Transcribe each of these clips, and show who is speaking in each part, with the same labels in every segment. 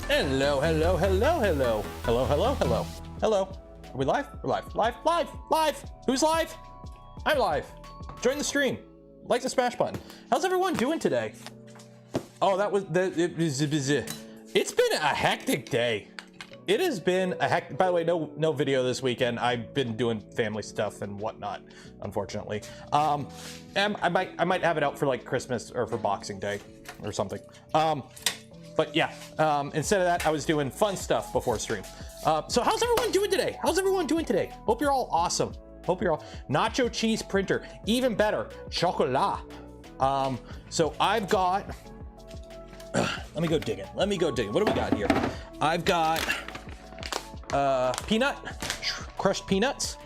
Speaker 1: Hello, hello, hello, hello. Hello, hello, hello. Hello. Are we live? We're live. Live, live, live. Who's live? I'm live. Join the stream. Like the smash button. How's everyone doing today? Oh, that was it's been a hectic day. It has been a heck. By the way, no video this weekend. I've been doing family stuff and whatnot, unfortunately. And I might have it out for like Christmas or for Boxing Day or something. But yeah, instead of that, I was doing fun stuff before stream. So how's everyone doing today? How's everyone doing today? Hope you're all awesome. Hope you're all nacho cheese printer, even better, chocolat. So I've got. Let me go digging. Let me go digging. What do we got here? I've got peanut, crushed peanuts.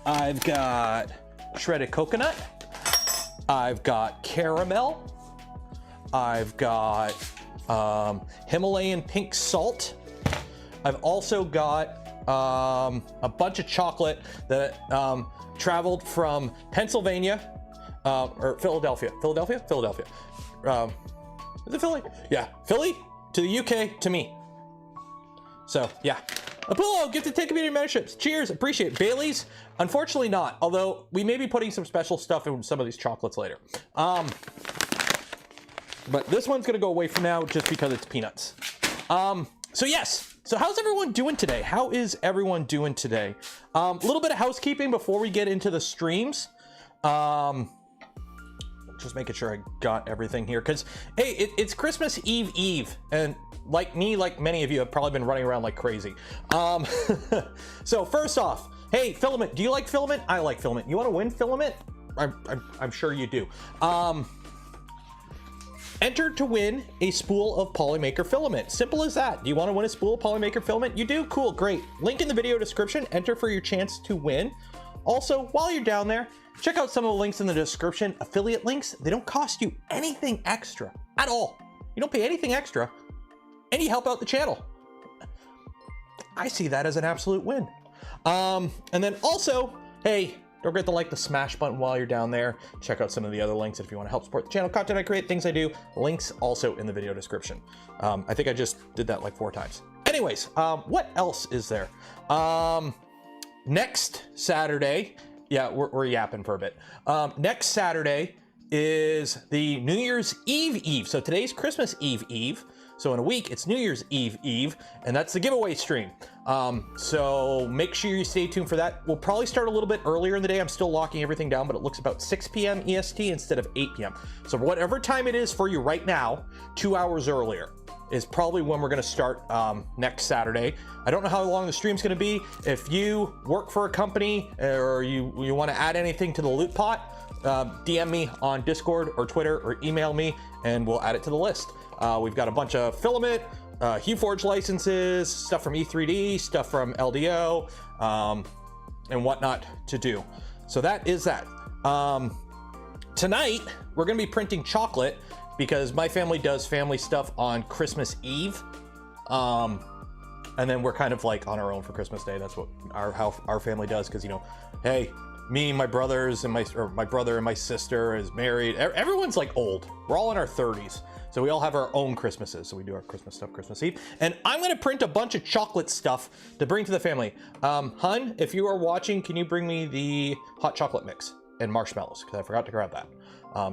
Speaker 1: I've got shredded coconut. I've got caramel. I've got Himalayan pink salt. I've also got a bunch of chocolate that traveled from Pennsylvania or Philadelphia. Is it Philly? Yeah, Philly to the UK to me. So yeah, Apollo, gifted 10 community memberships. Cheers, appreciate it. Bailey's, unfortunately not. Although we may be putting some special stuff in some of these chocolates later. But this one's gonna go away for now just because it's peanuts. So yes, so how's everyone doing today? How is everyone doing today? A little bit of housekeeping before we get into the streams. Just making sure I got everything here because hey, it's Christmas Eve, and like me, like many of you have probably been running around like crazy. So first off, hey Filament, do you like Filament? I like Filament. You want to win Filament? I'm sure you do. Enter to win a spool of Polymaker filament. Simple as that. Do you want to win a spool of Polymaker filament? You do? Cool, great. Link in the video description. Enter for your chance to win. Also, while you're down there, check out some of the links in the description. Affiliate links, they don't cost you anything extra at all. You don't pay anything extra, and you help out the channel. I see that as an absolute win. And then also, hey, don't forget to like the smash button while you're down there. Check out some of the other links if you want to help support the channel, content I create, things I do. Links also in the video description. I think I just did that like 4 times. Anyways, what else is there? Next Saturday, yeah, we're yapping for a bit. Next Saturday is the New Year's Eve. So today's Christmas Eve. So in a week, it's New Year's Eve, and that's the giveaway stream. So make sure you stay tuned for that. We'll probably start a little bit earlier in the day. I'm still locking everything down, but it looks about 6 p.m. EST instead of 8 p.m. So whatever time it is for you right now, 2 hours earlier is probably when we're gonna start next Saturday. I don't know how long the stream's gonna be. If you work for a company or you wanna add anything to the loot pot, DM me on Discord or Twitter or email me and we'll add it to the list. We've got a bunch of filament, HueForge licenses, stuff from E3D, stuff from LDO, and whatnot to do. So that is that. Tonight, we're gonna be printing chocolate because my family does family stuff on Christmas Eve. And then we're kind of like on our own for Christmas Day. That's what how our family does. Cause you know, hey, me, my brothers and my brother and my sister is married. Everyone's like old. We're all in our 30s. So we all have our own Christmases. So we do our Christmas stuff Christmas Eve. And I'm gonna print a bunch of chocolate stuff to bring to the family. Hun, if you are watching, can you bring me the hot chocolate mix and marshmallows? Because I forgot to grab that.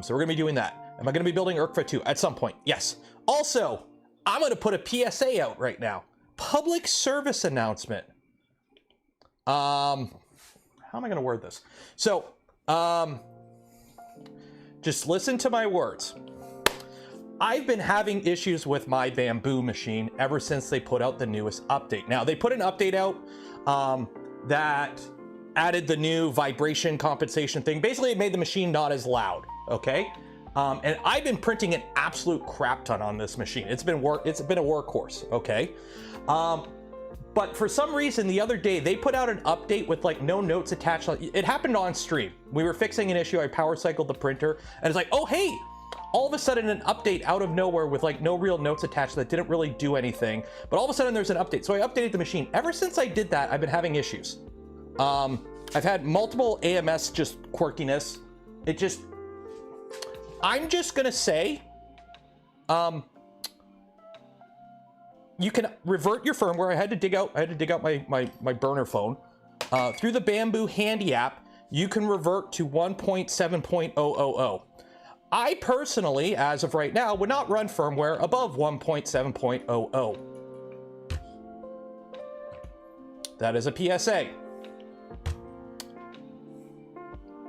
Speaker 1: So we're gonna be doing that. Am I gonna be building Urkva 2 at some point? Yes. Also, I'm gonna put a PSA out right now. Public service announcement. How am I gonna word this? So, just listen to my words. I've been having issues with my bamboo machine ever since they put out the newest update. Now, they put an update out that added the new vibration compensation thing. Basically, it made the machine not as loud, okay? And I've been printing an absolute crap ton on this machine. It's been a workhorse, okay? But for some reason, the other day, they put out an update with like no notes attached. It happened on stream. We were fixing an issue. I power cycled the printer and it's like, oh, hey, all of a sudden an update out of nowhere with like no real notes attached that didn't really do anything. But all of a sudden there's an update. So I updated the machine. Ever since I did that, I've been having issues. I've had multiple AMS just quirkiness. I'm just gonna say, you can revert your firmware. I had to dig out my burner phone. Through the Bamboo Handy app, you can revert to 1.7.000. I personally, as of right now, would not run firmware above 1.7.00. That is a PSA.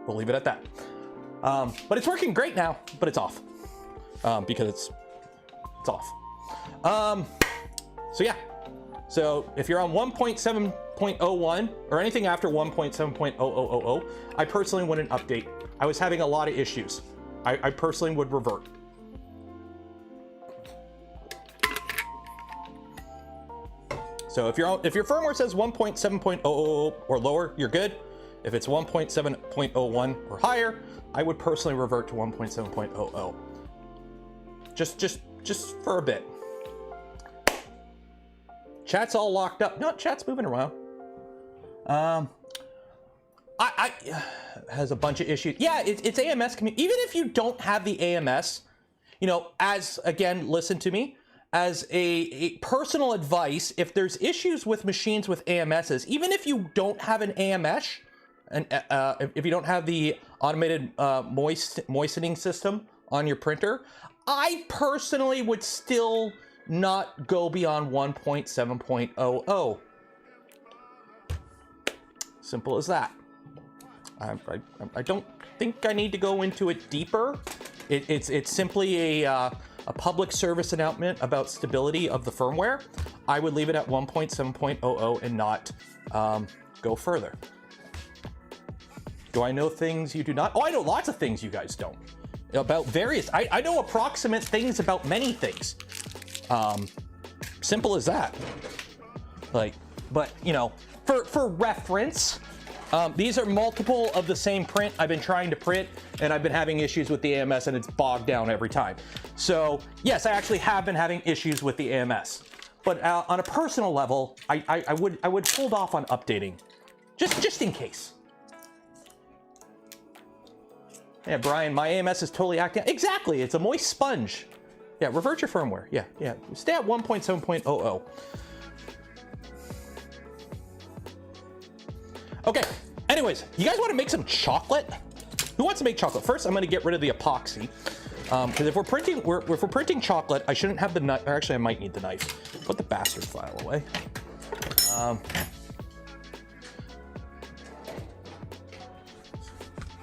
Speaker 1: We'll leave it at that. But it's working great now, but it's off. Because it's off. So yeah. So if you're on 1.7.01 or anything after 1.7.0000, I personally wouldn't update. I was having a lot of issues. I personally would revert. So if your firmware says 1.7.00 or lower, you're good. If it's 1.7.01 or higher, I would personally revert to 1.7.00. Just for a bit. Chat's all locked up. No, chat's moving around. Has a bunch of issues. Yeah, it's AMS community. Even if you don't have the AMS, you know, again, listen to me. As a personal advice, if there's issues with machines with AMSs, even if you don't have an AMS, and if you don't have the automated moistening system on your printer, I personally would still not go beyond 1.7.00. Simple as that. I don't think I need to go into it deeper. It's simply a public service announcement about stability of the firmware. I would leave it at 1.7.00 and not go further. Do I know things you do not? Oh, I know lots of things you guys don't. About various, I know approximate things about many things. Simple as that. Like, but you know, for reference, these are multiple of the same print I've been trying to print, and I've been having issues with the AMS, and it's bogged down every time. So yes, I actually have been having issues with the AMS, but on a personal level, I would hold off on updating, just in case. Yeah, Brian, my AMS is totally acting. Exactly, it's a moist sponge. Yeah, revert your firmware. Yeah. Stay at 1.7.00. Okay, anyways, you guys want to make some chocolate? Who wants to make chocolate? First, I'm going to get rid of the epoxy. Because if we're printing chocolate, I shouldn't have the knife. Actually, I might need the knife. Put the bastard file away.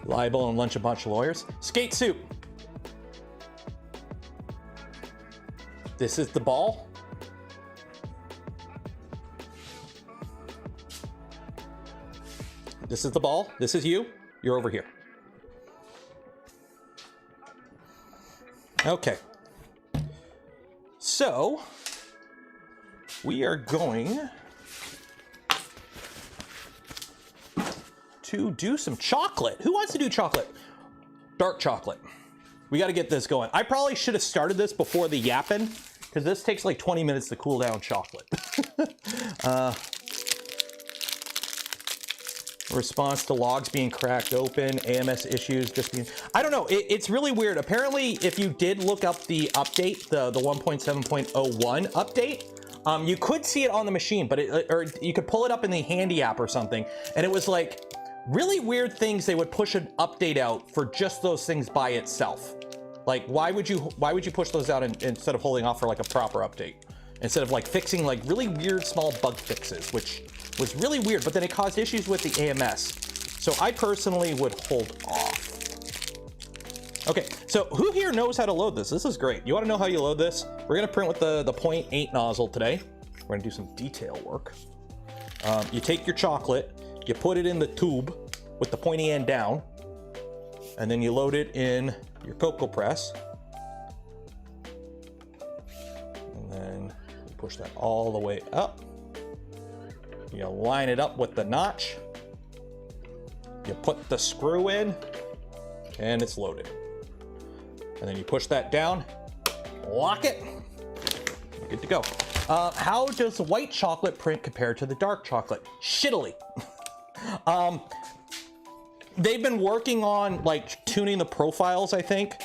Speaker 1: Libel and lunch a bunch of lawyers. Skate soup. This is the ball. This is the ball. This is you. You're over here. Okay. So we are going to do some chocolate. Who wants to do chocolate? Dark chocolate. We got to get this going. I probably should have started this before the yapping, because this takes like 20 minutes to cool down chocolate. Response to logs being cracked open, AMS issues just being... I don't know. It's really weird. Apparently, if you did look up the update, the 1.7.01 update, you could see it on the machine, but or you could pull it up in the Handy app or something, and it was like really weird things they would push an update out for just those things by itself. Like, why would you push those out instead of holding off for like a proper update? Instead of like fixing like really weird small bug fixes, which was really weird, but then it caused issues with the AMS. So I personally would hold off. Okay, so who here knows how to load this? This is great. You wanna know how you load this? We're gonna print with the 0.8 nozzle today. We're gonna do some detail work. You take your chocolate, you put it in the tube with the pointy end down, and then you load it in your cocoa press. And then you push that all the way up. You line it up with the notch. You put the screw in, and it's loaded. And then you push that down, lock it, you're good to go. How does the white chocolate print compare to the dark chocolate? Shittily. They've been working on like tuning the profiles, I think,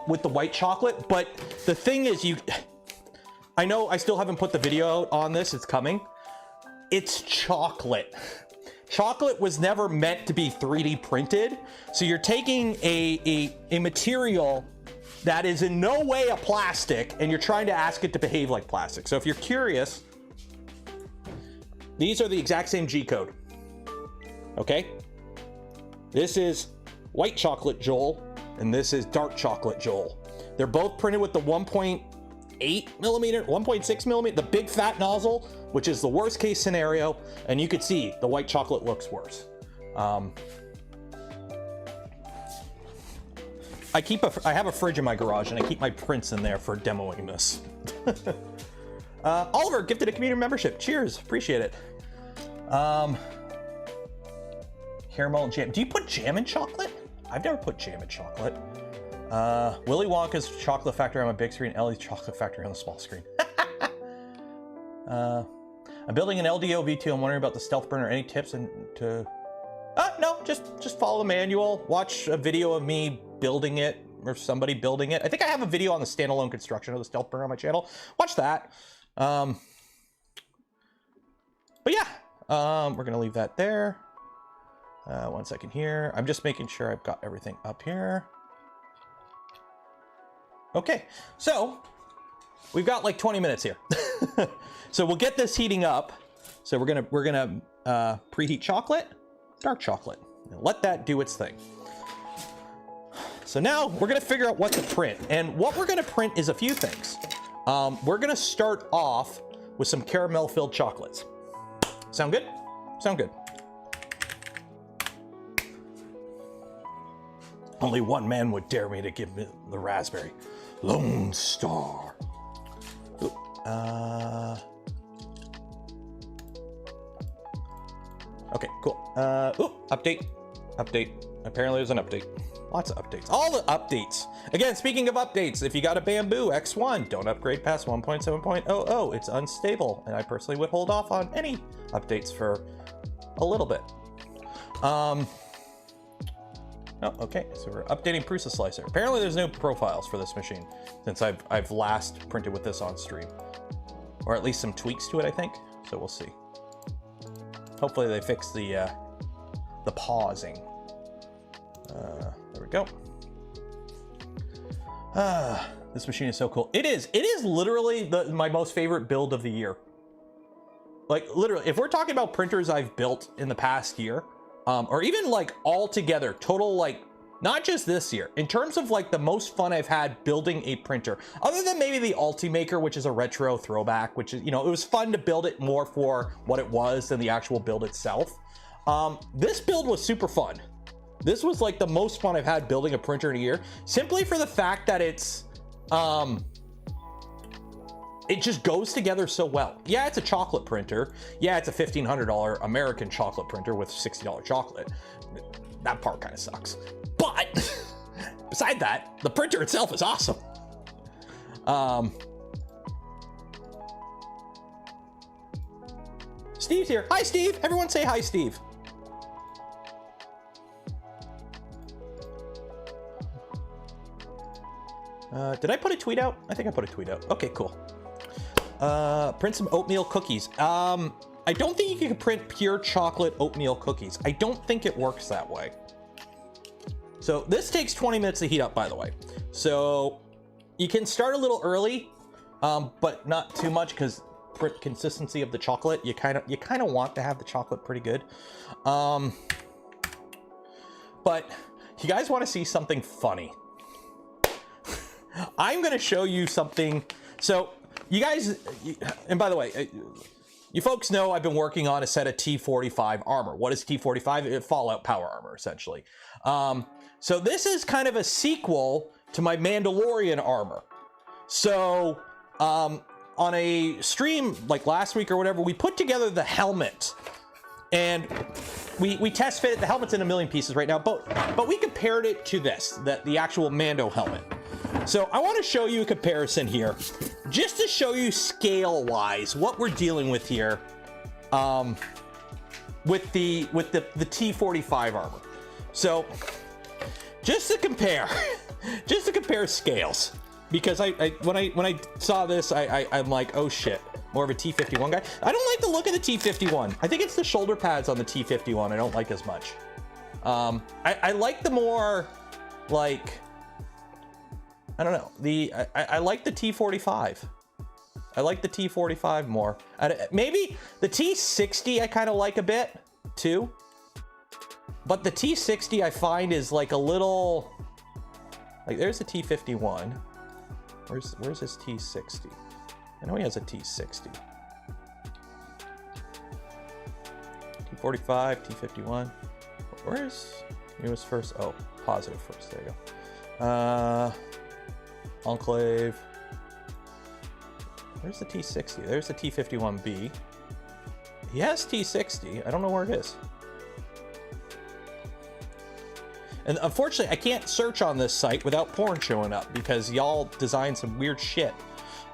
Speaker 1: with the white chocolate, but the thing is I know I still haven't put the video out on this. It's coming. It's chocolate. Chocolate was never meant to be 3D printed. So you're taking a material that is in no way a plastic and you're trying to ask it to behave like plastic. So if you're curious, these are the exact same G code. Okay? This is white chocolate Joel and this is dark chocolate Joel. They're both printed with the 1.8 millimeter, 1.6 millimeter, the big fat nozzle, which is the worst case scenario. And you could see the white chocolate looks worse. I have a fridge in my garage and I keep my prints in there for demoing this. Oliver gifted a community membership. Cheers, appreciate it. Caramel and jam. Do you put jam in chocolate? I've never put jam in chocolate. Willy Wonka's chocolate factory on my big screen, Ellie's chocolate factory on the small screen. I'm building an LDO V2. I'm wondering about the stealth burner. Any tips no, just follow the manual. Watch a video of me building it or somebody building it. I think I have a video on the standalone construction of the stealth burner on my channel. Watch that. But yeah, we're gonna leave that there. 1 second here. I'm just making sure I've got everything up here. Okay, so we've got like 20 minutes here. So we'll get this heating up. So we're gonna preheat chocolate, dark chocolate, and let that do its thing. So now we're gonna figure out what to print, and what we're gonna print is a few things. We're gonna start off with some caramel filled chocolates. Sound good? Sound good. Only one man would dare me to give me the raspberry. Lone Star. Ooh, okay, cool. Update. Apparently there's an update. Lots of updates. All the updates. Again, speaking of updates, if you got a Bamboo X1, don't upgrade past 1.7.00. It's unstable, and I personally would hold off on any updates for a little bit. Oh, okay, so we're updating Prusa Slicer. Apparently there's no profiles for this machine since I've last printed with this on stream. Or at least some tweaks to it, I think. So we'll see. Hopefully they fix the pausing. There we go. This machine is so cool. It is literally my most favorite build of the year. Like literally, if we're talking about printers I've built in the past year, or even like all together, total, like not just this year, in terms of like the most fun I've had building a printer, other than maybe the Ultimaker, which is a retro throwback, which is, you know, it was fun to build it more for what it was than the actual build itself. This build was super fun. This was like the most fun I've had building a printer in a year, simply for the fact that it's, it just goes together so well. Yeah, it's a chocolate printer. Yeah, it's a $1,500 American chocolate printer with $60 chocolate. That part kind of sucks. But beside that, the printer itself is awesome. Steve's here. Hi, Steve. Everyone say hi, Steve. Did I put a tweet out? I think I put a tweet out. Okay, cool. Print some oatmeal cookies. I don't think you can print pure chocolate oatmeal cookies. I don't think it works that way. So this takes 20 minutes to heat up, by the way. So you can start a little early, but not too much, because print consistency of the chocolate, you kind of want to have the chocolate pretty good. But you guys want to see something funny? I'm going to show you something. So you guys, and by the way, you folks know I've been working on a set of T45 armor. What is T45? Fallout power armor, essentially. So this is kind of a sequel to my Mandalorian armor. So on a stream like last week or whatever, we put together the helmet, and we test fitted the helmet's in a million pieces right now, but we compared it to this, the actual Mando helmet. So I want to show you a comparison here, just to show you scale-wise what we're dealing with here, with the T45 armor. So just to compare, scales. because when I saw this, I'm like, oh shit, more of a T51 guy. I don't like the look of the T51. I think it's the shoulder pads on the T51 I don't like as much. I like the more, like, I don't know, I like the T45. I like the T45 more. Maybe the T60 I kind of like a bit too, but the T60 I find is like a little, like, there's the T51. Where's his T60? I know he has a T60. T45, T51. Where's, he was first, oh, positive first, there you go. Enclave. Where's the T60? There's the T51B. He has T60. I don't know where it is. And unfortunately, I can't search on this site without porn showing up because y'all designed some weird shit.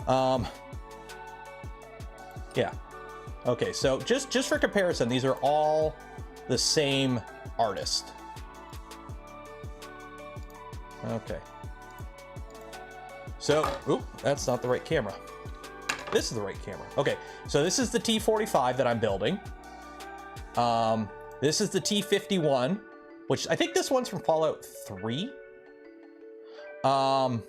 Speaker 1: Yeah. Okay, so just for comparison, these are all the same artist. Okay. So, oop, that's not the right camera. This is the right camera. Okay, so this is the T45 that I'm building. This is the T51, which I think this one's from Fallout 3. I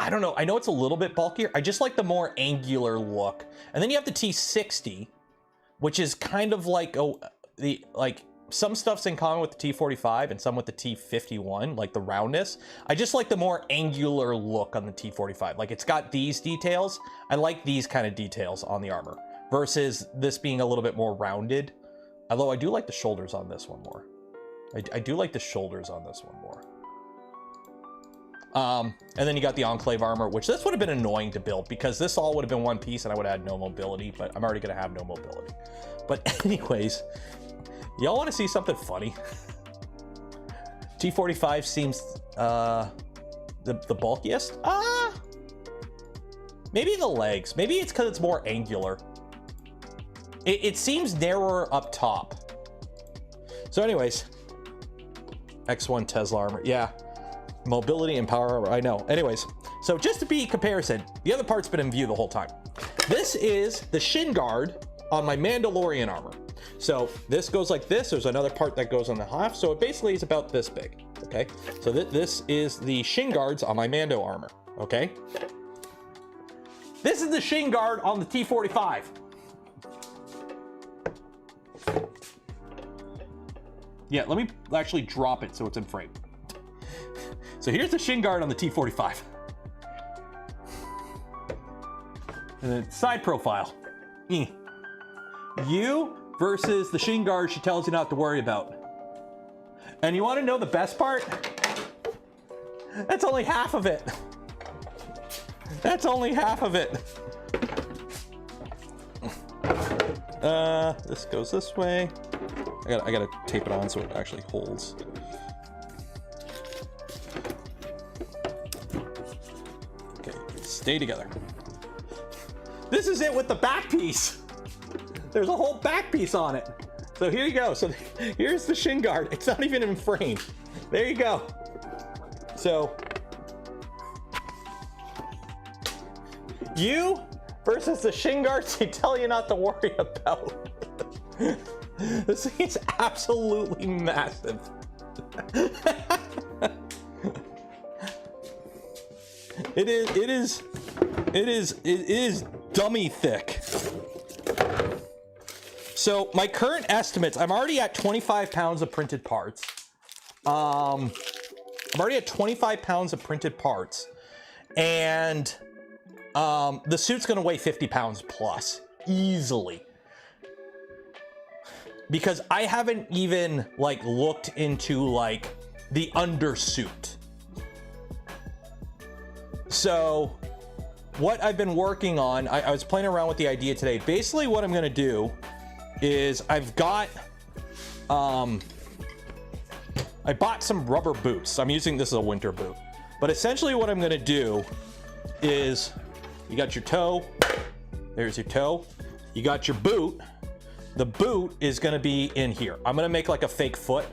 Speaker 1: don't know. I know it's a little bit bulkier. I just like the more angular look. And then you have the T60, which is kind of like some stuff's in common with the T45 and some with the T51, like the roundness. I just like the more angular look on the T45. Like, it's got these details. I like these kind of details on the armor versus this being a little bit more rounded. Although I do like the shoulders on this one more. I do like the shoulders on this one more. And then you got the Enclave armor, which this would have been annoying to build because this all would have been one piece and I would have had no mobility, but I'm already going to have no mobility. But anyways, y'all want to see something funny? T45 seems the bulkiest. Maybe the legs. Maybe it's because it's more angular. It seems narrower up top. So anyways, X1 Tesla armor. Yeah, mobility and power armor. I know. Anyways, so just to be comparison, the other part's been in view the whole time. This is the shin guard on my Mandalorian armor. So this goes like this. There's another part that goes on the half. So it basically is about this big. Okay. So this is the shin guards on my Mando armor. Okay. This is the shin guard on the T45. Yeah, let me actually drop it so it's in frame. So here's the shin guard on the T45. And then side profile. You versus the shin guard she tells you not to worry about. And you want to know the best part? That's only half of it. That's only half of it. This goes this way. I gotta tape it on so it actually holds. Okay, stay together. This is it with the back piece. There's a whole back piece on it. So here you go. So here's the shin guard. It's not even in frame. There you go. So you versus the shin guards they tell you not to worry about. This thing is absolutely massive. It is dummy thick. So my current estimates, I'm already at 25 pounds of printed parts. I'm already at 25 pounds of printed parts, and the suit's gonna weigh 50 pounds plus easily. Because I haven't even like looked into like the undersuit. So what I've been working on, I was playing around with the idea today. Basically what I'm gonna do is I've got, I bought some rubber boots. I'm using this as a winter boot. But essentially what I'm gonna do is you got your toe, there's your toe, you got your boot. The boot is gonna be in here. I'm gonna make like a fake foot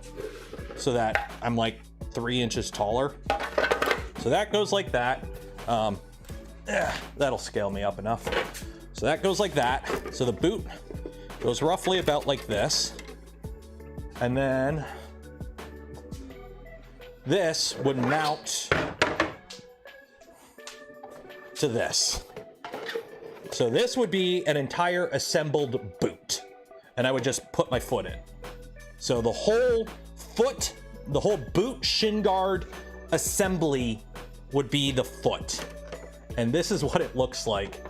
Speaker 1: so that I'm like 3 inches taller. So that goes like that. That'll scale me up enough. So that goes like that. So the boot goes roughly about like this. And then this would mount to this. So this would be an entire assembled boot. And I would just put my foot in. So the whole foot, the whole boot shin guard assembly would be the foot. And this is what it looks like,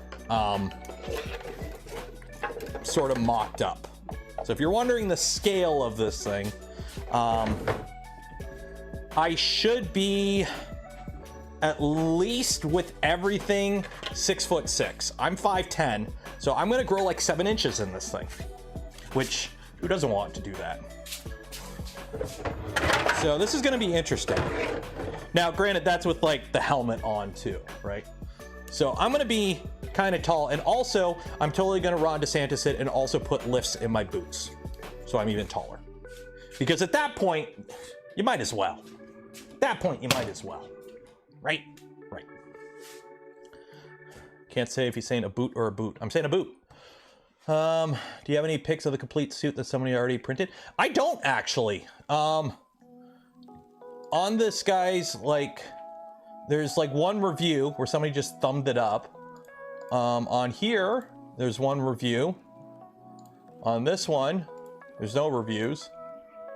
Speaker 1: sort of mocked up. So if you're wondering the scale of this thing, I should be at least with everything 6'6". I'm 5'10", so I'm gonna grow like 7 inches in this thing, which who doesn't want to do that? So this is gonna be interesting. Now, granted, that's with like the helmet on too, right? So I'm gonna be kind of tall, and also I'm totally gonna Ron DeSantis it and also put lifts in my boots, so I'm even taller. Because at that point, you might as well. At that point, you might as well, right? Right. Can't say if he's saying a boot or a boot. I'm saying a boot. Do you have any pics of the complete suit that somebody already printed? I don't actually. On this guy's, like, there's like one review where somebody just thumbed it up. On here, there's one review. On this one, there's no reviews.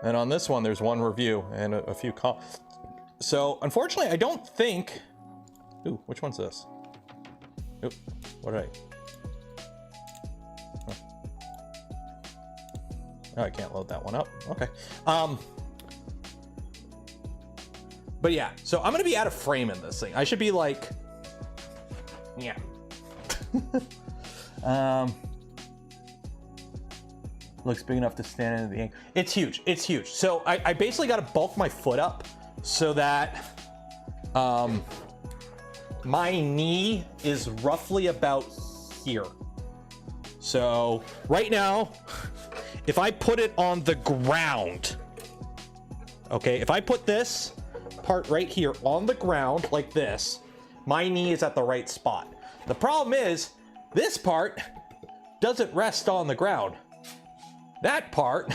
Speaker 1: And on this one, there's one review and a few comments. So, unfortunately, I don't think... Ooh, which one's this? Ooh, what did I... Oh, I can't load that one up. Okay. But yeah, so I'm gonna be out of frame in this thing. I should be like... Yeah. Looks big enough to stand in the ink. It's huge. It's huge. So I basically got to bulk my foot up so that my knee is roughly about here. So right now, if I put it on the ground, okay, if I put this part right here on the ground like this, my knee is at the right spot. The problem is this part doesn't rest on the ground. That part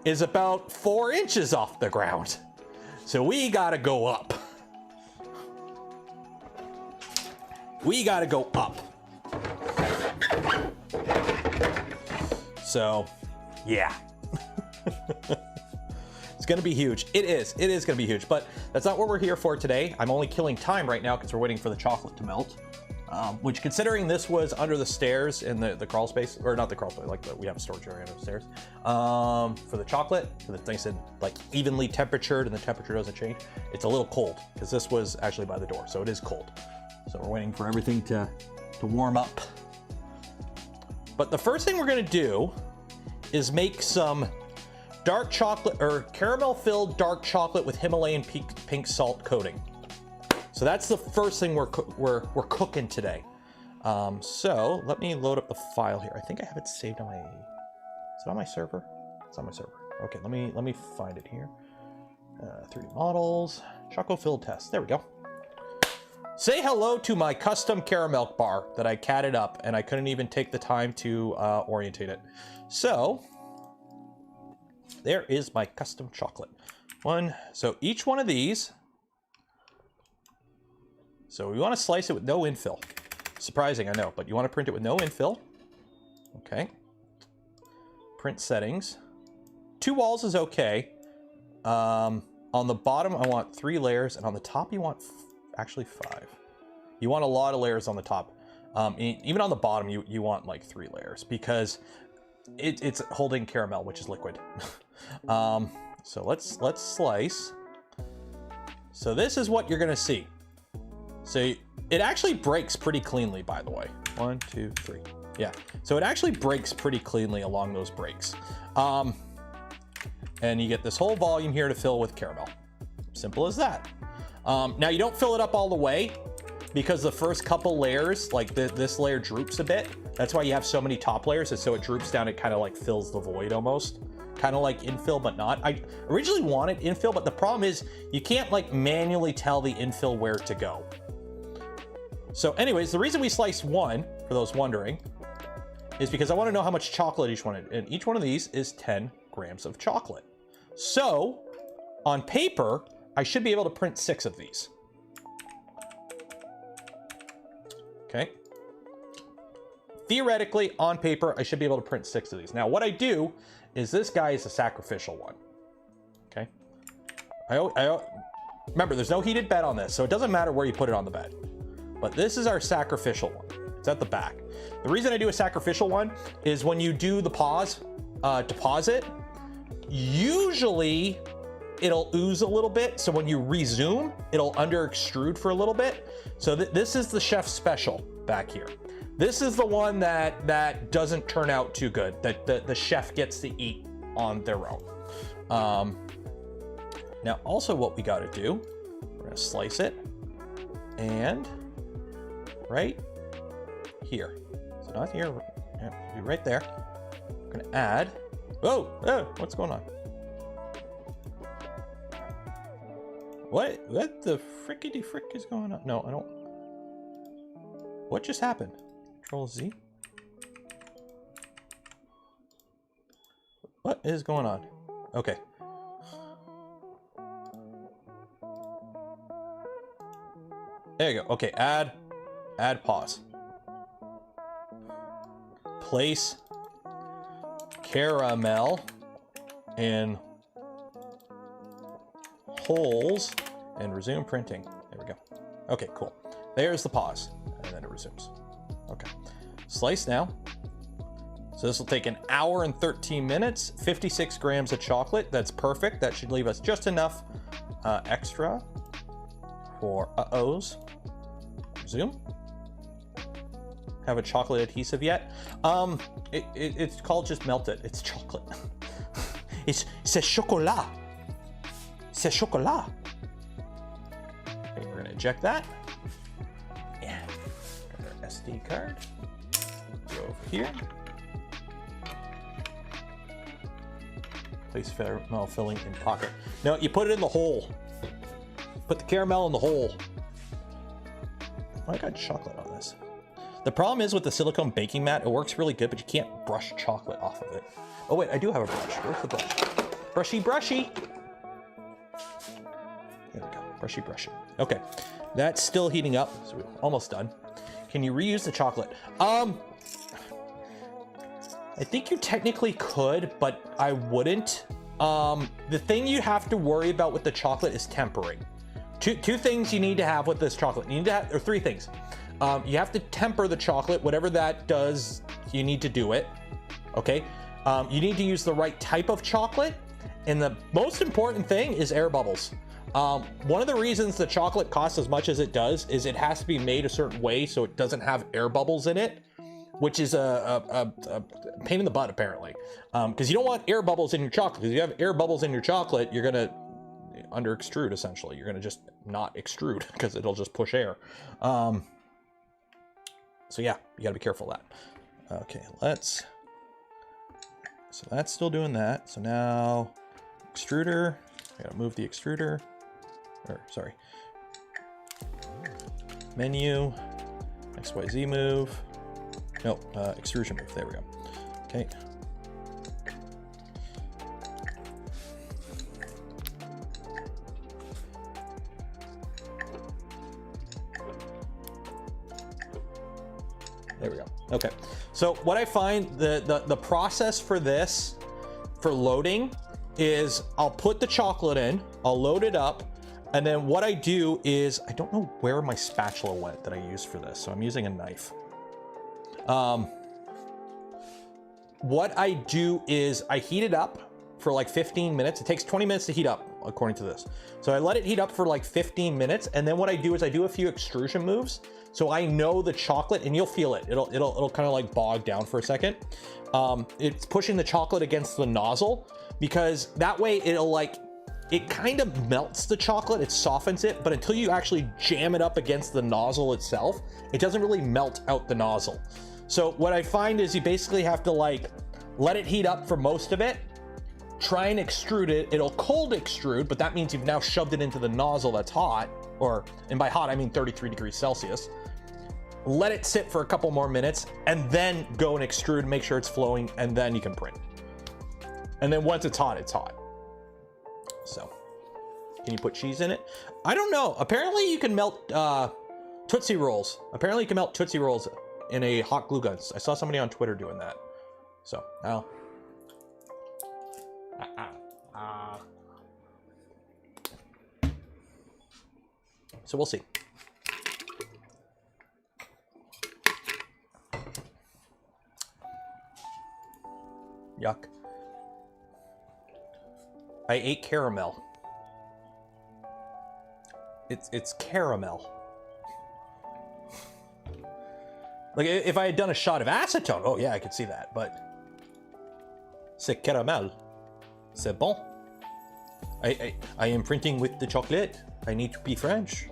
Speaker 1: is about 4 inches off the ground. So we gotta go up. We gotta go up. So, yeah. It's gonna be huge. It is gonna be huge, but that's not what we're here for today. I'm only killing time right now because we're waiting for the chocolate to melt. Which, considering this was under the stairs in the crawl space, or not the crawl space, like we have a storage area under the stairs, for the chocolate, so that's nice and like evenly temperatured and the temperature doesn't change. It's a little cold because this was actually by the door, so it is cold. So we're waiting for everything to warm up. But the first thing we're gonna do is make some dark chocolate or caramel filled dark chocolate with Himalayan pink salt coating. So that's the first thing we're cooking today. So let me load up the file here. I think I have it saved on my, is it on my server? It's on my server. Okay, let me find it here. 3D models, choco filled test. There we go. Say hello to my custom caramel bar that I catted up and I couldn't even take the time to orientate it. So there is my custom chocolate. So each one of these, so we want to slice it with no infill. Surprising, I know, but you want to print it with no infill. Okay. Print settings. 2 walls is okay. On the bottom, I want 3 layers, and on the top, you want actually 5. You want a lot of layers on the top. Even on the bottom, you want like 3 layers because it's holding caramel, which is liquid. So let's slice. So this is what you're gonna see. So it actually breaks pretty cleanly, by the way. 1, 2, 3. Yeah. So it actually breaks pretty cleanly along those breaks. And you get this whole volume here to fill with caramel. Simple as that. Now you don't fill it up all the way because the first couple layers, like this layer droops a bit. That's why you have so many top layers, is so it droops down, it kind of like fills the void almost. kind of like infill, but not. I originally wanted infill, but the problem is you can't like manually tell the infill where to go. So anyways, the reason we sliced one, for those wondering, is because I want to know how much chocolate each one is. And each one of these is 10 grams of chocolate. So on paper, I should be able to print 6 of these. Okay. Theoretically, on paper, I should be able to print 6 of these. Now, what I do is this guy is a sacrificial one. Okay. Remember, there's no heated bed on this, so it doesn't matter where you put it on the bed. But this is our sacrificial one. It's at the back. The reason I do a sacrificial one is when you do the pause deposit, usually it'll ooze a little bit. So when you resume, it'll under extrude for a little bit. So this is the chef's special back here. This is the one that doesn't turn out too good, that the chef gets to eat on their own. Now also what we got to do, we're going to slice it and right here. So not here, be right there. We're going to add, oh, what's going on? What the frickety frick is going on? No, I don't. What just happened? Control Z. What is going on? Okay. There you go. Okay, add pause. Place caramel in holes and resume printing. There we go. Okay, cool. There's the pause, and then it resumes. Okay, slice now. So this will take 1 hour and 13 minutes, 56 grams of chocolate. That's perfect. That should leave us just enough extra for uh-ohs. Resume. Have a chocolate adhesive yet? It's called just melt it. It's chocolate. C'est chocolat. C'est chocolat. Okay, we're gonna eject that. Yeah. Our SD card. Go over here. Place caramel filling in pocket. No, you put it in the hole. Put the caramel in the hole. Oh, I got chocolate on this. The problem is with the silicone baking mat, it works really good, but you can't brush chocolate off of it. Oh wait, I do have a brush. Where's the brush? Brushy, brushy. There we go, brushy, brushy. Okay, that's still heating up, so we're almost done. Can you reuse the chocolate? I think you technically could, but I wouldn't. The thing you have to worry about with the chocolate is tempering. Two things you need to have with this chocolate. You need to have, or 3 things. You have to temper the chocolate, whatever that does, you need to do it, okay? You need to use the right type of chocolate, and the most important thing is air bubbles. One of the reasons the chocolate costs as much as it does is it has to be made a certain way so it doesn't have air bubbles in it, which is a pain in the butt, apparently. Because you don't want air bubbles in your chocolate. If you have air bubbles in your chocolate, you're gonna under extrude, essentially. You're gonna just not extrude because it'll just push air. So yeah, you gotta be careful of that. Okay, so that's still doing that. So now, extruder, I gotta move the extruder, or sorry, menu, XYZ move, no, extrusion move, there we go. Okay. There we go. Okay. So what I find the process for this, for loading, is I'll put the chocolate in, I'll load it up, and then what I do is, I don't know where my spatula went that I used for this, so I'm using a knife. What I do is I heat it up for like 15 minutes. It takes 20 minutes to heat up, according to this. So I let it heat up for like 15 minutes, and then what I do is I do a few extrusion moves. So I know the chocolate, and you'll feel it. It'll kind of like bog down for a second. It's pushing the chocolate against the nozzle, because that way it kind of melts the chocolate, it softens it, but until you actually jam it up against the nozzle itself, it doesn't really melt out the nozzle. So what I find is you basically have to like let it heat up for most of it, try and extrude it. It'll cold extrude, but that means you've now shoved it into the nozzle that's hot, and by hot, I mean 33 degrees Celsius. Let it sit for a couple more minutes and then go and extrude, make sure it's flowing, and then you can print. And then once it's hot, it's hot. So, can you put cheese in it? I don't know. Apparently you can melt Tootsie Rolls. Apparently you can melt Tootsie Rolls in a hot glue gun. I saw somebody on Twitter doing that. So, now. So we'll see. Yuck. I ate caramel. It's caramel. Like if I had done a shot of acetone, oh yeah, I could see that, but c'est caramel. C'est bon. I am printing with the chocolate. I need to be French.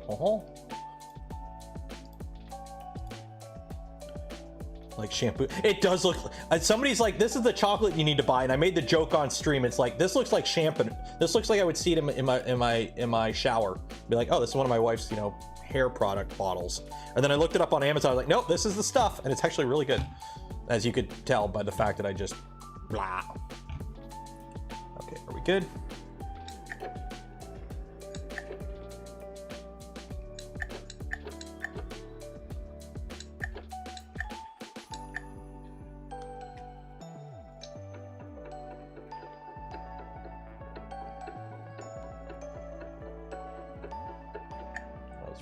Speaker 1: Like shampoo. It does look like, somebody's like, this is the chocolate you need to buy, and I made the joke on stream. It's like, this looks like shampoo. This looks like I would see it in my shower. Be like, oh, this is one of my wife's, you know, hair product bottles. And then I looked it up on Amazon. I was like, nope, this is the stuff, and it's actually really good, as you could tell by the fact that I just blah. Okay, are we good?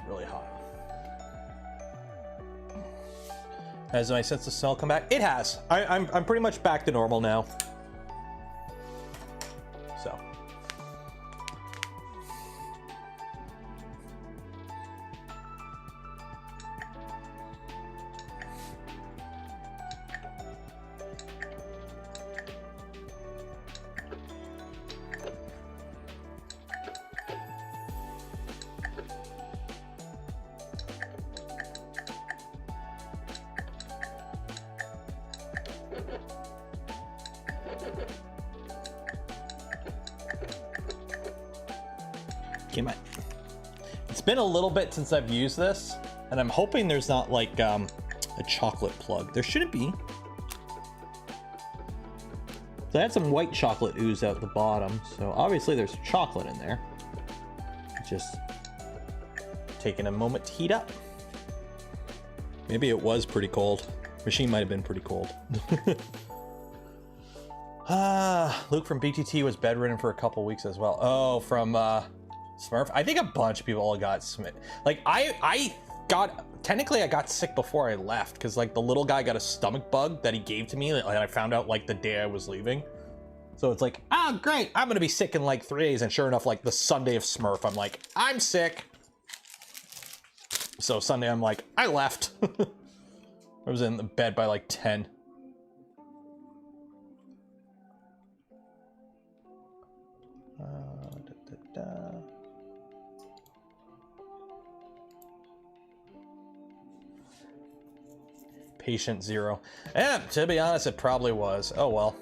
Speaker 1: Really hot. Has my sense of smell come back? It has. I'm pretty much back to normal now. So. It's been a little bit since I've used this, and I'm hoping there's not like a chocolate plug. There shouldn't be. So I had some white chocolate ooze out the bottom, so obviously there's chocolate in there. Just taking a moment to heat up. Maybe it was pretty cold. Machine might have been pretty cold. Luke from BTT was bedridden for a couple weeks as well. Oh, from Smurf. I think a bunch of people all got smitten. Like technically I got sick before I left, because like the little guy got a stomach bug that he gave to me, and I found out like the day I was leaving. So it's like, oh great, I'm gonna be sick in like 3 days, and sure enough, like the Sunday of Smurf, I'm like, I'm sick. So Sunday I'm like, I left. I was in the bed by like 10. Patient zero. Yeah, to be honest, it probably was. Oh well.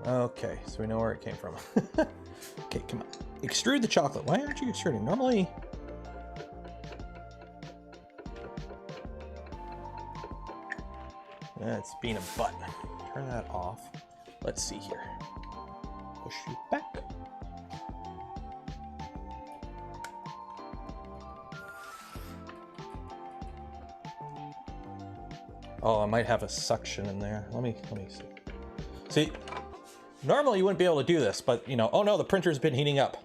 Speaker 1: Okay, so we know where it came from. Okay, come on. Extrude the chocolate. Why aren't you extruding? Normally... It's being a butt. Turn that off. Let's see here. Push you back. Oh, I might have a suction in there. Let me see. See, normally you wouldn't be able to do this, but you know, oh no, the printer's been heating up.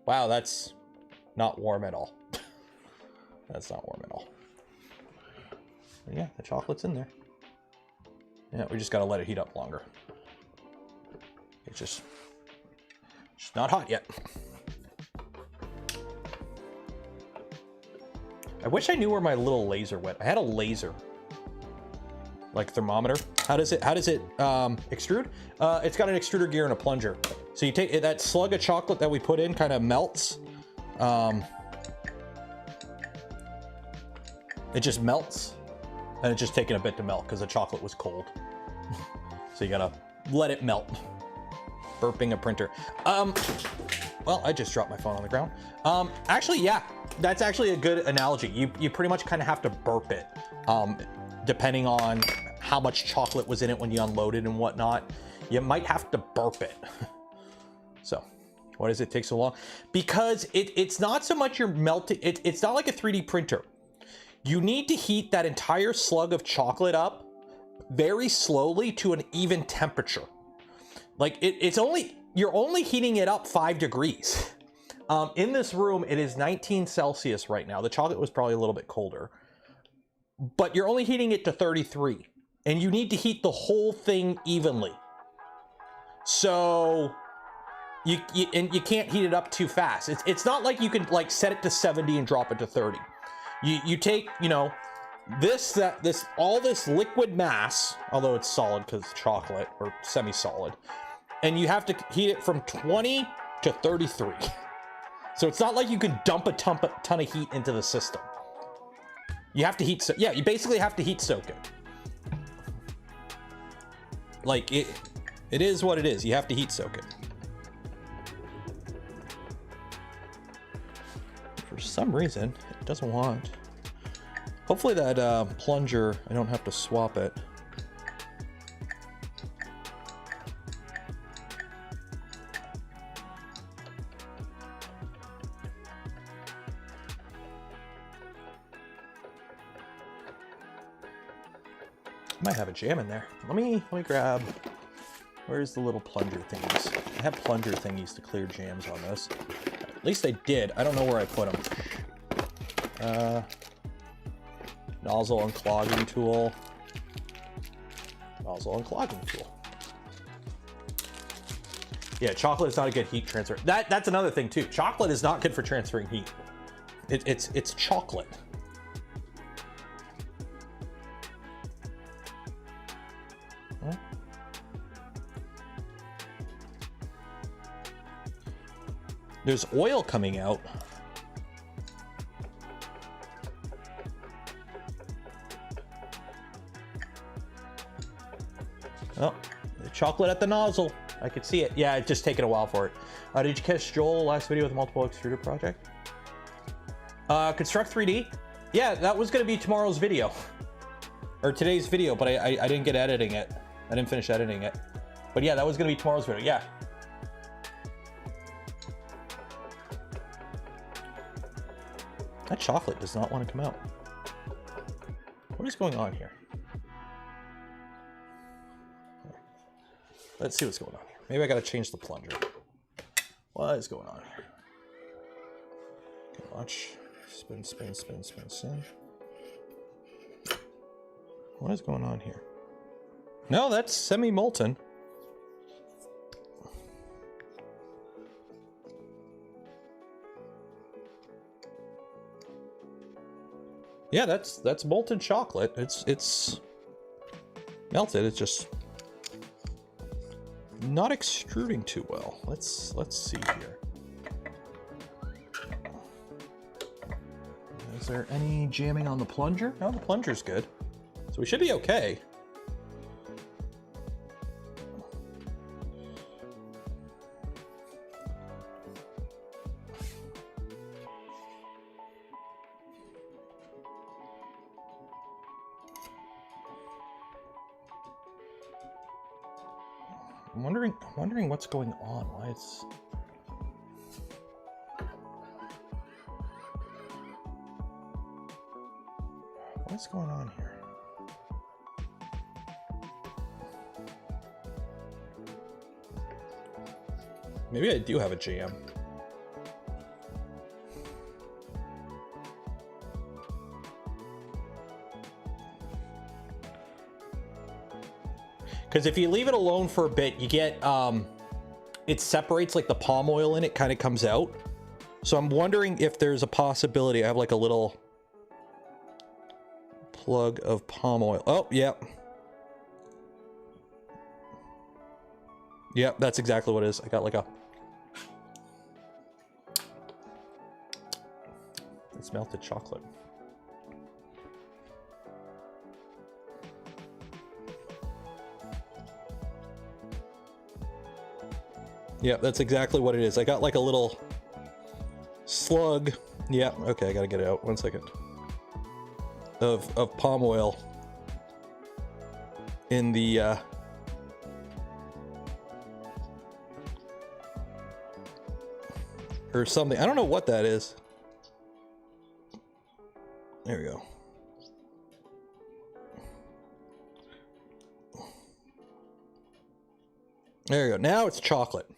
Speaker 1: Wow, that's not warm at all. That's not warm at all. But yeah, the chocolate's in there. Yeah, we just gotta let it heat up longer. It's just not hot yet. I wish I knew where my little laser went. I had a laser, like thermometer. How does it extrude? It's got an extruder gear and a plunger. So you take that slug of chocolate that we put in, kind of melts. it just melts, and it's just taking a bit to melt because the chocolate was cold. So you gotta let it melt. Burping a printer. Well, I just dropped my phone on the ground. Actually, yeah, that's actually a good analogy. You pretty much kind of have to burp it, depending on how much chocolate was in it when you unloaded and whatnot. You might have to burp it. So, why does it take so long? Because it's not so much you're melting, it's not like a 3D printer. You need to heat that entire slug of chocolate up very slowly to an even temperature. Like you're only heating it up 5 degrees. In this room, it is 19 Celsius right now. The chocolate was probably a little bit colder, but you're only heating it to 33, and you need to heat the whole thing evenly. So you can't heat it up too fast. It's not like you can like set it to 70 and drop it to 30. You take, you know, all this liquid mass, although it's solid because it's chocolate or semi-solid, and you have to heat it from 20 to 33. So it's not like you can dump a ton of heat into the system. You have to heat, yeah, you basically have to heat soak it. Like it is what it is. You have to heat soak it. For some reason, it doesn't want. Hopefully that plunger, I don't have to swap it. Might have a jam in there. Let me grab. Where's the little plunger thingies? I have plunger thingies to clear jams on this. At least I did. I don't know where I put them. Nozzle unclogging tool. Nozzle unclogging tool. Yeah, chocolate is not a good heat transfer. That's another thing too. Chocolate is not good for transferring heat. It's chocolate. There's oil coming out. Oh, the chocolate at the nozzle. I could see it. Yeah, it's just taking a while for it. Did you catch Joel last video with the multiple extruder project? Construct 3D? Yeah, that was gonna be tomorrow's video. Or today's video, but I didn't get editing it. I didn't finish editing it. But yeah, that was gonna be tomorrow's video, yeah. That chocolate does not want to come out. What is going on here? Let's see what's going on here. Maybe I gotta change the plunger. What is going on here? Okay, watch. Spin, spin, spin, spin, spin. What is going on here? No, that's semi-molten. Yeah, that's molten chocolate. It's melted. It's just not extruding too well. Let's see here. Is there any jamming on the plunger? No, the plunger's good. So we should be okay. I'm wondering what's going on. Why it's what's going on here? Maybe I do have a jam. Because if you leave it alone for a bit, you get, it separates, like the palm oil in it kind of comes out. So I'm wondering if there's a possibility. I have like a little plug of palm oil. Oh, yep. Yep, that's exactly what it is. I got like a... It's melted chocolate. Yeah, that's exactly what it is. I got like a little slug. Yeah, okay, I gotta get it out. 1 second. Of palm oil in the or something. I don't know what that is. There we go. There you go. Now it's chocolate.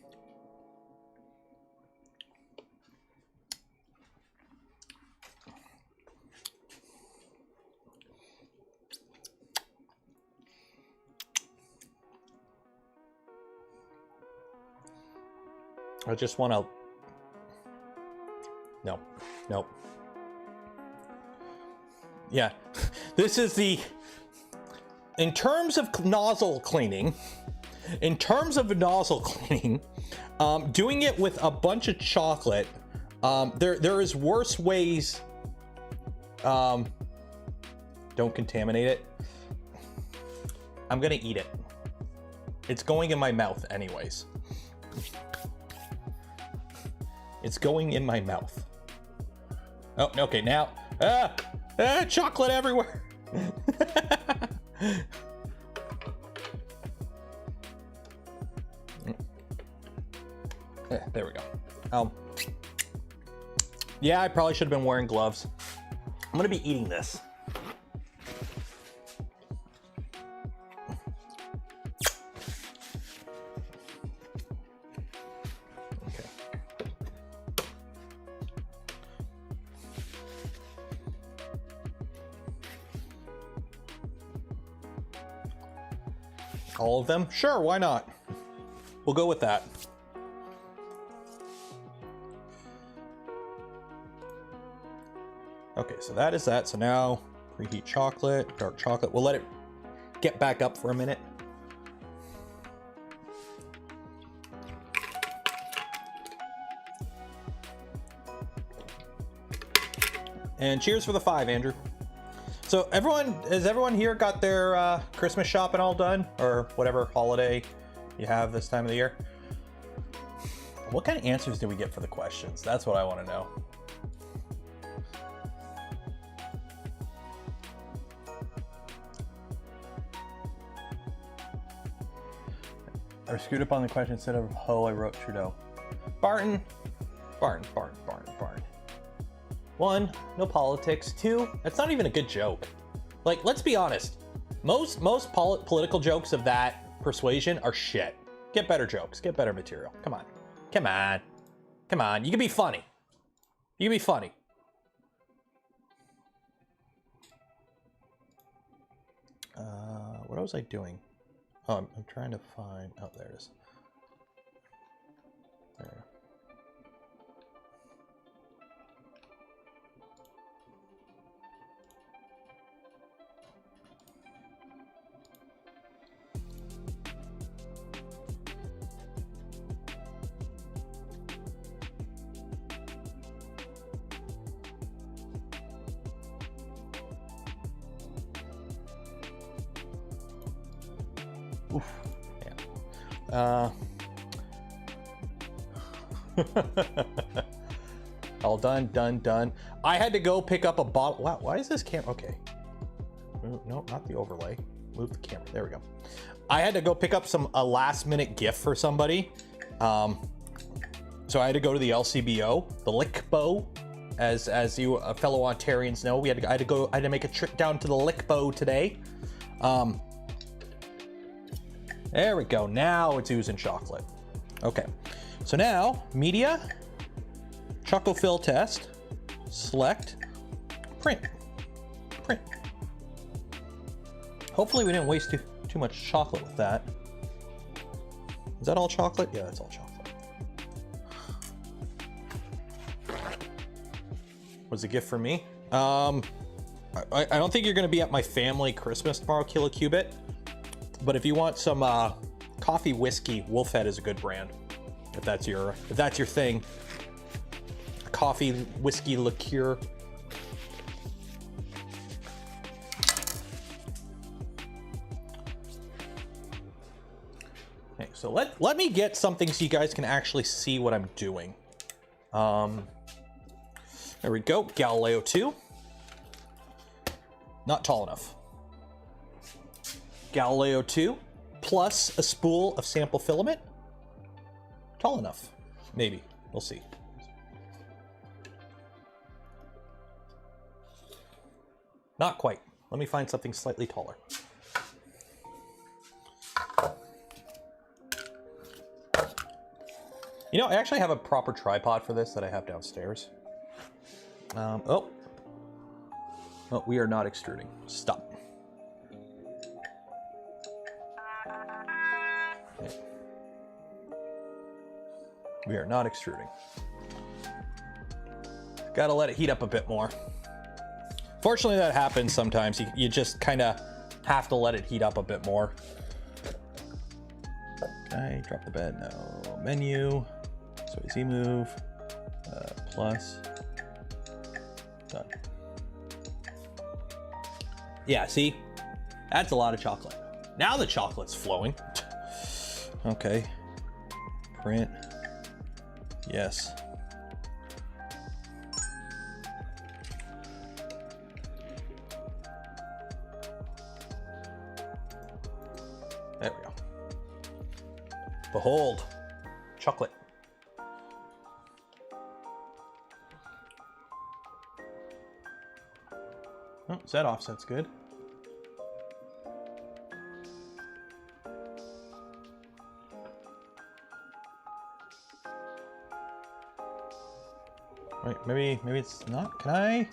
Speaker 1: I just want to... No. Nope. Yeah. This is the... In terms of nozzle cleaning... doing it with a bunch of chocolate, there is worse ways. Don't contaminate it. I'm gonna eat it. It's going in my mouth anyways. It's going in my mouth. Oh, okay, now. Chocolate everywhere. There we go. Yeah, I probably should have been wearing gloves. I'm gonna be eating this. Okay. All of them? Sure, why not? We'll go with that. Okay, so that is that. So now preheat chocolate, dark chocolate. We'll let it get back up for a minute. And cheers for the 5, Andrew. So has everyone here got their Christmas shopping all done? Or whatever holiday you have this time of the year? What kind of answers do we get for the questions? That's what I want to know. I screwed up on the question instead of ho, I wrote Trudeau. Barton. 1, no politics. 2, that's not even a good joke. Like, let's be honest. Most political jokes of that persuasion are shit. Get better jokes. Get better material. Come on. Come on. Come on. You can be funny. You can be funny. What was I doing? Oh, I'm trying to find... Oh, there it is. There. Oof. Yeah. All done. I had to go pick up a bottle. Wow, why is this camera? Okay. No, not the overlay. Move the camera. There we go. I had to go pick up a last minute gift for somebody. So I had to go to the LCBO, the LICBO, as you fellow Ontarians know. I had to make a trip down to the LICBO today. There we go. Now it's oozing chocolate. Okay. So now, media, Choco fill test, select, print. Hopefully we didn't waste too much chocolate with that. Is that all chocolate? Yeah, that's all chocolate. Was a gift for me? I don't think you're gonna be at my family Christmas tomorrow, Kilocubit. But if you want some coffee whiskey, Wolfhead is a good brand. If that's your thing. Coffee whiskey liqueur. Okay, so let me get something so you guys can actually see what I'm doing. There we go, Galileo 2. Not tall enough. Galileo 2 plus a spool of sample filament. Tall enough, maybe, we'll see. Not quite. Let me find something slightly taller. You know, I actually have a proper tripod for this that I have downstairs. Oh, we are not extruding. Stop. Okay. We are not extruding. Gotta let it heat up a bit more. Fortunately, that happens sometimes. You just kind of have to let it heat up a bit more. Okay, drop the bed. No. Menu. So easy move. Plus. Done. Yeah, see? That's a lot of chocolate. Now the chocolate's flowing. Okay. Print. Yes. There we go. Behold, chocolate. Oh, Z offset's good. Wait, maybe it's not. Can I?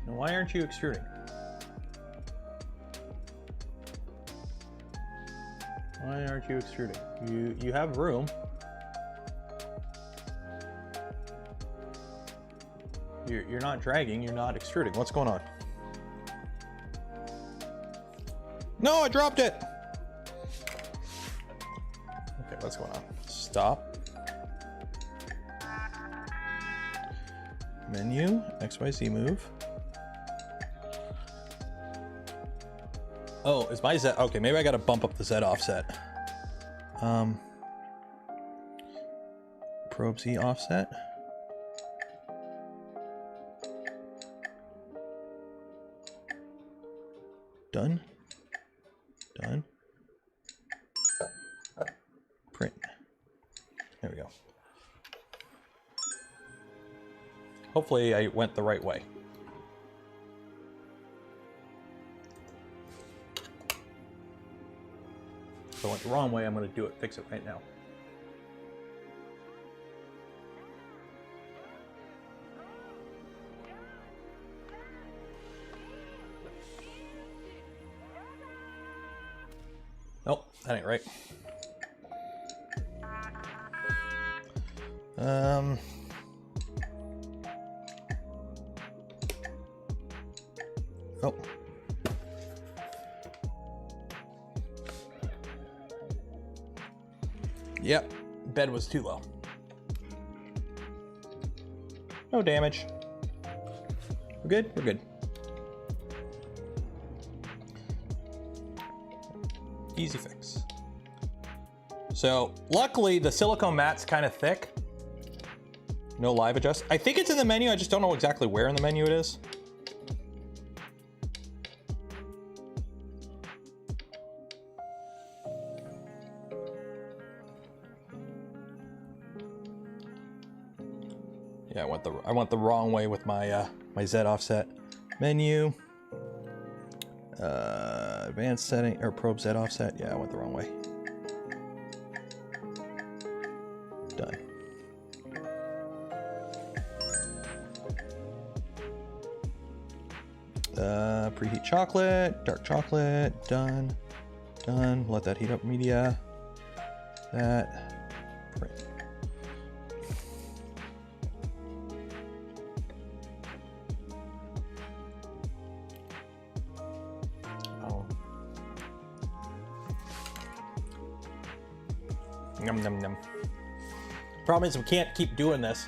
Speaker 1: No, why aren't you extruding? Why aren't you extruding? You have room. You're not dragging, you're not extruding. What's going on? No, I dropped it. Okay, what's going on? Stop. Menu, XYZ move. Oh, is my Z? Okay, maybe I gotta bump up the Z offset. Probe Z offset. Done. Done. Print. There we go. Hopefully I went the right way. If I went the wrong way, I'm going to do it, fix it right now. Nope, that ain't right. Oh. Yep, bed was too low. No damage. We're good? We're good. Easy fix. So luckily the silicone mat's kind of thick. No live adjust. I think it's in the menu. I just don't know exactly where in the menu it is. Yeah, I went the wrong way with my my Z offset. Menu. Advanced setting or probe Z offset. Yeah, I went the wrong way. Done. Preheat chocolate, dark chocolate, done. Done. Let that heat up media. That. Print. Num num num. Problem is we can't keep doing this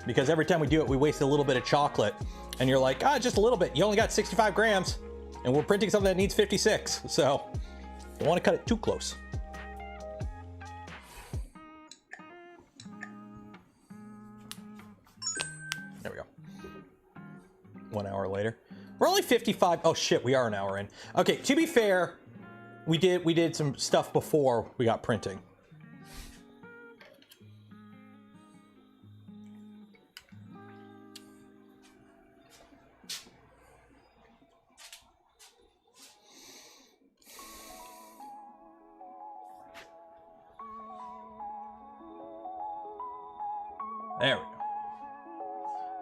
Speaker 1: because every time we do it we waste a little bit of chocolate. and you're like, ah, just a little bit. You only got 65 grams, and we're printing something that needs 56. So you want to cut it too close. There we go. 1 hour later. We're only 55. Oh shit, we are an hour in. Okay, to be fair, we did some stuff before we got printing. There we go.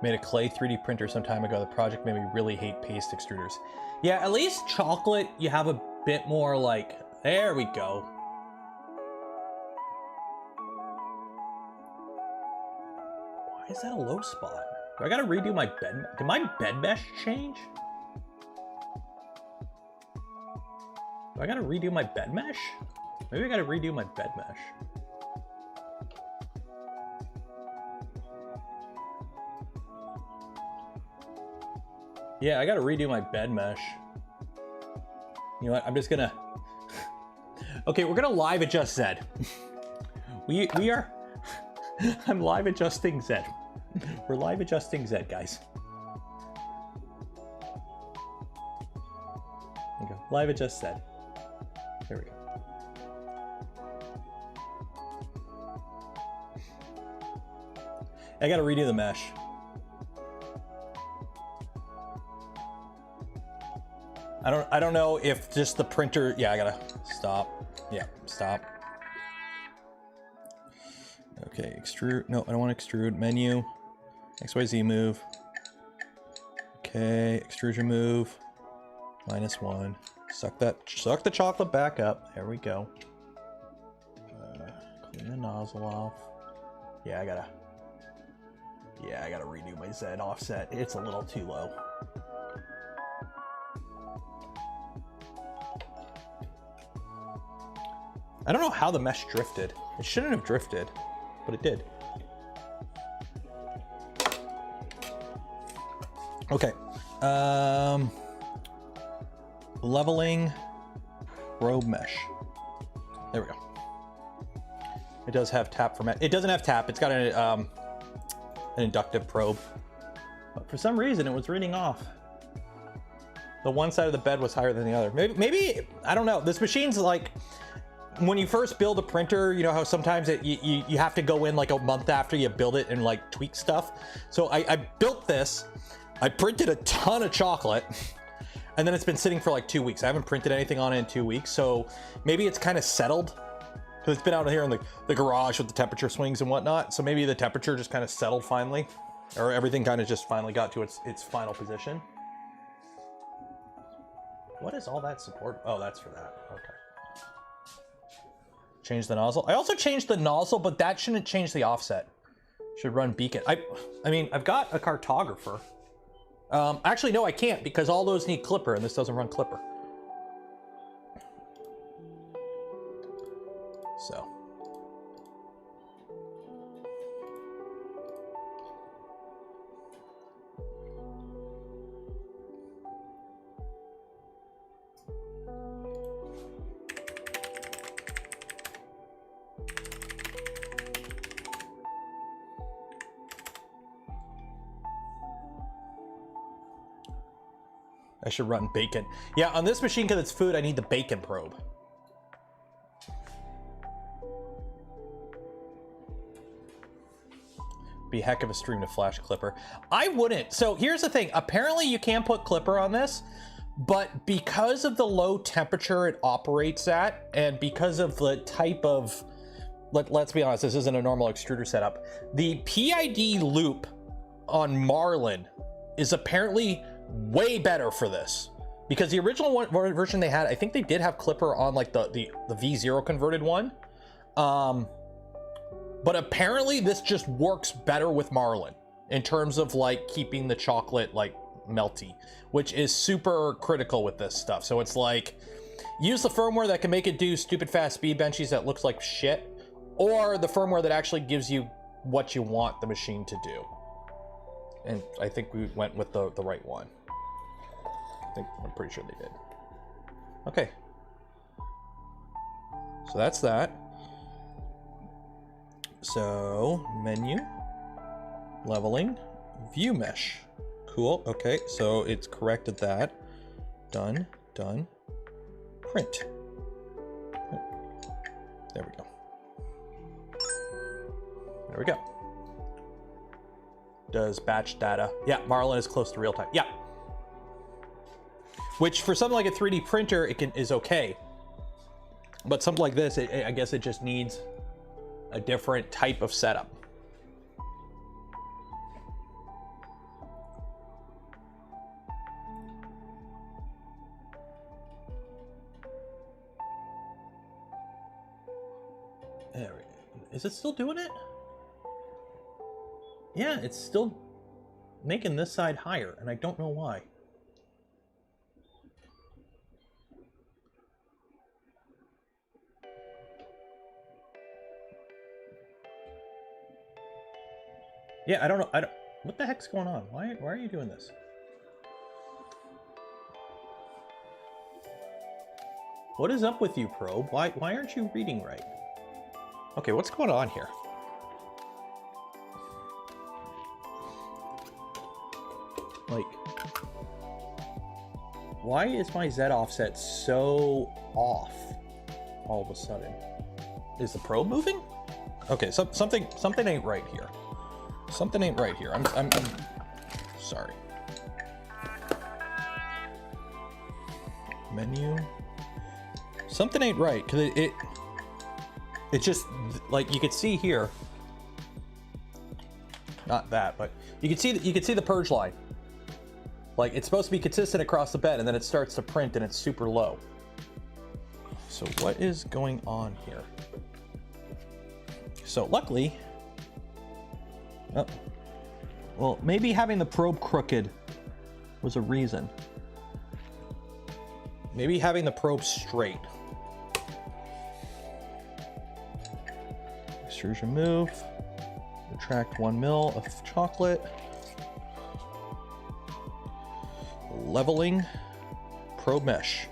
Speaker 1: Made a clay 3D printer some time ago. The project made me really hate paste extruders. Yeah, at least chocolate, you have a bit more like, there we go. Why is that a low spot? Do I gotta redo my bed? Did my bed mesh change? Do I gotta redo my bed mesh? Maybe I gotta redo my bed mesh. Yeah, I gotta redo my bed mesh. You know what? I'm just gonna. Okay, we're gonna live adjust Z. we are. I'm live adjusting Z. We're live adjusting Z, guys. There you go. Live adjust Z. There we go. I gotta redo the mesh. I don't know if just the printer, yeah, I gotta stop. Yeah, stop. Okay, extrude, no, I don't want to extrude. Menu, XYZ move. Okay, extrusion move, -1. Suck the chocolate back up. There we go. Clean the nozzle off. Yeah, I gotta redo my Z offset. It's a little too low. I don't know how the mesh drifted. It shouldn't have drifted, but it did. Okay. Leveling probe mesh. There we go. It does have tap for mesh. It doesn't have tap. It's got an inductive probe. But for some reason, it was reading off. The one side of the bed was higher than the other. Maybe I don't know. This machine's like, when you first build a printer, you know how sometimes you have to go in like a month after you build it and like tweak stuff. So I built this, I printed a ton of chocolate, and then it's been sitting for like 2 weeks. I haven't printed anything on it in 2 weeks. So maybe it's kind of settled, because it's been out here in the garage with the temperature swings and whatnot. So maybe the temperature just kind of settled finally, or everything kind of just finally got to its final position. What is all that support? Oh, that's for that. Okay. Change the nozzle. I also changed the nozzle, but that shouldn't change the offset. Should run beacon. I mean, I've got a cartographer. Actually, no, I can't, because all those need clipper, and this doesn't run clipper. So. I should run bacon. Yeah, on this machine, because it's food, I need the bacon probe. Be a heck of a stream to flash clipper. I wouldn't. So here's the thing. Apparently you can put clipper on this, but because of the low temperature it operates at, and because of the type of, let's be honest, this isn't a normal extruder setup. The PID loop on Marlin is apparently way better for this, because the original version they had, I think they did have clipper on like the V0 converted one, but apparently this just works better with Marlin in terms of like keeping the chocolate like melty, which is super critical with this stuff. So it's like, use the firmware that can make it do stupid fast speed benchies that looks like shit, or the firmware that actually gives you what you want the machine to do. And I think we went with the right one. I'm pretty sure they did. Okay. So that's that. So menu, leveling, view mesh. Cool. Okay, so it's corrected that. Done, done. Print. There we go. There we go. Does batch data. Yeah, Marlin is close to real time. Yeah. Which for something like a 3D printer, is okay. But something like this, I guess it just needs a different type of setup. There we go. Is it still doing it? Yeah, it's still making this side higher, and I don't know why. Yeah, I don't know. What the heck's going on? Why are you doing this? What is up with you, Probe? Why aren't you reading right? Okay, what's going on here? Like, why is my Z offset so off all of a sudden? Is the probe moving? Okay, so something ain't right here. Something ain't right here. I'm sorry. Menu. Something ain't right because it just, like, you could see here. Not that, but you can see the purge line. Like, it's supposed to be consistent across the bed, and then it starts to print and it's super low. So what is going on here? So luckily, oh, well, maybe having the probe crooked was a reason. Maybe having the probe straight. Extrusion move. Retract 1 mil of chocolate. Leveling. Probe mesh.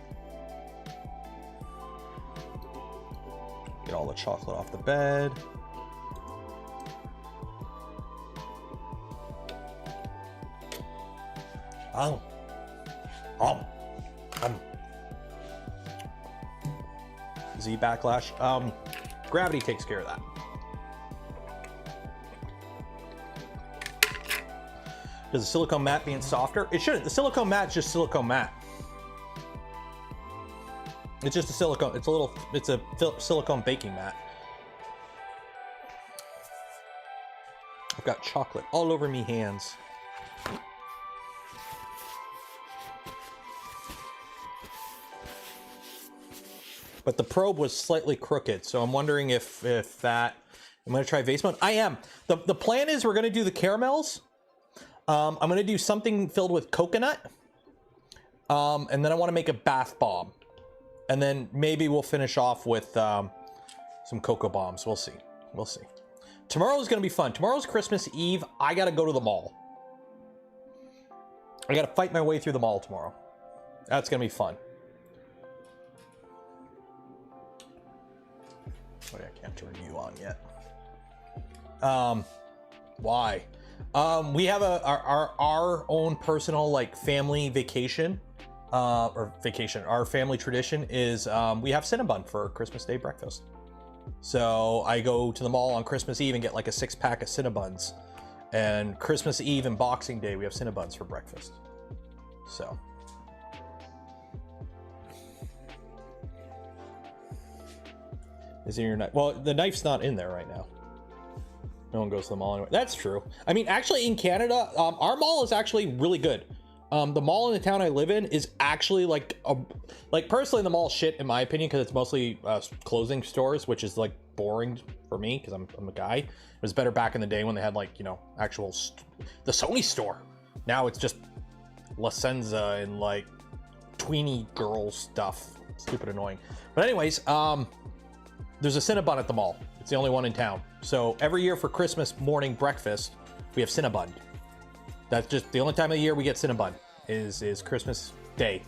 Speaker 1: Get all the chocolate off the bed. Z backlash. Gravity takes care of that. Does the silicone mat being softer? It shouldn't. The silicone mat's just silicone mat. It's just a silicone. It's a silicone baking mat. I've got chocolate all over me hands. But the probe was slightly crooked, so I'm wondering if that. I'm gonna try vase mode. I am. The plan is we're gonna do the caramels. I'm gonna do something filled with coconut, and then I want to make a bath bomb, and then maybe we'll finish off with some cocoa bombs. We'll see. We'll see. Tomorrow's gonna be fun. Tomorrow's Christmas Eve. I gotta go to the mall. I gotta fight my way through the mall tomorrow. That's gonna be fun. Oh, yeah, I can't turn you on yet. Why? We have our own personal, like, family vacation, our family tradition is we have Cinnabon for Christmas Day breakfast. So I go to the mall on Christmas Eve and get like a 6-pack of Cinnabons, and Christmas Eve and Boxing Day we have Cinnabons for breakfast. So. Is in your knife? Well, the knife's not in there right now. No one goes to the mall anyway. That's true. I mean, actually in Canada, our mall is actually really good. The mall in the town I live in is actually like personally the mall shit in my opinion, because it's mostly clothing stores, which is like boring for me because I'm a guy. It was better back in the day when they had, like, you know, actual the Sony store. Now it's just La Senza and like tweeny girl stuff. Stupid annoying. But anyways, there's a Cinnabon at the mall. It's the only one in town. So every year for Christmas morning breakfast, we have Cinnabon. That's just the only time of the year we get Cinnabon is Christmas Day.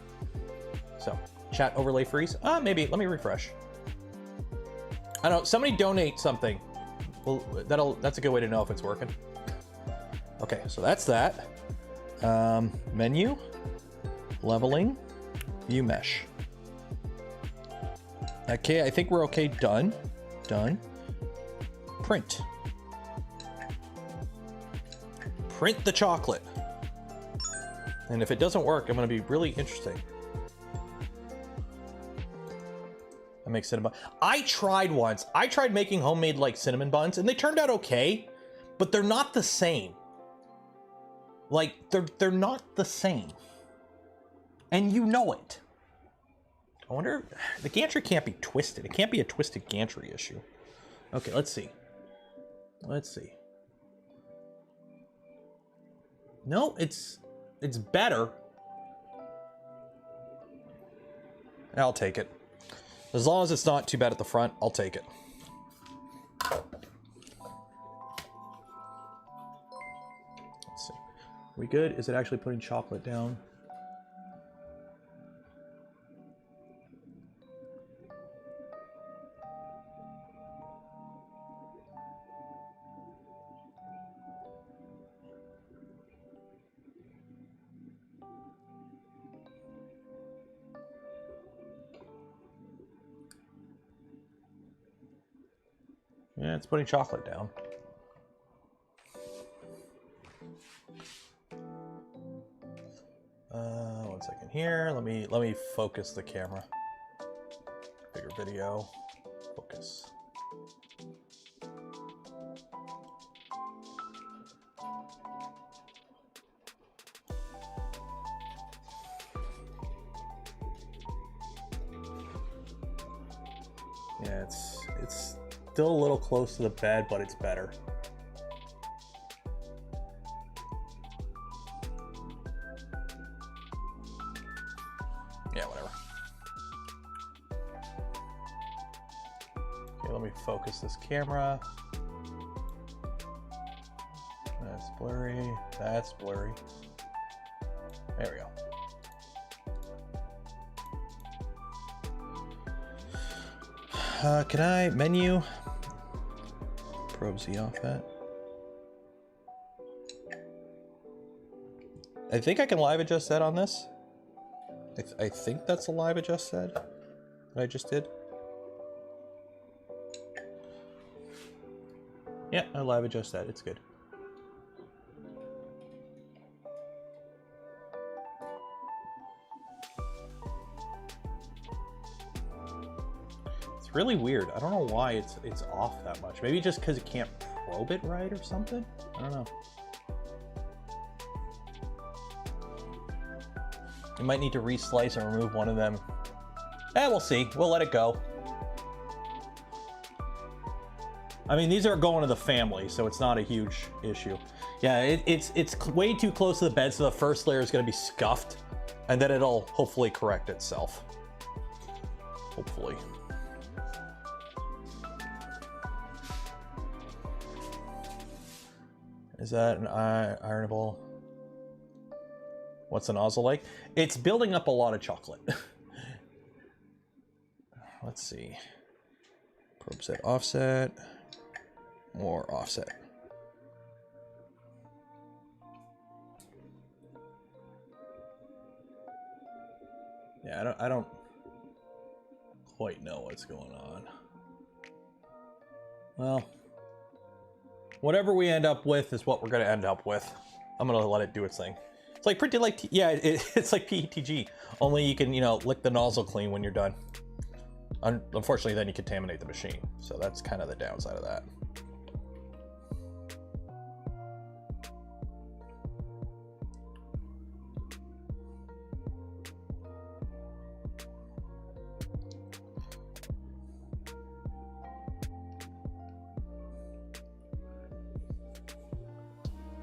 Speaker 1: So, chat overlay freeze. Maybe, let me refresh. I don't know, somebody donate something. Well, that's a good way to know if it's working. Okay, so that's that. Menu, leveling, view mesh. Okay, I think we're okay. Done. Print. Print the chocolate. And if it doesn't work, I'm gonna be really interesting. I make cinnamon. I tried once. I tried making homemade like cinnamon buns and they turned out okay, but they're not the same. Like they're not the same. And you know it. I wonder, the gantry can't be twisted. It can't be a twisted gantry issue. Okay, let's see. Let's see. No, it's better. I'll take it. As long as it's not too bad at the front, I'll take it. Let's see. We good? Is it actually putting chocolate down? Yeah, it's putting chocolate down. One second here. Let me focus the camera. Bigger video. Focus. Yeah, it's still a little close to the bed, but it's better. Yeah, whatever. Okay, let me focus this camera. That's blurry. That's blurry. There we go. Can I menu? Probe Z off that. I think I can live adjust that on this. I think that's a live adjust set that I just did. Yeah, I live adjust that. It's good. It's really weird. I don't know why it's off that much. Maybe just because it can't probe it right or something. I don't know. You might need to reslice and remove one of them. We'll see. We'll let it go. I mean, these are going to the family, so it's not a huge issue. Yeah, it's way too close to the bed, so the first layer is going to be scuffed, and then it'll hopefully correct itself. Hopefully. Is that an ironable? What's the nozzle like? It's building up a lot of chocolate. Let's see. Probe set offset. More offset. Yeah, I don't quite know what's going on. Well, whatever we end up with is what we're going to end up with. I'm going to let it do its thing. It's like pretty like, yeah, it's like PETG. Only you can, you know, lick the nozzle clean when you're done. Unfortunately, then you contaminate the machine. So that's kind of the downside of that.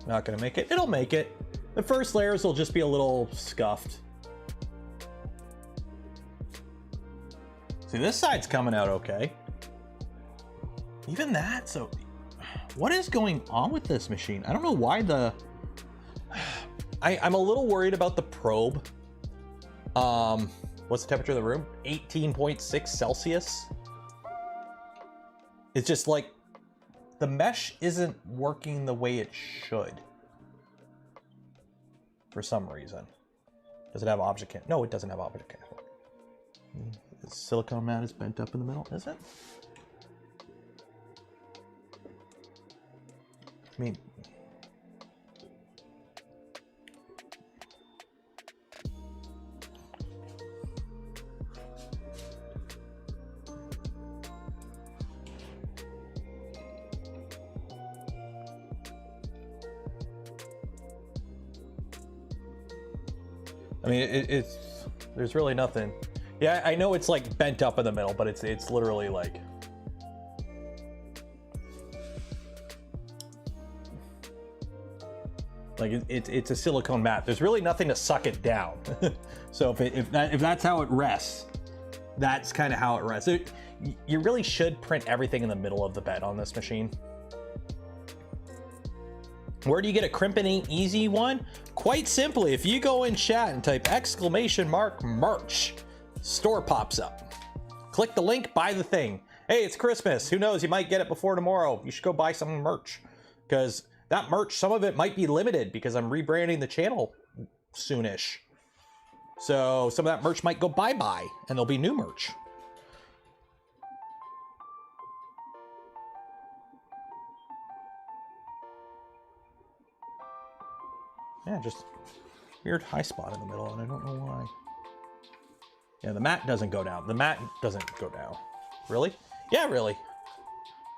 Speaker 1: Not gonna make it. It'll make it. The first layers will just be a little scuffed. See, this side's coming out okay. Even that, so what is going on with this machine? I don't know why I'm a little worried about the probe. What's the temperature of the room? 18.6 Celsius. It's just like the mesh isn't working the way it should for some reason. Does it have object cancel? No, it doesn't have object cancel. The silicone mat is bent up in the middle, is it? I mean, it's there's really nothing. Yeah, I know it's like bent up in the middle, but it's literally like it's a silicone mat. There's really nothing to suck it down. So if that's how it rests, that's kind of how it rests. You really should print everything in the middle of the bed on this machine. Where do you get a crimping ain't easy one? Quite simply, if you go in chat and type !merch, store pops up. Click the link, buy the thing. Hey, it's Christmas. Who knows? You might get it before tomorrow. You should go buy some merch, because that merch, some of it might be limited because I'm rebranding the channel soonish. So some of that merch might go bye-bye and there'll be new merch. Yeah, just weird high spot in the middle, and I don't know why. Yeah, the mat doesn't go down. The mat doesn't go down. Really? Yeah, really.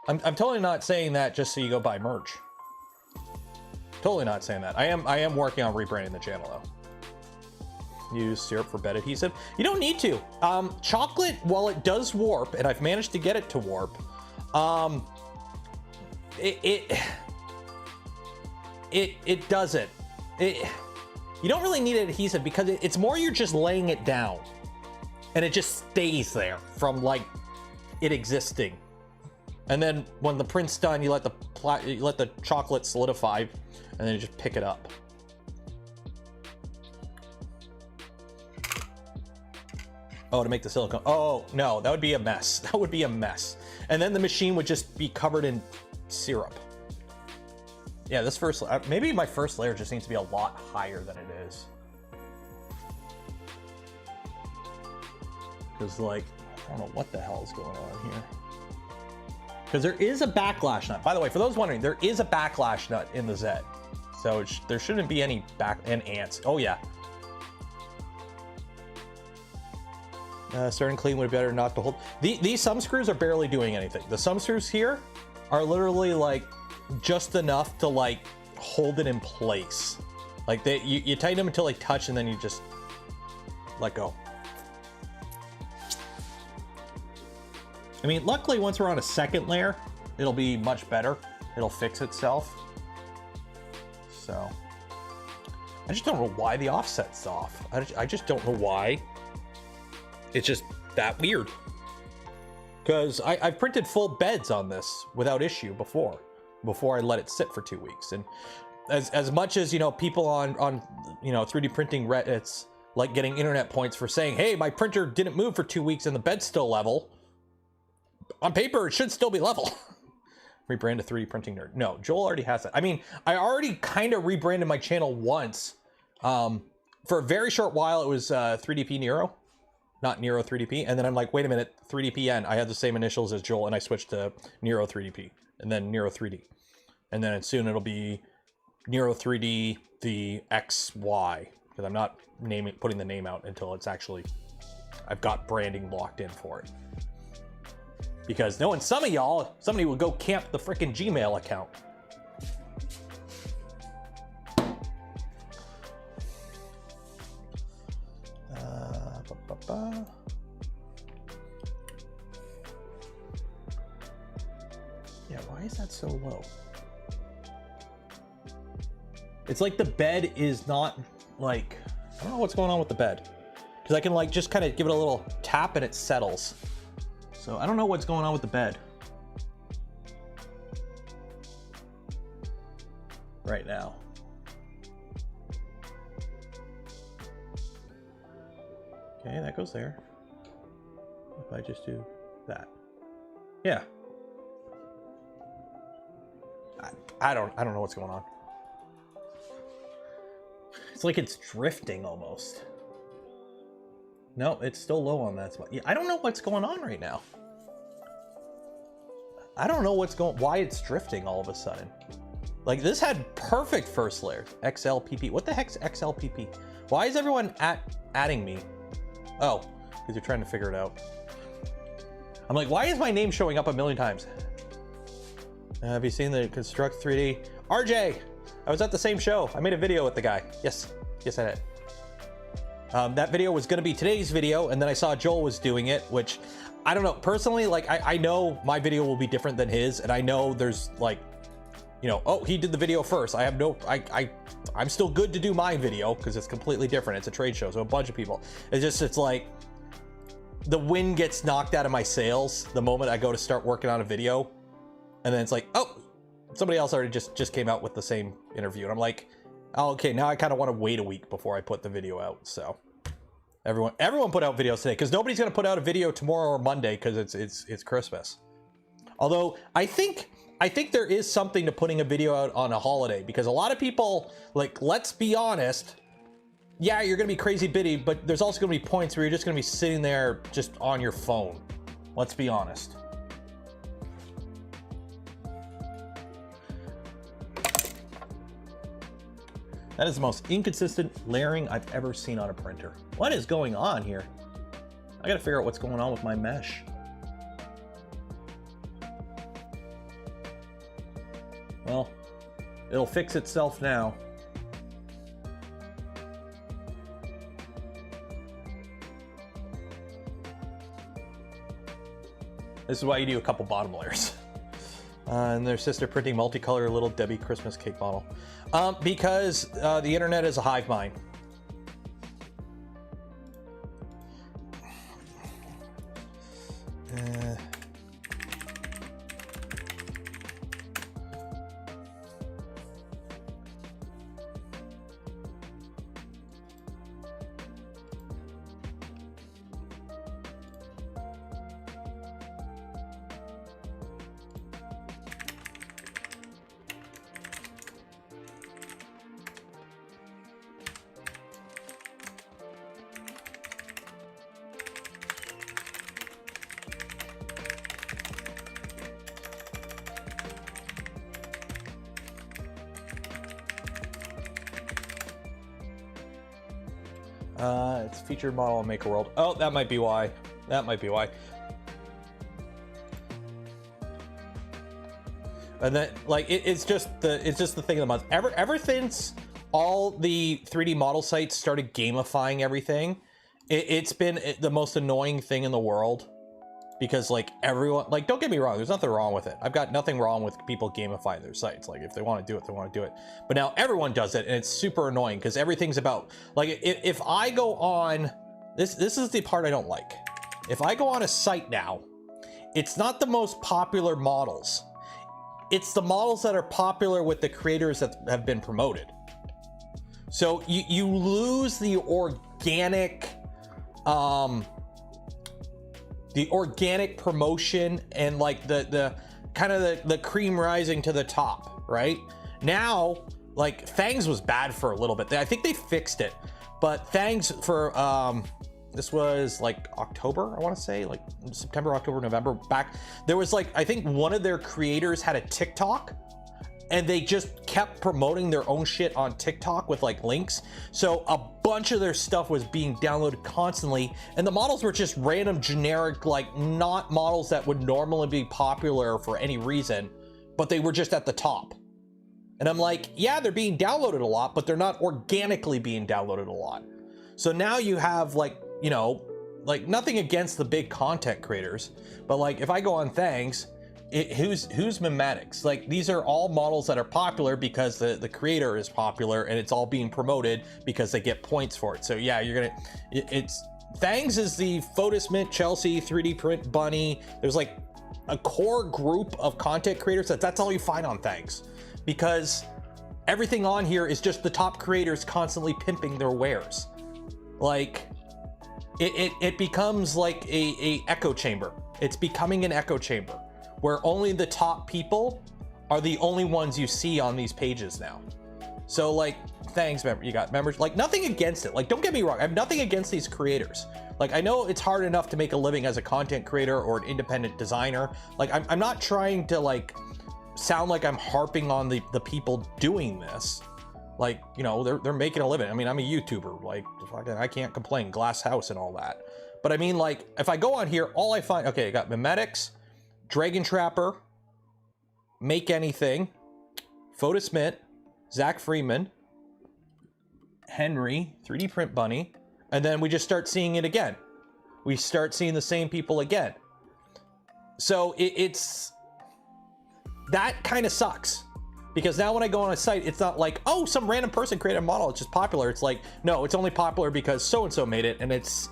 Speaker 1: I'm totally not saying that just so you go buy merch. Totally not saying that. I am working on rebranding the channel though. Use syrup for bed adhesive. You don't need to. Chocolate, while it does warp, and I've managed to get it to warp, it doesn't. You don't really need an adhesive because it's more you're just laying it down and it just stays there from like it existing. And then when the print's done, you let the chocolate solidify and then you just pick it up. Oh, to make the silicone. Oh, no, that would be a mess. That would be a mess. And then the machine would just be covered in syrup. Yeah, this first, maybe my first layer just needs to be a lot higher than it is. Because like, I don't know what the hell is going on here. Because there is a backlash nut. By the way, for those wondering, there is a backlash nut in the Z. So there shouldn't be any and ants. Oh yeah. Starting clean would be better not to hold. These sum screws are barely doing anything. The sum screws here are literally like just enough to like hold it in place. Like you tighten them until they touch and then you just let go. I mean, luckily once we're on a second layer, it'll be much better. It'll fix itself. So I just don't know why the offset's off. I just don't know why. It's just that weird. Because I've printed full beds on this without issue before I let it sit for 2 weeks. And as much as, you know, people on 3D printing Reddits like getting internet points for saying, hey, my printer didn't move for 2 weeks and the bed's still level. On paper, it should still be level. Rebrand a 3D printing nerd. No, Joel already has that. I mean, I already kind of rebranded my channel once. For a very short while, it was 3DP Nero. Not Nero 3DP, and then I'm like, wait a minute, 3DPN. I have the same initials as Joel, and I switched to Nero 3DP, and then Nero 3D, and then soon it'll be Nero 3D the XY, because I'm not putting the name out until it's actually I've got branding locked in for it. Because knowing some of y'all, somebody would go camp the frickin' Gmail account. Yeah, why is that so low? It's like the bed is not like, I don't know what's going on with the bed. Because I can like just kind of give it a little tap and it settles. So I don't know what's going on with the bed right now. Okay, that goes there. If I just do that. Yeah. I don't know what's going on. It's like it's drifting almost. No, it's still low on that spot. Yeah, I don't know what's going on right now. I don't know why it's drifting all of a sudden. Like this had perfect first layer. XLPP. What the heck's XLPP? Why is everyone adding me? Oh, because you're trying to figure it out. I'm like, why is my name showing up a million times? Have you seen the Construct 3D? RJ, I was at the same show. I made a video with the guy. Yes, I did. That video was going to be today's video, and then I saw Joel was doing it, which I don't know. Personally, like I know my video will be different than his, and I know there's like, you know, oh, he did the video first. I have no, I'm still good to do my video because it's completely different. It's a trade show, so a bunch of people. It's like the wind gets knocked out of my sails the moment I go to start working on a video, and then it's like, oh, somebody else already just came out with the same interview, and I'm like, oh, okay, now I kind of want to wait a week before I put the video out. So everyone put out videos today because nobody's gonna put out a video tomorrow or Monday because it's Christmas. Although I think there is something to putting a video out on a holiday, because a lot of people, like, let's be honest, yeah, you're gonna be crazy busy, but there's also gonna be points where you're just gonna be sitting there just on your phone. Let's be honest. That is the most inconsistent layering I've ever seen on a printer. What is going on here? I gotta figure out what's going on with my mesh. Well, it'll fix itself now. This is why you do a couple bottom layers. And their sister printing multicolor Little Debbie Christmas cake model. Because the internet is a hive mind. It's featured model in Maker World. Oh, that might be why. That might be why. And then, like, it's just the thing of the month. Ever since all the 3D model sites started gamifying everything, it's been the most annoying thing in the world. Because, like, everyone, like, don't get me wrong, there's nothing wrong with it. I've got nothing wrong with people gamifying their sites. Like, if they want to do it, they want to do it. But now everyone does it, and it's super annoying because everything's about, like, if I go on, this is the part I don't like. If I go on a site now, it's not the most popular models. It's the models that are popular with the creators that have been promoted. So you lose the organic, promotion and like the kind of the cream rising to the top, right? Now, like, Thangs was bad for a little bit. I think they fixed it, but Thangs for this was like October, I want to say, like September, October, November, back there was, like, I think one of their creators had a TikTok and they just kept promoting their own shit on TikTok with, like, links. So a bunch of their stuff was being downloaded constantly, and the models were just random, generic, like, not models that would normally be popular for any reason, but they were just at the top. And I'm like, yeah, they're being downloaded a lot, but they're not organically being downloaded a lot. So now you have, like, you know, like, nothing against the big content creators, but, like, if I go on Thangs, who's Mematics? Like, these are all models that are popular because the creator is popular, and it's all being promoted because they get points for it. So yeah, you're gonna, it's Thangs is the Photos Mint, Chelsea, 3D Print, Bunny. There's like a core group of content creators that's all you find on Thangs, because everything on here is just the top creators constantly pimping their wares. Like, it becomes like a echo chamber. It's becoming an echo chamber where only the top people are the only ones you see on these pages now. So like, thanks, you got members, like nothing against it. Like, don't get me wrong. I have nothing against these creators. Like, I know it's hard enough to make a living as a content creator or an independent designer. Like, I'm not trying to like sound like I'm harping on the people doing this. Like, you know, they're making a living. I mean, I'm a YouTuber, like I can't complain, glass house and all that. But I mean, like, if I go on here, all I find, okay, I got Memetics, Dragon Trapper, Make Anything, Photosmith, Zach Freeman, Henry, 3D Print Bunny, and then we just start seeing it again. We start seeing the same people again. So it's, that kind of sucks. Because now when I go on a site, it's not like, oh, some random person created a model, it's just popular. It's like, no, it's only popular because so-and-so made it, and it's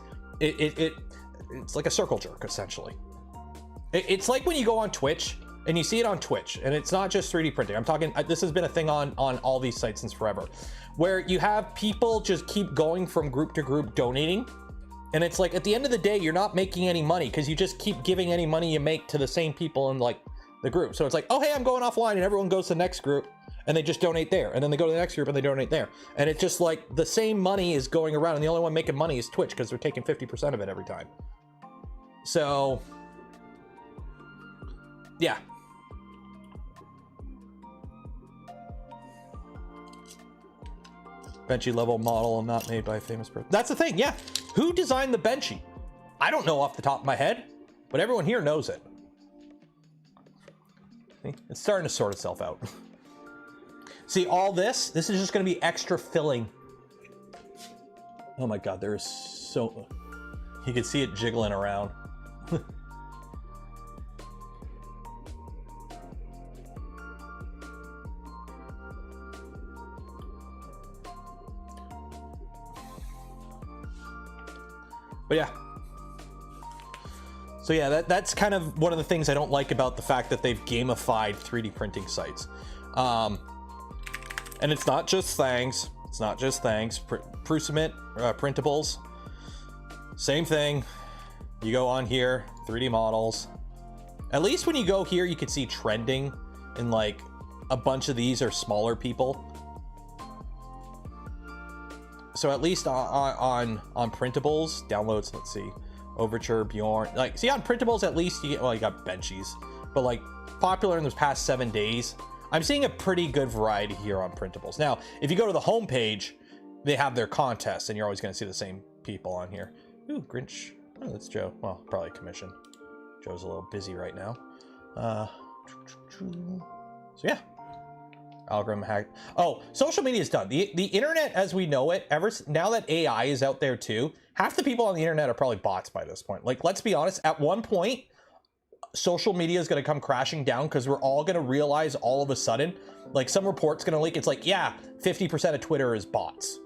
Speaker 1: like a circle jerk, essentially. It's like when you go on Twitch, and you see it on Twitch, and it's not just 3D printing. I'm talking, this has been a thing on all these sites since forever, where you have people just keep going from group to group donating. And it's like, at the end of the day, you're not making any money because you just keep giving any money you make to the same people in like the group. So it's like, oh, hey, I'm going offline, and everyone goes to the next group and they just donate there. And then they go to the next group and they donate there. And it's just like the same money is going around, and the only one making money is Twitch because they're taking 50% of it every time. So yeah. Benchy level model not made by a famous person. That's the thing, yeah. Who designed the Benchy? I don't know off the top of my head, but everyone here knows it. See? It's starting to sort itself out. See, all this is just gonna be extra filling. Oh my God, there is so, you can see it jiggling around. But yeah. So yeah, that's kind of one of the things I don't like about the fact that they've gamified 3D printing sites. And it's not just things. It's not just things. Prusament, printables, same thing. You go on here, 3D models. At least when you go here, you can see trending, and like a bunch of these are smaller people. So at least on printables, downloads, let's see, Overture, Bjorn, like, see on printables, at least you get, well, you got benchies, but like popular in those past 7 days, I'm seeing a pretty good variety here on printables. Now, if you go to the home page, they have their contests, and you're always going to see the same people on here. Ooh, Grinch. Oh, that's Joe. Well, probably commission. Joe's a little busy right now. So yeah. Algorithm hack. Oh, social media is done. The internet as we know it, now that AI is out there too, half the people on the internet are probably bots by this point. Like, let's be honest, at one point, social media is going to come crashing down because we're all going to realize all of a sudden, like some report's going to leak. It's like, yeah, 50% of Twitter is bots.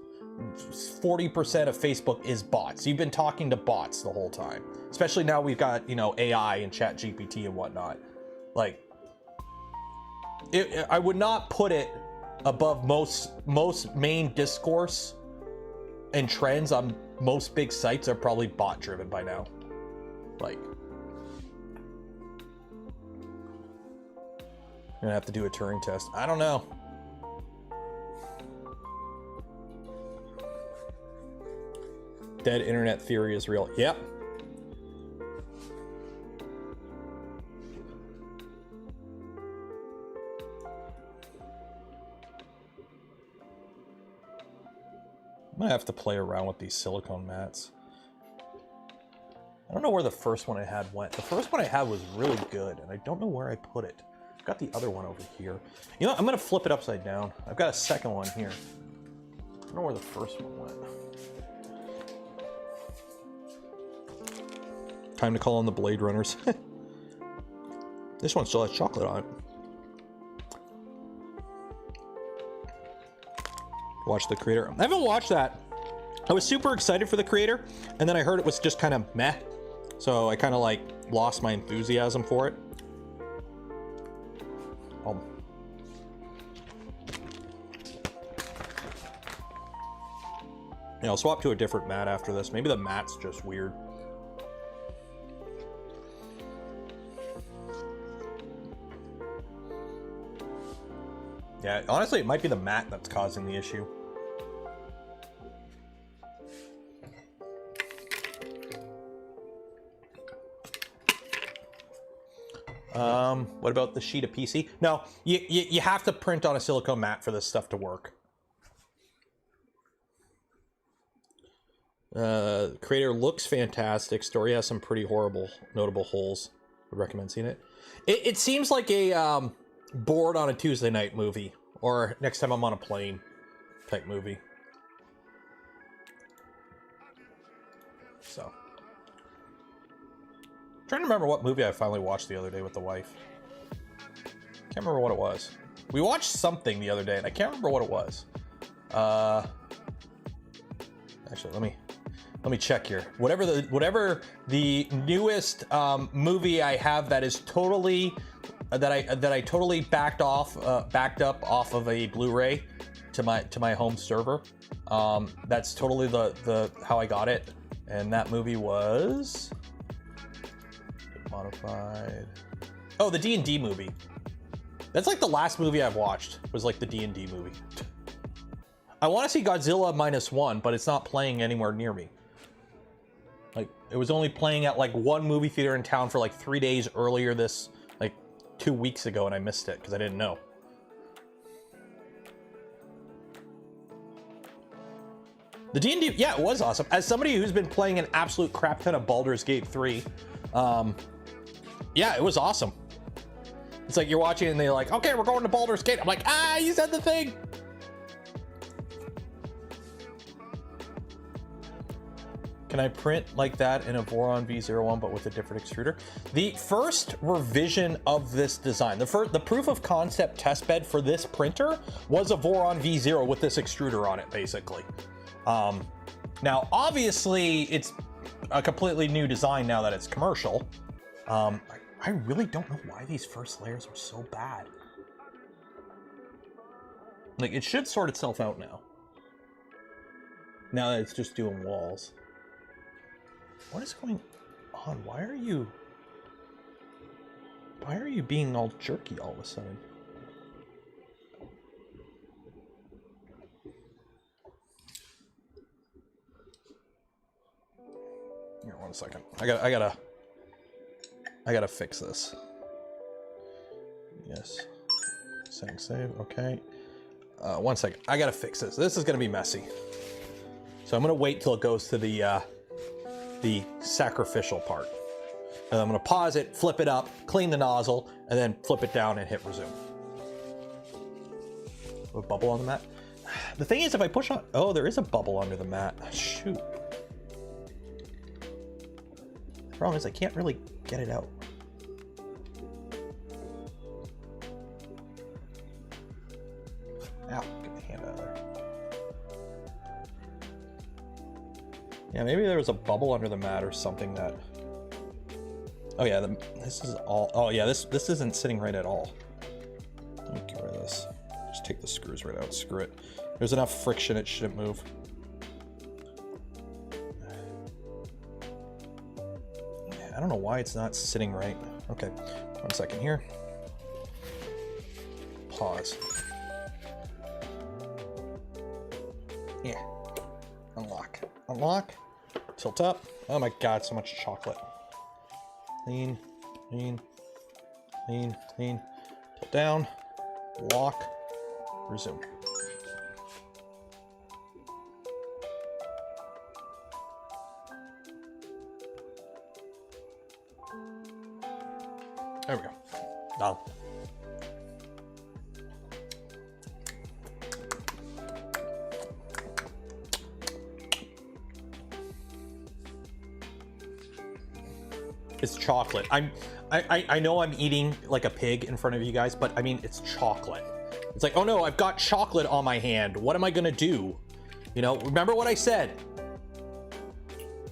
Speaker 1: 40% of Facebook is bots. You've been talking to bots the whole time, especially now we've got, you know, AI and chat GPT and whatnot. Like, I would not put it above most main discourse and trends on most big sites are probably bot driven by now. Like, you're gonna have to do a Turing test. I don't know. Dead internet theory is real. Yep. I'm gonna have to play around with these silicone mats. I don't know where the first one I had went. The first one I had was really good, and I don't know where I put it. I've got the other one over here. You know what? I'm gonna flip it upside down. I've got a second one here. I don't know where the first one went. Time to call on the Blade Runners. This one still has chocolate on it. Watch the creator. I haven't watched that. I was super excited for the creator, and then I heard it was just kind of meh. So I kind of like lost my enthusiasm for it. Yeah, I'll swap to a different mat after this. Maybe the mat's just weird. Yeah, honestly, it might be the mat that's causing the issue. What about the sheet of PC? No, you have to print on a silicone mat for this stuff to work. Creator looks fantastic. Story has some pretty horrible, notable holes. Would recommend seeing it. It seems like a bored on a Tuesday night movie, or next time I'm on a plane type movie. So, trying to remember what movie I finally watched the other day with the wife. Can't remember what it was. We watched something the other day, and I can't remember what it was. Actually, let me check here. Whatever the newest movie I have that is totally that I totally backed up off of a Blu-ray to my home server. That's totally the how I got it, and that movie was modified. Oh, the D&D movie. That's like the last movie I've watched was like the D&D movie. I want to see Godzilla -1, but it's not playing anywhere near me. Like, it was only playing at like one movie theater in town for like 3 days earlier this, like 2 weeks ago, and I missed it because I didn't know. The D&D, yeah, it was awesome. As somebody who's been playing an absolute crap ton of Baldur's Gate 3, yeah, it was awesome. It's like you're watching and they're like, okay, we're going to Baldur's Gate. I'm like, ah, you said the thing. Can I print like that in a Voron V01 but with a different extruder? The first revision of this design, the proof of concept test bed for this printer was a Voron V0 with this extruder on it, basically. Now, obviously, it's a completely new design now that it's commercial. I really don't know why these first layers were so bad. Like, it should sort itself out now. Now that it's just doing walls. What is going on? Why are you being all jerky all of a sudden? Here, 1 second. I gotta fix this. Yes. Setting save. Okay. 1 second. I gotta fix this. This is gonna be messy. So I'm gonna wait till it goes to the sacrificial part. And I'm gonna pause it, flip it up, clean the nozzle, and then flip it down and hit resume. A bubble on the mat. The thing is, if I push on, oh, there is a bubble under the mat. Shoot. The problem is I can't really get it out. Ow, get my hand out of there. Yeah, maybe there was a bubble under the mat or something that... Oh yeah, this is all... Oh yeah, this isn't sitting right at all. Let me get rid of this. Just take the screws right out, screw it. There's enough friction, it shouldn't move. Yeah, I don't know why it's not sitting right. Okay, 1 second here. Pause. Yeah. Unlock. Unlock. Tilt up. Oh my god, so much chocolate. Lean. Lean. Lean. Lean. Tilt down. Lock. Resume. There we go. Done. It's chocolate. I know I'm eating like a pig in front of you guys, but I mean, it's chocolate. It's like, oh no, I've got chocolate on my hand. What am I gonna do? You know, remember what I said.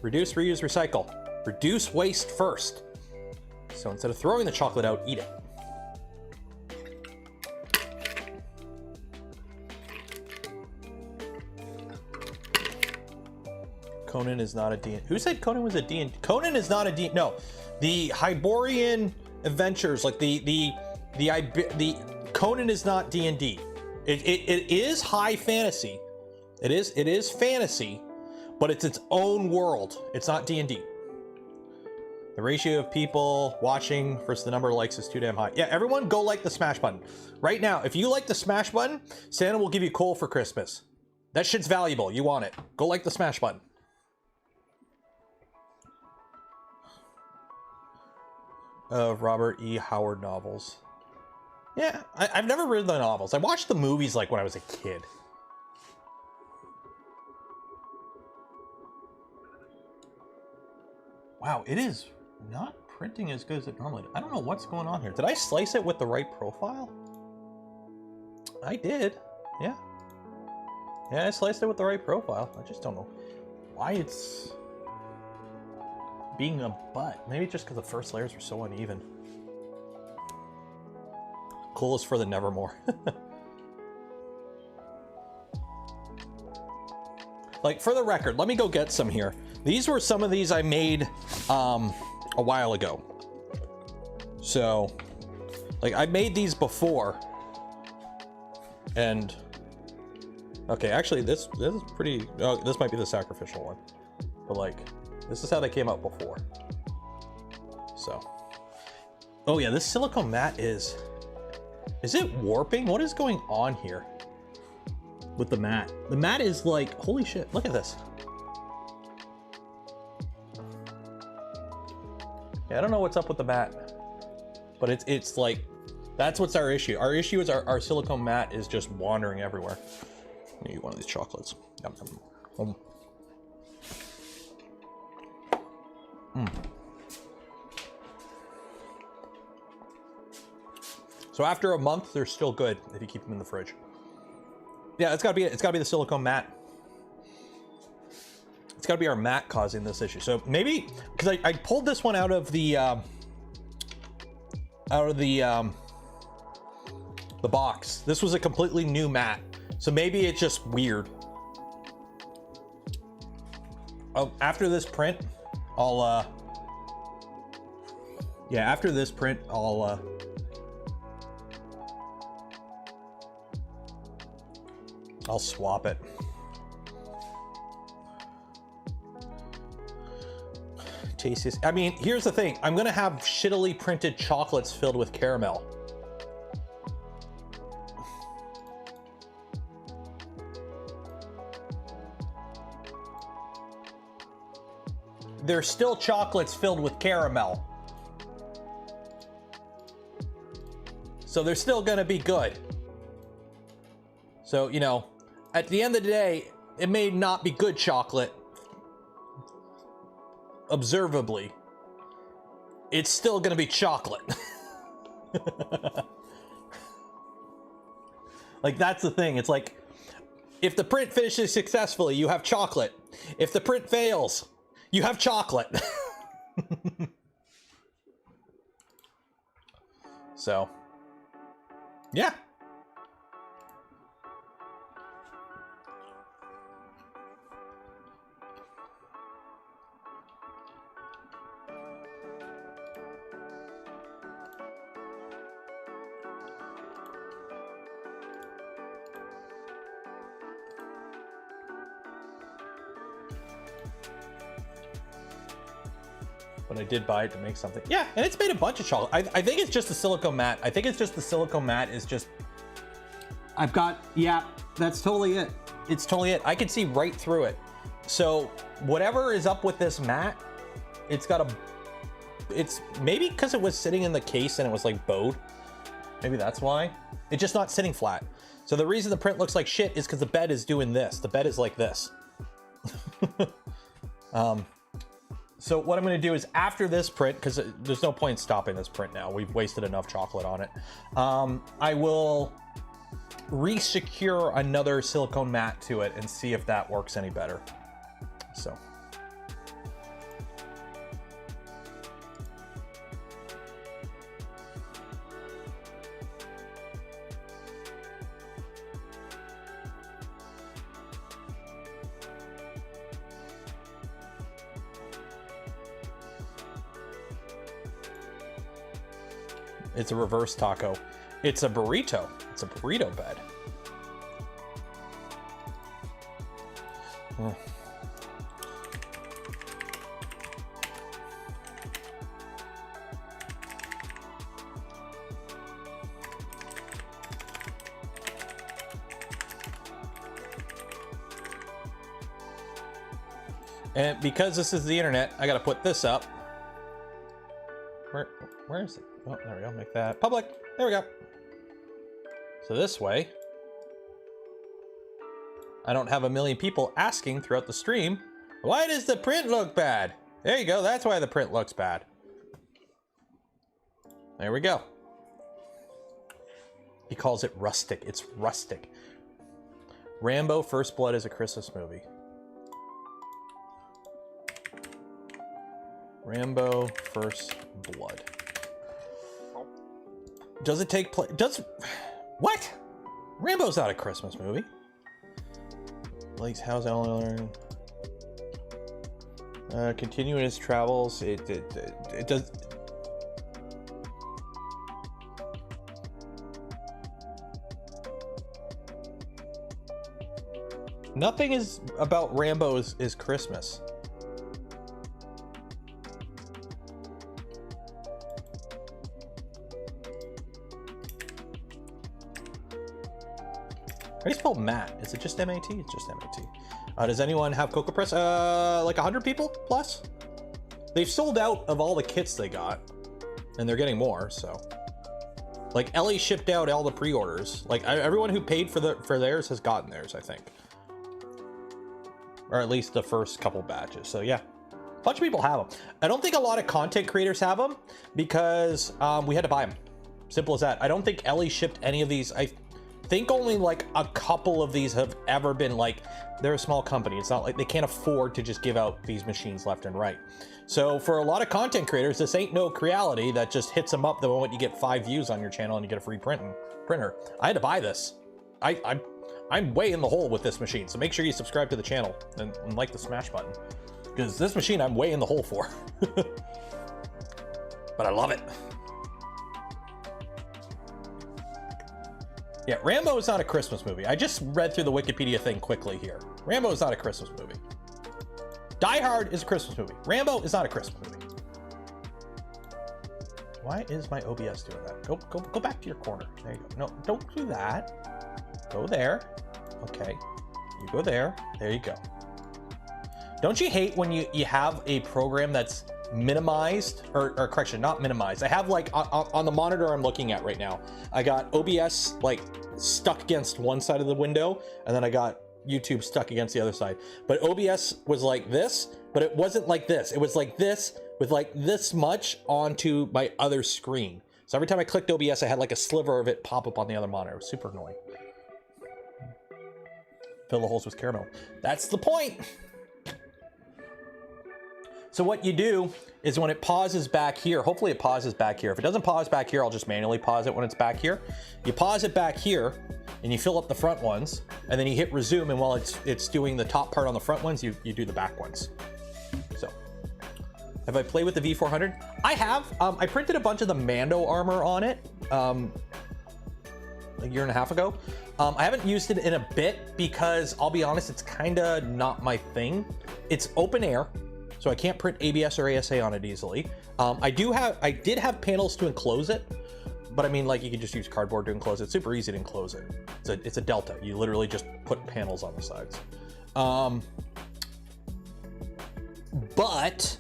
Speaker 1: Reduce, reuse, recycle. Reduce waste first. So instead of throwing the chocolate out, eat it. Conan is not a D. Who said Conan was a D? Conan is not a D. No, the Hyborian Adventures, like the Conan is not D&D. It is high fantasy. It is fantasy, but it's its own world. It's not D&D. The ratio of people watching versus the number of likes is too damn high. Yeah, everyone go like the smash button. Right now, if you like the smash button, Santa will give you coal for Christmas. That shit's valuable. You want it. Go like the smash button. Of Robert E. Howard novels. Yeah, I've never read the novels. I watched the movies like when I was a kid. Wow, it is not printing as good as it normally does. I don't know what's going on here. Did I slice it with the right profile? I did. Yeah. Yeah, I sliced it with the right profile. I just don't know why it's being a butt. Maybe just because the first layers were so uneven. Cool is for the nevermore. Like, for the record, let me go get some here. These were some of these I made a while ago. So, like, I made these before. And, okay, actually, this is pretty, oh, this might be the sacrificial one. But, like, this is how they came out before. So, oh yeah, this silicone mat is it warping? What is going on here with the mat? The mat is like, holy shit, look at this. Yeah, I don't know what's up with the mat, but it's like, that's what's our issue. Our issue is our silicone mat is just wandering everywhere. I need one of these chocolates. Yum, yum. So after a month, they're still good if you keep them in the fridge. Yeah, it's gotta be the silicone mat. It's gotta be our mat causing this issue. So maybe, because I pulled this one out of the box. This was a completely new mat. So maybe it's just weird. Oh, after this print, I'll swap it. Tastiest. I mean, here's the thing. I'm gonna have shittily printed chocolates filled with caramel. They're still chocolates filled with caramel. So they're still gonna be good. So, you know, at the end of the day, it may not be good chocolate. Observably. It's still gonna be chocolate. Like, that's the thing. It's like, if the print finishes successfully, you have chocolate. If the print fails, you have chocolate. So, yeah. But I did buy it to make something. Yeah, and it's made a bunch of chocolate. I think it's just the silicone mat. I think it's just the silicone mat is just... I've got, yeah, that's totally it. It's totally it. I can see right through it. So whatever is up with this mat, it's got a... It's maybe because it was sitting in the case and it was like bowed. Maybe that's why. It's just not sitting flat. So the reason the print looks like shit is because the bed is doing this. The bed is like this. So what I'm going to do is after this print, because there's no point in stopping this print now. We've wasted enough chocolate on it. I will re-secure another silicone mat to it and see if that works any better. So. It's a reverse taco. It's a burrito. It's a burrito bed. Mm. And because this is the internet, I gotta put this up. Where is it? Oh, there we go. Make that public. There we go. So this way, I don't have a million people asking throughout the stream, why does the print look bad? There you go. That's why the print looks bad. There we go. He calls it rustic. It's rustic. Rambo First Blood is a Christmas movie. Rambo First Blood. Does it take place? What? Rambo's not a Christmas movie. Blake's house, continuing his travels. It does. Nothing is about Rambo is Christmas. How do you spell Matt? Is it just M-A-T? It's just M-A-T. Does anyone have Cocoa Press? Like 100 people plus? They've sold out of all the kits they got, and they're getting more, so. Like, Ellie shipped out all the pre-orders. Like, everyone who paid for theirs has gotten theirs, I think. Or at least the first couple batches, so yeah. A bunch of people have them. I don't think a lot of content creators have them, because we had to buy them. Simple as that. I don't think Ellie shipped any of these. I think only like a couple of these have ever been like, they're a small company. It's not like they can't afford to just give out these machines left and right. So for a lot of content creators, this ain't no Creality that just hits them up the moment you get 5 views on your channel and you get a free printer. I had to buy this. I'm way in the hole with this machine. So make sure you subscribe to the channel and like the smash button, because this machine I'm way in the hole for. But I love it. Yeah, Rambo is not a Christmas movie. I just read through the Wikipedia thing quickly here. Rambo is not a Christmas movie. Die Hard is a Christmas movie. Rambo is not a Christmas movie. Why is my OBS doing that? Go back to your corner. There you go. No, don't do that. Go there. Okay. You go there. There you go. Don't you hate when you have a program that's minimized, or correction, not minimized. I have like on the monitor I'm looking at right now, I got OBS like stuck against one side of the window, and then I got YouTube stuck against the other side. But OBS was like this, but it wasn't like this. It was like this with like this much onto my other screen. So every time I clicked OBS, I had like a sliver of it pop up on the other monitor. It was super annoying. Fill the holes with caramel. That's the point. So what you do is when it pauses back here, hopefully it pauses back here. If it doesn't pause back here, I'll just manually pause it when it's back here. You pause it back here and you fill up the front ones, and then you hit resume, and while it's doing the top part on the front ones, you do the back ones. So, have I played with the V400? I have. I printed a bunch of the Mando armor on it a year and a half ago. I haven't used it in a bit because I'll be honest, it's kind of not my thing. It's open air, so I can't print ABS or ASA on it easily. I did have panels to enclose it, but I mean, like, you can just use cardboard to enclose it. It's super easy to enclose it. It's a Delta. You literally just put panels on the sides. But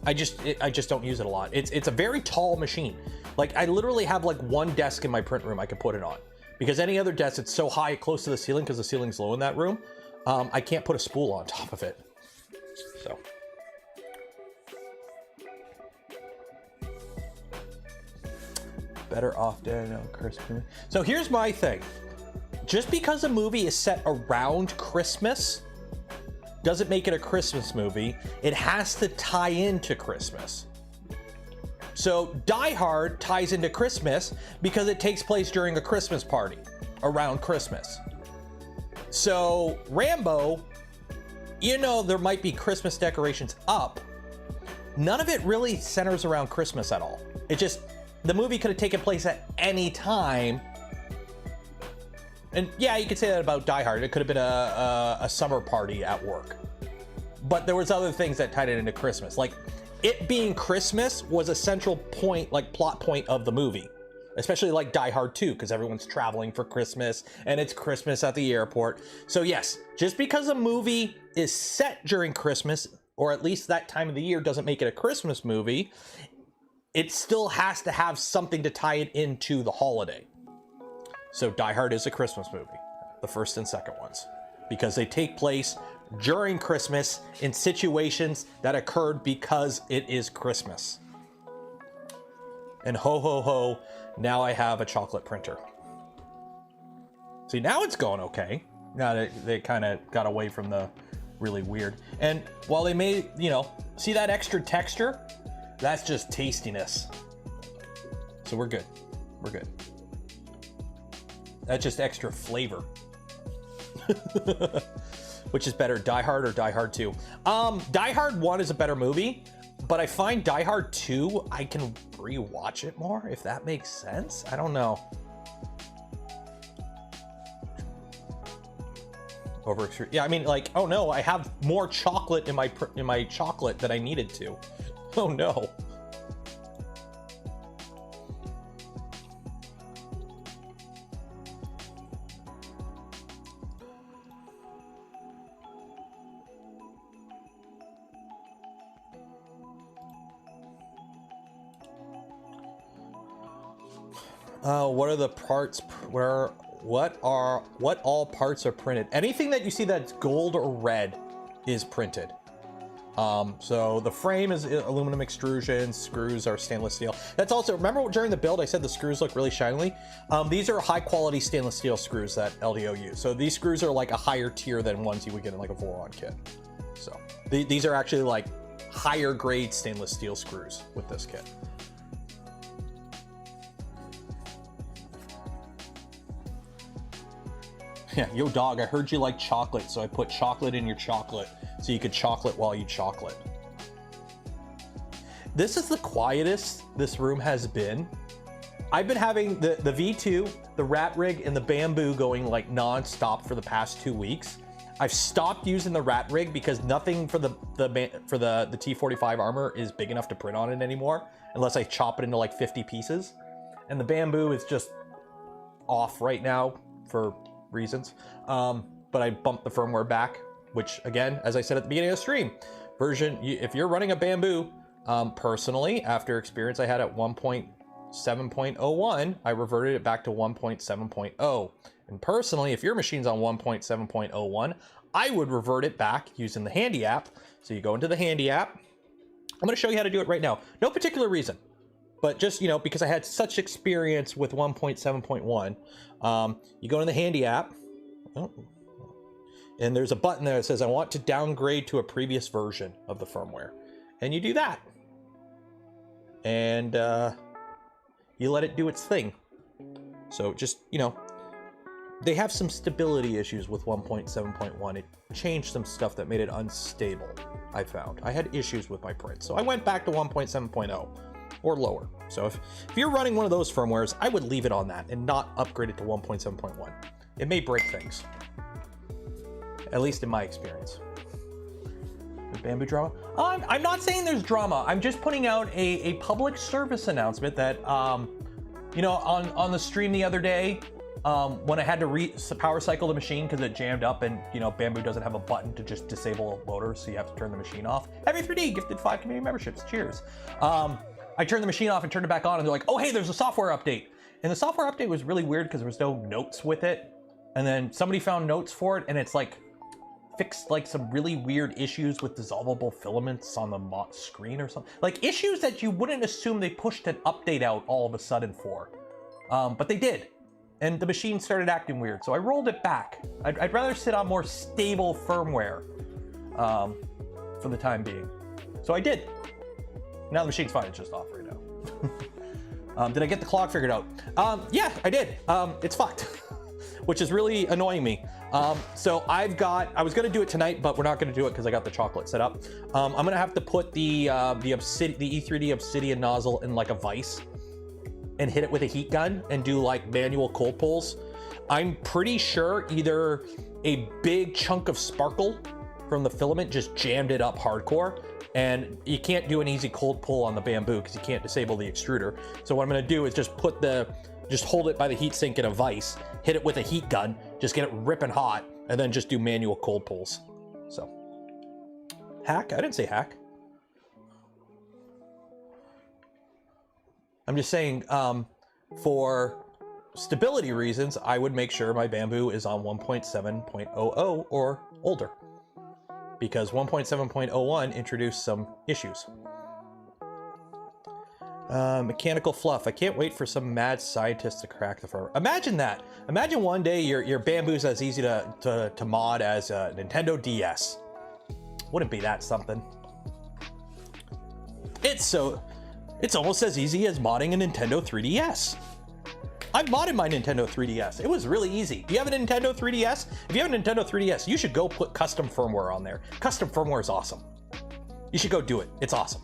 Speaker 1: I just don't use it a lot. It's a very tall machine. Like, I literally have like one desk in my print room I could put it on, because any other desk, it's so high close to the ceiling because the ceiling's low in that room. I can't put a spool on top of it. So. Better off dead, no, Christmas. So here's my thing. Just because a movie is set around Christmas doesn't make it a Christmas movie. It has to tie into Christmas. So Die Hard ties into Christmas because it takes place during a Christmas party around Christmas. So Rambo, you know, there might be Christmas decorations up. None of it really centers around Christmas at all. It just, the movie could have taken place at any time. And yeah, you could say that about Die Hard. It could have been a summer party at work. But there was other things that tied it into Christmas. Like, it being Christmas was a central point, like plot point of the movie. Especially like Die Hard 2, because everyone's traveling for Christmas and it's Christmas at the airport. So yes, just because a movie is set during Christmas, or at least that time of the year, doesn't make it a Christmas movie. It still has to have something to tie it into the holiday. So Die Hard is a Christmas movie, the first and second ones, because they take place during Christmas in situations that occurred because it is Christmas. And ho, ho, ho, now I have a chocolate printer. See, now it's going okay. Now they kind of got away from the really weird. And while they may, you know, see that extra texture? That's just tastiness. So we're good. We're good. That's just extra flavor. Which is better, Die Hard or Die Hard 2? Die Hard 1 is a better movie, but I find Die Hard 2, I can rewatch it more, if that makes sense. I don't know. Yeah, I mean, like, oh no, I have more chocolate in my chocolate than I needed to. Oh no. What are the parts? What all parts are printed? Anything that you see that's gold or red is printed. So the frame is aluminum extrusion, screws are stainless steel. That's also, remember during the build I said the screws look really shiny? These are high quality stainless steel screws that LDO use. So these screws are like a higher tier than ones you would get in like a Voron kit. So these are actually like higher grade stainless steel screws with this kit. Yeah, yo dog, I heard you like chocolate, so I put chocolate in your chocolate so you could chocolate while you chocolate. This is the quietest this room has been. I've been having the V2, the rat rig, and the bamboo going like non-stop for the past 2 weeks. I've stopped using the rat rig because nothing for the T45 armor is big enough to print on it anymore, unless I chop it into like 50 pieces. And the bamboo is just off right now for reasons, but I bumped the firmware back, which again, as I said at the beginning of the stream, if you're running a bamboo, personally, after experience I had at 1.7.01, I reverted it back to 1.7.0. And personally, if your machine's on 1.7.01, I would revert it back using the Handy app. So you go into the Handy app. I'm going to show you how to do it right now. No particular reason, but just, you know, because I had such experience with 1.7.1, you go in the Handy app, and there's a button there that says, I want to downgrade to a previous version of the firmware. And you do that. And you let it do its thing. So just, you know, they have some stability issues with 1.7.1. It changed some stuff that made it unstable, I found. I had issues with my print. So I went back to 1.7.0. or lower. So if you're running one of those firmwares, I would leave it on that and not upgrade it to 1.7.1. It may break things, at least in my experience. The bamboo drama? I'm not saying there's drama. I'm just putting out a public service announcement that, you know, on the stream the other day, when I had to power cycle the machine because it jammed up, and you know, bamboo doesn't have a button to just disable a motor, so you have to turn the machine off. Heavy 3D gifted 5 community memberships. Cheers. I turned the machine off and turned it back on, and they're like, oh, hey, there's a software update. And the software update was really weird because there was no notes with it. And then somebody found notes for it, and it's like fixed like some really weird issues with dissolvable filaments on the screen or something. Like issues that you wouldn't assume they pushed an update out all of a sudden for. But they did. And the machine started acting weird, so I rolled it back. I'd rather sit on more stable firmware for the time being. So I did. Now the machine's fine, it's just off right now. Did I get the clock figured out? Yeah, I did. It's fucked, which is really annoying me. So I was gonna do it tonight, but we're not gonna do it because I got the chocolate set up. I'm gonna have to put the E3D Obsidian nozzle in like a vise. and hit it with a heat gun and do like manual cold pulls, I'm pretty sure either a big chunk of sparkle from the filament just jammed it up hardcore, and you can't do an easy cold pull on the bamboo because you can't disable the extruder. So what I'm gonna do is just hold it by the heat sink in a vise, hit it with a heat gun, just get it ripping hot, and then just do manual cold pulls. So, hack? I didn't say hack. I'm just saying, for stability reasons, I would make sure my bamboo is on 1.7.00 or older, because 1.7.01 introduced some issues. Mechanical fluff. I can't wait for some mad scientist to crack the firmware. Imagine that. Imagine one day your bamboo's as easy to mod as a Nintendo DS. Wouldn't be that something? It's almost as easy as modding a Nintendo 3DS. I've modded my Nintendo 3DS. It was really easy. Do you have a Nintendo 3DS? If you have a Nintendo 3DS, you should go put custom firmware on there. Custom firmware is awesome. You should go do it. It's awesome.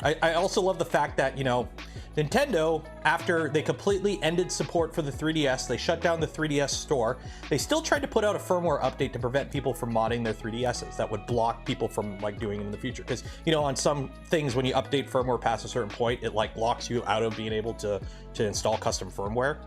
Speaker 1: I also love the fact that, you know, Nintendo, after they completely ended support for the 3DS, they shut down the 3DS store. They still tried to put out a firmware update to prevent people from modding their 3DSs. That would block people from like doing it in the future. Because, you know, on some things, when you update firmware past a certain point, it like locks you out of being able to install custom firmware.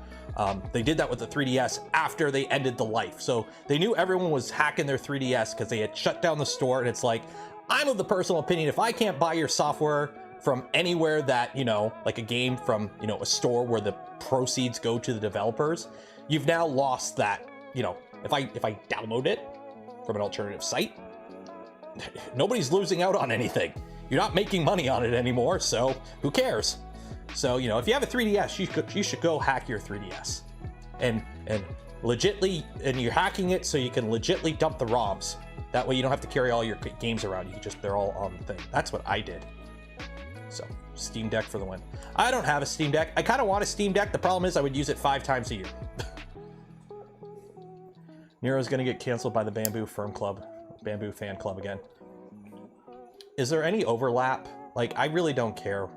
Speaker 1: They did that with the 3DS after they ended the life. So they knew everyone was hacking their 3DS because they had shut down the store. And it's like, I'm of the personal opinion, if I can't buy your software from anywhere that, you know, like a game from, you know, a store where the proceeds go to the developers, you've now lost that. You know, if I download it from an alternative site, nobody's losing out on anything. You're not making money on it anymore, so who cares? So, you know, if you have a 3DS, you should go hack your 3DS and legitly, and you're hacking it so you can legitly dump the ROMs. That way you don't have to carry all your games around. You can just, they're all on the thing. That's what I did. So, Steam Deck for the win. I don't have a Steam Deck. I kind of want a Steam Deck. The problem is I would use it 5 times a year. Nero's going to get canceled by the Bamboo Fan Club again. Is there any overlap? Like, I really don't care.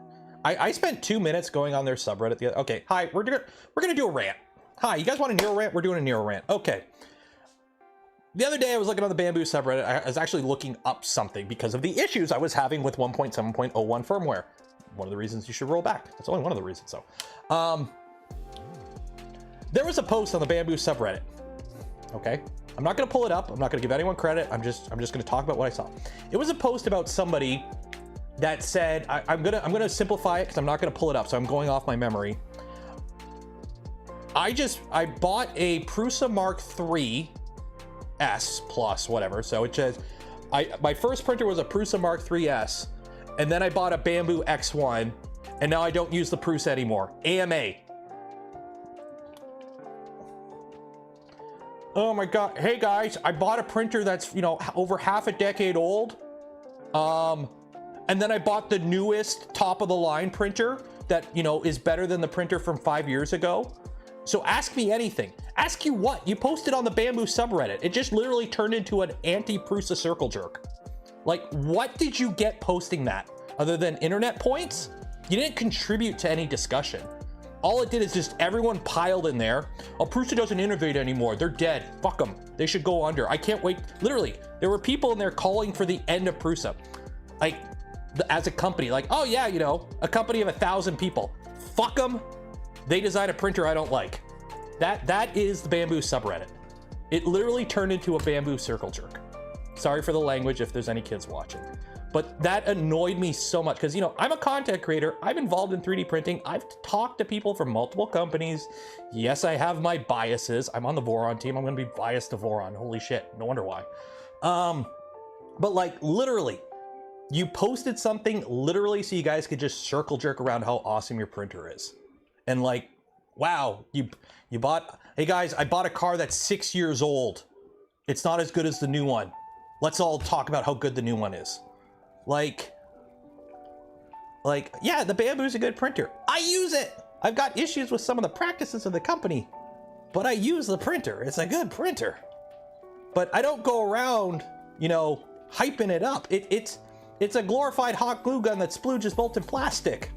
Speaker 1: I spent 2 minutes going on their subreddit. Okay, hi, we're gonna do a rant. Hi, you guys want a Nero rant? We're doing a Nero rant. Okay. The other day I was looking on the Bamboo subreddit. I was actually looking up something because of the issues I was having with 1.7.01 firmware. One of the reasons you should roll back. That's only one of the reasons, though. There was a post on the Bamboo subreddit. Okay, I'm not gonna pull it up. I'm not gonna give anyone credit. I'm just gonna talk about what I saw. It was a post about somebody that said, I'm gonna simplify it because I'm not gonna pull it up, so I'm going off my memory. I bought a Prusa Mark III S plus whatever. So it says, my first printer was a Prusa Mark III S, and then I bought a Bamboo X1, and now I don't use the Prusa anymore. AMA. Oh my God. Hey guys, I bought a printer that's, you know, over half a decade old. And then I bought the newest top of the line printer that, you know, is better than the printer from 5 years ago. So ask me anything. Ask you what? You posted on the Bamboo subreddit. It just literally turned into an anti-Prusa circle jerk. Like, what did you get posting that? Other than internet points? You didn't contribute to any discussion. All it did is just everyone piled in there. Oh, Prusa doesn't innovate anymore. They're dead. Fuck them. They should go under. I can't wait. Literally, there were people in there calling for the end of Prusa. Like, as a company, like, oh yeah, you know, a company of 1,000 people. Fuck them. They design a printer I don't like. That is the Bamboo subreddit. It literally turned into a Bamboo circle jerk. Sorry for the language if there's any kids watching. But that annoyed me so much because, you know, I'm a content creator. I'm involved in 3D printing. I've talked to people from multiple companies. Yes, I have my biases. I'm on the Voron team. I'm going to be biased to Voron. Holy shit. No wonder why. But like literally, you posted something literally so you guys could just circle jerk around how awesome your printer is. And like, wow, you bought, hey guys, I bought a car that's 6 years old. It's not as good as the new one. Let's all talk about how good the new one is. Like, yeah, the Bamboo's a good printer. I use it. I've got issues with some of the practices of the company, but I use the printer. It's a good printer. But I don't go around, you know, hyping it up. It's a glorified hot glue gun that splooges molten plastic.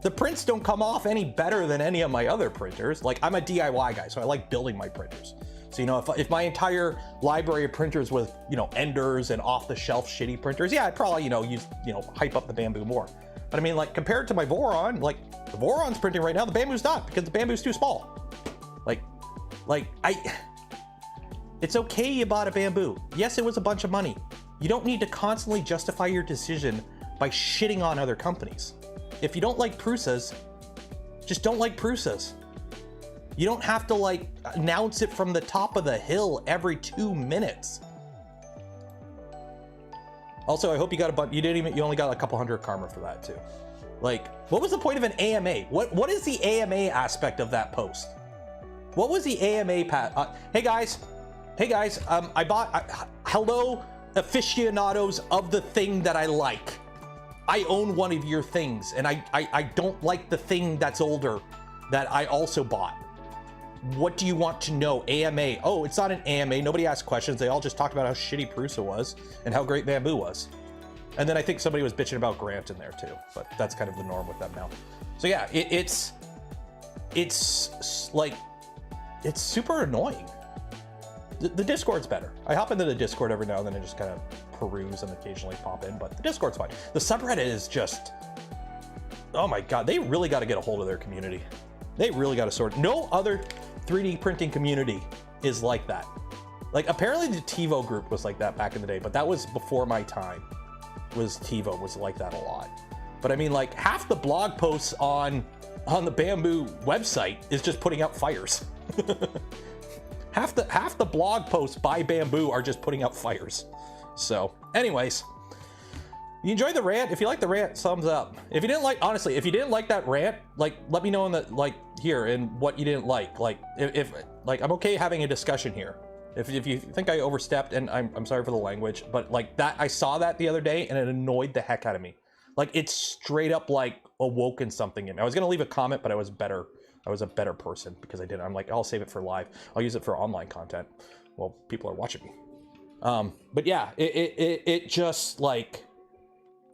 Speaker 1: The prints don't come off any better than any of my other printers. Like, I'm a DIY guy, so I like building my printers. So, you know, if my entire library of printers was, you know, Enders and off-the-shelf shitty printers, yeah, I'd probably, you know, use, you know, hype up the Bamboo more. But I mean, like, compared to my Voron, like, the Voron's printing right now, the Bamboo's not, because the Bamboo's too small. It's okay you bought a Bamboo. Yes, it was a bunch of money. You don't need to constantly justify your decision by shitting on other companies. If you don't like Prusas, just don't like Prusas. You don't have to like announce it from the top of the hill every 2 minutes. Also, I hope you got a bunch. You only got a couple hundred karma for that too. Like, what was the point of an AMA? What is the AMA aspect of that post? What was the AMA hey guys, I bought. Hello, aficionados of the thing that I like. I own one of your things, and I don't like the thing that's older that I also bought. What do you want to know? AMA. Oh, it's not an AMA. Nobody asked questions. They all just talked about how shitty Prusa was and how great Bamboo was. And then I think somebody was bitching about Grant in there too, but that's kind of the norm with them now. So yeah, it's like, it's super annoying. The Discord's better. I hop into the Discord every now and then and just kind of peruse and occasionally pop in, but the Discord's fine. The subreddit is just, oh my God, they really got to get a hold of their community. They really got to sort. No other 3D printing community is like that. Like, apparently the TiVo group was like that back in the day, but that was before my time. TiVo was like that a lot. But I mean, like, half the blog posts on the Bamboo website is just putting out fires. half the blog posts by Bamboo are just putting out fires. So anyways, you enjoyed the rant? If you like the rant, thumbs up. If you didn't like, honestly, if you didn't like that rant, like, let me know in the, like, here, and what you didn't like. Like, if like, I'm okay having a discussion here. If you think I overstepped, and I'm sorry for the language, but like that, I saw that the other day and it annoyed the heck out of me. Like, it's straight up like awoken something in me. I was gonna leave a comment, but I was a better person because I didn't. I'm like, I'll save it for live. I'll use it for online content. Well, people are watching me. But yeah, it just, like,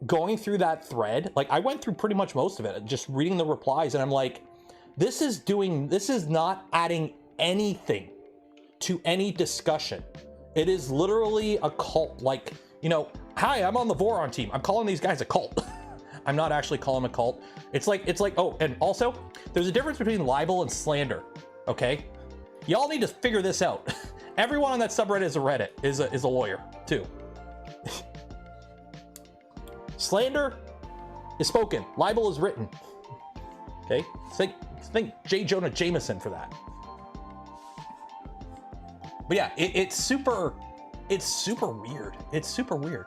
Speaker 1: going through that thread, like, I went through pretty much most of it, just reading the replies, and I'm like, this is not adding anything to any discussion. It is literally a cult. Like, you know, hi, I'm on the Voron team. I'm calling these guys a cult. I'm not actually calling them a cult. It's like, oh, and also, there's a difference between libel and slander, okay? Y'all need to figure this out. Everyone on that subreddit is a lawyer, too. Slander is spoken. Libel is written. Okay? Think J. Jonah Jameson for that. But yeah, it's super weird. It's super weird.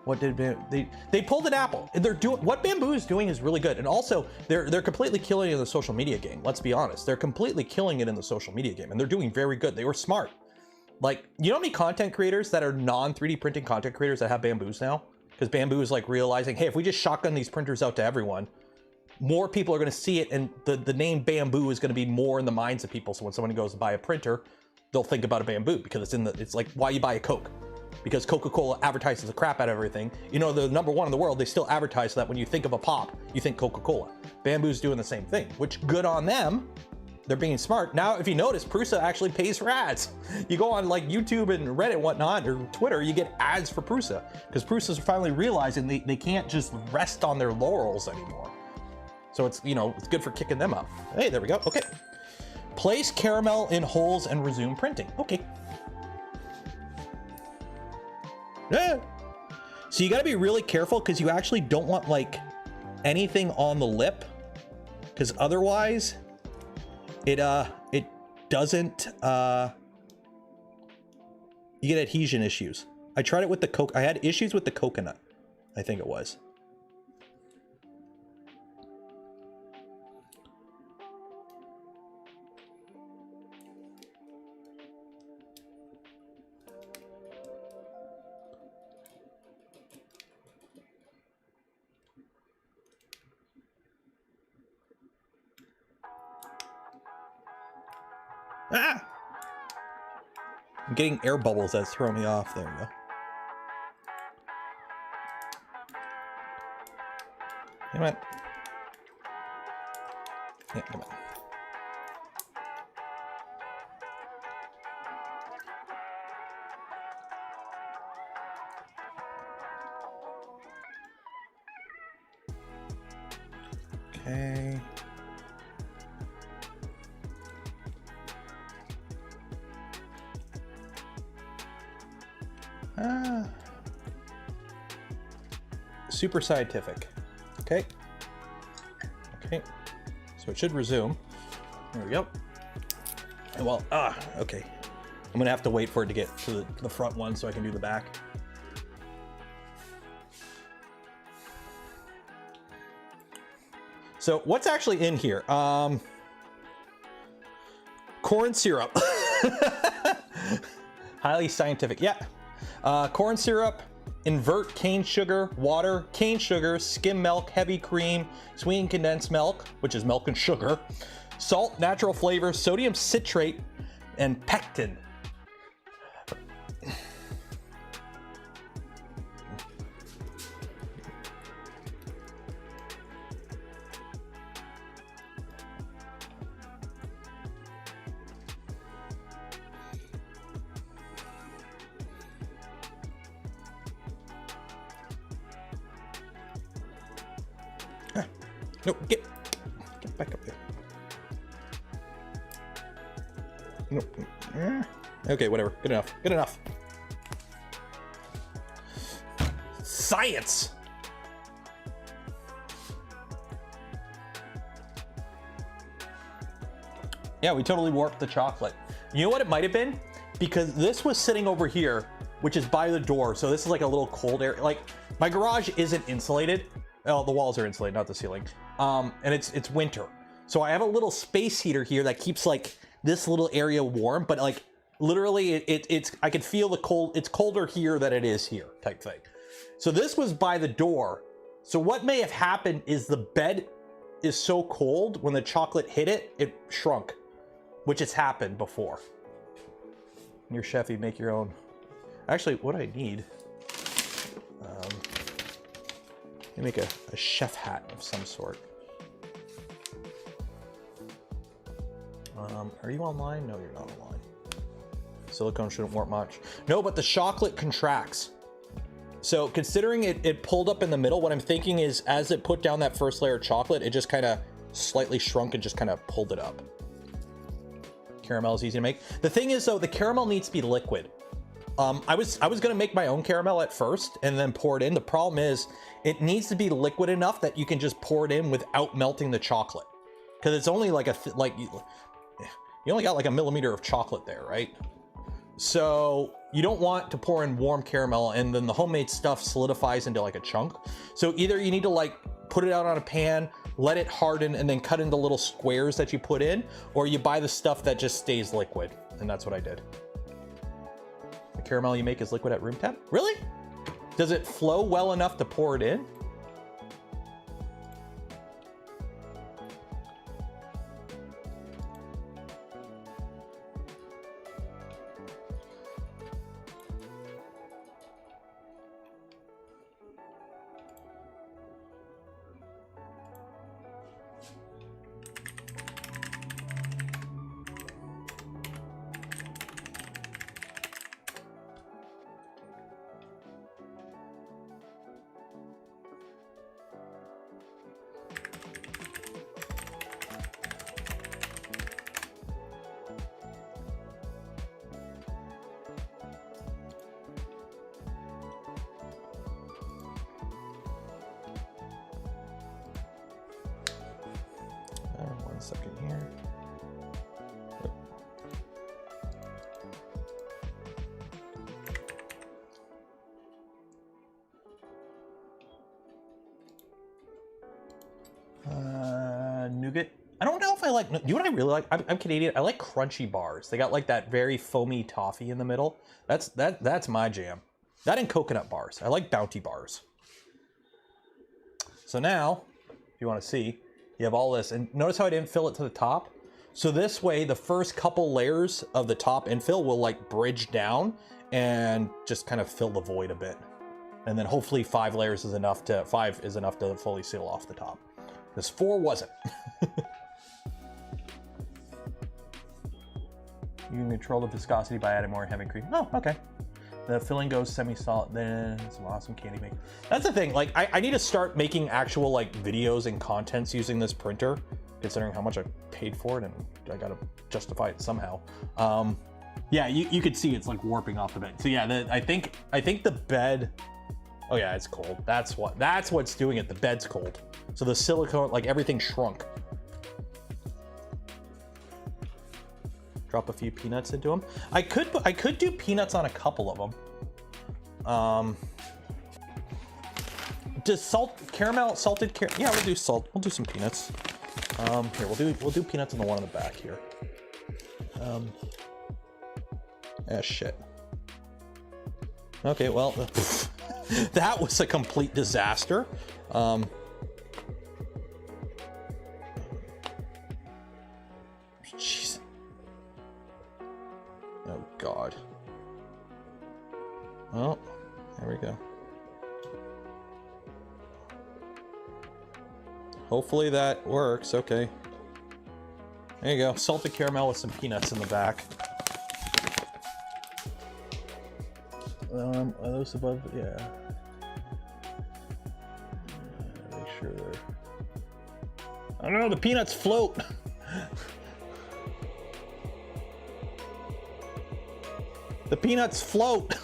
Speaker 1: What did they pulled an Apple? They're doing what Bamboo is doing is really good, and also they're completely killing it in the social media game. Let's be honest, they're completely killing it in the social media game, and they're doing very good. They were smart. Like, you know how many content creators that are non-3D printing content creators that have Bamboos now? Because Bamboo is like realizing, hey, if we just shotgun these printers out to everyone, more people are going to see it, and the name Bamboo is going to be more in the minds of people. So when someone goes to buy a printer, they'll think about a Bamboo because it's like why you buy a Coke. Because Coca-Cola advertises the crap out of everything. You know, the #1 in the world, they still advertise so that when you think of a pop, you think Coca-Cola. Bamboo's doing the same thing, which good on them. They're being smart. Now, if you notice, Prusa actually pays for ads. You go on like YouTube and Reddit and whatnot, or Twitter, you get ads for Prusa. Because Prusa's finally realizing they can't just rest on their laurels anymore. So it's, you know, it's good for kicking them up. Hey, there we go, okay. Place caramel in holes and resume printing. Okay. Yeah. So you gotta be really careful because you actually don't want like anything on the lip, because otherwise it doesn't, you get adhesion issues. I tried it with the Coke. I had issues with the coconut, I think it was. Ah! I'm getting air bubbles that's throwing me off. There we go. Come on. Yeah, come on. Okay. Super scientific. Okay. Okay. So it should resume. There we go. Well, okay. I'm gonna have to wait for it to get to the front one so I can do the back. So what's actually in here? Corn syrup. Highly scientific. Yeah. Corn syrup, invert cane sugar, water, cane sugar, skim milk, heavy cream, sweetened condensed milk, which is milk and sugar, salt, natural flavor, sodium citrate, and pectin. No, get back up there. No. Okay, whatever. Good enough. Good enough. Science. Yeah, we totally warped the chocolate. You know what it might have been? Because this was sitting over here, which is by the door. So this is like a little cold area. Like my garage isn't insulated. Oh, the walls are insulated, not the ceiling. And it's winter. So I have a little space heater here that keeps like this little area warm, but like literally it's I can feel the cold. It's colder here than it is here type thing. So this was by the door. So what may have happened is the bed is so cold when the chocolate hit it, it shrunk, which has happened before. Your chef, you make your own. Actually, what I need, you make a chef hat of some sort. Are you online? No, you're not online. Silicone shouldn't warp much. No, but the chocolate contracts. So considering it pulled up in the middle, what I'm thinking is as it put down that first layer of chocolate, it just kind of slightly shrunk and just kind of pulled it up. Caramel is easy to make. The thing is though, the caramel needs to be liquid. I was gonna make my own caramel at first and then pour it in. The problem is it needs to be liquid enough that you can just pour it in without melting the chocolate. Cause it's only like you only got like a millimeter of chocolate there, right? So you don't want to pour in warm caramel and then the homemade stuff solidifies into like a chunk. So either you need to like put it out on a pan, let it harden and then cut into little squares that you put in, or you buy the stuff that just stays liquid. And that's what I did. The caramel you make is liquid at room temp? Really? Does it flow well enough to pour it in? One second here. Nougat. I don't know if I like, you know what I really like? I'm Canadian. I like crunchy bars. They got like that very foamy toffee in the middle. That's my jam. That and coconut bars. I like Bounty bars. So now, if you want to see, you have all this, and notice how I didn't fill it to the top? So this way, the first couple layers of the top infill will like bridge down and just kind of fill the void a bit. And then hopefully 5 layers is enough to, 5 is enough to fully seal off the top. This 4 wasn't. You can control the viscosity by adding more heavy cream. Oh, okay. The filling goes semi-solid, then some awesome candy make. That's the thing, like I need to start making actual like videos and contents using this printer, considering how much I paid for it and I gotta justify it somehow. Yeah, you could see it's like warping off the bed. So yeah, I think the bed, oh yeah, it's cold. That's what's doing it. The bed's cold. So the silicone, like everything shrunk. Drop a few peanuts into them. I could do peanuts on a couple of them. Does salted caramel? Yeah, we'll do salt. We'll do some peanuts. Here we'll do peanuts on the one on the back here. Shit. Okay, well, that was a complete disaster. Jeez. Oh God. Oh, there we go. Hopefully that works. Okay. There you go. Salted caramel with some peanuts in the back. Are those above? Yeah. Make sure they're. I don't know. The peanuts float. The peanuts float.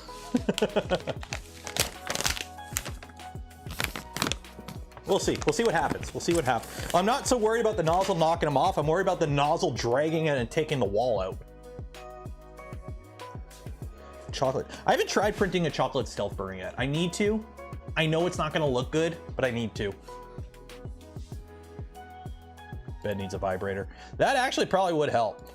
Speaker 1: We'll see. We'll see what happens. We'll see what happens. I'm not so worried about the nozzle knocking them off. I'm worried about the nozzle dragging it and taking the wall out. Chocolate. I haven't tried printing a chocolate stealth burner yet. I need to. I know it's not going to look good, but I need to. Bed needs a vibrator. That actually probably would help.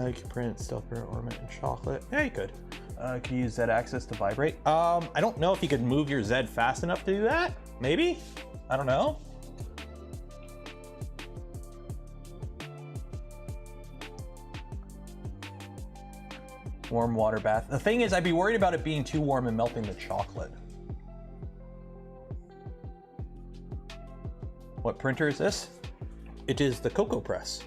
Speaker 1: You can print stealth burner ornament in chocolate. Yeah, you could. Can you use Z axis to vibrate? I don't know if you could move your Z fast enough to do that. Maybe? I don't know. Warm water bath. The thing is, I'd be worried about it being too warm and melting the chocolate. What printer is this? It is the Cocoa Press.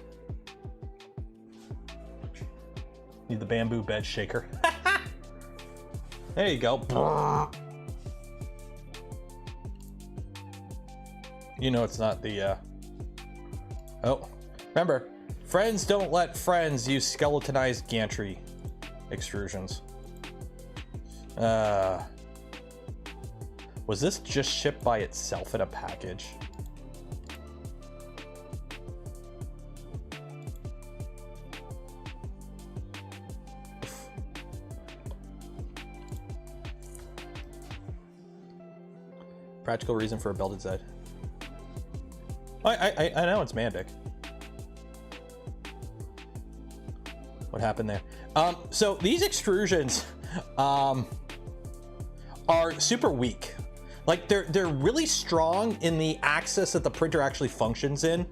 Speaker 1: Need the bamboo bed shaker. There you go. You know it's not the, Oh, remember, friends don't let friends use skeletonized gantry extrusions. Was this just shipped by itself in a package? Practical reason for a belted Z. I know it's Mandic. What happened there? So these extrusions are super weak. Like they're really strong in the axis that the printer actually functions in.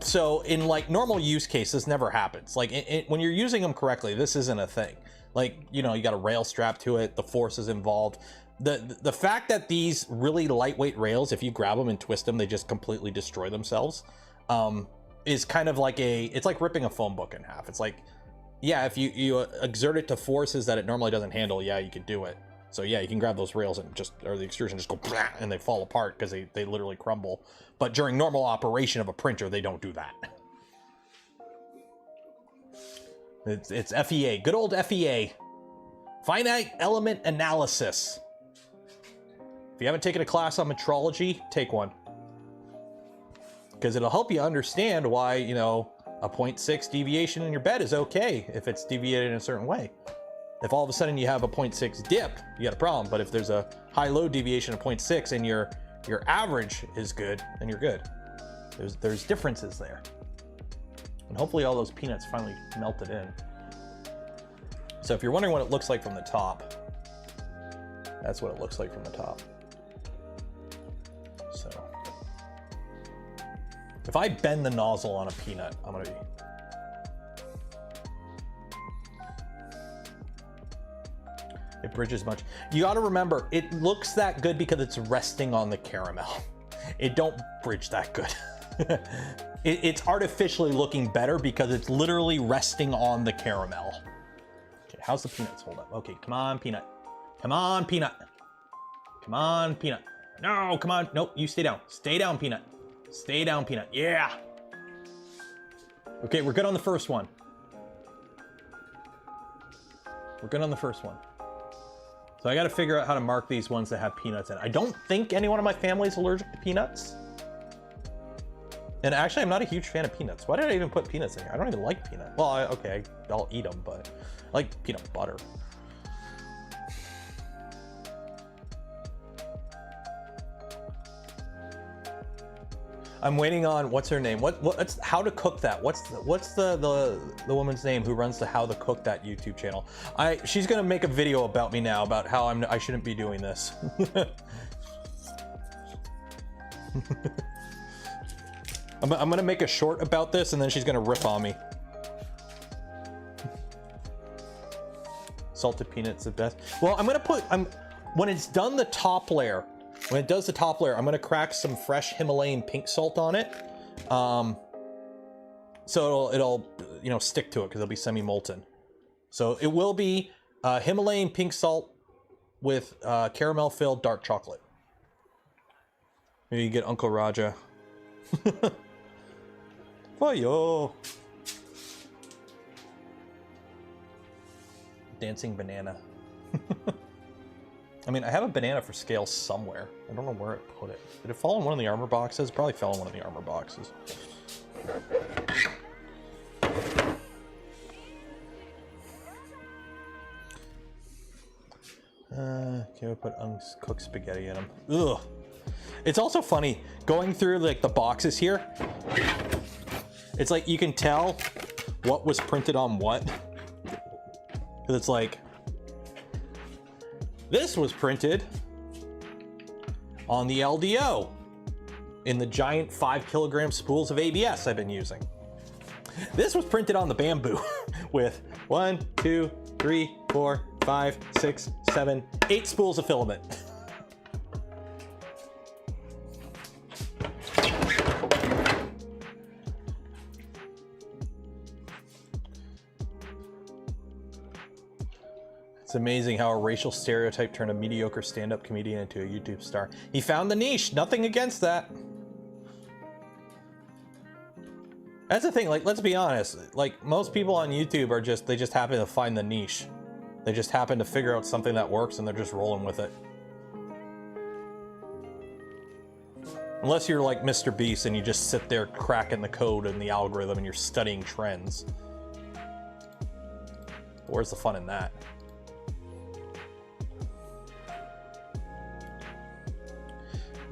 Speaker 1: So in like normal use case, this never happens. Like when you're using them correctly, this isn't a thing. Like, you know, you got a rail strapped to it, the force is involved. The fact that these really lightweight rails, if you grab them and twist them, they just completely destroy themselves, is kind of like it's like ripping a phone book in half. It's like, yeah, if you exert it to forces that it normally doesn't handle, yeah, you could do it. So yeah, you can grab those rails and or the extrusion just go and they fall apart because they literally crumble. But during normal operation of a printer, they don't do that. It's FEA, good old FEA, finite element analysis. If you haven't taken a class on metrology, take one. Because it'll help you understand why, you know, a 0.6 deviation in your bed is okay if it's deviated in a certain way. If all of a sudden you have a 0.6 dip, you got a problem. But if there's a high-low deviation of 0.6 and your average is good, then you're good. There's differences there. And hopefully all those peanuts finally melted in. So if you're wondering what it looks like from the top, that's what it looks like from the top. So if I bend the nozzle on a peanut, I'm gonna be... It bridges much. You got to remember, it looks that good because it's resting on the caramel. It don't bridge that good. It's artificially looking better because it's literally resting on the caramel. Okay, how's the peanuts hold up? Okay, come on, peanut. Come on, peanut. Come on, peanut. No, come on. Nope, you stay down. Stay down, peanut. Stay down, peanut. Yeah. Okay, we're good on the first one. We're good on the first one. So I got to figure out how to mark these ones that have peanuts in. I don't think anyone in my family is allergic to peanuts. And actually, I'm not a huge fan of peanuts. Why did I even put peanuts in here? I don't even like peanuts. Well, okay, I'll eat them, but I like peanut butter. I'm waiting on, what's her name? What's how to cook that? What's the woman's name who runs the How to Cook That YouTube channel? She's gonna make a video about me now about how I shouldn't be doing this. I'm gonna make a short about this and then she's gonna rip on me. Salted peanuts the best. Well, I'm gonna put, when it's done the top layer, when it does the top layer, I'm gonna crack some fresh Himalayan pink salt on it. So it'll you know, stick to it because it'll be semi-molten. So it will be Himalayan pink salt with caramel filled dark chocolate. Maybe you get Uncle Raja. Yo. Dancing banana. I mean, I have a banana for scale somewhere. I don't know where I put it. Did it fall in one of the armor boxes? It probably fell in one of the armor boxes. Can we put uncooked spaghetti in them? Ugh. It's also funny going through like the boxes here. It's like you can tell what was printed on what. Because it's like, this was printed on the LDO in the giant 5 kilogram spools of ABS I've been using. This was printed on the bamboo with 1, 2, 3, 4, 5, 6, 7, 8 spools of filament. It's amazing how a racial stereotype turned a mediocre stand-up comedian into a YouTube star. He found the niche. Nothing against that. That's the thing. Like, let's be honest. Like, most people on YouTube are they just happen to find the niche. They just happen to figure out something that works and they're just rolling with it. Unless you're like Mr. Beast and you just sit there cracking the code in the algorithm and you're studying trends. Where's the fun in that?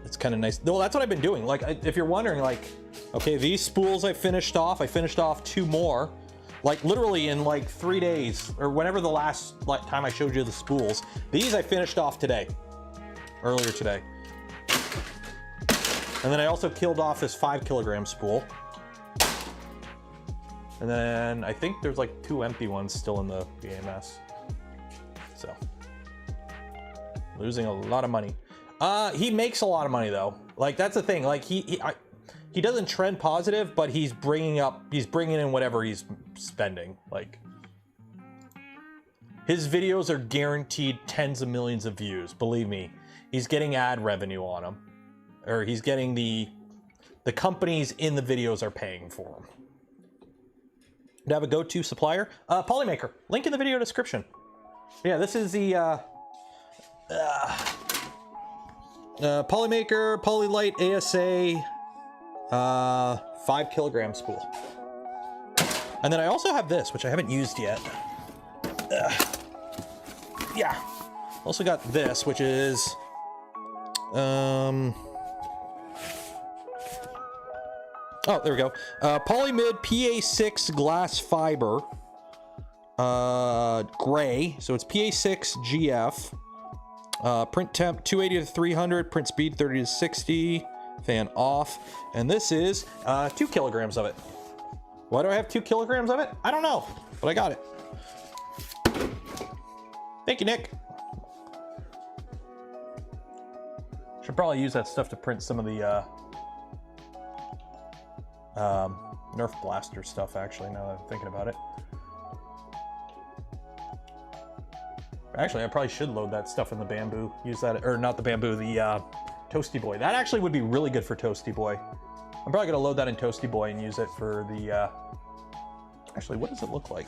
Speaker 1: It's kind of nice. Well, that's what I've been doing. Like, if you're wondering, like, okay, these spools I finished off 2 more, like literally in like 3 days, or whenever the last time I showed you the spools. These I finished off today, earlier today. And then I also killed off this 5 kilogram spool. And then I think there's like 2 empty ones still in the AMS. So, losing a lot of money. He makes a lot of money though. Like, that's the thing. Like, he doesn't trend positive, but he's bringing in whatever he's spending. Like, his videos are guaranteed tens of millions of views. Believe me, he's getting ad revenue on them, or he's getting the companies in the videos are paying for them. Do I have a go-to supplier? Polymaker. Link in the video description. Yeah, this is the Polymaker Polylite ASA 5 kilogram spool. And then I also have this, which I haven't used yet. Yeah. Also got this, which is oh, there we go. Polymid PA6 glass fiber, gray. So it's PA6 GF. Print temp 280 to 300. Print speed 30 to 60. Fan off. And this is 2 kilograms of it. Why do I have 2 kilograms of it? I don't know, but I got it. Thank you, Nick. Should probably use that stuff to print some of the Nerf blaster stuff, actually, now that I'm thinking about it. Actually, I probably should load that stuff in the Bamboo. Use that, or not the Bamboo, the Toasty Boy. That actually would be really good for Toasty Boy. I'm probably gonna load that in Toasty Boy and use it for the, actually, what does it look like?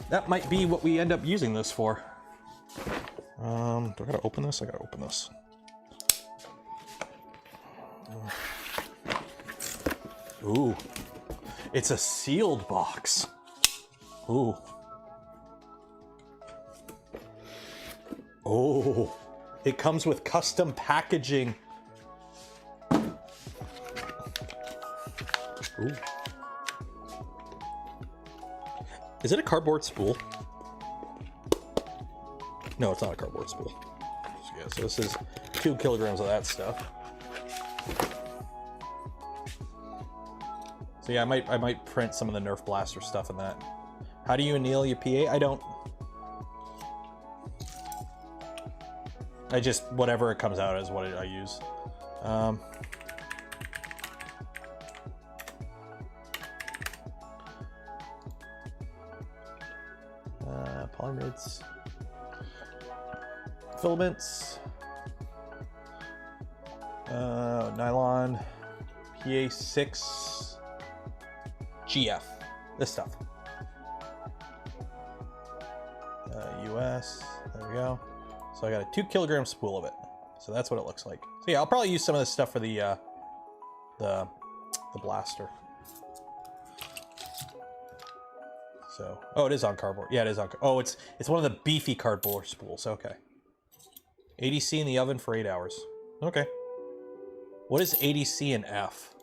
Speaker 1: That might be what we end up using this for. Do I gotta open this? I gotta open this. Ooh, it's a sealed box. Ooh. Oh, it comes with custom packaging. Ooh. Is it a cardboard spool? No, it's not a cardboard spool. So, yeah, so this is 2 kilograms of that stuff. So yeah, I might print some of the Nerf blaster stuff in that. How do you anneal your PA? I don't. I just, whatever it comes out is what I use. Polymids. Filaments. Nylon. PA6. GF. This stuff. US. There we go. So I got a 2 kilogram spool of it. So that's what it looks like. So yeah, I'll probably use some of this stuff for the blaster. So, oh, it is on cardboard. Yeah, it is on. Oh, it's one of the beefy cardboard spools. Okay. 80C in the oven for 8 hours. Okay. What is 80C in F?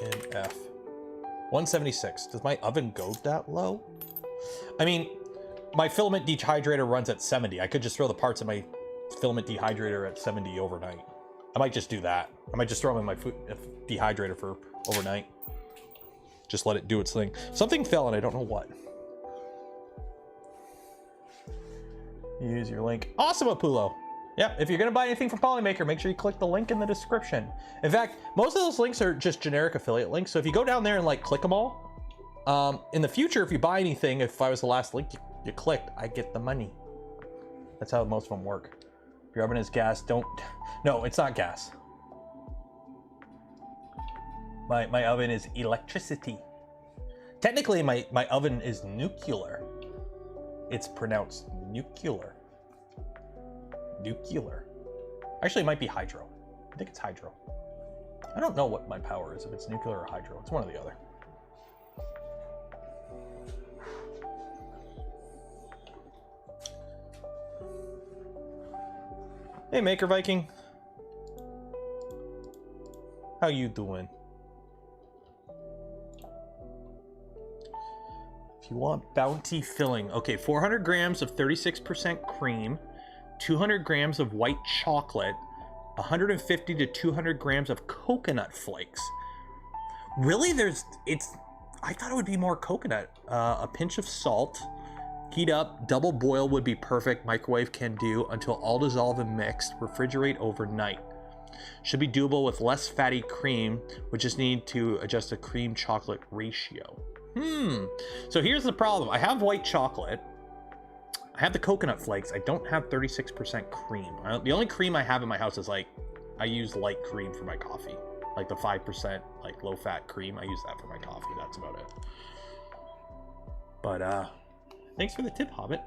Speaker 1: In F. 176. Does my oven go that low? I mean, my filament dehydrator runs at 70. I could just throw the parts of my filament dehydrator at 70 overnight. I might just do that. I might just throw them in my dehydrator for overnight. Just let it do its thing. Something fell and I don't know what. Use your link. Awesome, Apulo. Yeah, if you're gonna buy anything from Polymaker, make sure you click the link in the description. In fact, most of those links are just generic affiliate links. So if you go down there and like click them all, in the future, if you buy anything, if I was the last link you clicked, I get the money. That's how most of them work. If your oven is gas, don't. No, it's not gas. My oven is electricity. Technically, my oven is nuclear. It's pronounced nuclear. Nuclear. Actually, it might be hydro. I think it's hydro. I don't know what my power is, if it's nuclear or hydro. It's one or the other. Hey, Maker Viking. How you doing? If you want bounty filling, okay, 400 grams of 36% cream, 200 grams of white chocolate, 150 to 200 grams of coconut flakes. Really? I thought it would be more coconut. A pinch of salt. Heat up, double boil would be perfect. Microwave can do until all dissolved and mixed. Refrigerate overnight. Should be doable with less fatty cream. We just need to adjust the cream chocolate ratio. So here's the problem. I have white chocolate. I have the coconut flakes. I don't have 36% cream. The only cream I have in my house is like, I use light cream for my coffee. Like the 5% like low fat cream. I use that for my coffee. That's about it. But thanks for the tip, Hobbit.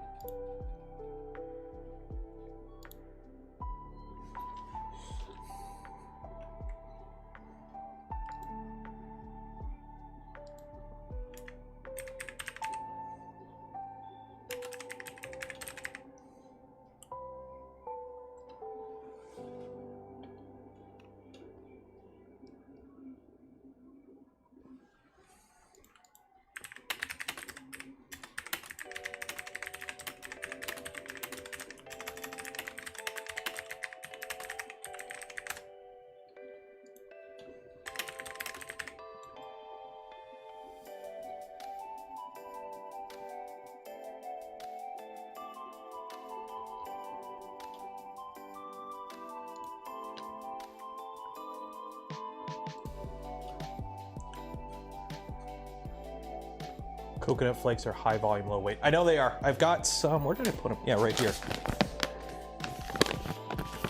Speaker 1: Coconut flakes are high volume, low weight. I know they are. I've got some, where did I put them? Yeah, right here.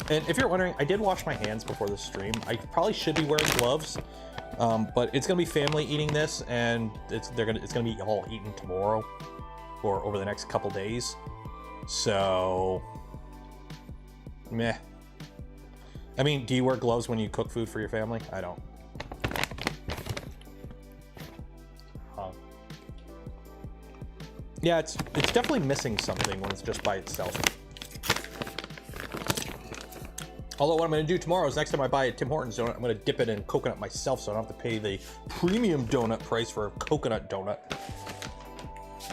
Speaker 1: And if you're wondering, I did wash my hands before the stream. I probably should be wearing gloves, but it's gonna be family eating this, and it's gonna be all eaten tomorrow or over the next couple days. So, meh. I mean, do you wear gloves when you cook food for your family? I don't. Yeah, it's definitely missing something when it's just by itself. Although what I'm going to do tomorrow is next time I buy a Tim Hortons donut, I'm going to dip it in coconut myself so I don't have to pay the premium donut price for a coconut donut.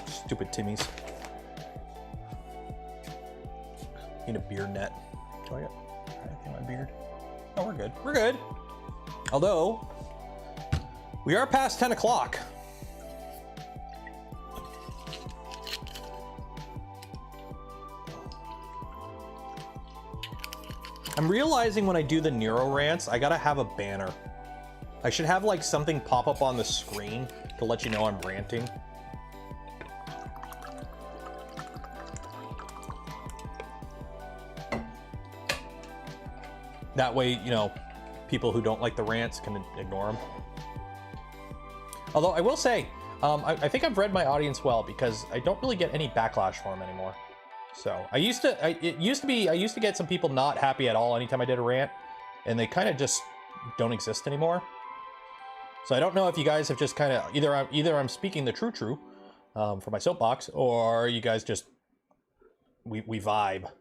Speaker 1: Stupid Timmies. Need a beard net. Do I get anything on my beard? Oh, we're good. We're good. Although, we are past 10 o'clock. I'm realizing when I do the Nero rants, I gotta have a banner. I should have like something pop up on the screen to let you know I'm ranting. That way, you know, people who don't like the rants can ignore them. Although I will say, I think I've read my audience well because I don't really get any backlash for them anymore. So I used to get some people not happy at all anytime I did a rant, and they kind of just don't exist anymore. So I don't know if you guys have just kind of either I'm speaking the true for my soapbox, or you guys just we vibe.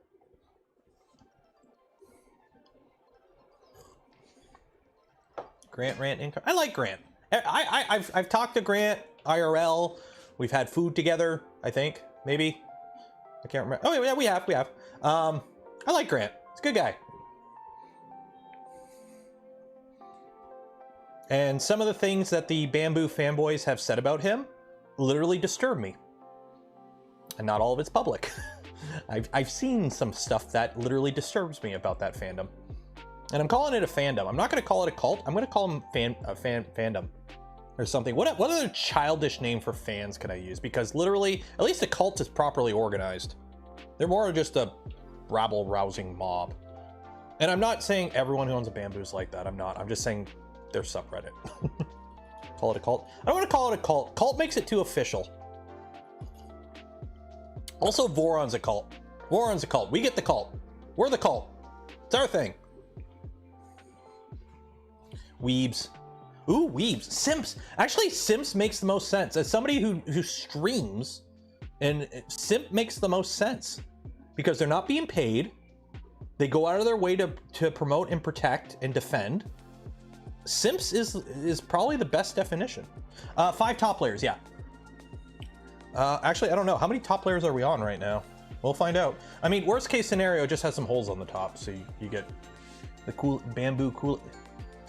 Speaker 1: Grant rant income. I like Grant. I've talked to Grant IRL. We've had food together. I think maybe. I can't remember. Oh yeah, we have. I like Grant. He's a good guy. And some of the things that the Bamboo fanboys have said about him literally disturb me. And not all of it's public. I've seen some stuff that literally disturbs me about that fandom. And I'm calling it a fandom. I'm not going to call it a cult. I'm going to call him fandom or something. What other childish name for fans can I use? Because literally, at least a cult is properly organized. They're more just a rabble-rousing mob. And I'm not saying everyone who owns a Bamboo is like that. I'm not. I'm just saying their subreddit. Call it a cult. I don't want to call it a cult. Cult makes it too official. Also, Voron's a cult. Voron's a cult. We get the cult. We're the cult. It's our thing. Weebs. Ooh, weebs. Simps. Actually, simps makes the most sense. As somebody who streams, and simp makes the most sense. Because they're not being paid. They go out of their way to promote and protect and defend. Simps is probably the best definition. 5 top players, yeah. Actually, I don't know. How many top players are we on right now? We'll find out. I mean, worst case scenario, just has some holes on the top. So you get the cool Bamboo cool...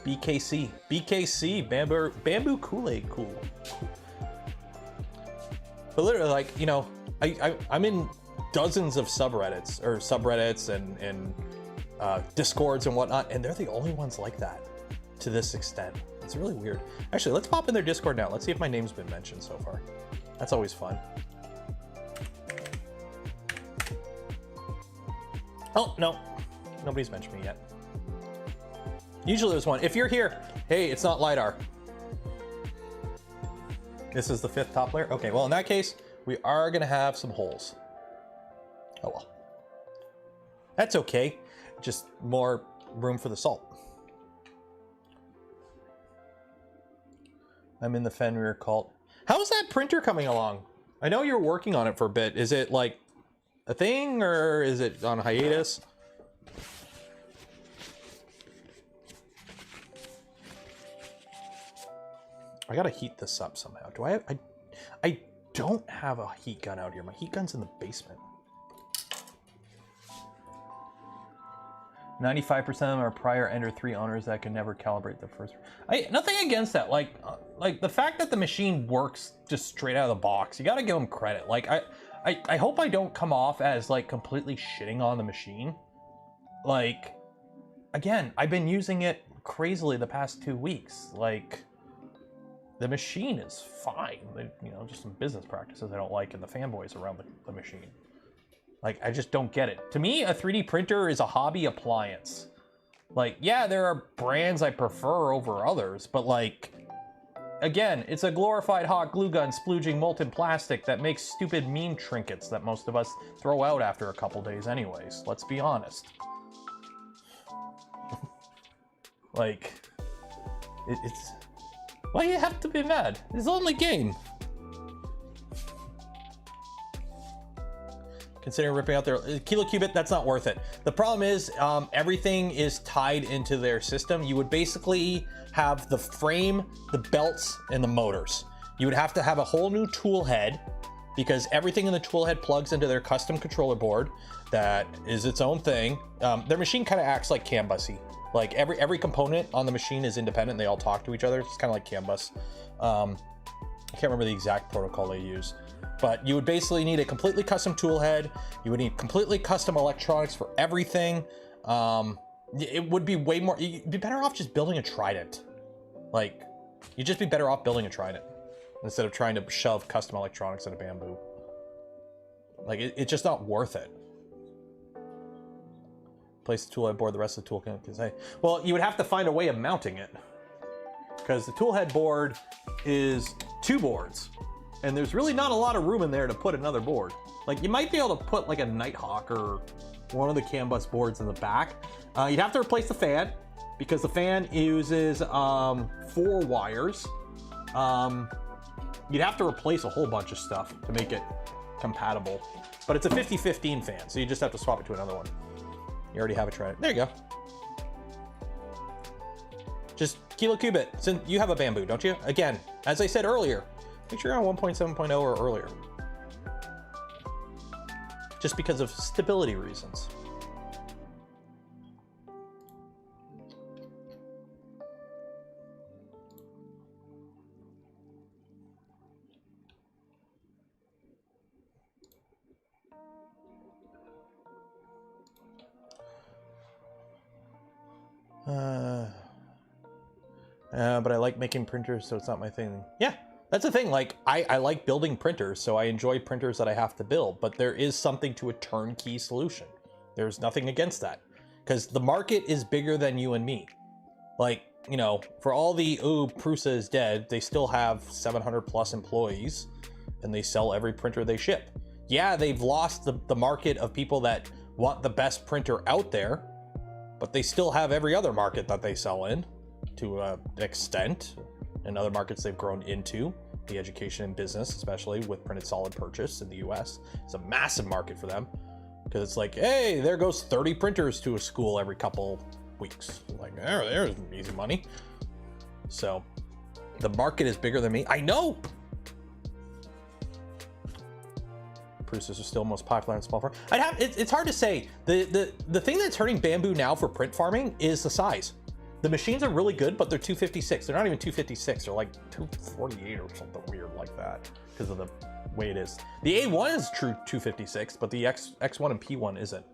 Speaker 1: BKC, Bamboo Kool-Aid cool. But literally, like, you know, I'm in dozens of subreddits and discords and whatnot, and they're the only ones like that to this extent. It's really weird. Actually, let's pop in their Discord now. Let's see if my name's been mentioned so far. That's always fun. Oh, no. Nobody's mentioned me yet. Usually there's one. If you're here, hey, it's not LiDAR. This is the 5th top player? Okay, well, in that case, we are going to have some holes. Oh, well. That's okay. Just more room for the salt. I'm in the Fenrir cult. How's that printer coming along? I know you're working on it for a bit. Is it like a thing, or is it on hiatus? I gotta heat this up somehow. Do I have, I don't have a heat gun out here. My heat gun's in the basement. 95% of them are prior Ender 3 owners that can never calibrate the first. Nothing against that. Like the fact that the machine works just straight out of the box, you gotta give them credit. Like I hope I don't come off as like completely shitting on the machine. Like, again, I've been using it crazily the past 2 weeks. Like, the machine is fine. You know, just some business practices I don't like and the fanboys around the machine. Like, I just don't get it. To me, a 3D printer is a hobby appliance. Like, yeah, there are brands I prefer over others, but like, again, it's a glorified hot glue gun splooging molten plastic that makes stupid meme trinkets that most of us throw out after a couple days anyways. Let's be honest. Like, it's... Why you have to be mad? It's only game. Considering ripping out their kilo qubit, that's not worth it. The problem is everything is tied into their system. You would basically have the frame, the belts, and the motors. You would have to have a whole new tool head because everything in the tool head plugs into their custom controller board that is its own thing. Their machine kind of acts like CAN busy. Like every component on the machine is independent. They all talk to each other. It's kind of like CAN bus. I can't remember the exact protocol they use. But you would basically need a completely custom tool head. You would need completely custom electronics for everything. It would be way more, you'd be better off just building a Trident. Like, you'd just be better off building a Trident instead of trying to shove custom electronics in a Bamboo. Like, it's just not worth it. Place the tool head board, the rest of the tool can say, well, you would have to find a way of mounting it. Because the tool head board is 2 boards. And there's really not a lot of room in there to put another board. Like, you might be able to put like a Nighthawk or one of the CAN bus boards in the back. You'd have to replace the fan because the fan uses 4 wires. You'd have to replace a whole bunch of stuff to make it compatible. But it's a 50-15 fan, so you just have to swap it to another one. You already have a Trident. There you go. Just kilo qubit. Since you have a Bamboo, don't you? Again, as I said earlier, make sure you're on 1.7.0 or earlier. Just because of stability reasons. But I like making printers, so it's not my thing. Yeah. That's the thing, like, I like building printers, so I enjoy printers that I have to build, but there is something to a turnkey solution. There's nothing against that, because the market is bigger than you and me. Like, you know, for all the, ooh, Prusa is dead, they still have 700 plus employees, and they sell every printer they ship. Yeah, they've lost the market of people that want the best printer out there, but they still have every other market that they sell in, to an extent. In other markets they've grown into, the education and business, especially with printed solid purchase in the US. It's a massive market for them because it's like, hey, there goes 30 printers to a school every couple weeks. Like, there's easy money. So the market is bigger than me. I know. Prusa's are still most popular in small farm. It's hard to say. The thing that's hurting Bamboo now for print farming is the size. The machines are really good, but they're 256. They're not even 256. They're like 248 or something weird like that because of the way it is. The A1 is true 256, but the X1 and P1 isn't.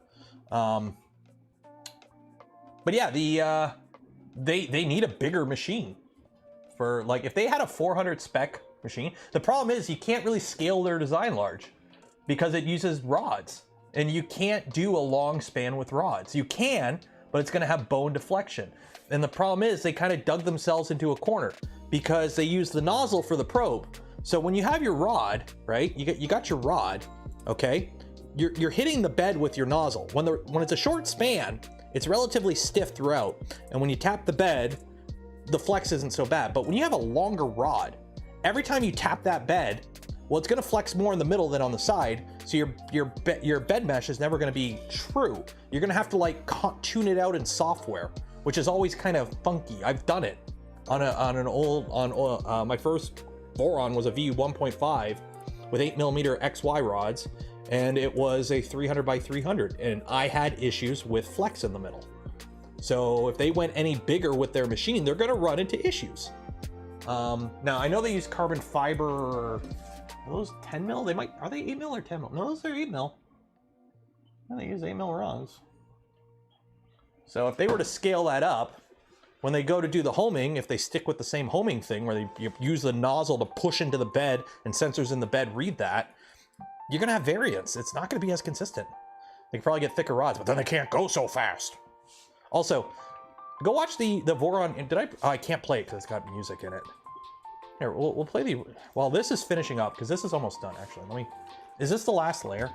Speaker 1: But yeah, they need a bigger machine for, like, if they had a 400 spec machine. The problem is you can't really scale their design large because it uses rods, and you can't do a long span with rods. You can, but it's going to have bone deflection. And the problem is they kind of dug themselves into a corner because they use the nozzle for the probe. So when you have your rod, right, you got your rod, okay, you're hitting the bed with your nozzle. When it's a short span, it's relatively stiff throughout. And when you tap the bed, the flex isn't so bad. But when you have a longer rod, every time you tap that bed, well, it's going to flex more in the middle than on the side. So your bed mesh is never going to be true. You're going to have to like tune it out in software, which is always kind of funky. I've done it on my first Boron was a VU 1.5 with 8mm XY rods, and it was a 300 by 300, and I had issues with flex in the middle. So if they went any bigger with their machine, they're going to run into issues. Now I know they use carbon fiber. Are those 10mm? They might. Are they 8mm or 10mm? No, those are 8mm. No, they use 8mm rods. So if they were to scale that up, when they go to do the homing, if they stick with the same homing thing where you use the nozzle to push into the bed and sensors in the bed read that, you're gonna have variance. It's not gonna be as consistent. They can probably get thicker rods, but then they can't go so fast. Also, go watch the Voron. I can't play it because it's got music in it. Here, we'll play the, while this is finishing up, because this is almost done actually. Is this the last layer?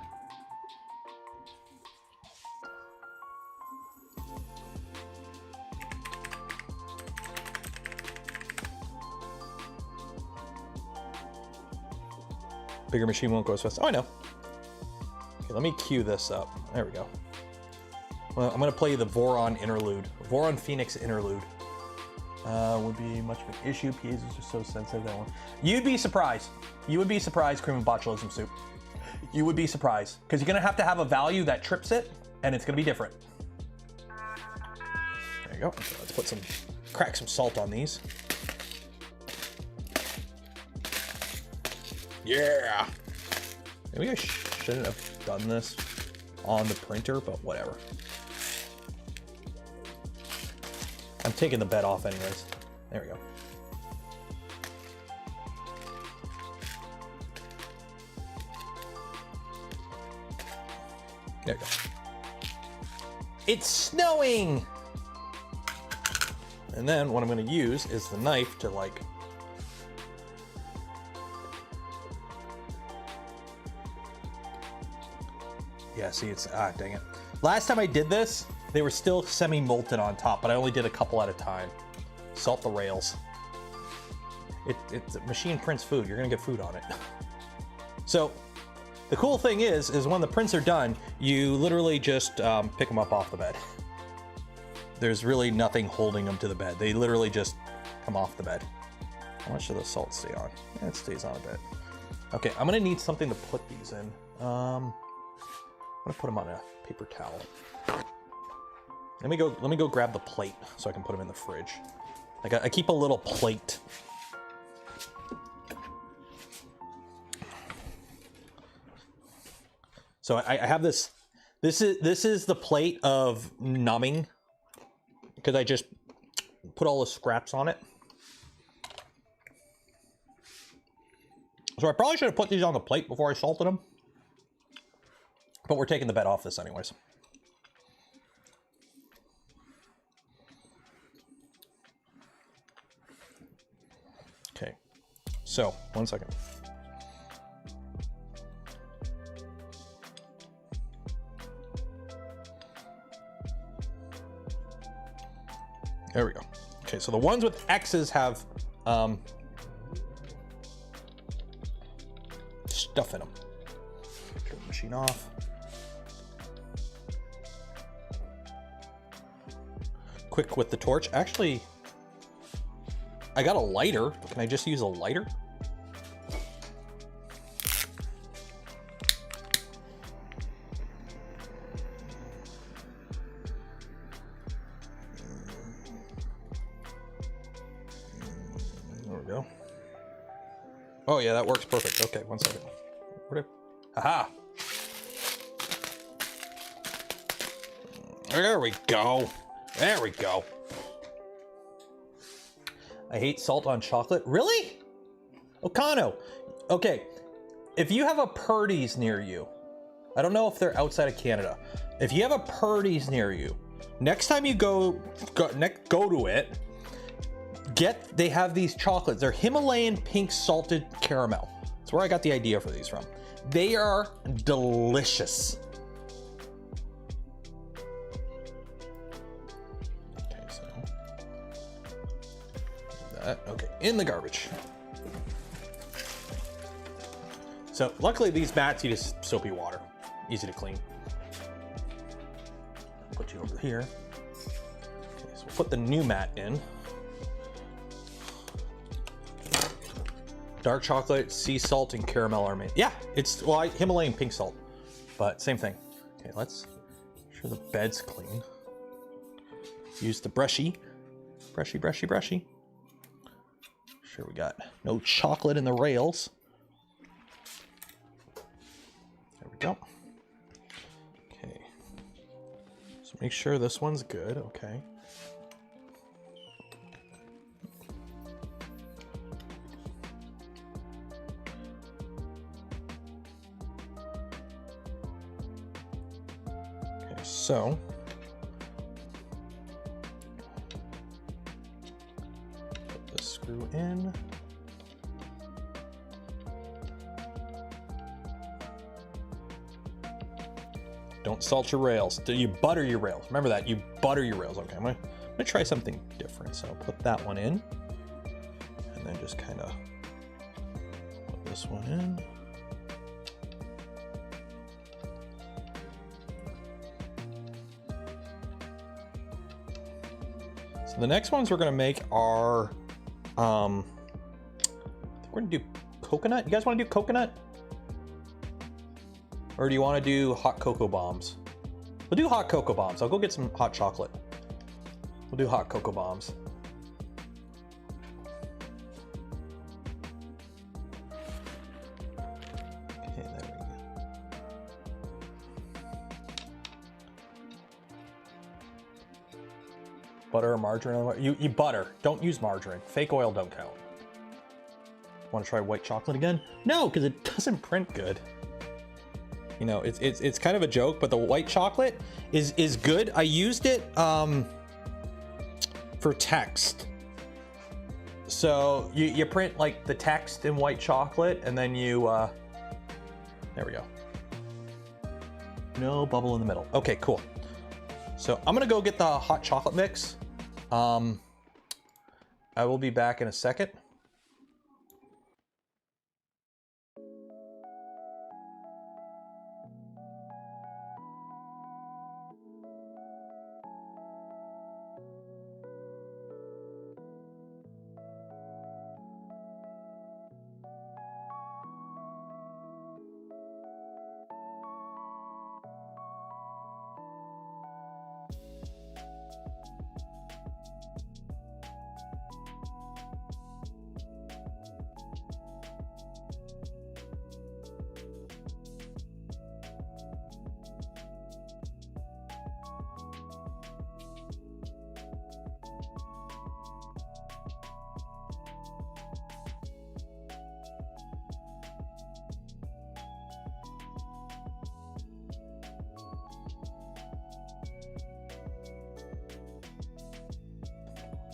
Speaker 1: Bigger machine won't go as fast. Oh, I know. Okay, let me cue this up. There we go. Well, I'm gonna play the Voron interlude. Voron Phoenix interlude. Would be much of an issue. PAs is just so sensitive, that one. You'd be surprised. You would be surprised, cream and botulism soup. You would be surprised. Because you're gonna have a value that trips it, and it's gonna be different. There you go. So let's crack some salt on these. Yeah! Maybe I shouldn't have done this on the printer, but whatever. I'm taking the bed off anyways. There we go. There we go. It's snowing! And then what I'm gonna use is the knife to like, yeah, see, it's, dang it. Last time I did this, they were still semi-molten on top, but I only did a couple at a time. Salt the rails. It's machine prints food. You're gonna get food on it. So, the cool thing is when the prints are done, you literally just pick them up off the bed. There's really nothing holding them to the bed. They literally just come off the bed. How much does the salt stay on? Yeah, it stays on a bit. Okay, I'm gonna need something to put these in. I'm gonna put them on a paper towel. Let me go grab the plate so I can put them in the fridge. I keep a little plate. So I have this. This is the plate of numbing, because I just put all the scraps on it. So I probably should have put these on the plate before I salted them. But we're taking the bed off this anyways. Okay, so 1 second. There we go. Okay, so the ones with X's have stuff in them. Turn the machine off. Quick with the torch. Actually, I got a lighter. Can I just use a lighter? There we go. Oh yeah, that works perfect. Okay, 1 second. Aha! There we go. There we go. I hate salt on chocolate. Really? Okano. Okay, if you have a Purdy's near you, I don't know if they're outside of Canada. If you have a Purdy's near you, next time you go to it, they have these chocolates. They're Himalayan pink salted caramel. That's where I got the idea for these from. They are delicious. Okay, so that, okay, in the garbage. So luckily these mats, you just soapy water, easy to clean. Put you over here. Okay, so we'll put the new mat in. Dark chocolate, sea salt, and caramel are made. Yeah, it's, well, Himalayan pink salt, but same thing. Okay, let's make sure the bed's clean. Use the brushy. Sure we got no chocolate in the rails. There we go. Okay. So make sure this one's good, okay. So put this screw in. Don't salt your rails. You butter your rails. Remember that, you butter your rails. Okay, I'm gonna try something different. So I'll put that one in, and then just kind of put this one in. So the next ones we're gonna make are, I think we're gonna do coconut. You guys want to do coconut? Or do you want to do hot cocoa bombs? We'll do hot cocoa bombs. I'll go get some hot chocolate. We'll do hot cocoa bombs. Okay, there we go. Butter or margarine? You butter. Don't use margarine. Fake oil don't count. Want to try white chocolate again? No, because it doesn't print good. You know, it's kind of a joke, but the white chocolate is good. I used it for text. So you print like the text in white chocolate, and then you there we go. No bubble in the middle. Okay, cool. So I'm gonna go get the hot chocolate mix. I will be back in a second.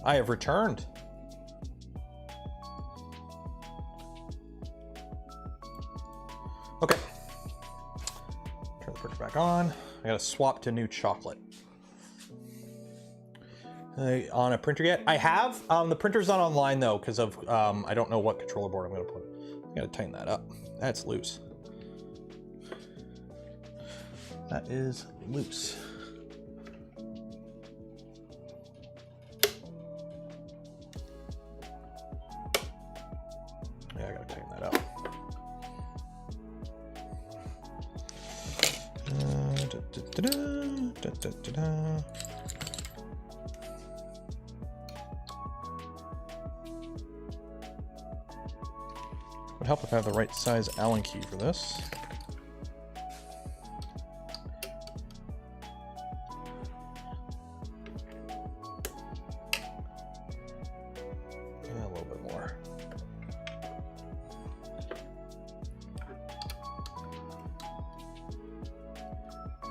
Speaker 1: I have returned. Okay. Turn the printer back on. I gotta swap to new chocolate. On a printer yet? I have. The printer's not online though, because of I don't know what controller board I'm gonna put. I gotta tighten that up. That's loose. That is loose. Yeah, I gotta tighten that up. Would help if I have the right size Allen key for this. Yeah, a little bit more.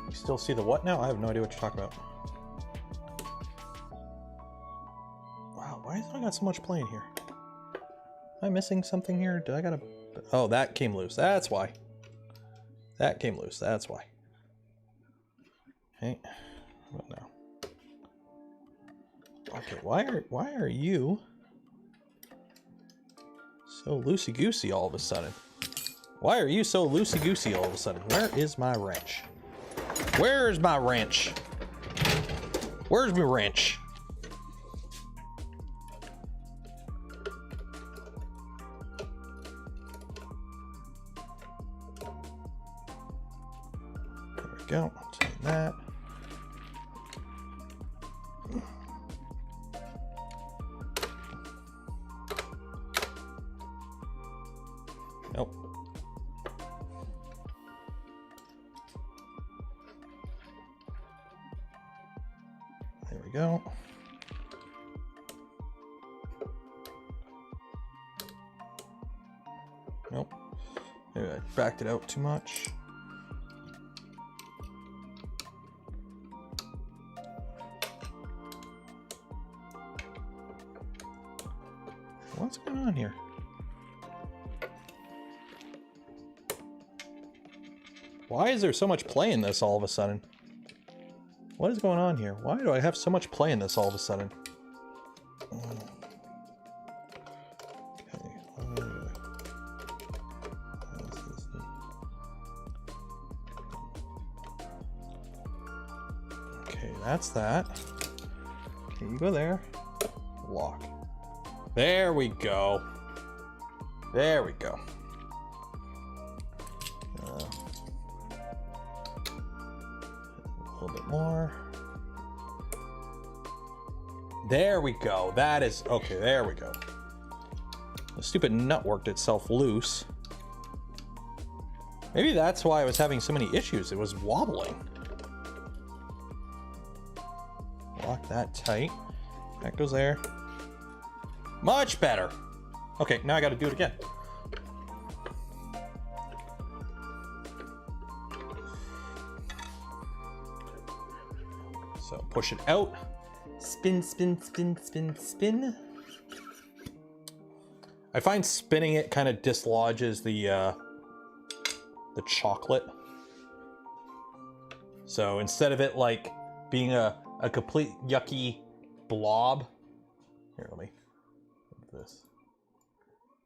Speaker 1: You still see the what now? I have no idea what you're talking about. Wow, why is I got so much playing here? Am I missing something here? Did I gotta... Oh, that came loose. That's why. That came loose. That's why. Okay. What now? Okay, why are you so loosey-goosey all of a sudden? Why are you so loosey-goosey all of a sudden? Where is my wrench? Where's my wrench? Where's my wrench? Go, take that. Nope. There we go. Nope. Maybe I backed it out too much. What's going on here? Why is there so much play in this all of a sudden? What is going on here? Why do I have so much play in this all of a sudden? Okay, that's that. Okay, you go there. Lock. There we go. There we go. A little bit more. There we go. That is okay. There we go. The stupid nut worked itself loose. Maybe that's why I was having so many issues. It was wobbling. Lock that tight. That goes there. Much better. Okay, now I got to do it again. So push it out. Spin, spin, spin, spin, spin. I find spinning it kind of dislodges the chocolate. So instead of it like being a complete yucky blob. Here, let me do this.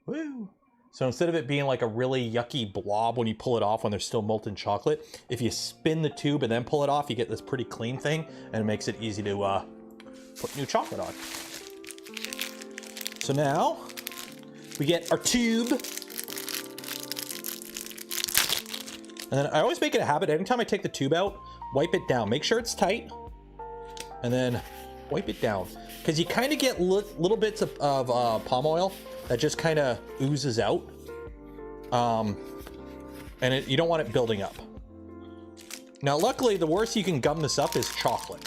Speaker 1: Woo! So instead of it being like a really yucky blob when you pull it off when there's still molten chocolate, if you spin the tube and then pull it off, you get this pretty clean thing, and it makes it easy to put new chocolate on. So now we get our tube. And then I always make it a habit, anytime I take the tube out, wipe it down. Make sure it's tight. And then wipe it down. Because you kind of get little bits of palm oil that just kind of oozes out. And you don't want it building up. Now, luckily, the worst you can gum this up is chocolate.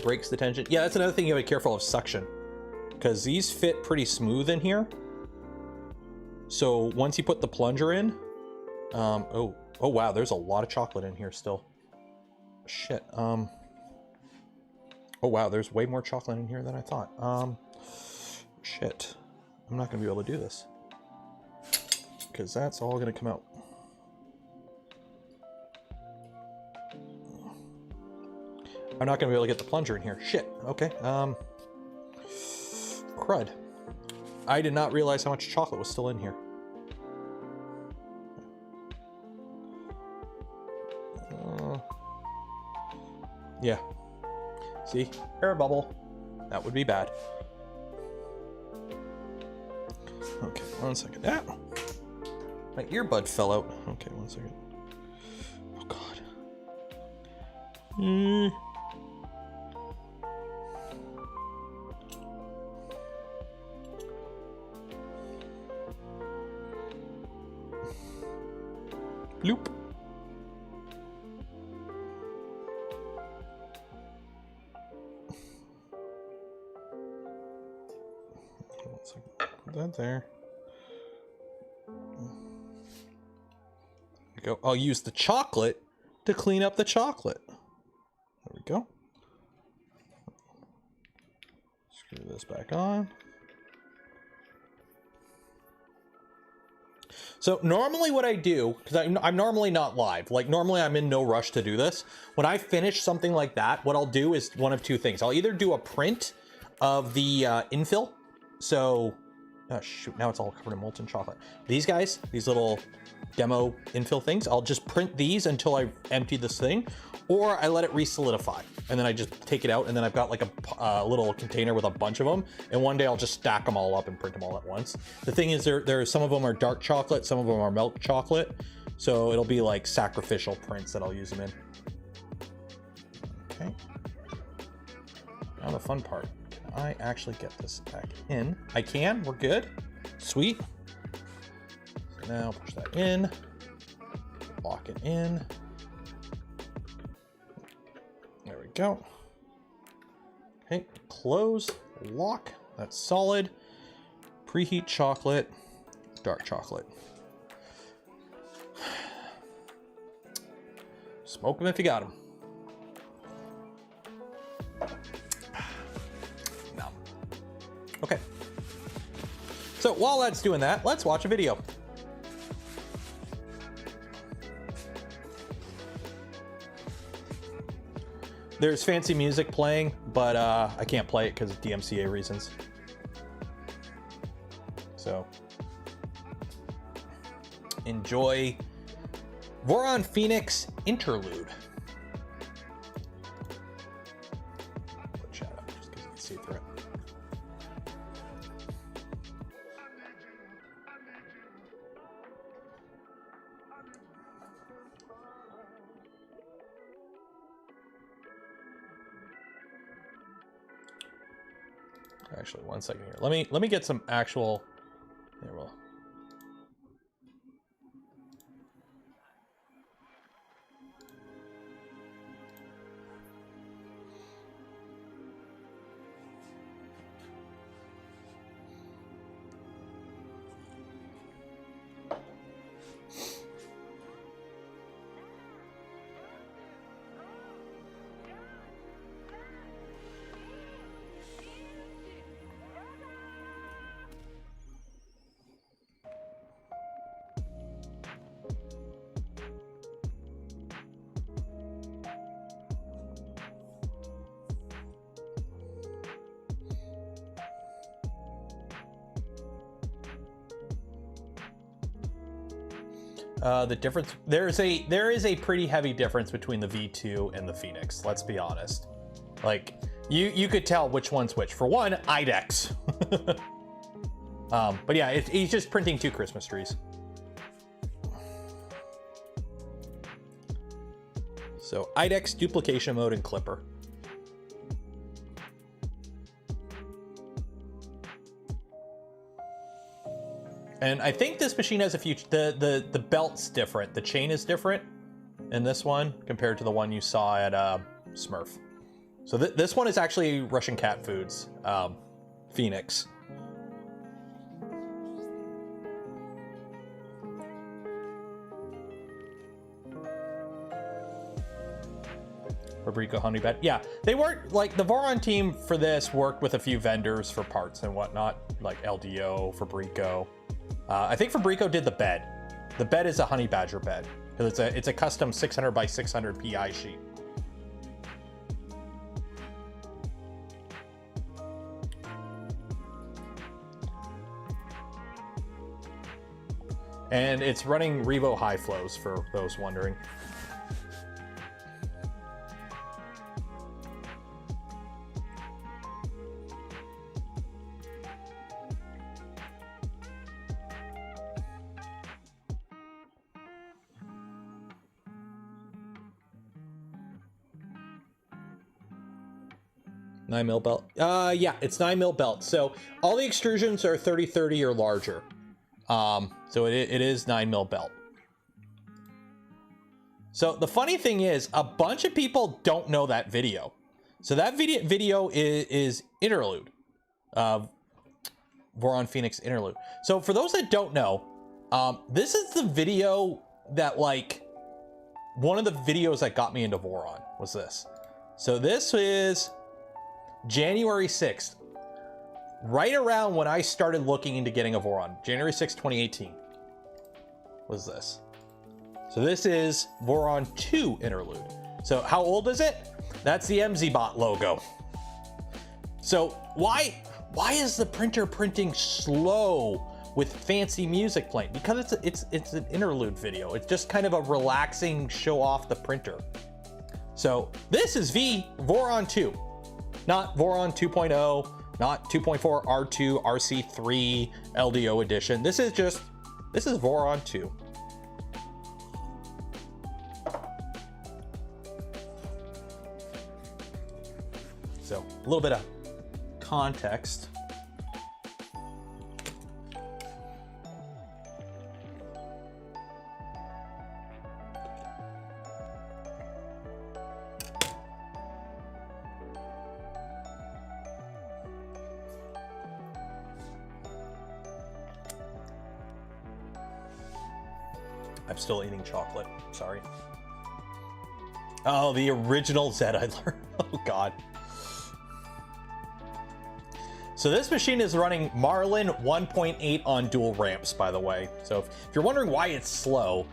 Speaker 1: Breaks the tension. Yeah, that's another thing you gotta be careful of, suction. Because these fit pretty smooth in here. So once you put the plunger in, oh wow, there's a lot of chocolate in here still. Shit. Oh wow, there's way more chocolate in here than I thought. Shit. I'm not gonna be able to do this. Because that's all gonna come out. I'm not gonna be able to get the plunger in here. Shit. Okay. Crud. I did not realize how much chocolate was still in here. Yeah. See? Air bubble. That would be bad. Okay, 1 second. Ah! My earbud fell out. Okay, 1 second. Oh god. Bloop. Put that there. There we go. I'll use the chocolate to clean up the chocolate. There we go. Screw this back on. So normally what I do, because I'm normally not live, like normally I'm in no rush to do this. When I finish something like that, what I'll do is one of two things. I'll either do a print of the infill. So, oh shoot, now it's all covered in molten chocolate. These guys, these little demo infill things, I'll just print these until I empty this thing, or I let it re-solidify. And then I just take it out, and then I've got like a little container with a bunch of them, and one day I'll just stack them all up and print them all at once. The thing is, some of them are dark chocolate, some of them are milk chocolate, so it'll be like sacrificial prints that I'll use them in. Okay. Now the fun part. Can I actually get this back in? I can, we're good. Sweet. So now push that in, lock it in. There we go. Okay, close, lock, that's solid. Preheat chocolate, dark chocolate. Smoke them if you got them. Okay. So while that's doing that, let's watch a video. There's fancy music playing, but I can't play it because of DMCA reasons. So enjoy Voron Phoenix Interlude. Put chat up just because you can see through it. Actually, 1 second here. Let me get some actual. There, well. The difference, there is a pretty heavy difference between the V2 and the Phoenix, let's be honest. Like, you could tell which one's which. For one, IDEX. But yeah, he's just printing 2 Christmas trees. So IDEX, duplication mode, and clipper. And I think this machine has a few, the belt's different. The chain is different in this one compared to the one you saw at Smurf. So this one is actually Russian Cat Foods, Phoenix. Fabrico Honey Bed. Yeah, they worked, like the Voron team for this worked with a few vendors for parts and whatnot, like LDO, Fabrico. I think Fabrico did the bed. The bed is a honey badger bed because it's a custom 600 by 600 PI sheet. And it's running Revo high flows for those wondering. Nine mil belt. Yeah, it's 9 mil belt. So all the extrusions are 30-30 or larger. So it is 9 mil belt. So the funny thing is, a bunch of people don't know that video. So that video is Interlude. Voron Phoenix Interlude. So for those that don't know, this is the video that, like, one of the videos that got me into Voron was this. So this is January 6th, right around when I started looking into getting a Voron. January 6th, 2018 was this. So this is Voron 2 Interlude. So how old is it? That's the MZBot logo. So why is the printer printing slow with fancy music playing? Because it's an interlude video. It's just kind of a relaxing show off the printer. So this is Voron 2. Not Voron 2.0, not 2.4 R2, RC3, LDO edition. This is Voron 2. So a little bit of context. I'm still eating chocolate, sorry. Oh, the original Zed I learned. Oh God. So this machine is running Marlin 1.8 on dual ramps, by the way. So if you're wondering why it's slow,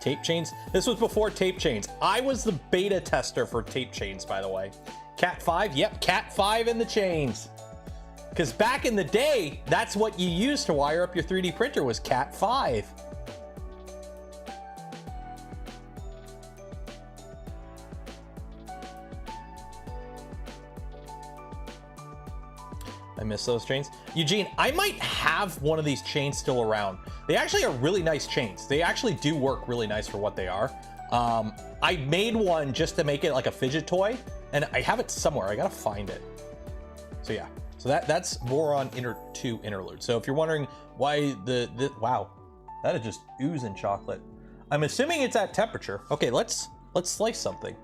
Speaker 1: tape chains. This was before tape chains. I was the beta tester for tape chains, by the way. Cat 5, yep, Cat 5 in the chains. Because back in the day, that's what you used to wire up your 3D printer was Cat 5. I miss those chains. Eugene, I might have one of these chains still around. They actually are really nice chains. They actually do work really nice for what they are. I made one just to make it like a fidget toy, and I have it somewhere. I gotta find it. So yeah, so that's more on two interlude. So if you're wondering why wow, that is just oozing chocolate. I'm assuming it's at temperature. Okay, let's slice something.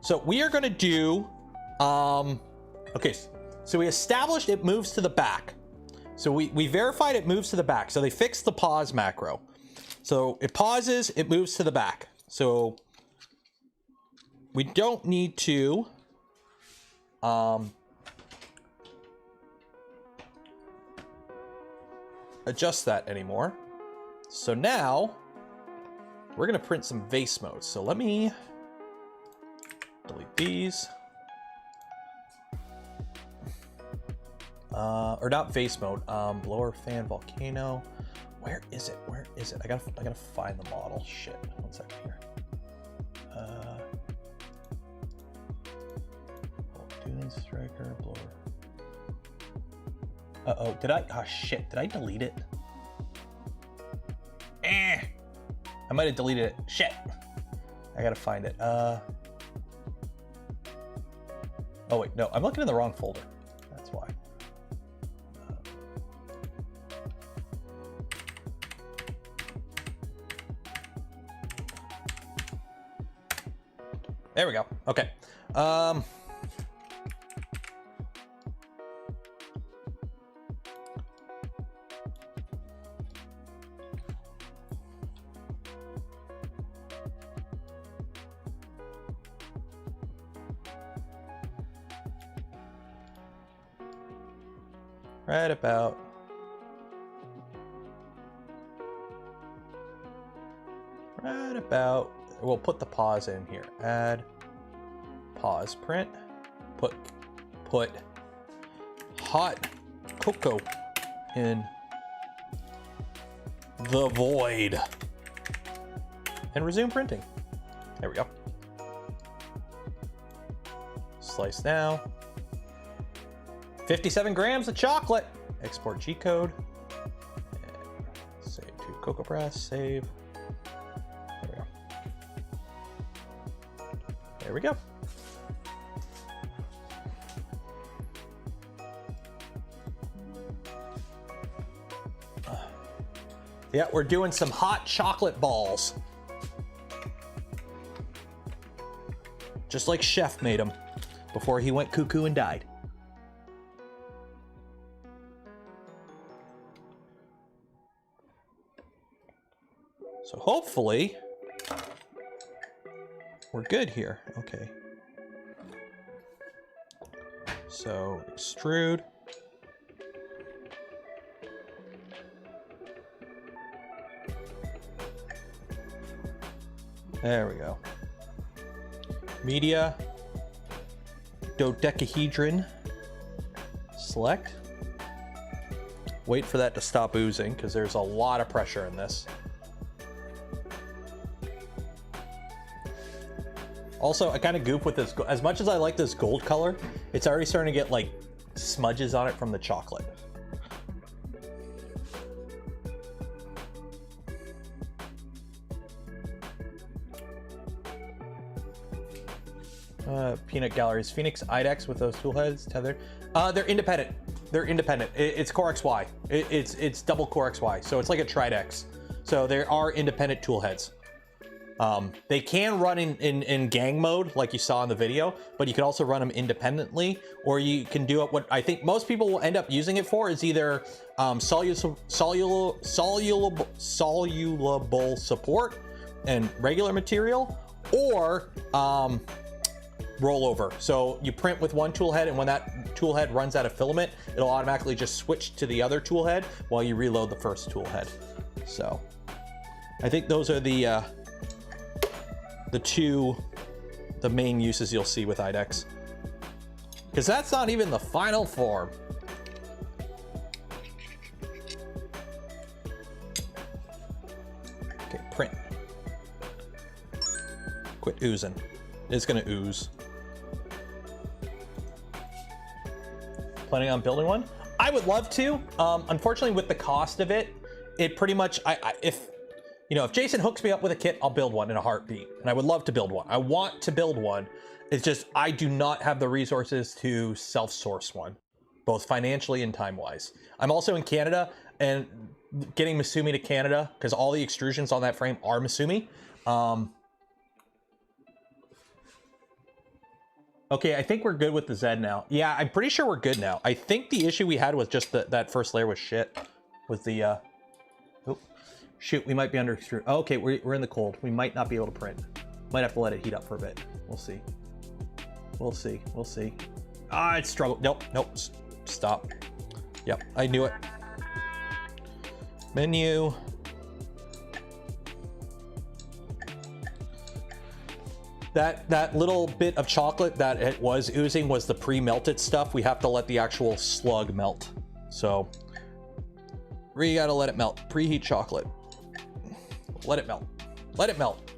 Speaker 1: So we are gonna do, okay. So we established it moves to the back. So we verified it moves to the back. So they fixed the pause macro. So it pauses, it moves to the back. So we don't need to adjust that anymore. So now we're gonna print some vase modes. So let me delete these. Or not vase mode, blower, fan, volcano. Where is it? Where is it? I gotta find the model. Shit, 1 second here. Dune striker, blower. Uh-oh, oh shit, did I delete it? I might have deleted it. Shit. I gotta find it. Oh wait, no, I'm looking in the wrong folder. That's why. There we go. Okay. Right about, we'll put the pause in here. Add pause print, put hot cocoa in the void and resume printing. There we go. Slice now. 57 grams of chocolate. Export G code. Save to Cocoa Press. Save. There we go. There we go. Yeah, we're doing some hot chocolate balls. Just like Chef made them before he went cuckoo and died. So hopefully we're good here. Okay. So extrude. There we go. Media. Dodecahedron. Select. Wait for that to stop oozing because there's a lot of pressure in this. Also, I kind of goof with this. As much as I like this gold color, it's already starting to get like smudges on it from the chocolate. Peanut Galleries. Phoenix IDEX with those tool heads tethered. They're independent. They're independent. It's Core XY. It's double Core XY. So it's like a Tridex. So there are independent tool heads. They can run in gang mode like you saw in the video, but you can also run them independently, or you can do it. What I think most people will end up using it for is either soluble support and regular material, or rollover. So you print with one tool head, and when that tool head runs out of filament, it'll automatically just switch to the other tool head while you reload the first tool head. So I think those are the main uses you'll see with IDEX. Because that's not even the final form. Okay, print. Quit oozing. It's gonna ooze. Planning on building one? I would love to. Unfortunately, with the cost of it, it pretty much, if Jason hooks me up with a kit, I'll build one in a heartbeat. And I would love to build one. I want to build one. It's just, I do not have the resources to self-source one, both financially and time-wise. I'm also in Canada, and getting Masumi to Canada, because all the extrusions on that frame are Masumi. Okay, I think we're good with the Z now. Yeah, I'm pretty sure we're good now. I think the issue we had was just that first layer was shit. Was the, oh, shoot, we might be under extrude. Oh, okay, we're in the cold. We might not be able to print. Might have to let it heat up for a bit. We'll see. We'll see. We'll see. Ah, it's struggled. Nope, nope. Stop. Yep, I knew it. Menu. That little bit of chocolate that it was oozing was the pre-melted stuff. We have to let the actual slug melt. So we gotta let it melt. Preheat chocolate. Let it melt. Let it melt.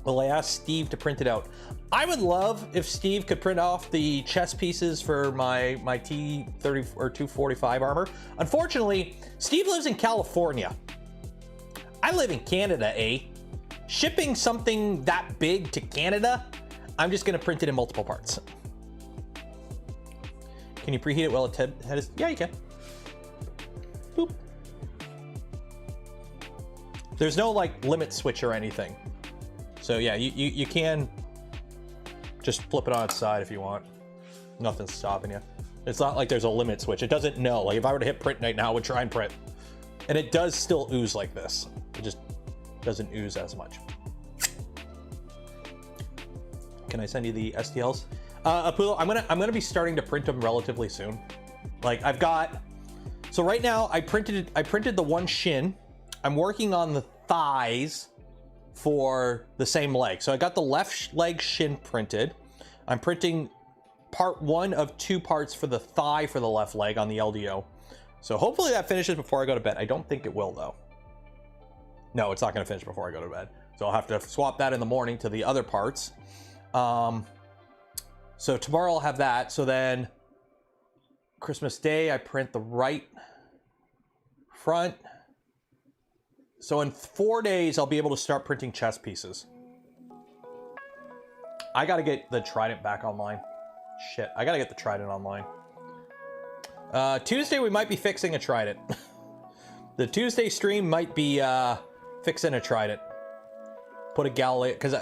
Speaker 1: Well, I asked Steve to print it out. I would love if Steve could print off the chest pieces for my T30 or 245 armor. Unfortunately, Steve lives in California. I live in Canada, eh? Shipping something that big to Canada, I'm just gonna print it in multiple parts. Can you preheat it while it's head is? Yeah, you can. Boop. There's no like limit switch or anything. So yeah, you can just flip it on its side if you want. Nothing's stopping you. It's not like there's a limit switch. It doesn't know. Like if I were to hit print right now, I would try and print. And it does still ooze like this. It just doesn't ooze as much. Can I send you the STLs? Apulo, I'm gonna be starting to print them relatively soon. Like I've got, so right now I printed the one shin. I'm working on the thighs for the same leg. So I got the left leg shin printed. I'm printing part 1 of 2 parts for the thigh for the left leg on the LDO. So hopefully that finishes before I go to bed. I don't think it will though. No, it's not gonna finish before I go to bed. So I'll have to swap that in the morning to the other parts. So tomorrow I'll have that. So then Christmas Day, I print the right front. So in 4 days, I'll be able to start printing chest pieces. I gotta get the Trident back online. Shit, I gotta get the Trident online. Tuesday, we might be fixing a Trident. The Tuesday stream might be fixing a Trident. Put a Galileo, because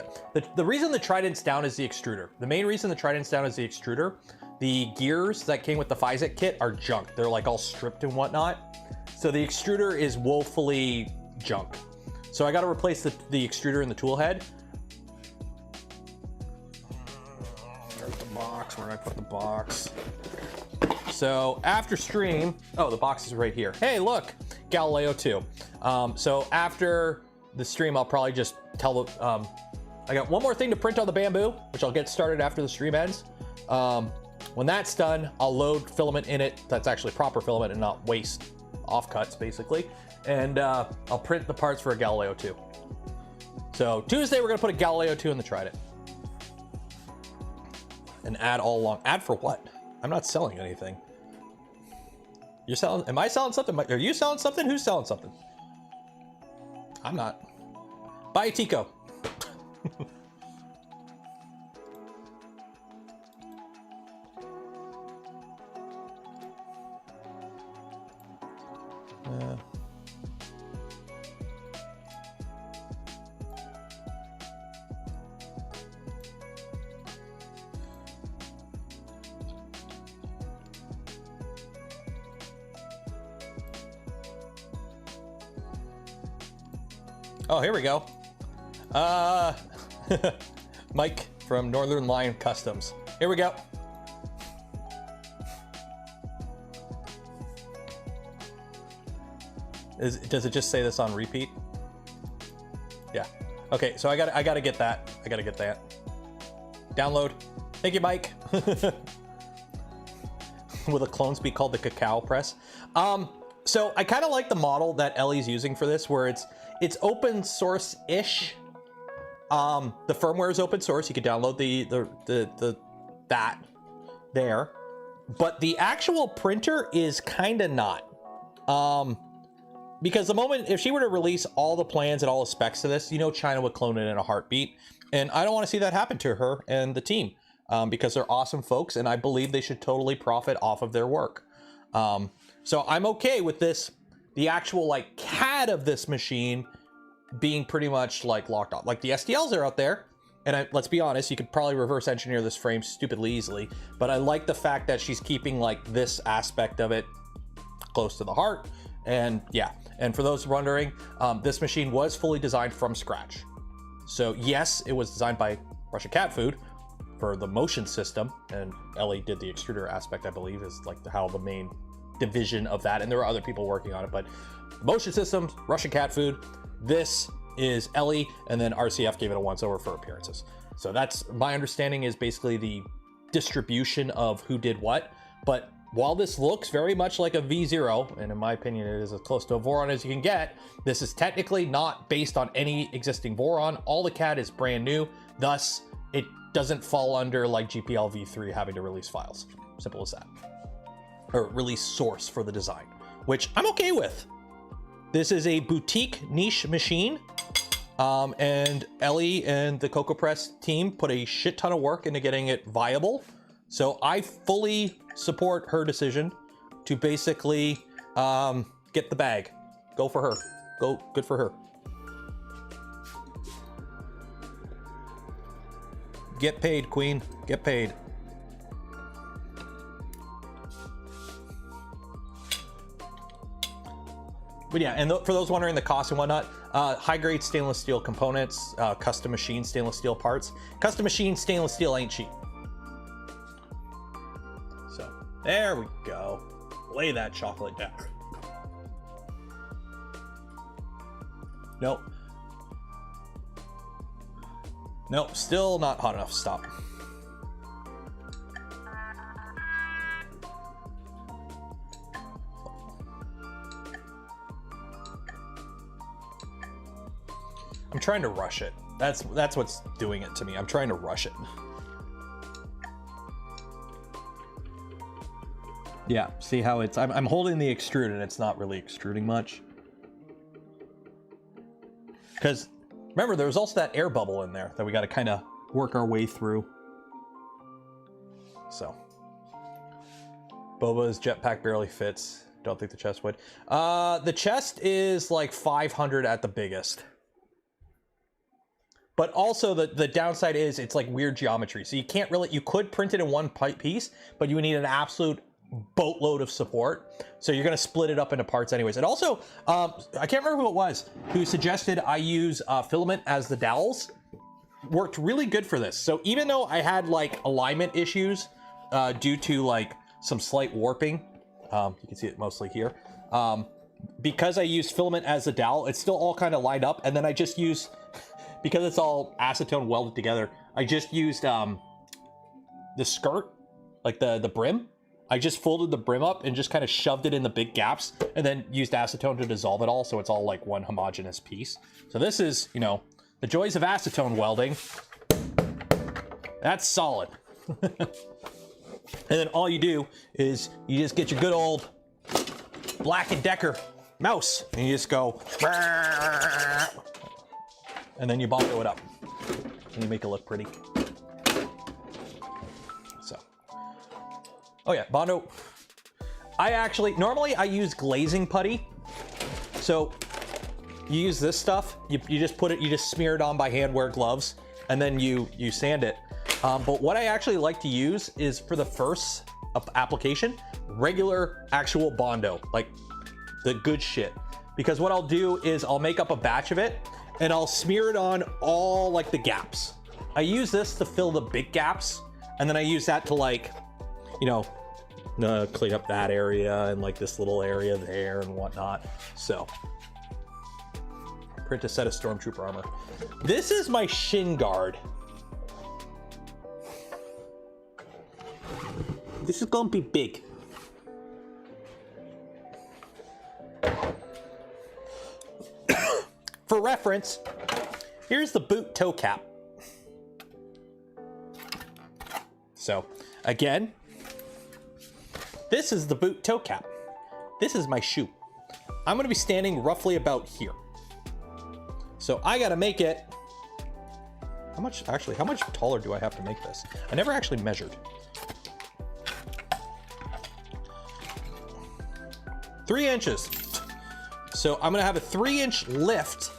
Speaker 1: the reason the Trident's down is the extruder. The main reason the Trident's down is the extruder. The gears that came with the Physik kit are junk. They're like all stripped and whatnot. So the extruder is woefully junk. So I got to replace the extruder and the tool head. There's the box. Where did I put the box? So after stream, oh, the box is right here. Hey, look, Galileo 2. So after the stream, I'll probably just tell the, I got one more thing to print on the bamboo, which I'll get started after the stream ends. When that's done, I'll load filament in it. That's actually proper filament and not waste offcuts, basically. And I'll print the parts for a Galileo 2. So Tuesday, we're gonna put a Galileo 2 in the Trident. And add all along. Add for what? I'm not selling anything. You're selling, am I selling something? Are you selling something? Who's selling something? I'm not. Buy a Tico. Oh, here we go. Mike from Northern Lion Customs. Here we go. Does it just say this on repeat? Yeah. Okay, so I gotta get that. I gotta get that. Download. Thank you, Mike. Will the clones be called the cacao press? So I kind of like the model that Ellie's using for this, where it's open source-ish. The firmware is open source. You can download that there, but the actual printer is kind of not. Because the moment, if she were to release all the plans and all the specs to this, you know, China would clone it in a heartbeat. And I don't want to see that happen to her and the team, because they're awesome folks, and I believe they should totally profit off of their work. So I'm okay with this, the actual like CAD of this machine being pretty much like locked off. Like the STLs are out there, and let's be honest, you could probably reverse engineer this frame stupidly easily, but I like the fact that she's keeping like this aspect of it close to the heart. And yeah, and for those wondering, this machine was fully designed from scratch. So yes, it was designed by Russian Cat Food for the motion system, and Ellie did the extruder aspect, I believe, is like how the main division of that, and there were other people working on it, but motion systems, Russian Cat Food, this is Ellie, and then RCF gave it a once over for appearances. So that's my understanding, is basically the distribution of who did what. But while this looks very much like a V0, and in my opinion it is as close to a Voron as you can get, this is technically not based on any existing Voron. All the CAD is brand new, thus it doesn't fall under like GPL v3 having to release files. Simple as that. Or release source for the design, which I'm okay with. This is a boutique niche machine, and Ellie and the Cocoa Press team put a shit ton of work into getting it viable. So I fully support her decision to basically get the bag. Go for her. Good for her. Get paid, Queen. Get paid. But yeah, and for those wondering the cost and whatnot, high-grade stainless steel components, custom machine stainless steel parts. Custom machine stainless steel ain't cheap. So there we go. Lay that chocolate down. Nope. Nope, still not hot enough. Stop. I'm trying to rush it. That's what's doing it to me. I'm trying to rush it. Yeah, see how it's, I'm holding the extrude and it's not really extruding much. Because remember, there was also that air bubble in there that we got to kind of work our way through. So Boba's jetpack barely fits. Don't think the chest would. The chest is like 500 at the biggest. But also the downside is it's like weird geometry. So you can't really, you could print it in one piece, but you would need an absolute boatload of support. So you're gonna split it up into parts anyways. And also, I can't remember who it was who suggested I use filament as the dowels. Worked really good for this. So even though I had like alignment issues due to like some slight warping, you can see it mostly here. Because I used filament as the dowel, it's still all kind of lined up. And then I just use, because it's all acetone welded together, I just used the skirt, like the brim. I just folded the brim up and just kind of shoved it in the big gaps and then used acetone to dissolve it all, so it's all like one homogeneous piece. So this is, you know, the joys of acetone welding. That's solid. And then all you do is you just get your good old Black & Decker mouse and you just go, and then you bondo it up and you make it look pretty. So, oh yeah, bondo. I actually, normally I use glazing putty. So you use this stuff, you just put it, you just smear it on by hand, wear gloves, and then you sand it. But what I actually like to use is, for the first application, regular actual bondo, like the good shit. Because what I'll do is I'll make up a batch of it, and I'll smear it on all like the gaps. I use this to fill the big gaps, and then I use that to like, you know, clean up that area and like this little area there and whatnot. So print a set of stormtrooper armor. This is my shin guard. This is gonna be big. For reference, here's the boot toe cap. So again, this is the boot toe cap. This is my shoe. I'm gonna be standing roughly about here. So I gotta make it, how much taller do I have to make this? I never actually measured. 3 inches. So I'm gonna have a 3-inch lift,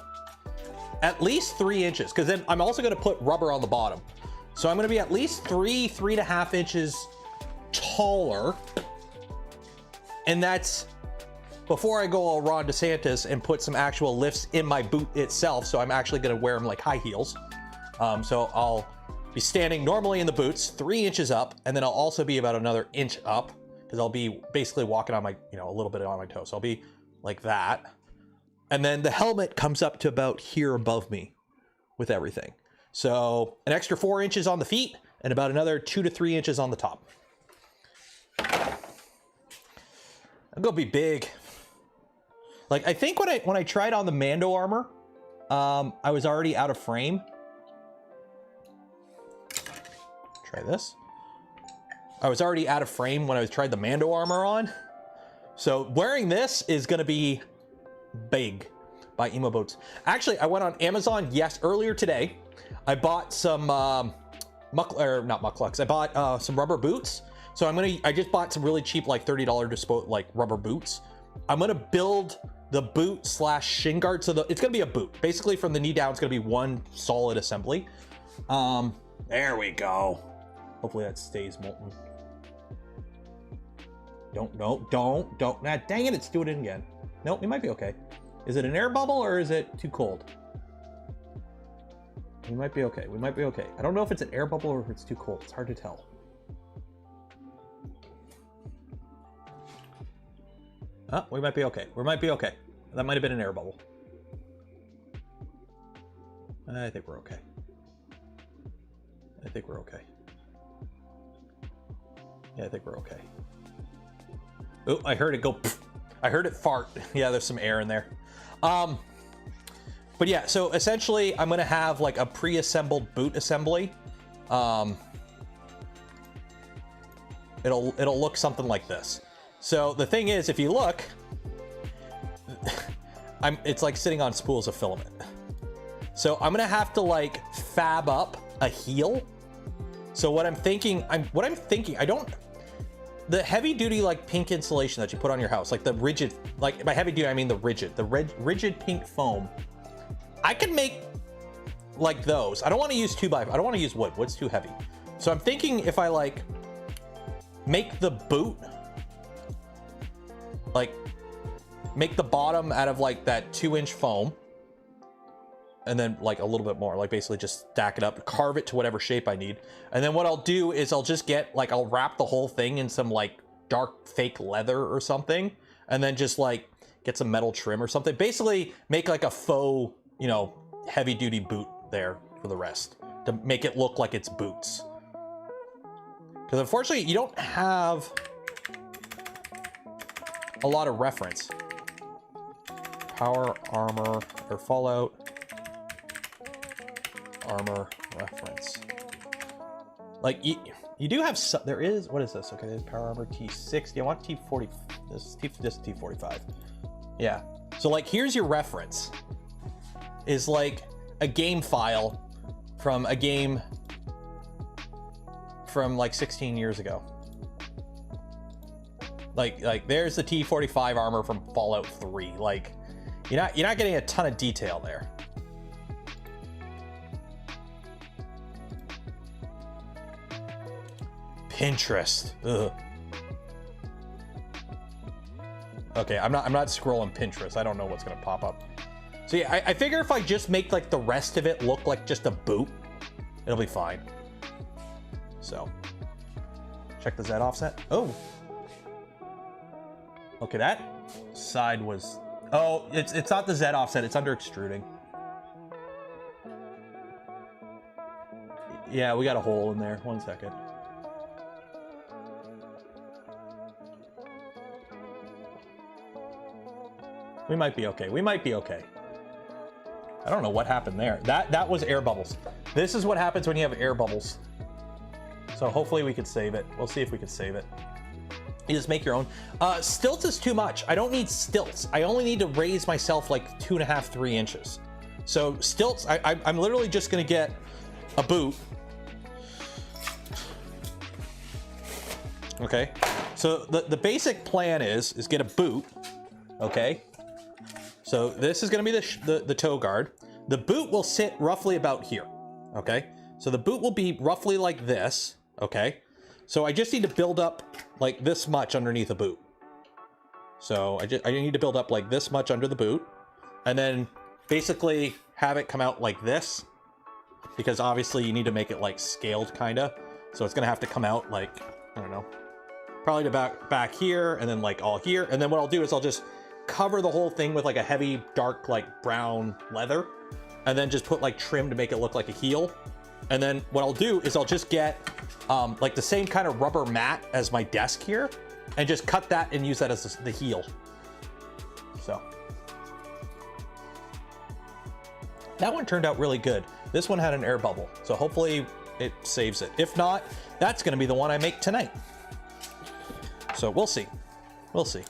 Speaker 1: at least 3 inches, because then I'm also gonna put rubber on the bottom. So I'm gonna be at least 3.5 inches taller. And that's before I go all Ron DeSantis and put some actual lifts in my boot itself. So I'm actually gonna wear them like high heels. So I'll be standing normally in the boots, 3 inches up, and then I'll also be about another inch up, because I'll be basically walking on my, you know, a little bit on my toes. So I'll be like that. And then the helmet comes up to about here above me with everything. So an extra 4 inches on the feet and about another 2 to 3 inches on the top. I'm gonna be big. Like, I think when I tried on the Mando armor, I was already out of frame. Try this. I was already out of frame when I tried the Mando armor on. So wearing this is gonna be big by Emo Boats. Actually, I went on Amazon, earlier today. I bought some not mucklucks. I bought some rubber boots. So I just bought some really cheap, like $30 like rubber boots. I'm gonna build the boot / shin guard. So it's gonna be a boot. Basically from the knee down, it's gonna be one solid assembly. There we go. Hopefully that stays molten. Don't. Nah, dang it, it's doing it again. Nope, we might be okay. Is it an air bubble or is it too cold? We might be okay. We might be okay. I don't know if it's an air bubble or if it's too cold. It's hard to tell. Oh, we might be okay. We might be okay. That might have been an air bubble. I think we're okay. I think we're okay. Yeah, I think we're okay. Oh, I heard it go. Pfft. I heard it fart. Yeah, there's some air in there. But yeah, so essentially I'm gonna have like a pre-assembled boot assembly. It'll look something like this. So the thing is, if you look, it's like sitting on spools of filament. So I'm gonna have to like fab up a heel. So what I'm thinking, the heavy duty like pink insulation that you put on your house, like the rigid, like by heavy duty, I mean the rigid pink foam. I could make like those. I don't want to use 2x5. I don't want to use wood. Wood's too heavy. So I'm thinking if I like make the boot, like make the bottom out of like that 2-inch foam, and then like a little bit more, like basically just stack it up, carve it to whatever shape I need. And then what I'll do is I'll just get like, I'll wrap the whole thing in some like dark fake leather or something, and then just like get some metal trim or something. Basically make like a faux, you know, heavy duty boot there for the rest to make it look like it's boots. Because unfortunately you don't have a lot of reference. Power armor or Fallout armor reference. Like you do have some, there is, what is this? Okay, there's power armor T60. I want T40, this T45. Yeah. So like here's your reference. Is like a game file from a game from like 16 years ago. Like there's the T45 armor from Fallout 3. Like you're not getting a ton of detail there. Pinterest. Ugh. Okay, I'm not scrolling Pinterest. I don't know what's gonna pop up. So yeah, I figure if I just make like the rest of it look like just a boot, it'll be fine. So check the Z offset. Oh, okay, that side was, oh, it's not the Z offset, it's under extruding. Yeah, we got a hole in there. 1 second. We might be okay. We might be okay. I don't know what happened there. That was air bubbles. This is what happens when you have air bubbles. So hopefully we could save it. We'll see if we can save it. You just make your own. Stilts is too much. I don't need stilts. I only need to raise myself like 2.5, 3 inches. So stilts, I'm literally just gonna get a boot. Okay, so the basic plan is get a boot. Okay, so this is going to be the toe guard. The boot will sit roughly about here. Okay, so the boot will be roughly like this. Okay, so I just need to build up like this much underneath a boot. So I need to build up like this much under the boot, and then basically have it come out like this, because obviously you need to make it like scaled kinda. So it's gonna have to come out like, I don't know, probably to back here, and then like all here. And then what I'll do is I'll just cover the whole thing with like a heavy dark like brown leather, and then just put like trim to make it look like a heel. And then what I'll do is I'll just get like the same kind of rubber mat as my desk here, and just cut that and use that as the heel. So that one turned out really good. This one had an air bubble, so hopefully it saves it. If not, that's gonna be the one I make tonight. So we'll see. We'll see.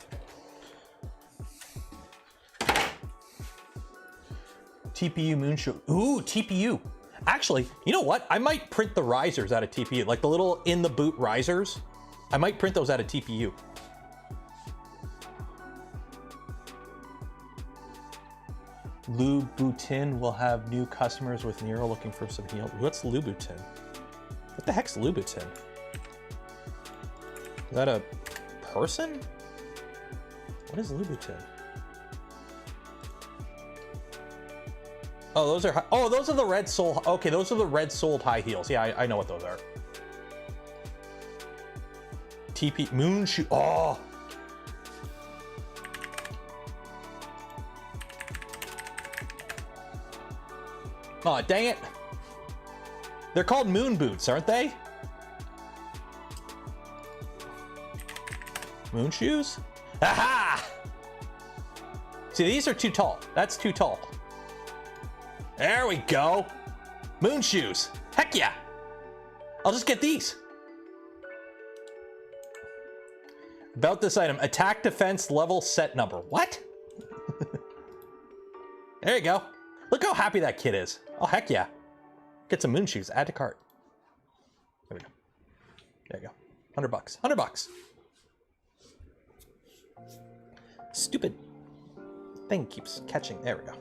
Speaker 1: TPU moonshoe. Ooh, TPU. Actually, you know what? I might print the risers out of TPU, like the little in the boot risers. I might print those out of TPU. Louboutin will have new customers with Nero looking for some heel. What's Louboutin? What the heck's Louboutin? Is that a person? What is Louboutin? Oh, those are, oh, those are the red sole. Okay, those are the red soled high heels. Yeah, I know what those are. TP moon shoe. Oh. Oh, dang it. They're called moon boots, aren't they? Moon shoes? Aha! See, these are too tall. That's too tall. There we go. Moon shoes. Heck yeah. I'll just get these. About this item, attack defense level set number. What? There you go. Look how happy that kid is. Oh, heck yeah. Get some moon shoes, add to cart. There we go. There you go. 100 bucks, 100 bucks. Stupid thing keeps catching. There we go.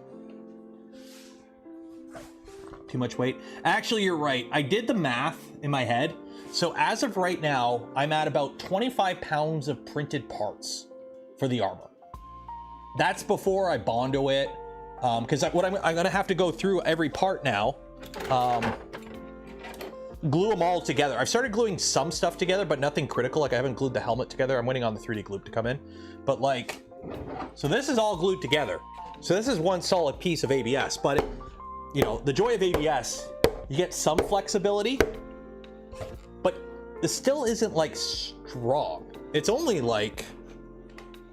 Speaker 1: Too much weight. Actually, you're right. I did the math in my head. So as of right now, I'm at about 25 pounds of printed parts for the armor. That's before I bondo it. Because what I'm gonna have to go through every part now. Glue them all together. I've started gluing some stuff together, but nothing critical. Like I haven't glued the helmet together. I'm waiting on the 3D glue to come in. But like, so this is all glued together. So this is one solid piece of ABS, but you know, the joy of ABS, you get some flexibility, but this still isn't like strong. It's only like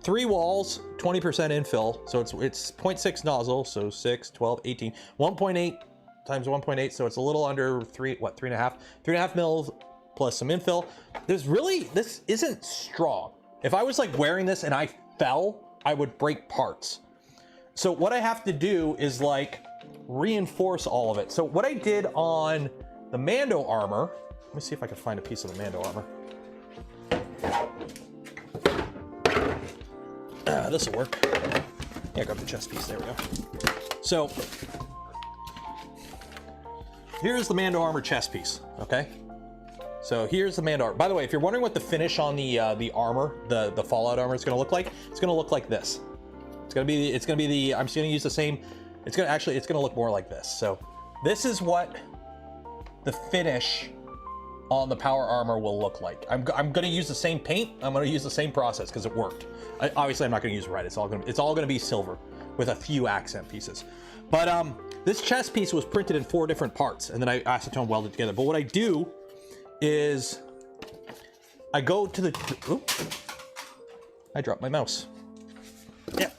Speaker 1: 3 walls, 20% infill. So it's 0.6 nozzle. So 6, 12, 18, 1.8 times 1.8. So it's a little under 3.5 mils plus some infill. This isn't strong. If I was like wearing this and I fell, I would break parts. So what I have to do is like reinforce all of it. So what I did on the Mando armor, let me see if I can find a piece of the Mando armor. This will work. Yeah, grab the chest piece. There we go. So here's the Mando armor chest piece. Okay. So here's the Mando armor. By the way, if you're wondering what the finish on the armor, the Fallout armor is going to look like, it's going to look like this. It's going to be the. I'm just going to use the same It's gonna look more like this. So this is what the finish on the power armor will look like. I'm gonna use the same paint. I'm gonna use the same process because it worked. Obviously I'm not gonna use red. It's all gonna be silver with a few accent pieces. But this chest piece was printed in 4 different parts, and then I acetone welded together. But what I do is I go to the, oops, I dropped my mouse. Yeah,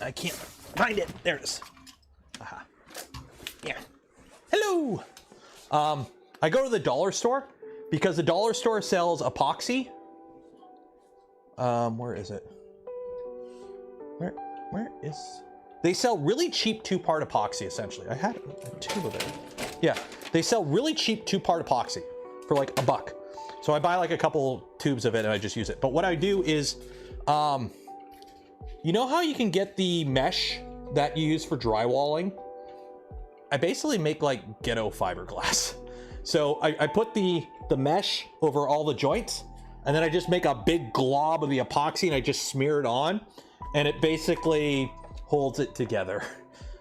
Speaker 1: I can't find it. There it is. Aha. Yeah. Hello. I go to the dollar store because the dollar store sells epoxy. Where is it? Where is? They sell really cheap 2-part epoxy, essentially. I had a tube of it. Yeah, they sell really cheap 2-part epoxy for like $1. So I buy like a couple tubes of it and I just use it. But what I do is, you know how you can get the mesh that you use for drywalling? I basically make like ghetto fiberglass. So I put the mesh over all the joints, and then I just make a big glob of the epoxy and I just smear it on, and it basically holds it together.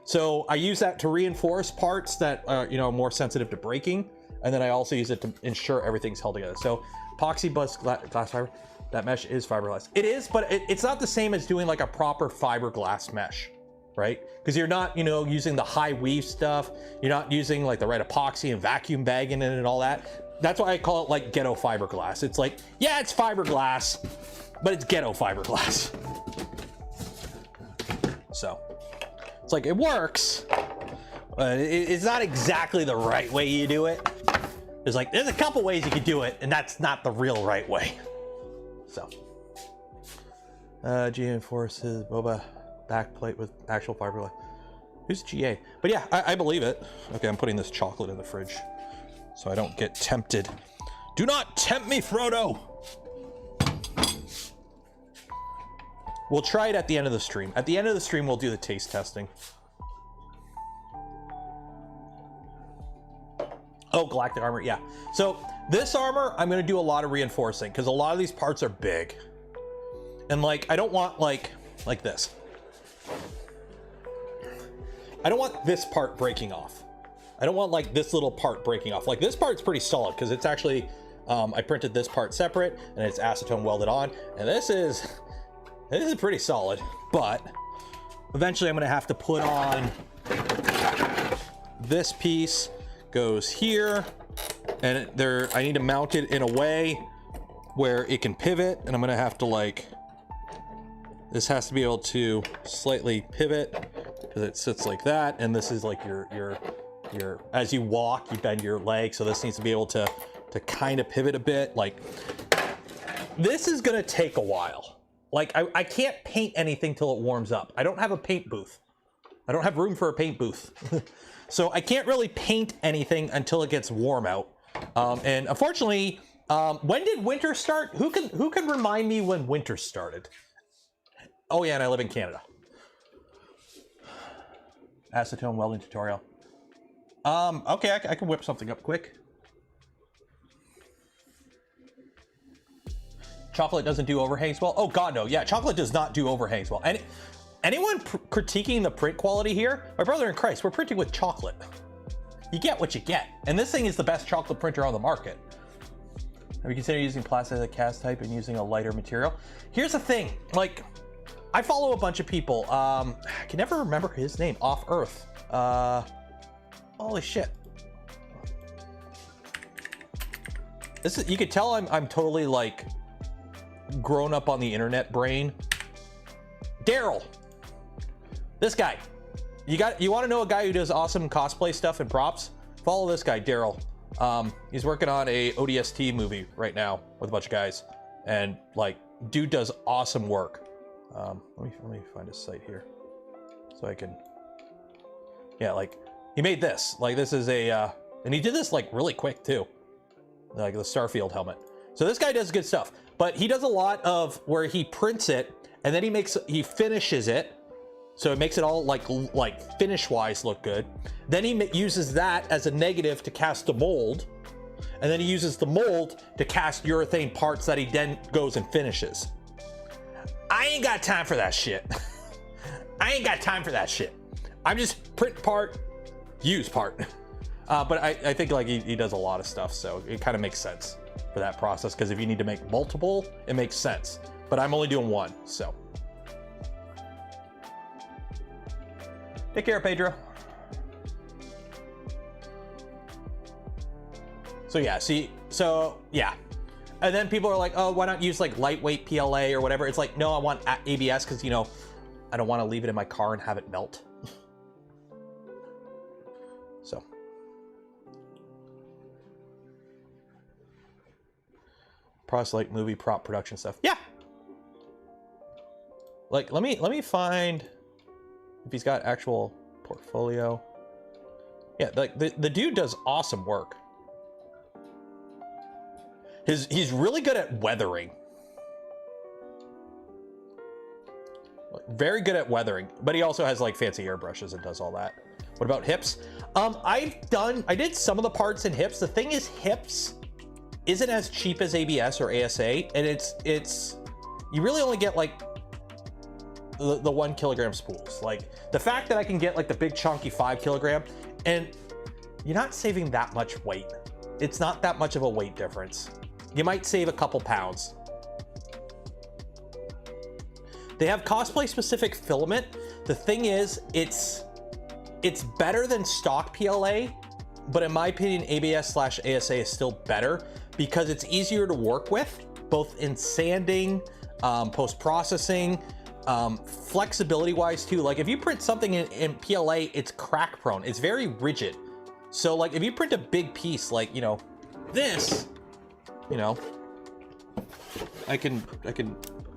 Speaker 1: So I use that to reinforce parts that are, you know, more sensitive to breaking, and then I also use it to ensure everything's held together. So epoxy plus glass fiber, that mesh is fiberglass. It is, but it's not the same as doing like a proper fiberglass mesh, right? Because you're not, you know, using the high weave stuff. You're not using like the right epoxy and vacuum bagging in it and all that. That's why I call it like ghetto fiberglass. It's like, yeah, it's fiberglass, but it's ghetto fiberglass. So it's like, it works, but it's not exactly the right way you do it. There's a couple ways you could do it, and that's not the real right way. So, GA enforces Boba backplate with actual fiberglass. Who's GA? But yeah, I believe it. Okay, I'm putting this chocolate in the fridge so I don't get tempted. Do not tempt me, Frodo. We'll try it at the end of the stream. At the end of the stream, we'll do the taste testing. Oh, galactic armor, yeah. So this armor, I'm gonna do a lot of reinforcing because a lot of these parts are big. And like, I don't want like this. I don't want this part breaking off. I don't want like this little part breaking off. Like this part's pretty solid because it's actually, I printed this part separate and it's acetone welded on. And this is pretty solid, but eventually I'm gonna have to put on this piece. Goes here, and I need to mount it in a way where it can pivot, and I'm gonna have to like, this has to be able to slightly pivot because it sits like that, and this is like your as you walk, you bend your leg, so this needs to be able to kind of pivot a bit. Like, this is gonna take a while. Like, I can't paint anything till it warms up. I don't have a paint booth. I don't have room for a paint booth. So I can't really paint anything until it gets warm out. And unfortunately, when did winter start? Who can remind me when winter started? Oh yeah, and I live in Canada. Acetone welding tutorial. Okay, I can whip something up quick. Chocolate doesn't do overhangs well. Oh God, no. Yeah, chocolate does not do overhangs well. Anyone critiquing the print quality here? My brother in Christ, we're printing with chocolate. You get what you get. And this thing is the best chocolate printer on the market. Have you considered using plastic as a cast type and using a lighter material? Here's the thing, like, I follow a bunch of people. I can never remember his name. Off Earth. Holy shit. This is, you could tell I'm totally like grown up on the internet brain. Daryl. This guy. You want to know a guy who does awesome cosplay stuff and props? Follow this guy, Daryl. He's working on a ODST movie right now with a bunch of guys, and like, dude does awesome work. Let me find his site here so I can. Yeah, like, he made this. Like, this is a and he did this like really quick too, like the Starfield helmet. So this guy does good stuff, but he does a lot of where he prints it and then he finishes it. So it makes it all like finish-wise look good. Then he uses that as a negative to cast the mold. And then he uses the mold to cast urethane parts that he then goes and finishes. I ain't got time for that shit. I ain't got time for that shit. I'm just print part, use part. But I think like he does a lot of stuff, so it kind of makes sense for that process, because if you need to make multiple, it makes sense. But I'm only doing one, so. Take care, Pedro. So yeah, yeah. And then people are like, oh, why not use like lightweight PLA or whatever? It's like, no, I want ABS because, you know, I don't want to leave it in my car and have it melt. So. Process like movie prop production stuff. Yeah. Like, let me find if he's got actual portfolio. Yeah, like the dude does awesome work. He's really good at weathering. Very good at weathering, but he also has like fancy airbrushes and does all that. What about hips? I did some of the parts in hips. The thing is, hips isn't as cheap as ABS or ASA, and it's you really only get like the 1 kilogram spools. Like the fact that I can get like the big chunky 5 kilogram, and you're not saving that much weight. It's not that much of a weight difference. You might save a couple pounds. They have cosplay specific filament. The thing is, it's better than stock PLA, but in my opinion, ABS/ASA is still better because it's easier to work with, both in sanding, post-processing, flexibility wise too. Like if you print something in PLA, it's crack prone. It's very rigid. So like if you print a big piece, like, you know, this, you know, I can,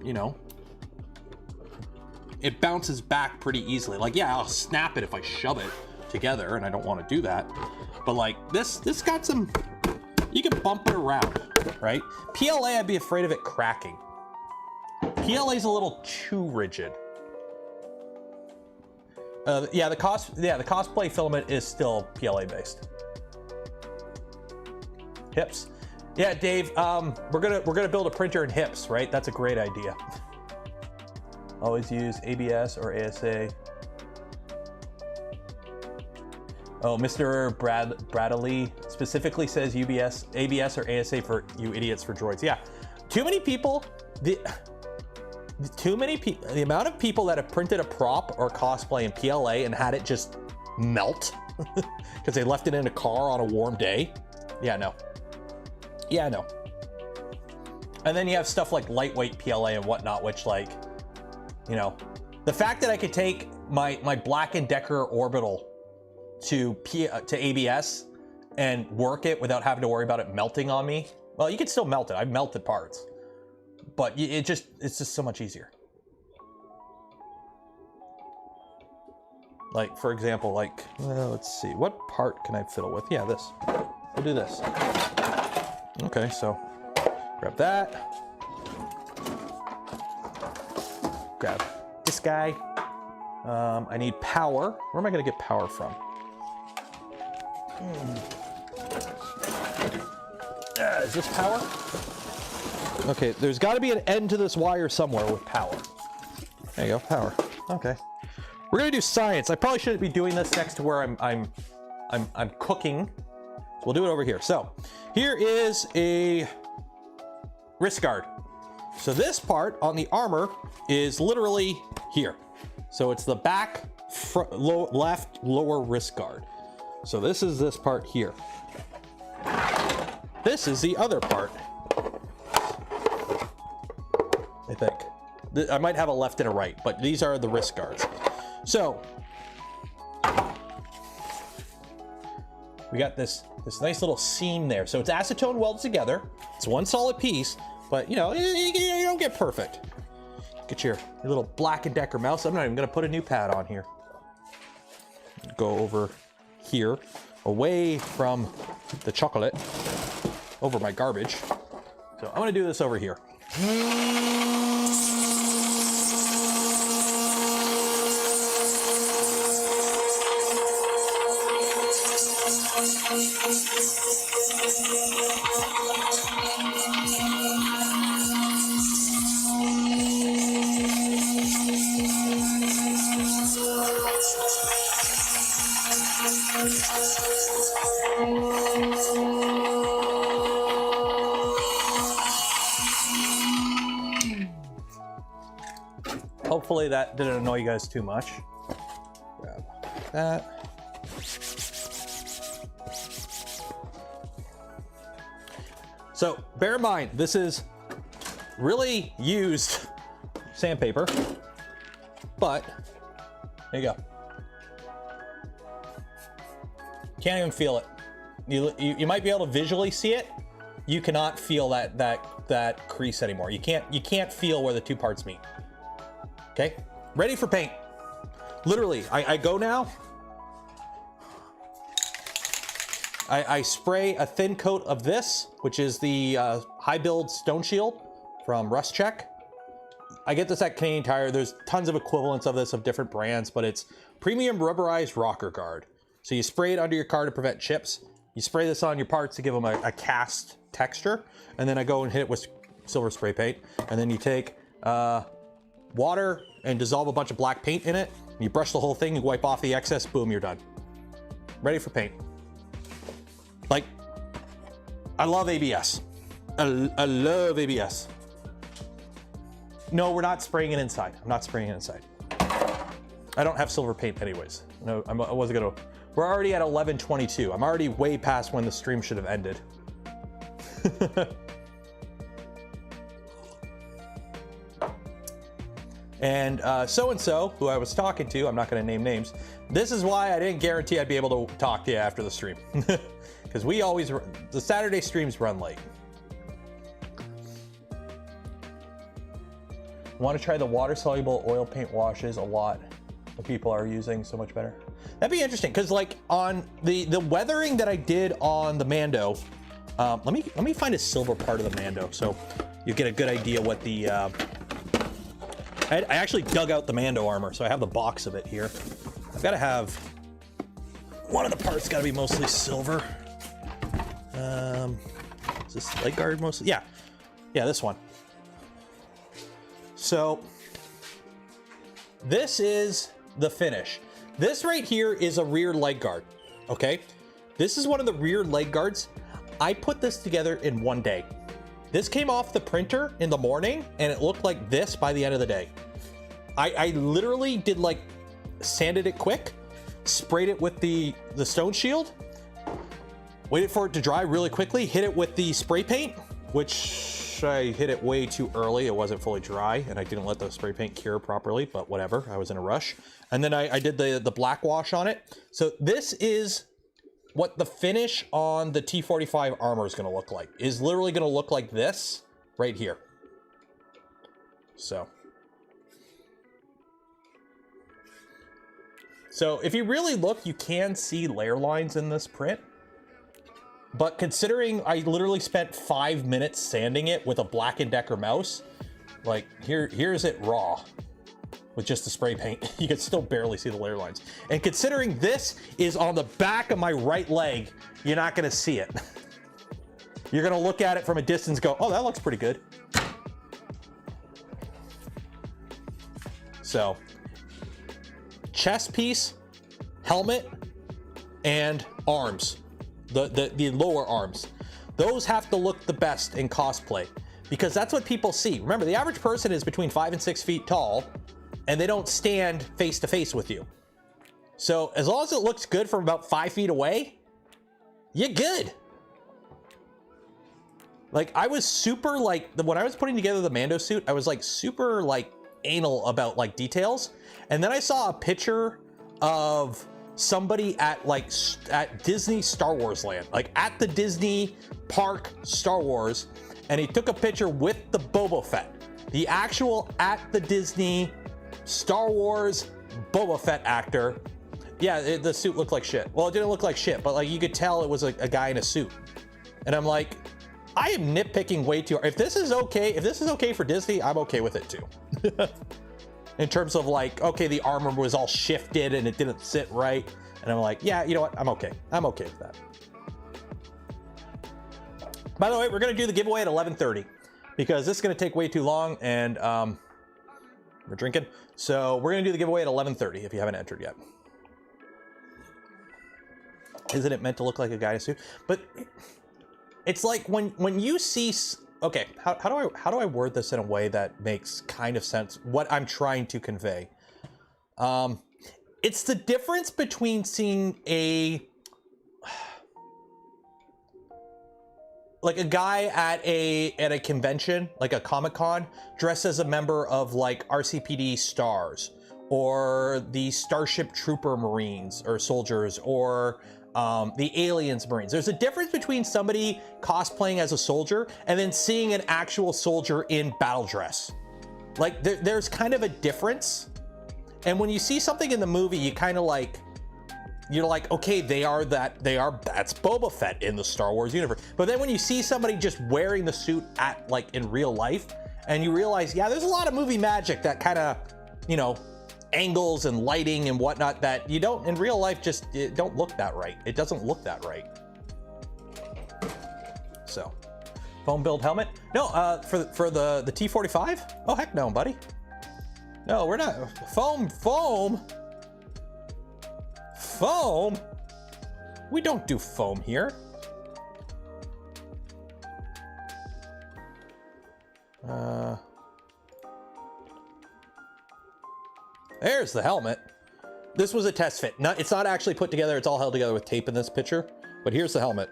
Speaker 1: you know, it bounces back pretty easily. Like, yeah, I'll snap it if I shove it together, and I don't want to do that. But like this got some, you can bump it around, right? PLA, I'd be afraid of it cracking. PLA is a little too rigid. Yeah, the cosplay filament is still PLA based. Hips. Yeah, Dave, we're gonna build a printer in hips, right? That's a great idea. Always use ABS or ASA. Oh, Mr. Bradley specifically says ABS or ASA for you idiots for droids. Yeah, too many people. The amount of people that have printed a prop or cosplay in PLA and had it just melt because they left it in a car on a warm day. Yeah, no. Yeah, no. And then you have stuff like lightweight PLA and whatnot, which, like, you know, the fact that I could take my Black & Decker orbital to ABS and work it without having to worry about it melting on me. Well, you can still melt it. I've melted parts, but it's just so much easier. Like, for example, like, let's see, what part can I fiddle with? Yeah, this. We'll do this. Okay, so grab that. Grab this guy. I need power. Where am I going to get power from? Is this power? Okay, there's got to be an end to this wire somewhere with power. There you go, power. Okay. We're gonna do science. I probably shouldn't be doing this next to where I'm cooking. We'll do it over here. So here is a wrist guard. So this part on the armor is literally here. So it's the back left lower wrist guard. So this is this part here. This is the other part. I think. I might have a left and a right, but these are the wrist guards. So we got this nice little seam there. So it's acetone welded together. It's one solid piece, but you know, you don't get perfect. Get your little Black & Decker mouse. I'm not even gonna put a new pad on here. Go over here, away from the chocolate, over my garbage. So I'm gonna do this over here. Hopefully that didn't annoy you guys too much. Grab that. So bear in mind, this is really used sandpaper, but there you go. Can't even feel it. You might be able to visually see it. You cannot feel that crease anymore. You can't feel where the two parts meet. Okay, ready for paint. Literally, I go now. I spray a thin coat of this, which is the high build stone shield from Rust Check. I get this at Canadian Tire. There's tons of equivalents of this of different brands, but it's premium rubberized rocker guard. So you spray it under your car to prevent chips. You spray this on your parts to give them a cast texture. And then I go and hit it with silver spray paint. And then you take water and dissolve a bunch of black paint in it. You brush the whole thing, you wipe off the excess, boom, you're done. Ready for paint. Like, I love ABS. I love ABS. No, we're not spraying it inside. I'm not spraying it inside. I don't have silver paint anyways. No, I wasn't gonna. We're already at 11:22. I'm already way past when the stream should have ended. And so-and-so, who I was talking to, I'm not gonna name names, this is why I didn't guarantee I'd be able to talk to you after the stream. Because we always, the Saturday streams run late. Want to try the water-soluble oil paint washes a lot. The people are using so much better. That'd be interesting, because like on the weathering that I did on the Mando, let me find a silver part of the Mando so you get a good idea what the. I actually dug out the Mando armor, so I have the box of it here. I've got to have one of the parts. Got to be mostly silver. Is this leg guard mostly? Yeah, this one. So this is the finish. This right here is a rear leg guard, okay? This is one of the rear leg guards. I put this together in one day. This came off the printer in the morning and it looked like this by the end of the day. I literally did like sanded it quick, sprayed it with the stone shield, waited for it to dry really quickly, hit it with the spray paint, which I hit it way too early. It wasn't fully dry and I didn't let the spray paint cure properly, but whatever, I was in a rush. And then I did the black wash on it. So this is what the finish on the T45 armor is gonna look like. Is literally gonna look like this right here. So if you really look, you can see layer lines in this print. But considering I literally spent 5 minutes sanding it with a Black & Decker mouse, like here's it raw with just the spray paint. You can still barely see the layer lines. And considering this is on the back of my right leg, you're not gonna see it. You're gonna look at it from a distance and go, oh, that looks pretty good. So, chest piece, helmet, and arms. The lower arms. Those have to look the best in cosplay because that's what people see. Remember, the average person is between 5 and 6 feet tall and they don't stand face to face with you. So as long as it looks good from about 5 feet away, you're good. Like I was super like, when I was putting together the Mando suit, I was like super like anal about like details. And then I saw a picture of somebody at Disney Star Wars land, like at the Disney park Star Wars, and he took a picture with the Boba Fett, the actual at the Disney Star Wars Boba Fett actor. Yeah, the suit looked like shit. Well, it didn't look like shit, but like you could tell it was a guy in a suit. And I'm like, I am nitpicking way too hard. If this is okay for Disney, I'm okay with it too. In terms of like, okay, the armor was all shifted and it didn't sit right. And I'm like, yeah, you know what? I'm okay. I'm okay with that. By the way, we're gonna do the giveaway at 11:30 because this is gonna take way too long and we're drinking. So we're gonna do the giveaway at 11:30 if you haven't entered yet. Isn't it meant to look like a guy in a suit? But it's like when you see okay, how do I word this in a way that makes kind of sense what I'm trying to convey? It's the difference between seeing like a guy at a convention, like a Comic-Con, dressed as a member of like RCPD stars, or the Starship Trooper Marines or soldiers, or the Aliens Marines. There's a difference between somebody cosplaying as a soldier and then seeing an actual soldier in battle dress. Like there's kind of a difference. And when you see something in the movie, you kind of like, you're like, okay, that's Boba Fett in the Star Wars universe. But then when you see somebody just wearing the suit at like in real life, and you realize, yeah, there's a lot of movie magic that kind of, you know, angles and lighting and whatnot that you don't in real life, just it don't look that right. It doesn't look that right. So, foam build helmet? No, for the T-45? Oh heck no, buddy. No, we're not foam. We don't do foam here. There's the helmet. This was a test fit. It's not actually put together. It's all held together with tape in this picture, but here's the helmet.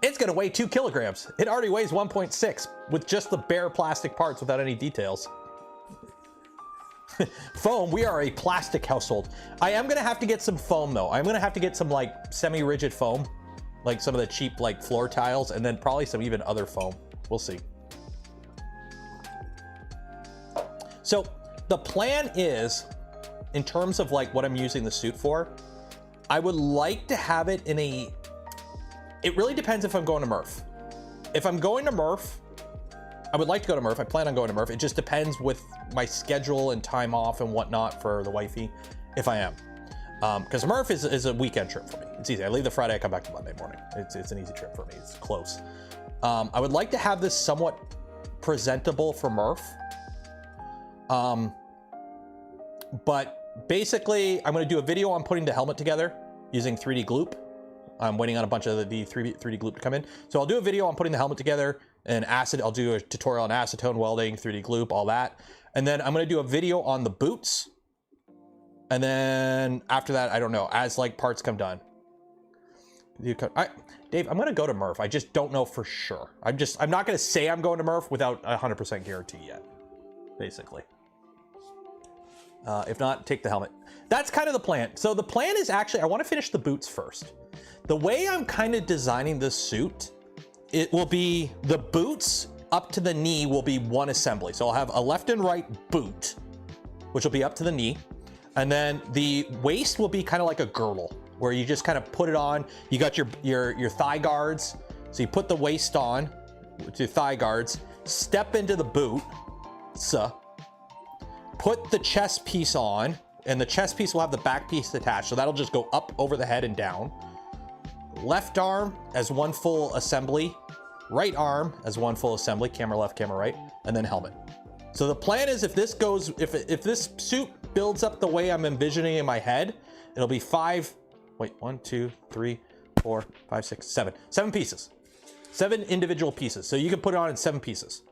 Speaker 1: It's gonna weigh 2 kilograms. It already weighs 1.6 with just the bare plastic parts without any details. Foam, we are a plastic household. I am gonna have to get some foam though. I'm gonna have to get some like semi-rigid foam, like some of the cheap like floor tiles, and then probably some even other foam. We'll see. So the plan is, in terms of like what I'm using the suit for, I would like to have it in a, it really depends if I'm going to Murph. If I'm going to Murph, I would like to go to Murph. I plan on going to Murph. It just depends with my schedule and time off and whatnot for the wifey, if I am. Because Murph is a weekend trip for me. It's easy. I leave the Friday, I come back to Monday morning. It's an easy trip for me. It's close. I would like to have this somewhat presentable for Murph. But basically, I'm going to do a video on putting the helmet together using 3D Gloop. I'm waiting on a bunch of the 3D Gloop to come in. So I'll do a video on putting the helmet together and I'll do a tutorial on acetone welding, 3D Gloop, all that. And then I'm going to do a video on the boots. And then after that, I don't know, as like parts come done. Dave, I'm going to go to Murph. I just don't know for sure. I'm not going to say I'm going to Murph without a 100% guarantee yet, basically. If not, take the helmet. That's kind of the plan. So the plan is actually, I want to finish the boots first. The way I'm kind of designing this suit, it will be the boots up to the knee will be one assembly. So I'll have a left and right boot, which will be up to the knee. And then the waist will be kind of like a girdle where you just kind of put it on. You got your thigh guards. So you put the waist on with your thigh guards, step into the boot, put the chest piece on, and the chest piece will have the back piece attached. So that'll just go up over the head and down. Left arm as one full assembly, right arm as one full assembly, camera left, camera right, and then helmet. So the plan is if this goes, if this suit builds up the way I'm envisioning in my head, it'll be 1, 2, 3, 4, 5, 6, 7. 7 pieces. 7 individual pieces. So you can put it on in 7 pieces.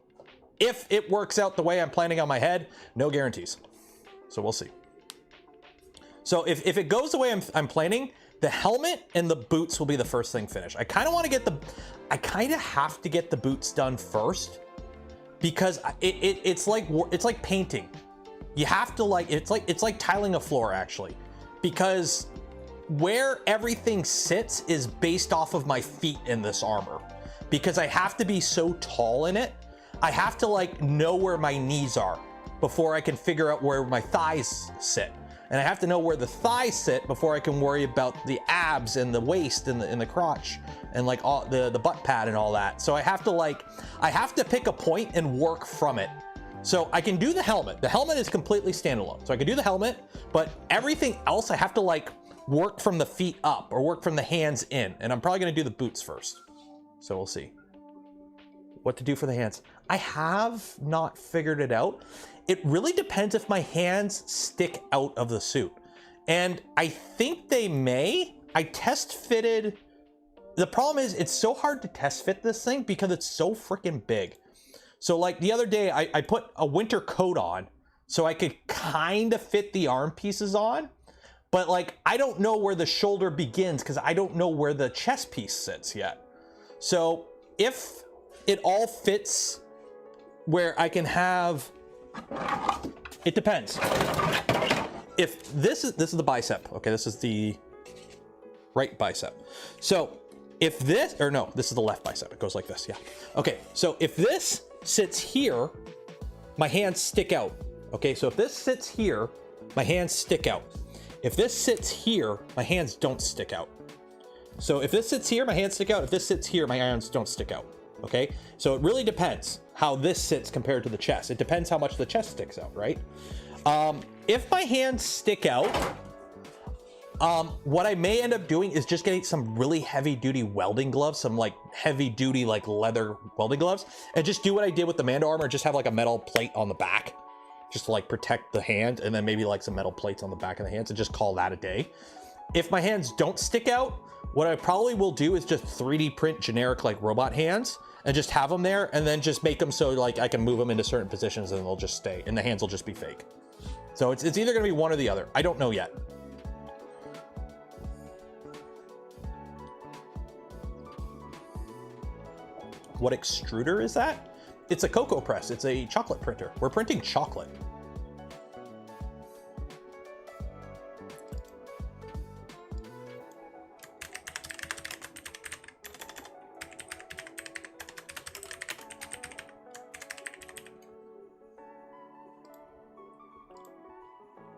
Speaker 1: If it works out the way I'm planning on my head, no guarantees. So we'll see. So if it goes the way I'm planning, the helmet and the boots will be the first thing finished. I kind of want to get I kind of have to get the boots done first because it's like painting. You have to it's like tiling a floor actually, because where everything sits is based off of my feet in this armor. Because I have to be so tall in it, I have to like know where my knees are before I can figure out where my thighs sit. And I have to know where the thighs sit before I can worry about the abs and the waist and the crotch and like all the butt pad and all that. So I have to pick a point and work from it. So I can do the helmet. The helmet is completely standalone. So I can do the helmet, but everything else I have to like work from the feet up or work from the hands in. And I'm probably gonna do the boots first. So we'll see what to do for the hands. I have not figured it out. It really depends if my hands stick out of the suit. And I think they may. I test fitted the problem is it's so hard to test fit this thing because it's so freaking big. So like the other day, I put a winter coat on so I could kind of fit the arm pieces on, but like, I don't know where the shoulder begins because I don't know where the chest piece sits yet. So if it all fits where I can have, it depends. If this is the bicep, okay, this is the right bicep. So if this, or no, this is the left bicep, it goes like this, yeah. Okay, so if this sits here, my hands stick out. Okay, so if this sits here, my hands stick out. If this sits here, my hands don't stick out. So if this sits here, my hands stick out. If this sits here, my hands don't stick out. Okay, so it really depends how this sits compared to the chest. It depends how much the chest sticks out, right? If my hands stick out, what I may end up doing is just getting some really heavy duty welding gloves, some like heavy duty like leather welding gloves, and just do what I did with the Mando armor, just have like a metal plate on the back, just to like protect the hand, and then maybe like some metal plates on the back of the hands and just call that a day. If my hands don't stick out, what I probably will do is just 3D print generic like robot hands and just have them there, and then just make them so like I can move them into certain positions and they'll just stay and the hands will just be fake. So it's either gonna be one or the other. I don't know yet. What extruder is that? It's a cocoa press. It's a chocolate printer. We're printing chocolate.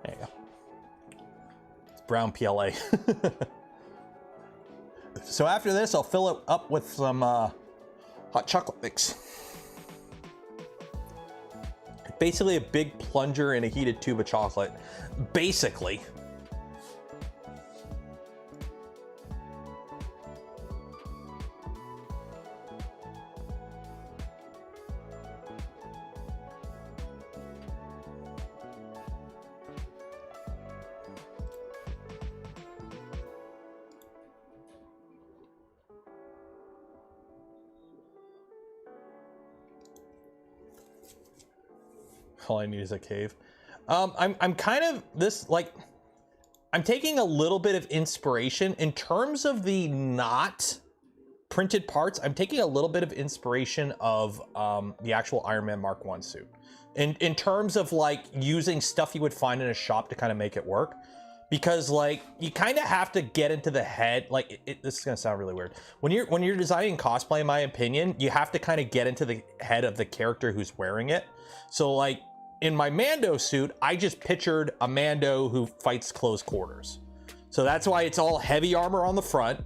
Speaker 1: There you go. It's brown PLA. So after this, I'll fill it up with some hot chocolate mix. Basically a big plunger in a heated tube of chocolate. Basically. All I need is a cave. I'm kind of this, like, I'm taking a little bit of inspiration in terms of the not printed parts. I'm taking a little bit of inspiration of the actual Iron Man Mark 1 suit. In terms of like using stuff you would find in a shop to kind of make it work. Because like you kind of have to get into the head, like this is gonna sound really weird. When you're designing cosplay, in my opinion, you have to kind of get into the head of the character who's wearing it. So like in my Mando suit, I just pictured a Mando who fights close quarters. So that's why it's all heavy armor on the front,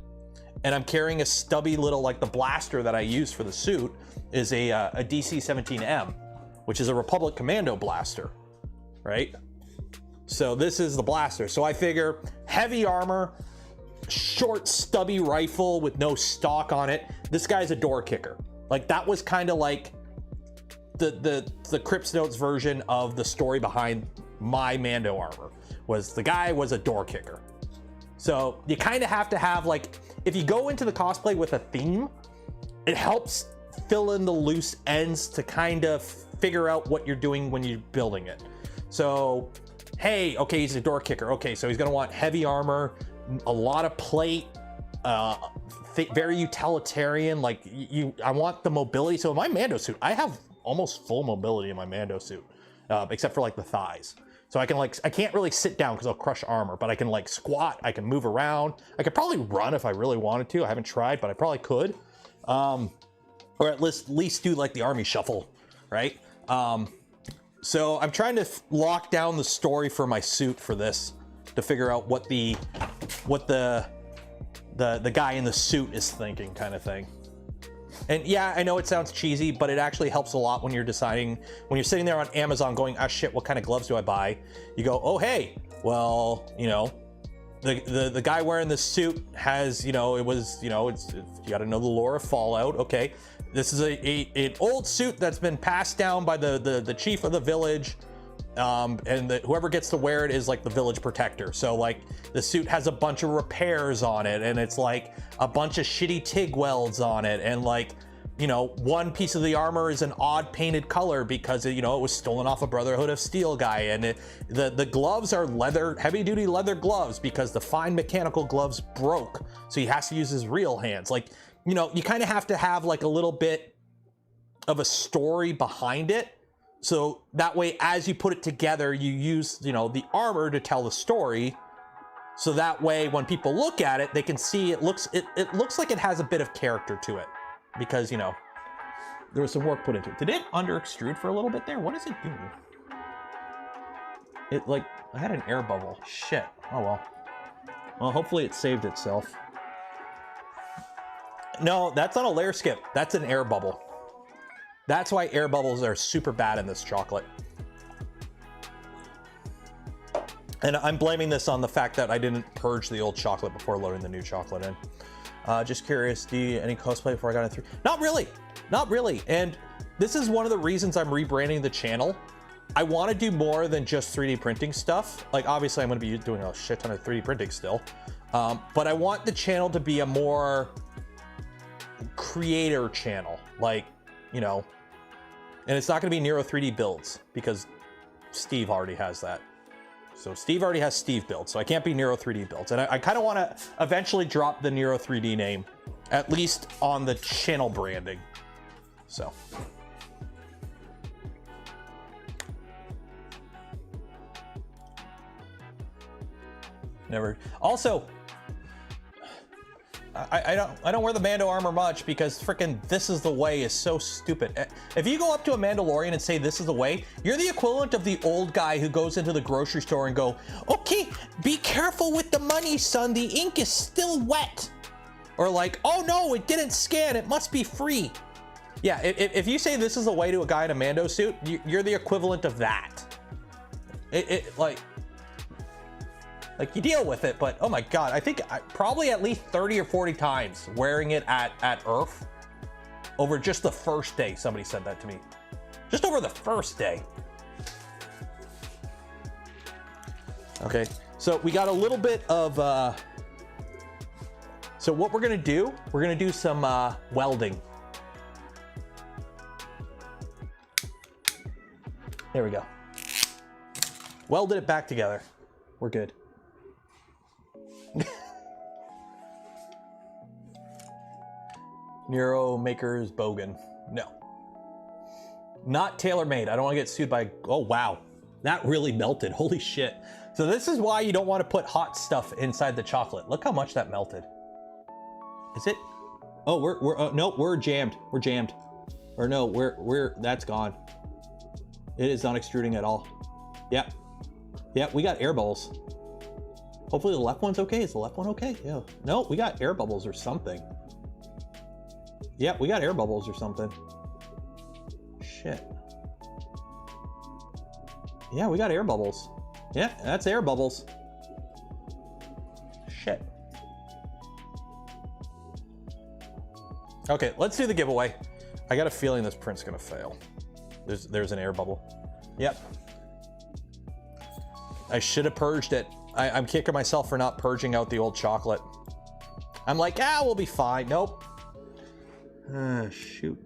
Speaker 1: and I'm carrying a stubby little, like the blaster that I use for the suit is a DC-17M, which is a Republic Commando blaster, right? So this is the blaster. So I figure heavy armor, short stubby rifle with no stock on it. This guy's a door kicker. Like that was kind of like the Crips Notes version of the story behind my Mando armor, was the guy was a door kicker. So you kind of have to have, like, if you go into the cosplay with a theme, it helps fill in the loose ends to kind of figure out what you're doing when you're building it. So, hey, okay, he's a door kicker. Okay, so he's gonna want heavy armor, a lot of plate, very utilitarian. Like I want the mobility. So in my Mando suit, I have almost full mobility in my Mando suit, except for like the thighs. So I can like, I can't really sit down because I'll crush armor, but I can like squat, I can move around. I could probably run if I really wanted to. I haven't tried, but I probably could. Or at least do like the army shuffle, right? So I'm trying to lock down the story for my suit for this to figure out what the guy in the suit is thinking, kind of thing. And yeah, I know it sounds cheesy, but it actually helps a lot when you're deciding, when you're sitting there on Amazon going, ah shit, what kind of gloves do I buy? You go, oh hey, well, you know, the guy wearing the suit has, you know, it was, you know, it's you got to know the lore of Fallout. Okay, this is an old suit that's been passed down by the chief of the village And whoever gets to wear it is like the village protector. So like the suit has a bunch of repairs on it, and it's like a bunch of shitty TIG welds on it, and like, you know, one piece of the armor is an odd painted color because, you know, it was stolen off a Brotherhood of Steel guy, and the gloves are leather, heavy duty leather gloves because the fine mechanical gloves broke, so he has to use his real hands. Like, you know, you kind of have to have like a little bit of a story behind it, so that way as you put it together, you use, you know, the armor to tell the story, so that way when people look at it, they can see it looks like it has a bit of character to it, because, you know, there was some work put into it. Did it under extrude for a little bit there? What does it do? It, like, I had an air bubble. Shit. Oh well. Well, hopefully it saved itself. No, that's not a layer skip. That's an air bubble. That's why air bubbles are super bad in this chocolate. And I'm blaming this on the fact that I didn't purge the old chocolate before loading the new chocolate in. Just curious, do you any cosplay before I got it through? Not really, not really. And this is one of the reasons I'm rebranding the channel. I want to do more than just 3D printing stuff. Like, obviously I'm going to be doing a shit ton of 3D printing still. But I want the channel to be a more creator channel. Like, you know, and it's not going to be Nero 3D builds because Steve already has that. So Steve already has Steve builds, so I can't be Nero 3D builds. And I kind of want to eventually drop the Nero 3D name, at least on the channel branding. So. Never. Also, I don't wear the Mando armor much because frickin' "this is the way" is so stupid. If you go up to a Mandalorian and say "this is the way," you're the equivalent of the old guy who goes into the grocery store and go, "Okay, be careful with the money, son. The ink is still wet." Or like, "Oh no, it didn't scan. It must be free." Yeah, if you say "this is the way" to a guy in a Mando suit, you're the equivalent of that. Like, you deal with it, but oh my God, I think probably at least 30 or 40 times wearing it at Earth over just the first day. Somebody said that to me. Just over the first day. Okay, so we got a little bit of, so what we're gonna do some welding. There we go. Welded it back together. We're good. Nero Maker's Bogan. No. Not tailor-made. I don't want to get sued by... Oh, wow. That really melted. Holy shit. So this is why you don't want to put hot stuff inside the chocolate. Look how much that melted. Is it? Oh, no, we're jammed. We're jammed. Or no, that's gone. It is not extruding at all. Yep. Yep, we got air bubbles. Hopefully the left one's okay. Is the left one okay? Yeah. No, we got air bubbles or something. Yep, we got air bubbles or something. Shit. Yeah, we got air bubbles. Yeah, that's air bubbles. Shit. Okay, let's do the giveaway. I got a feeling this print's gonna fail. There's an air bubble. Yep. I should have purged it. I'm kicking myself for not purging out the old chocolate. I'm like, we'll be fine. Nope. Shoot.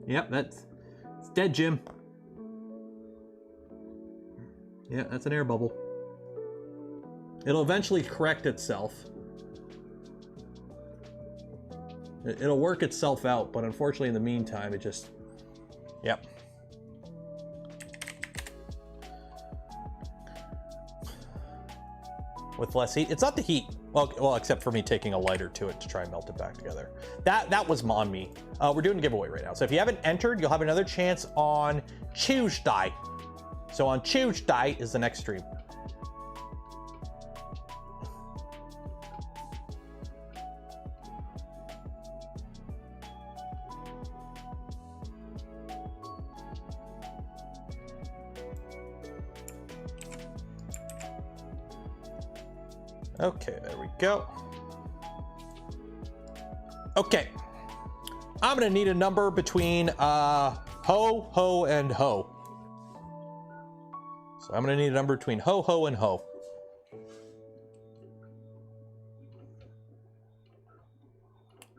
Speaker 1: Yep, it's dead, Jim. Yeah, that's an air bubble. It'll eventually correct itself. It'll work itself out, but unfortunately in the meantime, it just... Yep. With less heat. It's not the heat. Well, except for me taking a lighter to it to try and melt it back together. That was on me. We're doing a giveaway right now. So if you haven't entered, you'll have another chance on Tuesday. So on Tuesday is the next stream. Okay, there we go. Okay. I'm gonna need a number between ho, ho, and ho. So I'm gonna need a number between ho, ho, and ho.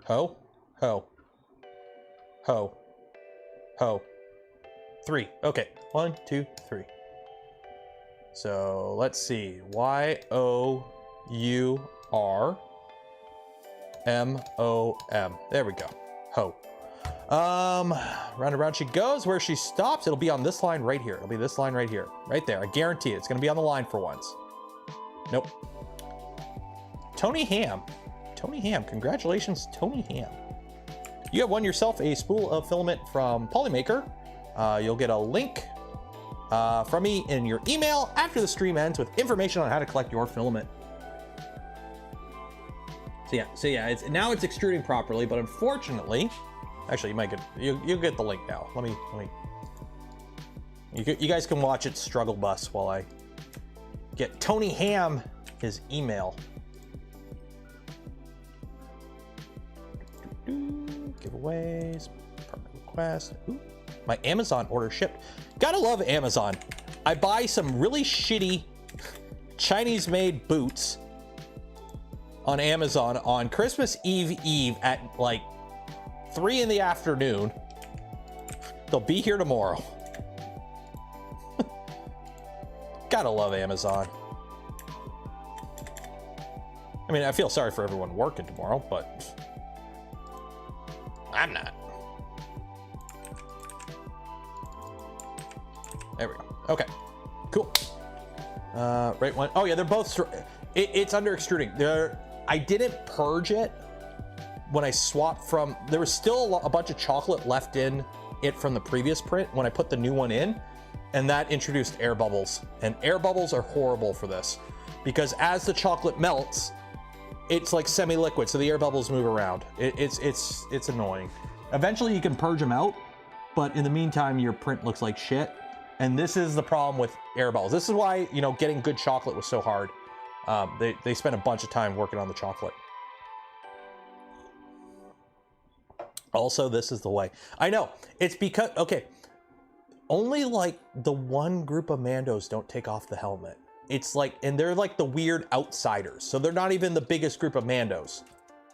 Speaker 1: Ho, ho, ho, ho. 3. Okay, 1, 2, 3. So let's see. Y-O-U-R-M-O-M. There we go. Ho. Round and round she goes. Where she stops, it'll be on this line right here. It'll be this line right here. Right there. I guarantee it. It's gonna be on the line for once. Nope. Tony Ham. Tony Ham. Congratulations, Tony Ham. You have won yourself a spool of filament from Polymaker. You'll get a link from me in your email after the stream ends with information on how to collect your filament. So yeah, now it's extruding properly, but unfortunately, actually, you'll get the link now. You guys can watch it struggle bus while I get Tony Ham his email. Giveaways, partner request. Ooh, my Amazon order shipped. Gotta love Amazon. I buy some really shitty Chinese-made boots on Amazon on Christmas Eve at like 3 in the afternoon. They'll be here tomorrow. Gotta love Amazon. I mean, I feel sorry for everyone working tomorrow, but I'm not. There we go. Okay, cool. Right one. Oh yeah, they're both. It's under extruding. I didn't purge it when I swapped from. There was still a bunch of chocolate left in it from the previous print when I put the new one in, and that introduced air bubbles. And air bubbles are horrible for this because as the chocolate melts, it's like semi-liquid, so the air bubbles move around. It's annoying. Eventually you can purge them out, but in the meantime your print looks like shit. And this is the problem with air bubbles. This is why, you know, getting good chocolate was so hard. They spent a bunch of time working on the chocolate. Also, this is the way. I know, it's because, okay, only like the one group of Mandos don't take off the helmet. It's like, and they're like the weird outsiders. So they're not even the biggest group of Mandos.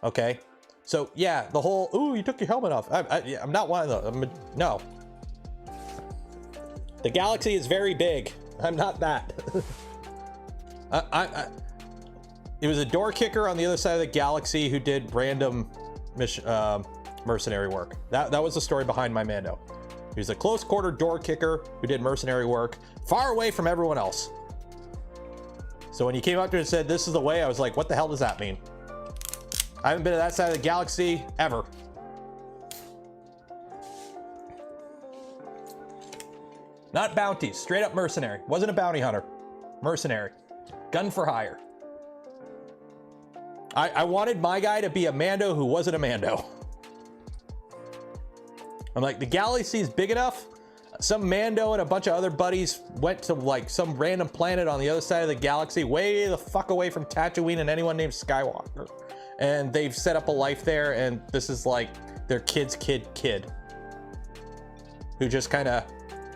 Speaker 1: Okay. So yeah, the whole, ooh, you took your helmet off. I'm not one of those. No. The galaxy is very big. I'm not that. It was a door kicker on the other side of the galaxy who did random mercenary work. That was the story behind my Mando. He was a close quarter door kicker who did mercenary work far away from everyone else. So when you came up to it and said, this is the way, I was like, what the hell does that mean? I haven't been to that side of the galaxy ever. Not bounties, straight up mercenary. Wasn't a bounty hunter. Mercenary. Gun for hire. I wanted my guy to be a Mando who wasn't a Mando. I'm like, the galaxy is big enough. Some Mando and a bunch of other buddies went to like some random planet on the other side of the galaxy, way the fuck away from Tatooine and anyone named Skywalker. And they've set up a life there, and this is like their kid's kid. Who just kind of,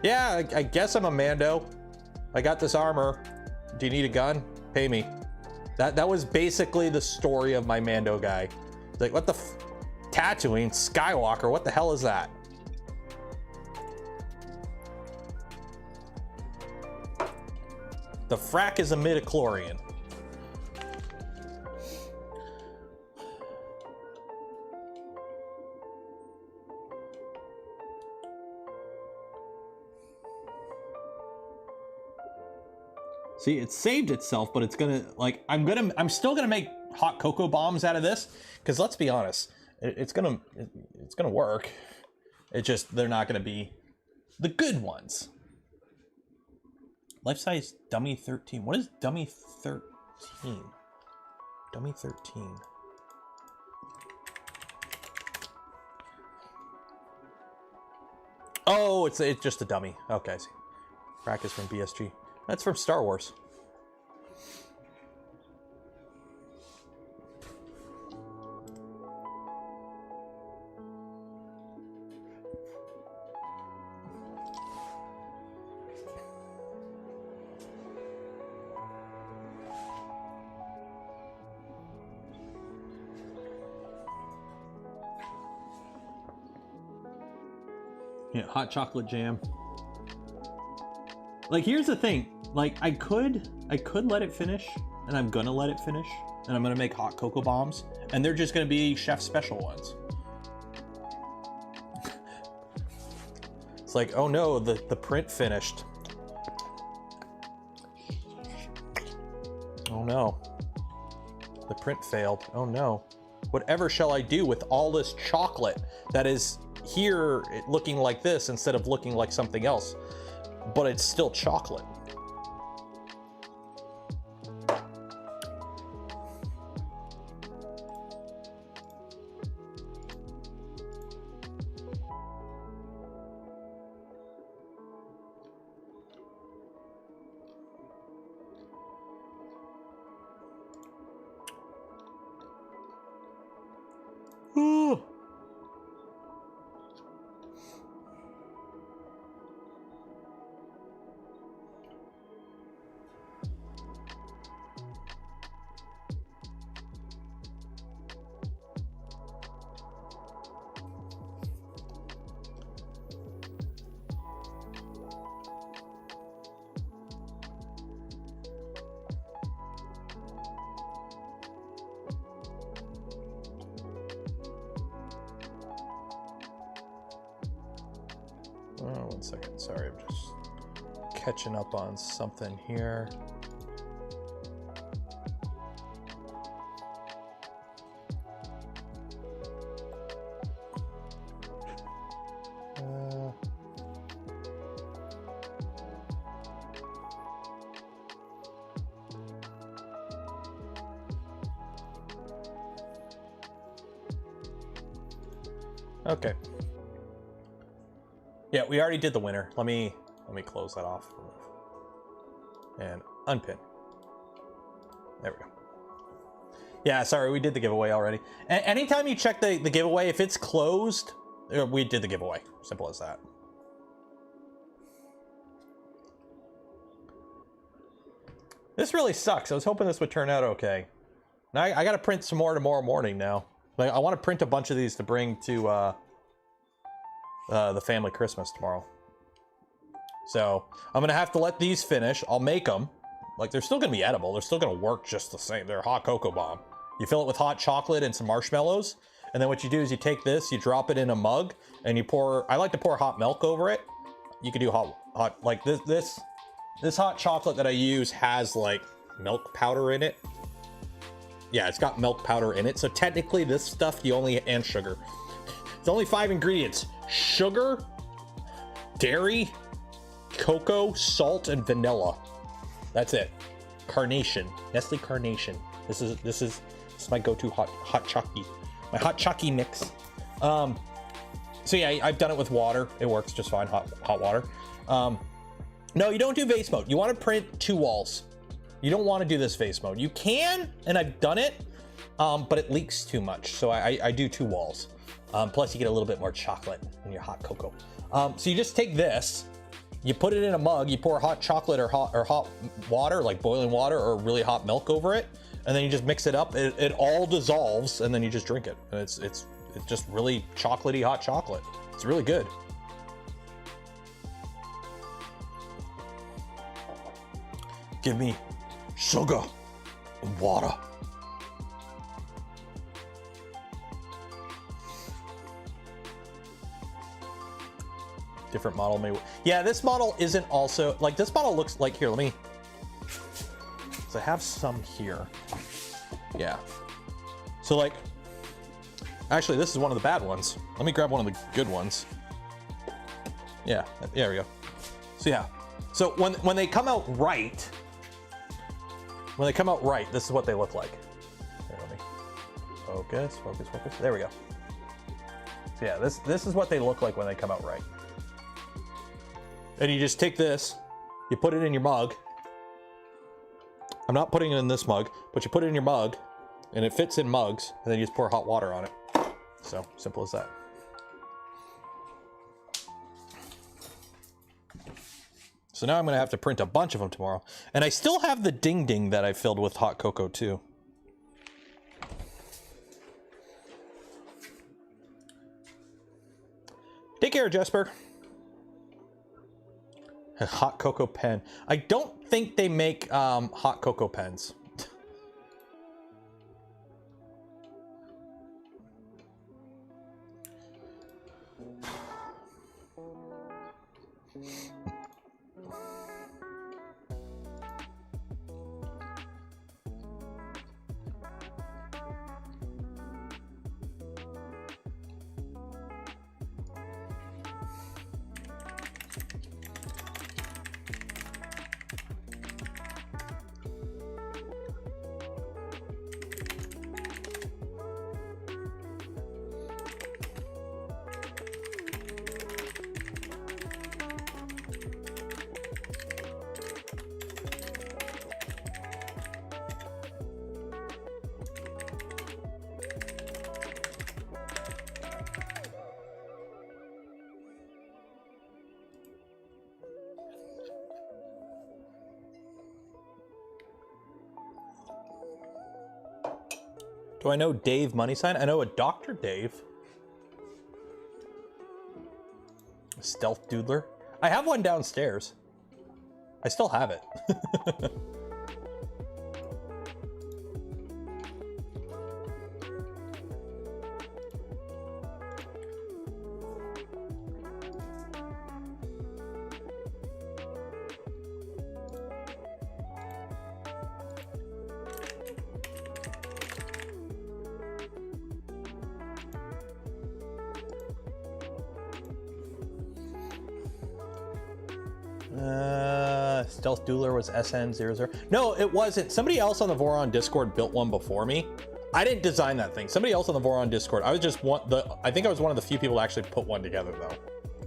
Speaker 1: yeah, I guess I'm a Mando. I got this armor. Do you need a gun? Pay me. That was basically the story of my Mando guy. Like, what the Tatooine? Skywalker? What the hell is that? The frack is a midichlorian. See, it saved itself, but it's gonna, like, I'm still gonna make hot cocoa bombs out of this, because let's be honest, it's gonna work. It just, they're not gonna be the good ones. Life size dummy 13. What is dummy 13? Dummy 13. Oh, it's just a dummy. Okay, I see. Crack is from BSG. That's from Star Wars. Yeah, hot chocolate jam. Like, here's the thing. Like, I could let it finish, and I'm gonna let it finish, and I'm gonna make hot cocoa bombs, and they're just gonna be chef special ones. It's like, oh no, the print finished. Oh no. The print failed. Oh no. Whatever shall I do with all this chocolate that is here looking like this instead of looking like something else? But it's still chocolate. Ooh. Oh, 1 second. Sorry, I'm just catching up on something here. Okay. Yeah, we already did the winner. Let me close that off and unpin. There we go. Yeah, sorry, we did the giveaway already. Anytime you check the giveaway, if it's closed, we did the giveaway. Simple as that. This really sucks. I was hoping this would turn out okay. Now I got to print some more tomorrow morning now. Like, I want to print a bunch of these to bring to the family Christmas tomorrow. So I'm gonna have to let these finish. I'll make them. Like, they're still gonna be edible. They're still gonna work just the same. They're a hot cocoa bomb. You fill it with hot chocolate and some marshmallows, and then what you do is you take this, you drop it in a mug, and you pour. I like to pour hot milk over it. You can do hot like this hot chocolate that I use has like milk powder in it. Yeah, it's got milk powder in it. So technically, this stuff and sugar. It's only 5 ingredients: sugar, dairy, cocoa, salt, and vanilla. That's it. Carnation, Nestle Carnation. This is my go-to hot chocky, my hot chocky mix. So yeah, I've done it with water. It works just fine. Hot water. No, you don't do vase mode. You want to print 2 walls. You don't want to do this vase mode. You can, and I've done it, but it leaks too much. So I do 2 walls. Plus you get a little bit more chocolate in your hot cocoa. So you just take this, you put it in a mug, you pour hot chocolate or hot water, like boiling water or really hot milk over it, and then you just mix it up. It all dissolves, and then you just drink it. And it's just really chocolatey hot chocolate. It's really good. Give me sugar and water. Different model may. Yeah, this model isn't also like this model looks like here. Let me. So I have some here. Yeah. So like, actually, this is one of the bad ones. Let me grab one of the good ones. Yeah. There we go. So yeah. So when they come out right. When they come out right, this is what they look like. Here, let me focus. There we go. So yeah, this is what they look like when they come out right. And you just take this, you put it in your mug. I'm not putting it in this mug, but you put it in your mug, and it fits in mugs, and then you just pour hot water on it. So simple as that. So now I'm gonna have to print a bunch of them tomorrow. And I still have the ding ding that I filled with hot cocoa too. Take care, Jesper. A hot cocoa pen. I don't think they make hot cocoa pens. Do I know Dave Money Sign? I know a Dr. Dave. A stealth doodler. I have one downstairs. I still have it. Stealth Dueler was SN00. No, it wasn't. Somebody else on the Voron Discord built one before me. I didn't design that thing. Somebody else on the Voron Discord. I was just I think I was one of the few people to actually put one together though.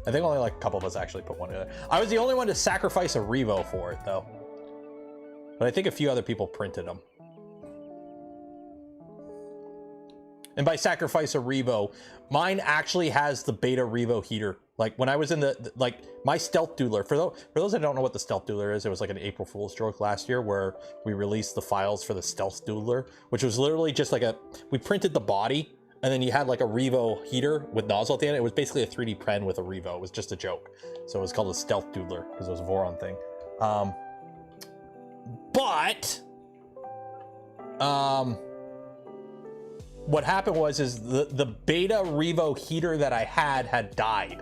Speaker 1: I think only like a couple of us actually put one together. I was the only one to sacrifice a Revo for it though. But I think a few other people printed them. And by sacrifice a Revo, mine actually has the beta Revo heater. Like when I was in like my stealth doodler, for those that don't know what the stealth doodler is, it was like an April Fool's joke last year where we released the files for the stealth doodler, which was literally just like we printed the body and then you had like a Revo heater with nozzle at the end. It was basically a 3D pen with a Revo. It was just a joke. So it was called a stealth doodler because it was a Voron thing. What happened was the beta Revo heater that I had died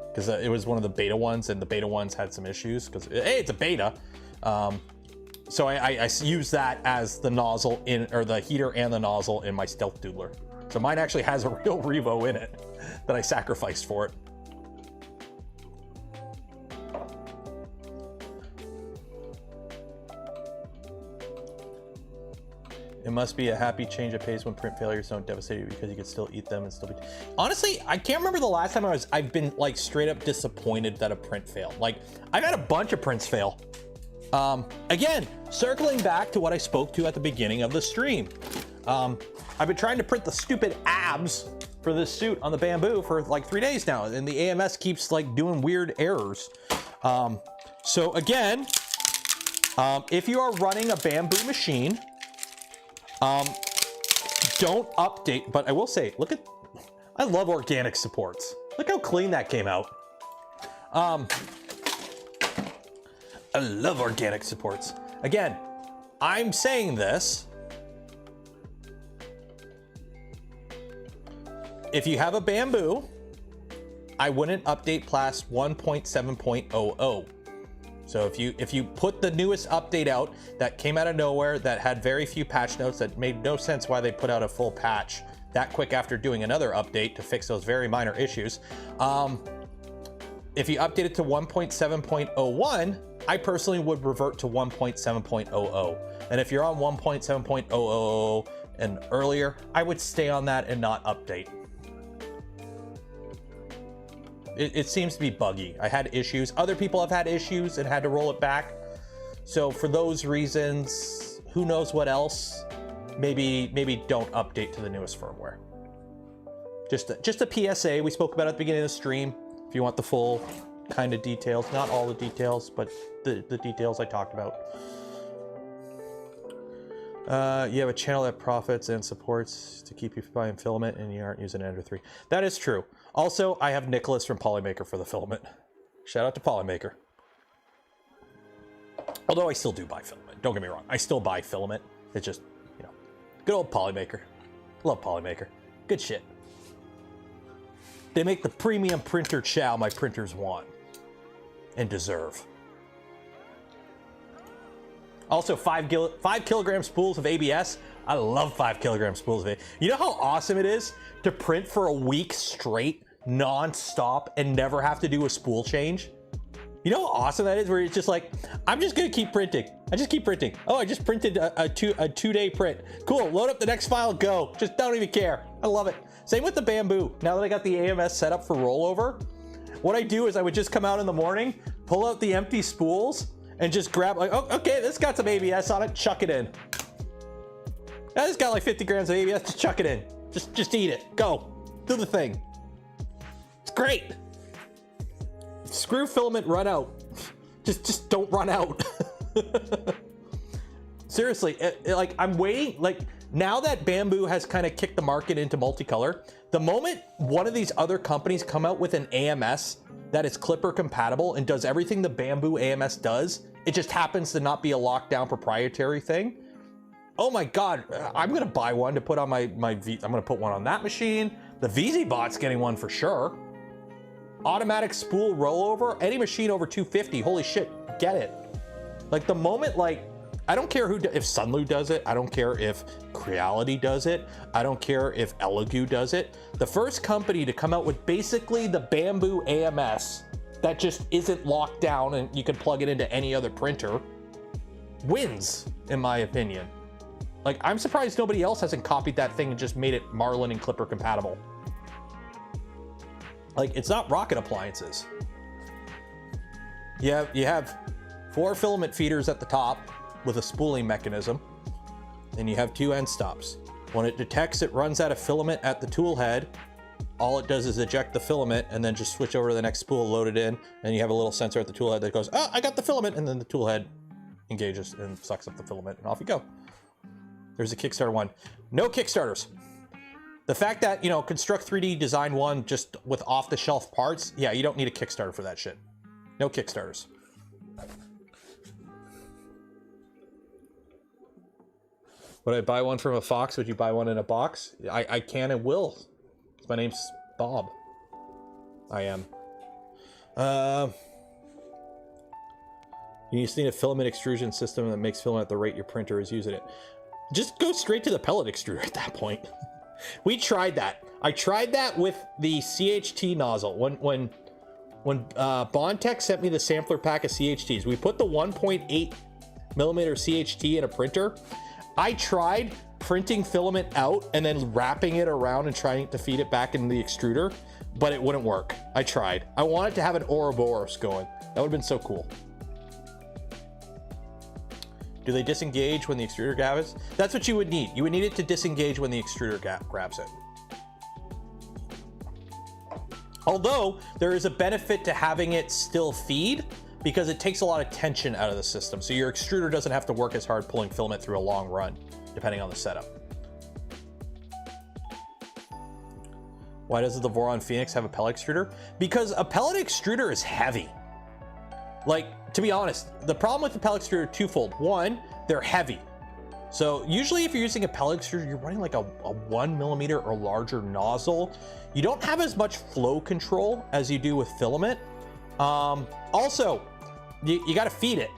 Speaker 1: because it was one of the beta ones and the beta ones had some issues because hey, it's a beta. So I used that as the nozzle or the heater and the nozzle in my stealth doodler. So mine actually has a real Revo in it that I sacrificed for it. It must be a happy change of pace when print failures don't devastate you because you can still eat them and still be... Honestly, I can't remember the last time I've been like straight up disappointed that a print failed. Like I've had a bunch of prints fail. Again, circling back to what I spoke to at the beginning of the stream. I've been trying to print the stupid abs for this suit on the bamboo for like 3 days now, and the AMS keeps like doing weird errors. So again, if you are running a bamboo machine, don't update, but I will say, I love organic supports. Look how clean that came out. I love organic supports. Again, I'm saying this. If you have a bamboo, I wouldn't update past 1.7.00. So if you put the newest update out that came out of nowhere, that had very few patch notes, that made no sense why they put out a full patch that quick after doing another update to fix those very minor issues. If you update it to 1.7.01, I personally would revert to 1.7.00. And if you're on 1.7.000 and earlier, I would stay on that and not update. It seems to be buggy. I had issues. Other people have had issues and had to roll it back. So for those reasons, who knows what else? Maybe don't update to the newest firmware. Just a PSA. We spoke about it at the beginning of the stream. If you want the full kind of details, not all the details, but the details I talked about. You have a channel that profits and supports to keep you buying filament, and you aren't using Ender 3. That is true. Also, I have Nicholas from Polymaker for the filament. Shout out to Polymaker. Although I still do buy filament. Don't get me wrong. I still buy filament. It's just, you know, good old Polymaker. Love Polymaker. Good shit. They make the premium printer chow my printers want and deserve. Also, 5 kilogram spools of ABS. I love 5 kilogram spools of ABS. You know how awesome it is to print for a week straight, non-stop, and never have to do a spool change? You know how awesome that is, where it's just like, I'm just gonna keep printing. I just keep printing. Oh, I just printed a two-day print. Cool, load up the next file, go. Just don't even care. I love it. Same with the bamboo. Now that I got the AMS set up for rollover, what I do is I would just come out in the morning, pull out the empty spools, and just grab like, oh, okay, this got some ABS on it, chuck it in. I just got like 50 grams of ABS, just chuck it in. Just eat it, go, do the thing. It's great. Screw filament, run out. Just don't run out. Seriously, like I'm waiting, like now that bamboo has kind of kicked the market into multicolor, the moment one of these other companies come out with an AMS that is clipper compatible and does everything the bamboo AMS does, it just happens to not be a lockdown proprietary thing. Oh my God, I'm gonna buy one to put on I'm gonna put one on that machine. The VZ-Bot's getting one for sure. Automatic spool rollover, any machine over 250, holy shit, get it. Like the moment, like, I don't care if Sunlu does it, I don't care if Creality does it, I don't care if Elegoo does it. The first company to come out with basically the bamboo AMS that just isn't locked down and you can plug it into any other printer wins, in my opinion. Like, I'm surprised nobody else hasn't copied that thing and just made it Marlin and Clipper compatible. Like, it's not rocket appliances. You have 4 filament feeders at the top with a spooling mechanism, and you have 2 end stops. When it detects it runs out of filament at the tool head, all it does is eject the filament and then just switch over to the next spool, load it in, and you have a little sensor at the tool head that goes, oh, I got the filament, and then the tool head engages and sucks up the filament, and off you go. There's a Kickstarter one. No Kickstarters. The fact that, you know, Construct 3D designed one just with off-the-shelf parts, yeah, you don't need a Kickstarter for that shit. No Kickstarters. Would I buy one from a Fox? Would you buy one in a box? I can and will. My name's Bob. I am. You just need a filament extrusion system that makes filament at the rate your printer is using it. Just go straight to the pellet extruder at that point. We tried that. I tried that with the CHT nozzle. When Bondtech sent me the sampler pack of CHTs, we put the 1.8 millimeter CHT in a printer. I tried printing filament out and then wrapping it around and trying to feed it back in the extruder, but it wouldn't work. I tried. I wanted to have an Ouroboros going. That would have been so cool. Do they disengage when the extruder grabs it? That's what you would need. You would need it to disengage when the extruder grabs it. Although there is a benefit to having it still feed because it takes a lot of tension out of the system. So your extruder doesn't have to work as hard pulling filament through a long run, depending on the setup. Why does the Voron Phoenix have a pellet extruder? Because a pellet extruder is heavy. Like, to be honest, the problem with the pellet extruder twofold. One, they're heavy. So usually if you're using a pellet extruder, you're running like a 1 millimeter or larger nozzle. You don't have as much flow control as you do with filament. Also, you got to feed it.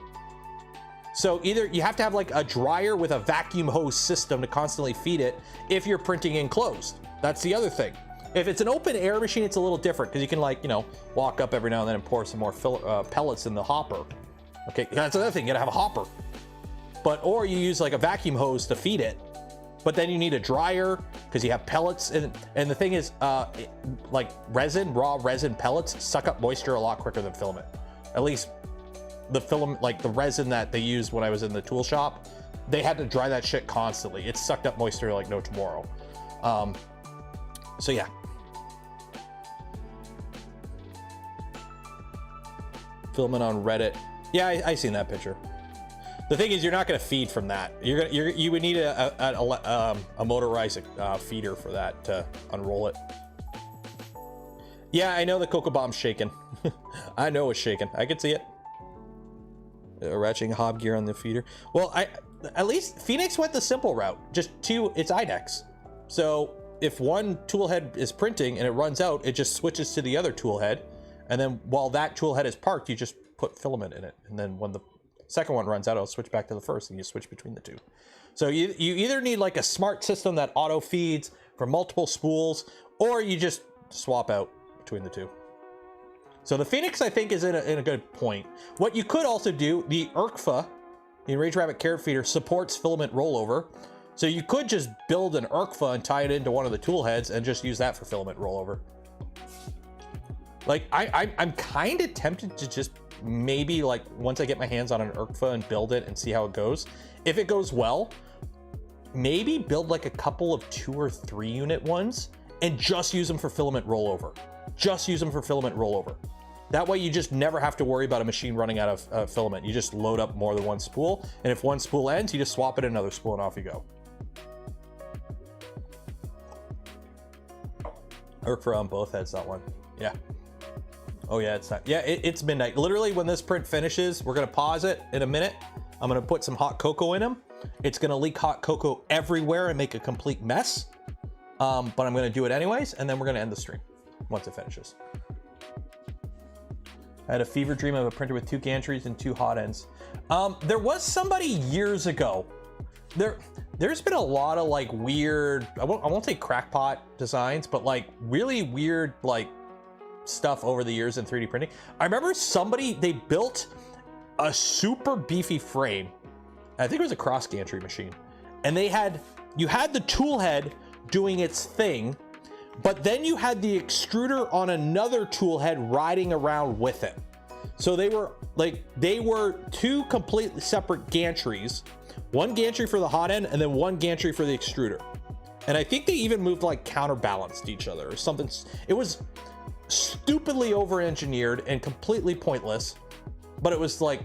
Speaker 1: So either you have to have like a dryer with a vacuum hose system to constantly feed it if you're printing enclosed. That's the other thing. If it's an open air machine, it's a little different because you can, like, you know, walk up every now and then and pour some more pellets in the hopper. Okay, that's another thing, you gotta have a hopper. Or you use like a vacuum hose to feed it, but then you need a dryer because you have pellets. And the thing is, like raw resin pellets suck up moisture a lot quicker than filament. At least the filament, like the resin that they used when I was in the tool shop, they had to dry that shit constantly. It sucked up moisture like no tomorrow. So yeah. Filament on Reddit. Yeah, I seen that picture. The thing is, you're not going to feed from that. You would need a motorized feeder for that to unroll it. Yeah, I know the Cocoa Bomb's shaking. I know it's shaking. I can see it. ratcheting hob gear on the feeder. Well, at least Phoenix went the simple route. Just it's IDEX. So if one tool head is printing and it runs out, it just switches to the other tool head. And then while that tool head is parked, you just put filament in it. And then when the second one runs out, it'll switch back to the first and you switch between the two. So you either need like a smart system that auto feeds for multiple spools, or you just swap out between the two. So the Phoenix, I think, is in a good point. What you could also do, the ERCFA, the Enraged Rabbit Carrot Feeder, supports filament rollover. So you could just build an ERCFA and tie it into one of the tool heads and just use that for filament rollover. Like, I'm kind of tempted to just maybe, like, once I get my hands on an ERCFA and build it and see how it goes. If it goes well, maybe build like a couple of 2 or 3 unit ones and just use them for filament rollover. Just use them for filament rollover. That way you just never have to worry about a machine running out of filament. You just load up more than one spool, and if one spool ends, you just swap it in another spool and off you go. ERCFA on both heads, that one. Yeah. Oh yeah, it's not. Yeah, it's midnight. Literally, when this print finishes, we're gonna pause it in a minute. I'm gonna put some hot cocoa in them. It's gonna leak hot cocoa everywhere and make a complete mess. But I'm gonna do it anyways, and then we're gonna end the stream once it finishes. I had a fever dream of a printer with 2 gantries and 2 hot ends. There was somebody years ago. There's been a lot of like weird, I won't say crackpot designs, but like really weird like stuff over the years in 3D printing. I remember they built a super beefy frame. I think it was a cross gantry machine. And you had the tool head doing its thing, but then you had the extruder on another tool head riding around with it. So they were 2 completely separate gantries, one gantry for the hot end and then one gantry for the extruder. And I think they even moved like counterbalanced each other or something. It was stupidly over-engineered and completely pointless, but it was like,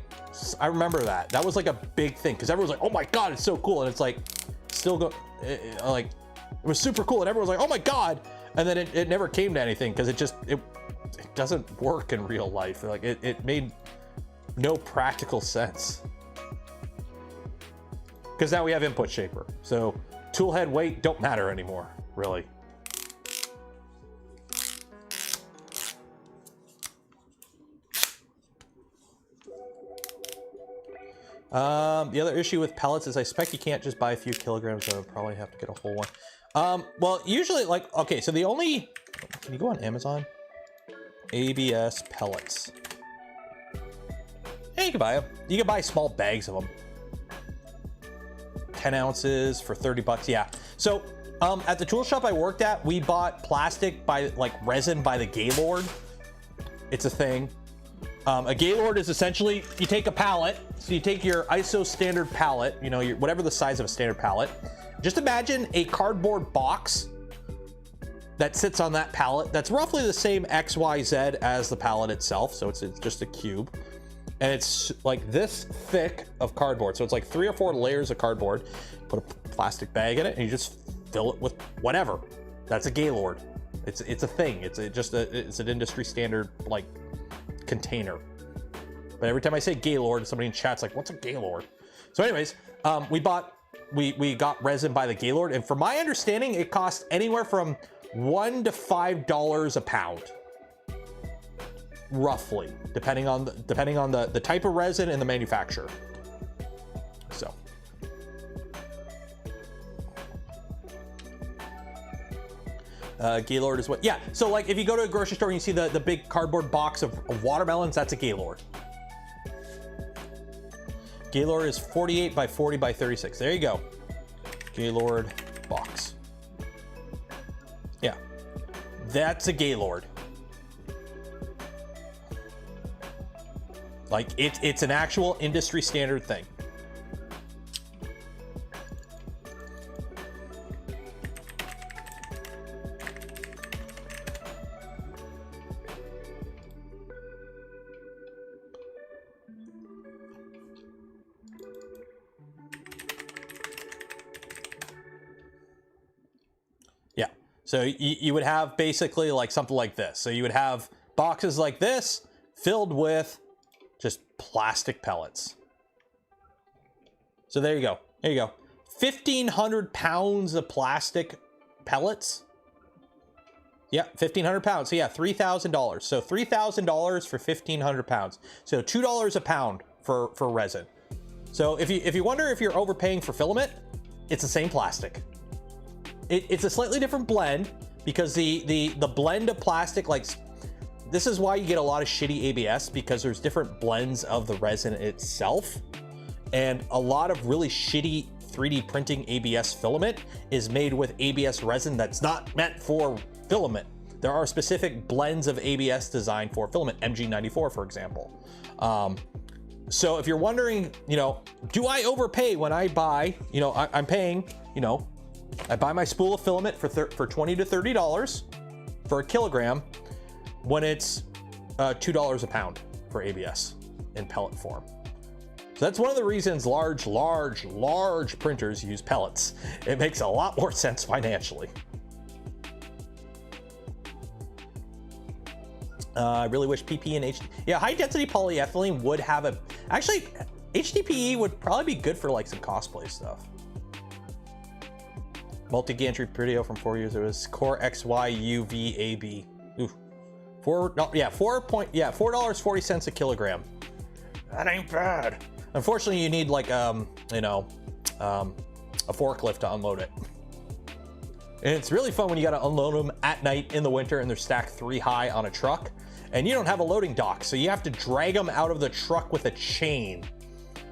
Speaker 1: I remember that was like a big thing because everyone's like, oh my God, it's so cool. And it's like, it was super cool. And everyone's like, oh my God. And then it never came to anything because it doesn't work in real life. Like it made no practical sense. Because now we have input shaper. So tool head weight don't matter anymore, really. The other issue with pellets is I suspect you can't just buy a few kilograms, so I'll probably have to get a whole one. Well, usually like, okay, so can you go on Amazon? ABS pellets. Yeah, you can buy them. You can buy small bags of them. 10 ounces for 30 bucks. Yeah. So at the tool shop I worked at, we bought plastic resin by the Gaylord. It's a thing. A Gaylord is essentially, you take a pallet. So you take your ISO standard pallet, you know, whatever the size of a standard pallet. Just imagine a cardboard box that sits on that pallet. That's roughly the same XYZ as the pallet itself. So it's just a cube. And it's like this thick of cardboard. So it's like 3 or 4 layers of cardboard. Put a plastic bag in it and you just fill it with whatever. That's a Gaylord. It's a thing. It's an industry standard like container. But every time I say Gaylord, somebody in chat's like, what's a Gaylord? So anyways, we got resin by the Gaylord, and from my understanding, it costs anywhere from $1 to $5 a pound. Roughly, depending on the type of resin and the manufacturer. So Gaylord is what, yeah. So like if you go to a grocery store and you see the big cardboard box of watermelons, that's a Gaylord. Gaylord is 48 by 40 by 36. There you go. Gaylord box. Yeah, that's a Gaylord. Like it's an actual industry standard thing. Yeah, so you would have basically like something like this. So you would have boxes like this filled with just plastic pellets. So there you go. There you go. 1,500 pounds of plastic pellets. Yeah, 1,500 pounds. So yeah, $3,000. So $3,000 for 1,500 pounds. So $2 a pound for resin. So if you wonder if you're overpaying for filament, it's the same plastic. It's a slightly different blend because the blend of plastic, like, this is why you get a lot of shitty ABS, because there's different blends of the resin itself. And a lot of really shitty 3D printing ABS filament is made with ABS resin that's not meant for filament. There are specific blends of ABS designed for filament, MG94, for example. So if you're wondering, you know, do I overpay when I buy, you know, I'm paying, you know, I buy my spool of filament for $20 to $30 for a kilogram, when it's $2 a pound for ABS in pellet form. So that's one of the reasons large printers use pellets. It makes a lot more sense financially. I really wish PP and HD. Yeah, high density polyethylene would have a, actually HDPE would probably be good for like some cosplay stuff. Multi-gantry video from 4 years. It was Core XY UVAB. Ooh. $4.40 a kilogram. That ain't bad. Unfortunately, you need like you know, a forklift to unload it. And it's really fun when you got to unload them at night in the winter and they're stacked 3 high on a truck, and you don't have a loading dock, so you have to drag them out of the truck with a chain.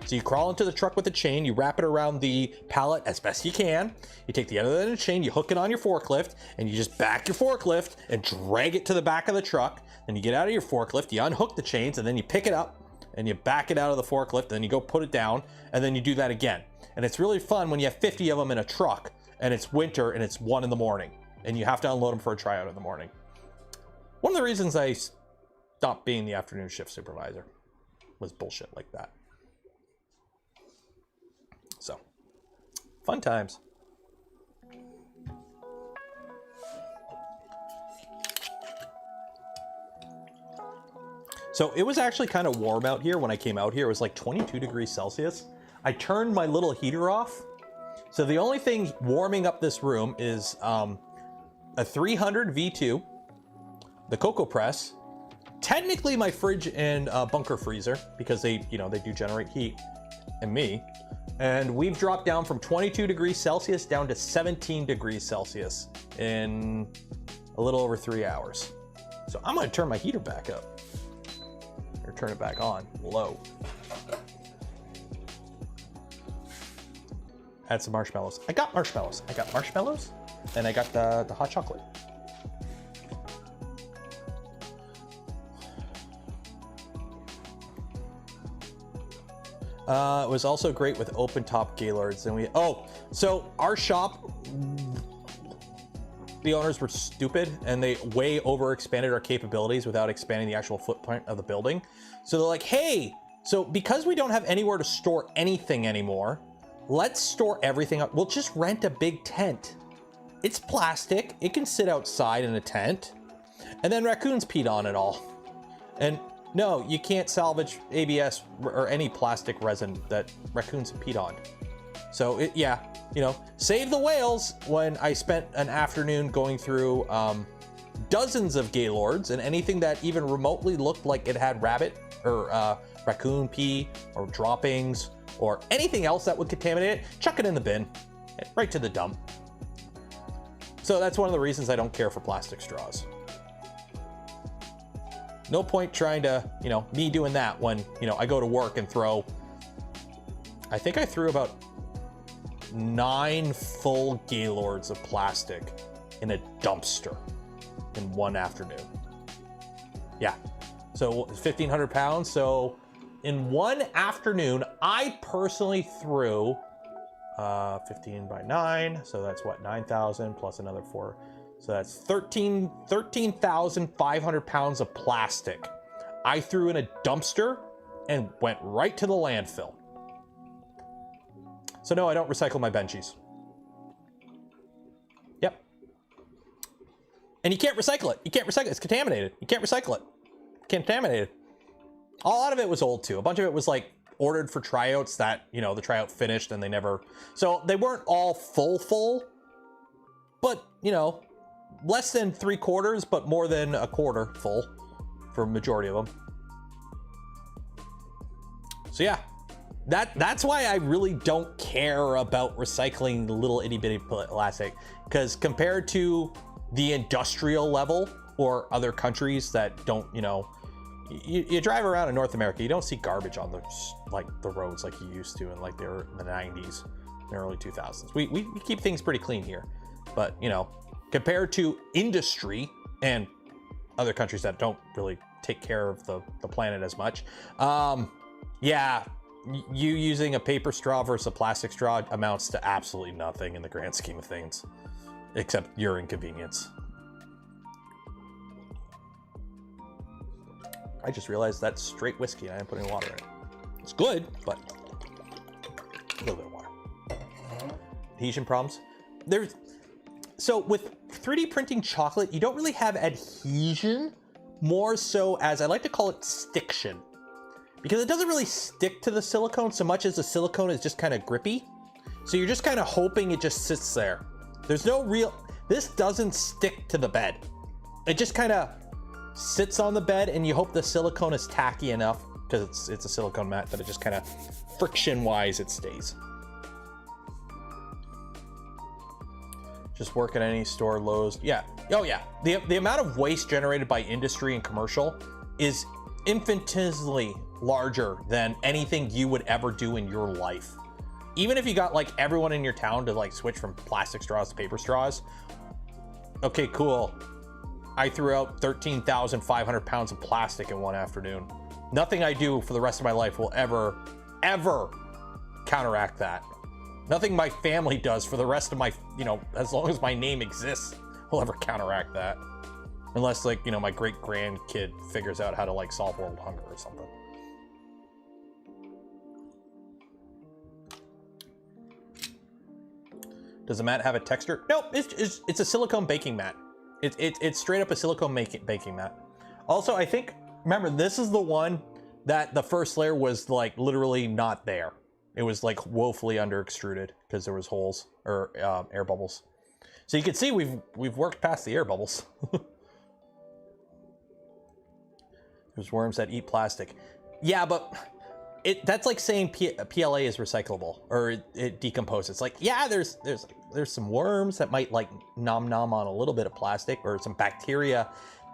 Speaker 1: So you crawl into the truck with a chain, you wrap it around the pallet as best you can, you take the end of the chain, you hook it on your forklift, and you just back your forklift and drag it to the back of the truck. Then you get out of your forklift, you unhook the chains, and then you pick it up and you back it out of the forklift, and then you go put it down, and then you do that again. And it's really fun when you have 50 of them in a truck and it's winter and it's 1 in the morning and you have to unload them for a tryout in the morning. One of the reasons I stopped being the afternoon shift supervisor was bullshit like that. So, fun times. So it was actually kind of warm out here when I came out here. It was like 22 degrees Celsius. I turned my little heater off. So the only thing warming up this room is a 300 V2, the cocoa press, technically my fridge and bunker freezer, because they, you know, they do generate heat, and me. And we've dropped down from 22 degrees Celsius down to 17 degrees Celsius in a little over 3 hours. So I'm gonna turn my heater back up, or turn it back on, low. Add some marshmallows. I got marshmallows. I got marshmallows, and I got the hot chocolate. It was also great with open top gaylords, and so our shop, the owners were stupid and they way over expanded our capabilities without expanding the actual footprint of the building. So they're like, hey, so because we don't have anywhere to store anything anymore, let's store everything up. We'll just rent a big tent. It's plastic, it can sit outside in a tent, and then raccoons peed on it all. And no, you can't salvage ABS or any plastic resin that raccoons peed on. So yeah, you know, save the whales. When I spent an afternoon going through dozens of gaylords, and anything that even remotely looked like it had rabbit or raccoon pee or droppings or anything else that would contaminate it, chuck it in the bin, right to the dump. So that's one of the reasons I don't care for plastic straws. No point trying to, you know, me doing that when, you know, I go to work and throw, I think I threw about 9 full gaylords of plastic in a dumpster in one afternoon. Yeah, so 1,500 pounds. So in one afternoon, I personally threw 15 by 9. So that's what, 9,000 plus another 4. So that's 13,500 pounds of plastic I threw in a dumpster and went right to the landfill. So no, I don't recycle my benchies. Yep. And you can't recycle it. You can't recycle it. It's contaminated. You can't recycle it. Contaminated. A lot of it was old too. A bunch of it was like ordered for tryouts that, you know, the tryout finished and they never, so they weren't all full, but, you know, less than 3/4, but more than 1/4 full for a majority of them. So yeah, that's why I really don't care about recycling the little itty bitty plastic, because compared to the industrial level or other countries that don't, you know, you drive around in North America, you don't see garbage on the roads like you used to in like the 90s and early 2000s. We keep things pretty clean here, but you know, compared to industry and other countries that don't really take care of the planet as much, yeah, you using a paper straw versus a plastic straw amounts to absolutely nothing in the grand scheme of things, except your inconvenience. I just realized that's straight whiskey and I didn't put any water in it. It's good, but a little bit of water. Adhesion problems. So with 3D printing chocolate, you don't really have adhesion, more so as I like to call it stiction, because it doesn't really stick to the silicone so much as the silicone is just kind of grippy. So you're just kind of hoping it just sits there. There's no real, this doesn't stick to the bed. It just kind of sits on the bed and you hope the silicone is tacky enough, because it's a silicone mat, that it just kind of friction wise it stays. Just work at any store, Lowe's. Yeah. Oh yeah. The amount of waste generated by industry and commercial is infinitesimally larger than anything you would ever do in your life. Even if you got like everyone in your town to like switch from plastic straws to paper straws. Okay, cool. I threw out 13,500 pounds of plastic in one afternoon. Nothing I do for the rest of my life will ever counteract that. Nothing my family does for the rest of my, you know, as long as my name exists, will ever counteract that. Unless, like, you know, my great grandkid figures out how to like solve world hunger or something. Does the mat have a texture? No, it's a silicone baking mat. It's straight up a silicone baking mat. Also, I think, remember, this is the one that the first layer was like literally not there. It was like woefully under extruded because there was holes or air bubbles. So you can see we've worked past the air bubbles. There's worms that eat plastic. Yeah, but that's like saying PLA is recyclable or it decomposes. It's like, yeah, there's some worms that might like nom on a little bit of plastic, or some bacteria,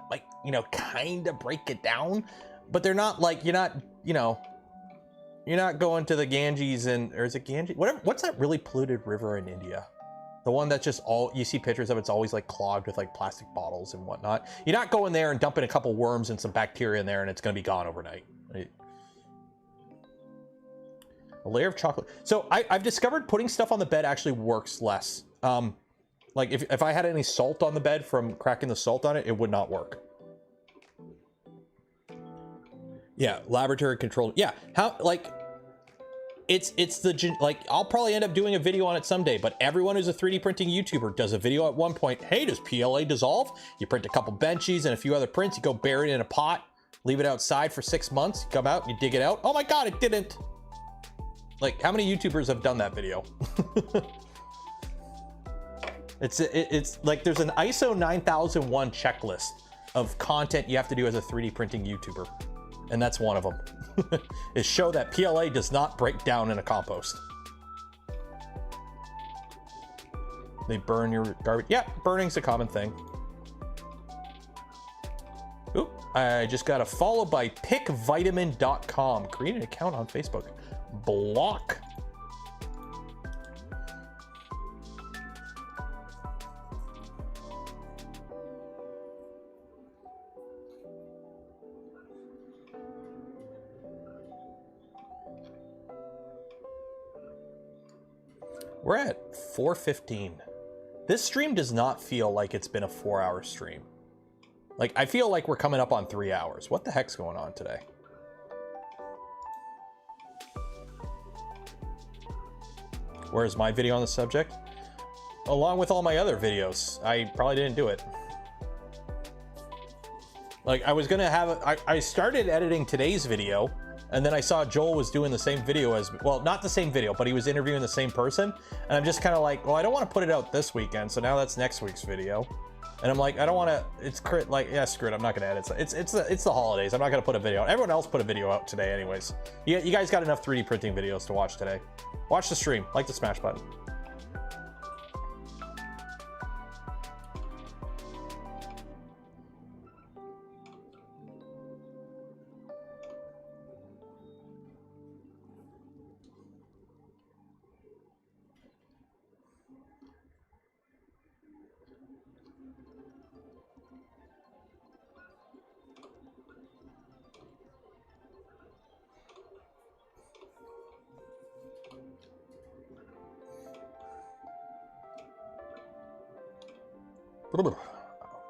Speaker 1: like, you know, kind of break it down, but they're not like, you're not, you know, you're not going to the Ganges or is it Ganges? Whatever. What's that really polluted river in India? The one that's just all, you see pictures of, it's always like clogged with like plastic bottles and whatnot. You're not going there and dumping a couple worms and some bacteria in there and it's going to be gone overnight. Right? A layer of chocolate. So I've discovered putting stuff on the bed actually works less. Like if I had any salt on the bed from cracking the salt on it, it would not work. Yeah, laboratory controlled. Yeah, how, like, it's the, like, I'll probably end up doing a video on it someday, but everyone who's a 3D printing YouTuber does a video at one point. Hey, does PLA dissolve? You print a couple benchies and a few other prints, you go bury it in a pot, leave it outside for 6 months, you come out, you dig it out. Oh my God, it didn't. Like, how many YouTubers have done that video? It's like there's an ISO 9001 checklist of content you have to do as a 3D printing YouTuber. And that's one of them, is show that PLA does not break down in a compost. They burn your garbage. Yeah, burning's a common thing. Oop, I just got a follow by pickvitamin.com. Create an account on Facebook. Block. We're at 4:15. This stream does not feel like it's been a 4-hour stream. Like, I feel like we're coming up on 3 hours. What the heck's going on today? Where's my video on the subject? Along with all my other videos, I probably didn't do it. Like, I was gonna have, I started editing today's video, And then I saw Joel was doing the same video as, well, not the same video, but he was interviewing the same person. And I'm just kind of like, well, I don't want to put it out this weekend. So now that's next week's video. And I'm like, I don't want to, it's like, yeah, screw it. I'm not going to edit. It's the holidays. I'm not going to put a video out. Everyone else put a video out today anyways. You guys got enough 3D printing videos to watch today. Watch the stream, like the smash button.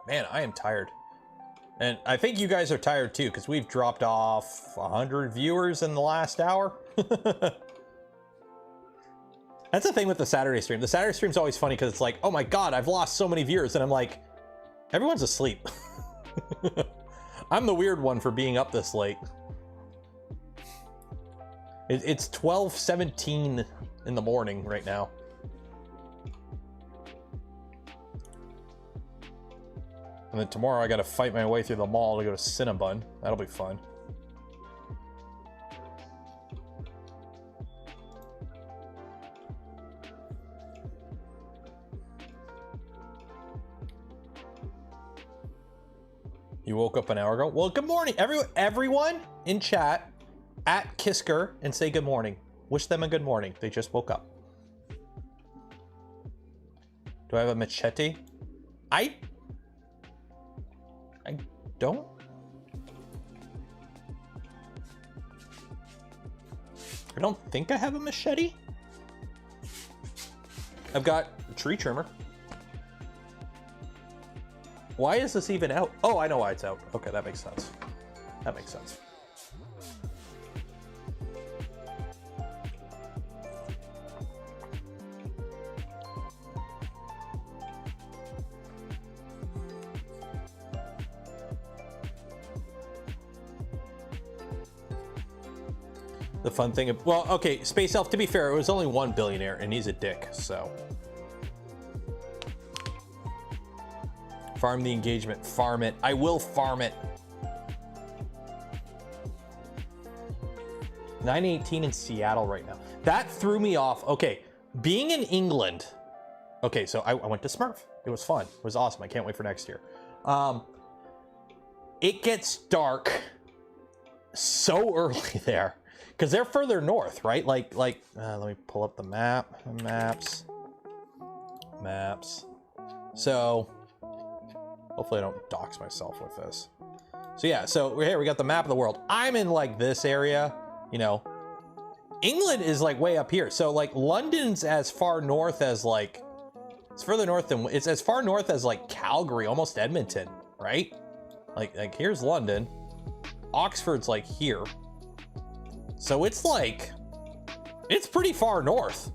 Speaker 1: Man, I am tired. And I think you guys are tired too, because we've dropped off 100 viewers in the last hour. That's the thing with the Saturday stream. The Saturday stream's always funny because it's like, oh my God, I've lost so many viewers. And I'm like, everyone's asleep. I'm the weird one for being up this late. It's 12:17 in the morning right now. And then tomorrow I gotta fight my way through the mall to go to Cinnabon. That'll be fun. You woke up an hour ago? Well, good morning. Everyone in chat at Kisker and say good morning. Wish them a good morning. They just woke up. Do I have a machete? I don't. I don't think I have a machete. I've got a tree trimmer. Why is this even out? Oh, I know why it's out. Okay, that makes sense. That makes sense. The fun thing, well, okay, Space Elf, to be fair, it was only one billionaire and he's a dick, so. Farm the engagement, farm it. I will farm it. 9:18 in Seattle right now. That threw me off. Okay, being in England. Okay, so I went to Smurf. It was fun. It was awesome. I can't wait for next year. It gets dark so early there. Because they're further north, right? Like, let me pull up the maps. So, hopefully I don't dox myself with this. So yeah, so here we got the map of the world. I'm in like this area, you know. England is like way up here. So like London's as far north as like, it's further north than, it's as far north as like Calgary, almost Edmonton, right? Like here's London. Oxford's like here. So it's like, it's pretty far north.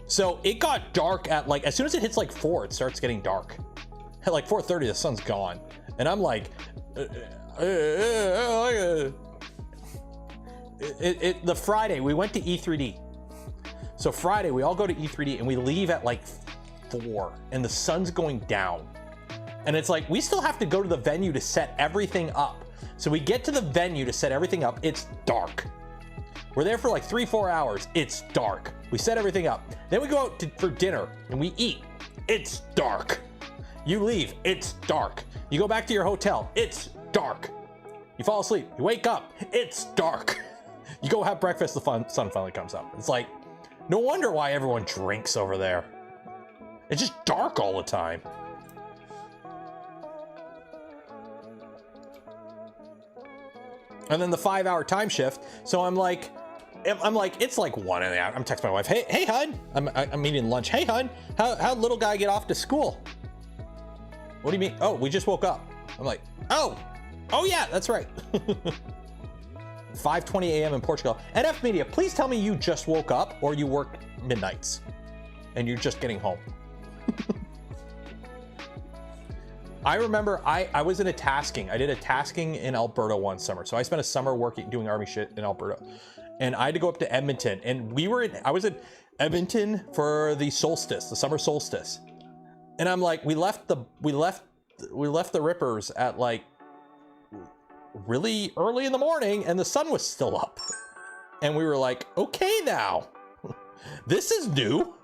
Speaker 1: So it got dark at like, as soon as it hits like 4, it starts getting dark. At like 4:30, the sun's gone. And I'm like, the Friday, we went to E3D. So Friday, we all go to E3D and we leave at like 4 and the sun's going down. And it's like, we still have to go to the venue to set everything up. So we get to the venue to set everything up. It's dark. We're there for like 3-4 hours. It's dark. We set everything up. Then we go out for dinner and we eat. It's dark. You leave. It's dark. You go back to your hotel. It's dark. You fall asleep. You wake up. It's dark. You go have breakfast. The sun finally comes up. It's like, no wonder why everyone drinks over there. It's just dark all the time. And then the 5-hour time shift. So I'm like, it's like 1 in the hour. I'm texting my wife. Hey, hun. I'm eating lunch. Hey, hun. How'd little guy get off to school? What do you mean? Oh, we just woke up. I'm like, oh yeah, that's right. 5:20 a.m. in Portugal. NF Media, please tell me you just woke up or you work midnights and you're just getting home. I remember I was in a tasking. I did a tasking in Alberta one summer. So I spent a summer doing army shit in Alberta. And I had to go up to Edmonton. And I was in Edmonton for the solstice, the summer solstice. And I'm like, we left the Rippers at like really early in the morning and the sun was still up. And we were like, okay now, this is new.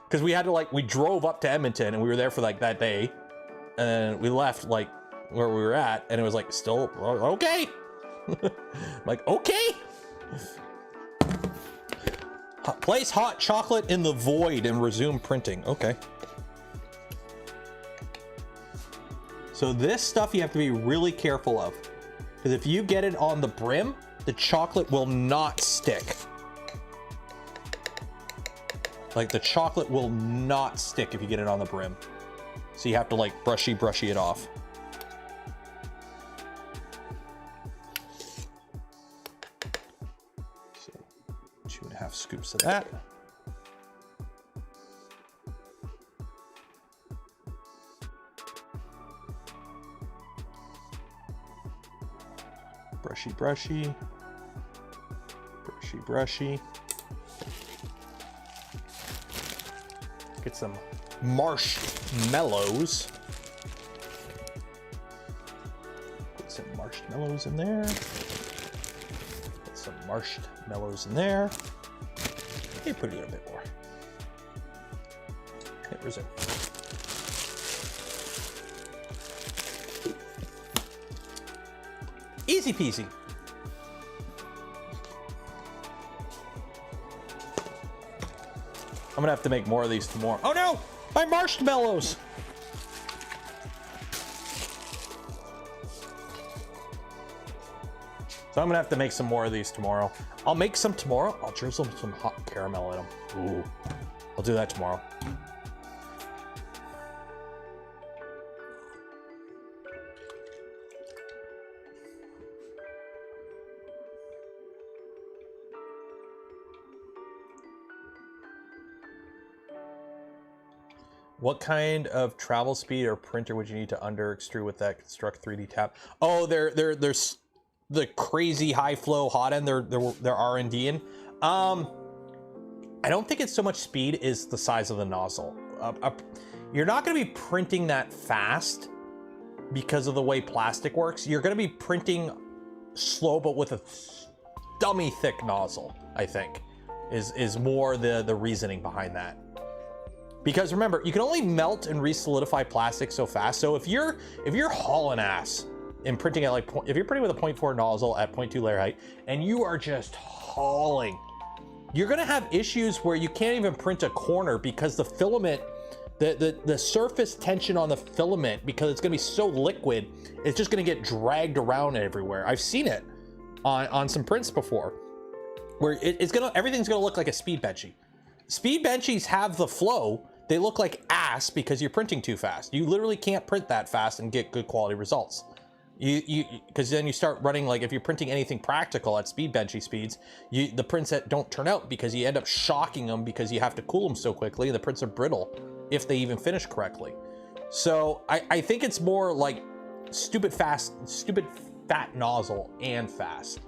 Speaker 1: Cause we had to we drove up to Edmonton and we were there for like that day. And we left like where we were at and it was like still okay. Like, okay. Place hot chocolate in the void and resume printing. Okay. So this stuff you have to be really careful of, because if you get it on the brim, the chocolate will not stick. Like the chocolate will not stick if you get it on the brim. So you have to like brushy it off. So 2.5 scoops of that. Brushy. Get some marshmallows. Put some marshmallows in there. Put some marshmallows in there. Hey, put it in a bit more. Okay, resume. Easy peasy. I'm gonna have to make more of these tomorrow. Oh no, my marshmallows. So I'm gonna have to make some more of these tomorrow. I'll make some tomorrow. I'll drizzle some hot caramel in them. Ooh, I'll do that tomorrow. What kind of travel speed or printer would you need to under extrude with that construct 3D tab? Oh, there's the crazy high flow hotend. They're R&D in. I don't think it's so much speed is the size of the nozzle. You're not going to be printing that fast because of the way plastic works. You're going to be printing slow, but with a dummy thick nozzle. I think is more the reasoning behind that. Because remember, you can only melt and re-solidify plastic so fast. So if you're hauling ass in printing at if you're printing with a 0.4 nozzle at 0.2 layer height, and you are just hauling, you're gonna have issues where you can't even print a corner because the filament, the surface tension on the filament, because it's gonna be so liquid, it's just gonna get dragged around everywhere. I've seen it on some prints before, where everything's gonna look like a speed benchy. Speed benchies have the flow. They look like ass because you're printing too fast. You literally can't print that fast and get good quality results. Because then you start running, like if you're printing anything practical at speed benchy speeds, the prints that don't turn out because you end up shocking them because you have to cool them so quickly. The prints are brittle if they even finish correctly. So I think it's more like stupid fat nozzle and fast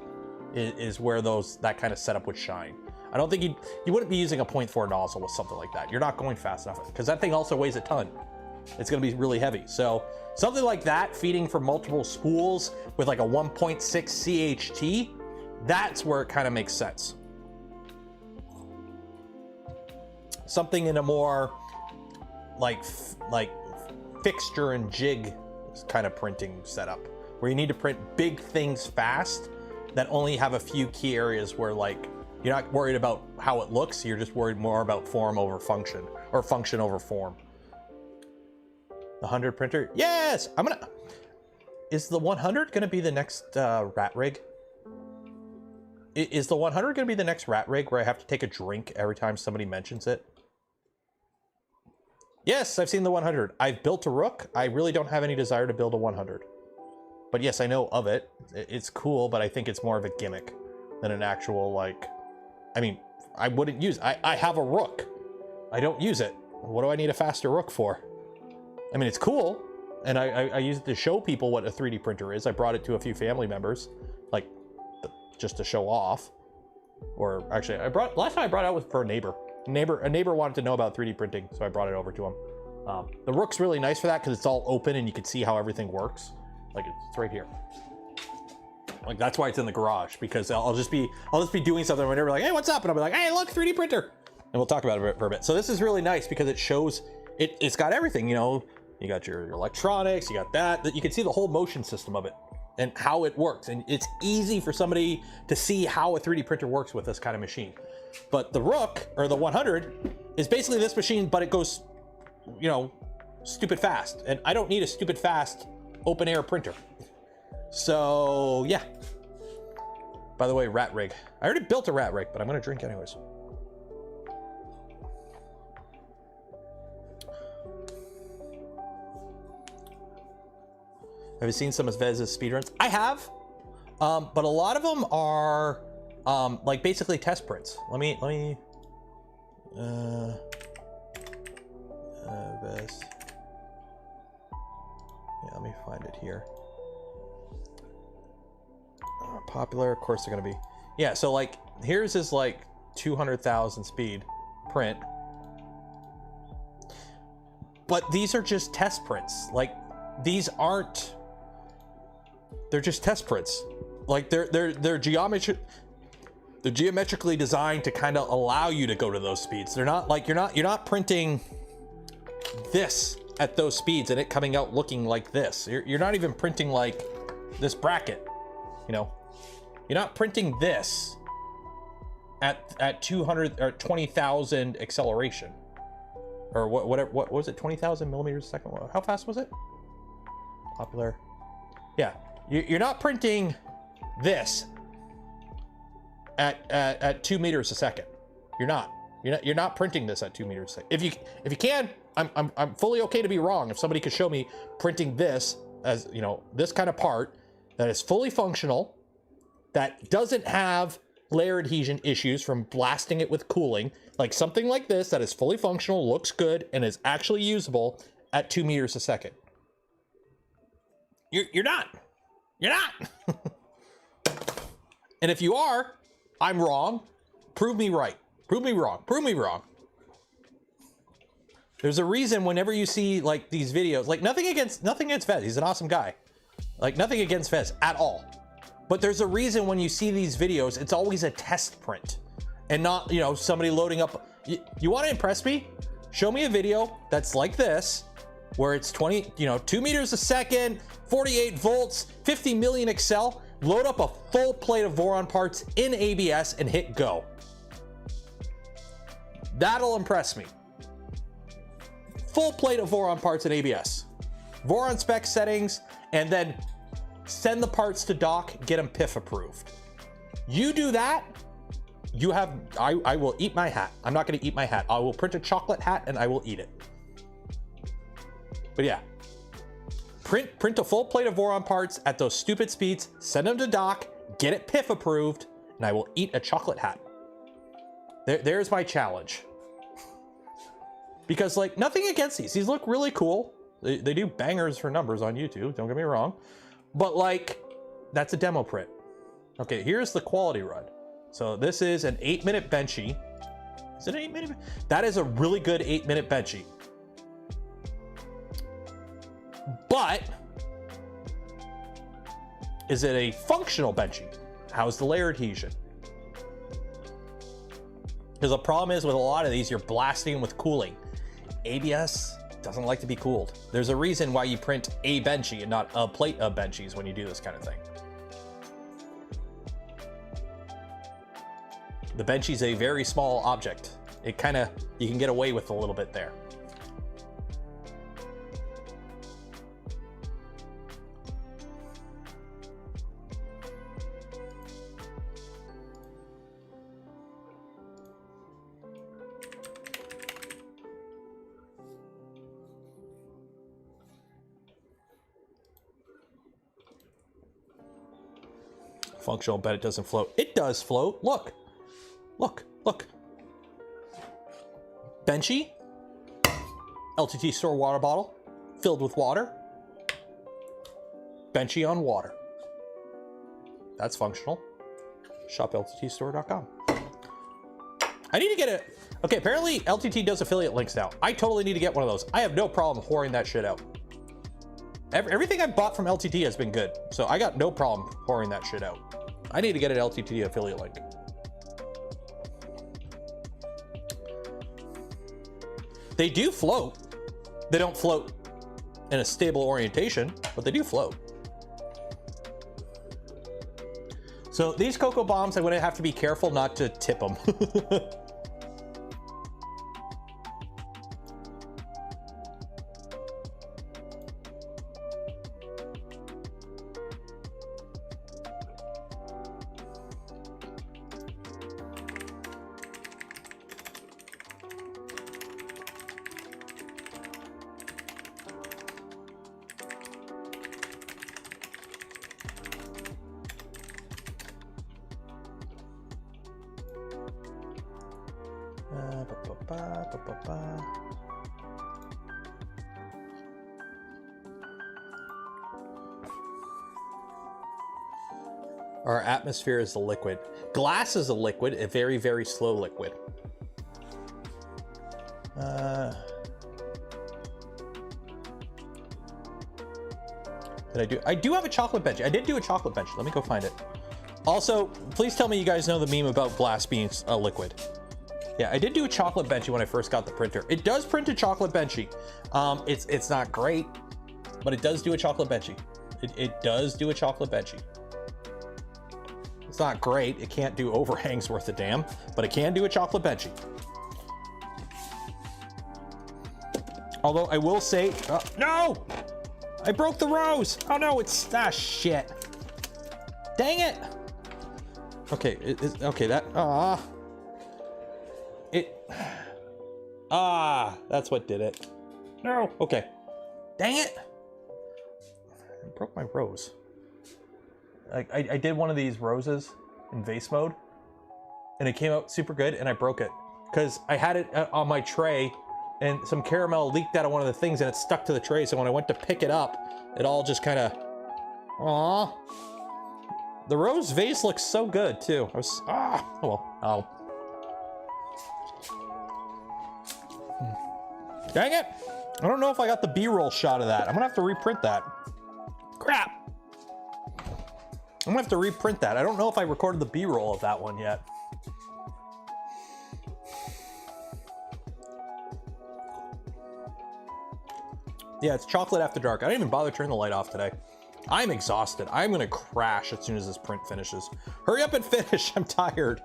Speaker 1: is where that kind of setup would shine. I don't think you wouldn't be using a 0.4 nozzle with something like that. You're not going fast enough because that thing also weighs a ton. It's going to be really heavy. So something like that, feeding from multiple spools with like a 1.6 CHT, that's where it kind of makes sense. Something in a more like fixture and jig kind of printing setup, where you need to print big things fast that only have a few key areas where like you're not worried about how it looks, you're just worried more about form over function, or function over form. The 100 printer? Yes! Is the 100 gonna be the next rat rig? Is the 100 gonna be the next rat rig where I have to take a drink every time somebody mentions it? Yes, I've seen the 100. I've built a Rook. I really don't have any desire to build a 100. But yes, I know of it. It's cool, but I think it's more of a gimmick than an actual, like... I mean, I wouldn't use... I have a Rook. I don't use it. What do I need a faster Rook for? I mean, it's cool, and I use it to show people what a 3D printer is. I brought it to a few family members, like just to show off. Or actually, last time I brought it out was for a neighbor. A neighbor wanted to know about 3D printing, so I brought it over to him. The Rook's really nice for that because it's all open and you can see how everything works. Like it's right here. Like that's why it's in the garage, because I'll just be doing something whenever like, hey, what's up? And I'll be like, hey, look, 3D printer. And we'll talk about it for a bit. So this is really nice because it shows, it's got everything, you know, you got your electronics, you got that you can see the whole motion system of it and how it works. And it's easy for somebody to see how a 3D printer works with this kind of machine. But the Rook, or the 100, is basically this machine, but it goes, you know, stupid fast. And I don't need a stupid fast open air printer. So yeah. By the way, rat rig. I already built a rat rig, but I'm gonna drink anyways. Have you seen some of Vez's speedruns? I have, but a lot of them are like basically test prints. Let me Vez. Yeah, let me find it here. Popular, of course they're gonna be. Yeah, so like here's his like 200,000 speed print, but these are just test prints. Like these aren't. They're just test prints. Like they're geometrically designed to kind of allow you to go to those speeds. They're not like you're not printing this at those speeds and it coming out looking like this. You're not even printing like this bracket, you know. You're not printing this at 200 or 20,000 acceleration, or what was it? 20,000 millimeters a second. How fast was it? Popular. Yeah. You're not printing this at 2 meters a second. You're not printing this at 2 meters a second. If you can, I'm fully okay to be wrong. If somebody could show me printing this as, you know, this kind of part that is fully functional, that doesn't have layer adhesion issues from blasting it with cooling, like something like this that is fully functional, looks good, and is actually usable at 2 meters a second. You're not. You're not. And if you are, I'm wrong. Prove me right. Prove me wrong. Prove me wrong. There's a reason whenever you see like these videos, like nothing against Vez. He's an awesome guy. Like nothing against Vez at all. But there's a reason when you see these videos, it's always a test print and not, you know, somebody loading up. You want to impress me? Show me a video that's like this, where it's 2 meters a second, 48 volts, 50 million Excel, load up a full plate of Voron parts in ABS and hit go. That'll impress me. Full plate of Voron parts in ABS. Voron spec settings, and then send the parts to doc, get them PIF approved. You do that, you have, I will eat my hat. I'm not gonna eat my hat. I will print a chocolate hat and I will eat it. But yeah, print a full plate of Voron parts at those stupid speeds, send them to doc, get it PIF approved, and I will eat a chocolate hat. There's my challenge. Because like nothing against these look really cool. They do bangers for numbers on YouTube, don't get me wrong. But like, that's a demo print. Okay, here's the quality run. So this is an 8-minute benchy. Is it an 8-minute? That is a really good 8-minute benchy. But is it a functional benchy? How's the layer adhesion? Because the problem is with a lot of these, you're blasting them with cooling. ABS doesn't like to be cooled. There's a reason why you print a benchy and not a plate of benchies when you do this kind of thing. The benchy is a very small object. It kind of, you can get away with a little bit there. Functional, but it doesn't float. It does float. Look, look, look. Benchy, LTT store water bottle filled with water. Benchy on water. That's functional. ShopLTTstore.com. I need to get it. Okay, apparently LTT does affiliate links now. I totally need to get one of those. I have no problem whoring that shit out. Everything I've bought from LTT has been good, so I got no problem whoring that shit out. I need to get an LTT affiliate link. They do float. They don't float in a stable orientation, but they do float. So these cocoa bombs, I'm gonna have to be careful not to tip them. Our atmosphere is a liquid. Glass is a liquid, a very, very slow liquid. I do have a chocolate bench. I did do a chocolate bench. Let me go find it. Also, please tell me you guys know the meme about glass being a liquid. Yeah, I did do a chocolate benchy when I first got the printer. It does print a chocolate benchy. It's not great, but it does do a chocolate benchy. It does do a chocolate benchy. It's not great. It can't do overhangs worth a damn, but it can do a chocolate benchy. Although I will say, no! I broke the rose! Oh no, it's, shit. Dang it! Okay, okay, that's what did it. No, okay. Dang it! I broke my rose. I did one of these roses in vase mode, and it came out super good, and I broke it. Because I had it on my tray, and some caramel leaked out of one of the things, and it stuck to the tray, so when I went to pick it up, it all just kind of... Aww. The rose vase looks so good, too. I was... oh well. Dang it! I don't know if I got the B-roll shot of that. I'm gonna have to reprint that. Crap! I'm gonna have to reprint that. I don't know if I recorded the B-roll of that one yet. Yeah, it's chocolate after dark. I didn't even bother turning the light off today. I'm exhausted. I'm gonna crash as soon as this print finishes. Hurry up and finish. I'm tired.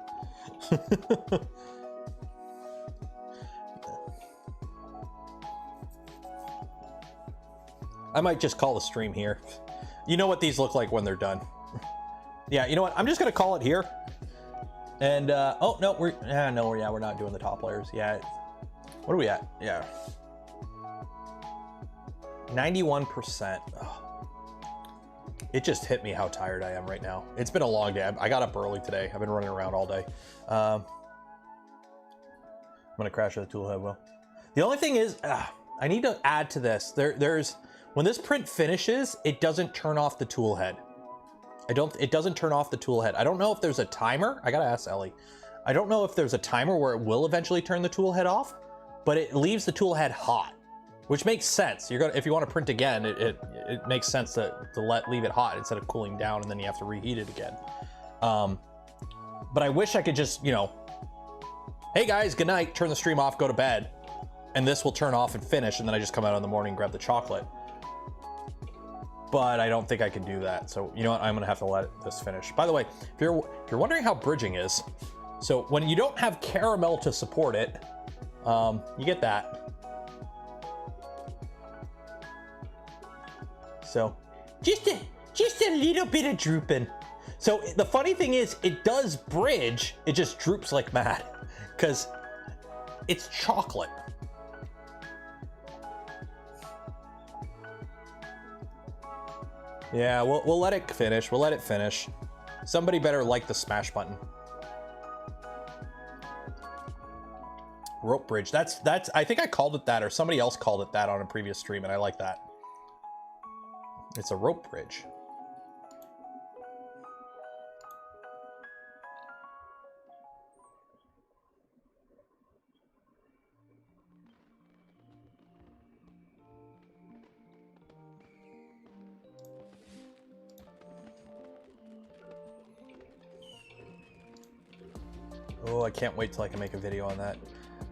Speaker 1: I might just call the stream here. You know what these look like when they're done. Yeah, you know what? I'm just gonna call it here. And oh no, we're not doing the top layers. Yeah, what are we at? Yeah, 91%. Oh. It just hit me how tired I am right now. It's been a long day. I got up early today. I've been running around all day. I'm gonna crash the tool head. Well, the only thing is, I need to add to this. There's when this print finishes, it doesn't turn off the tool head. It doesn't turn off the tool head. I don't know if there's a timer. I gotta ask Ellie. I don't know if there's a timer where it will eventually turn the tool head off, but it leaves the tool head hot, which makes sense. If you want to print again, it makes sense to leave it hot instead of cooling down and then you have to reheat it again. But I wish I could just, you know, hey guys, good night, turn the stream off, go to bed, and this will turn off and finish, and then I just come out in the morning and grab the chocolate. But I don't think I can do that. So you know what? I'm gonna have to let this finish. By the way, if you're wondering how bridging is, so when you don't have caramel to support it, you get that. So just a little bit of drooping. So the funny thing is, it does bridge. It just droops like mad because it's chocolate. Yeah, we'll let it finish. We'll let it finish. Somebody better like the smash button. Rope bridge. That's. I think I called it that, or somebody else called it that on a previous stream, and I like that. It's a rope bridge. Oh, I can't wait till I can make a video on that.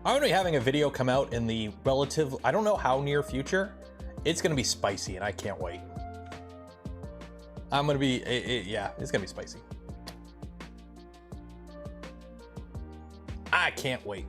Speaker 1: I'm gonna be having a video come out in the relative, I don't know how near future. It's gonna be spicy and I can't wait. I'm gonna be, yeah, it's gonna be spicy. I can't wait.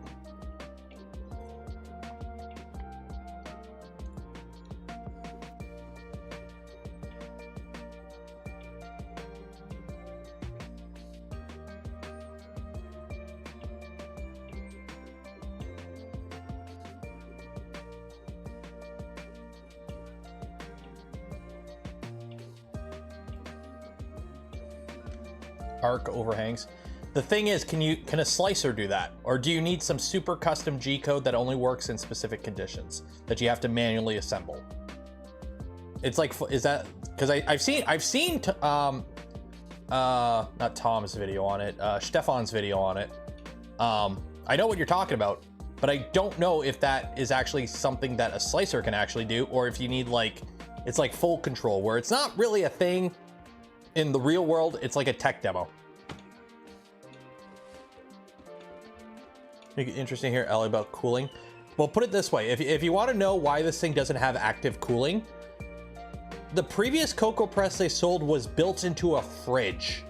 Speaker 1: Arc overhangs. The thing is, can a slicer do that? Or do you need some super custom G code that only works in specific conditions that you have to manually assemble? It's like, is that, because I've seen not Tom's video on it, Stefan's video on it. I know what you're talking about, but I don't know if that is actually something that a slicer can actually do, or if you need like, it's like full control where it's not really a thing in the real world, it's like a tech demo. Make it interesting here, Ellie, about cooling. Well, put it this way, if you want to know why this thing doesn't have active cooling, the previous cocoa press they sold was built into a fridge.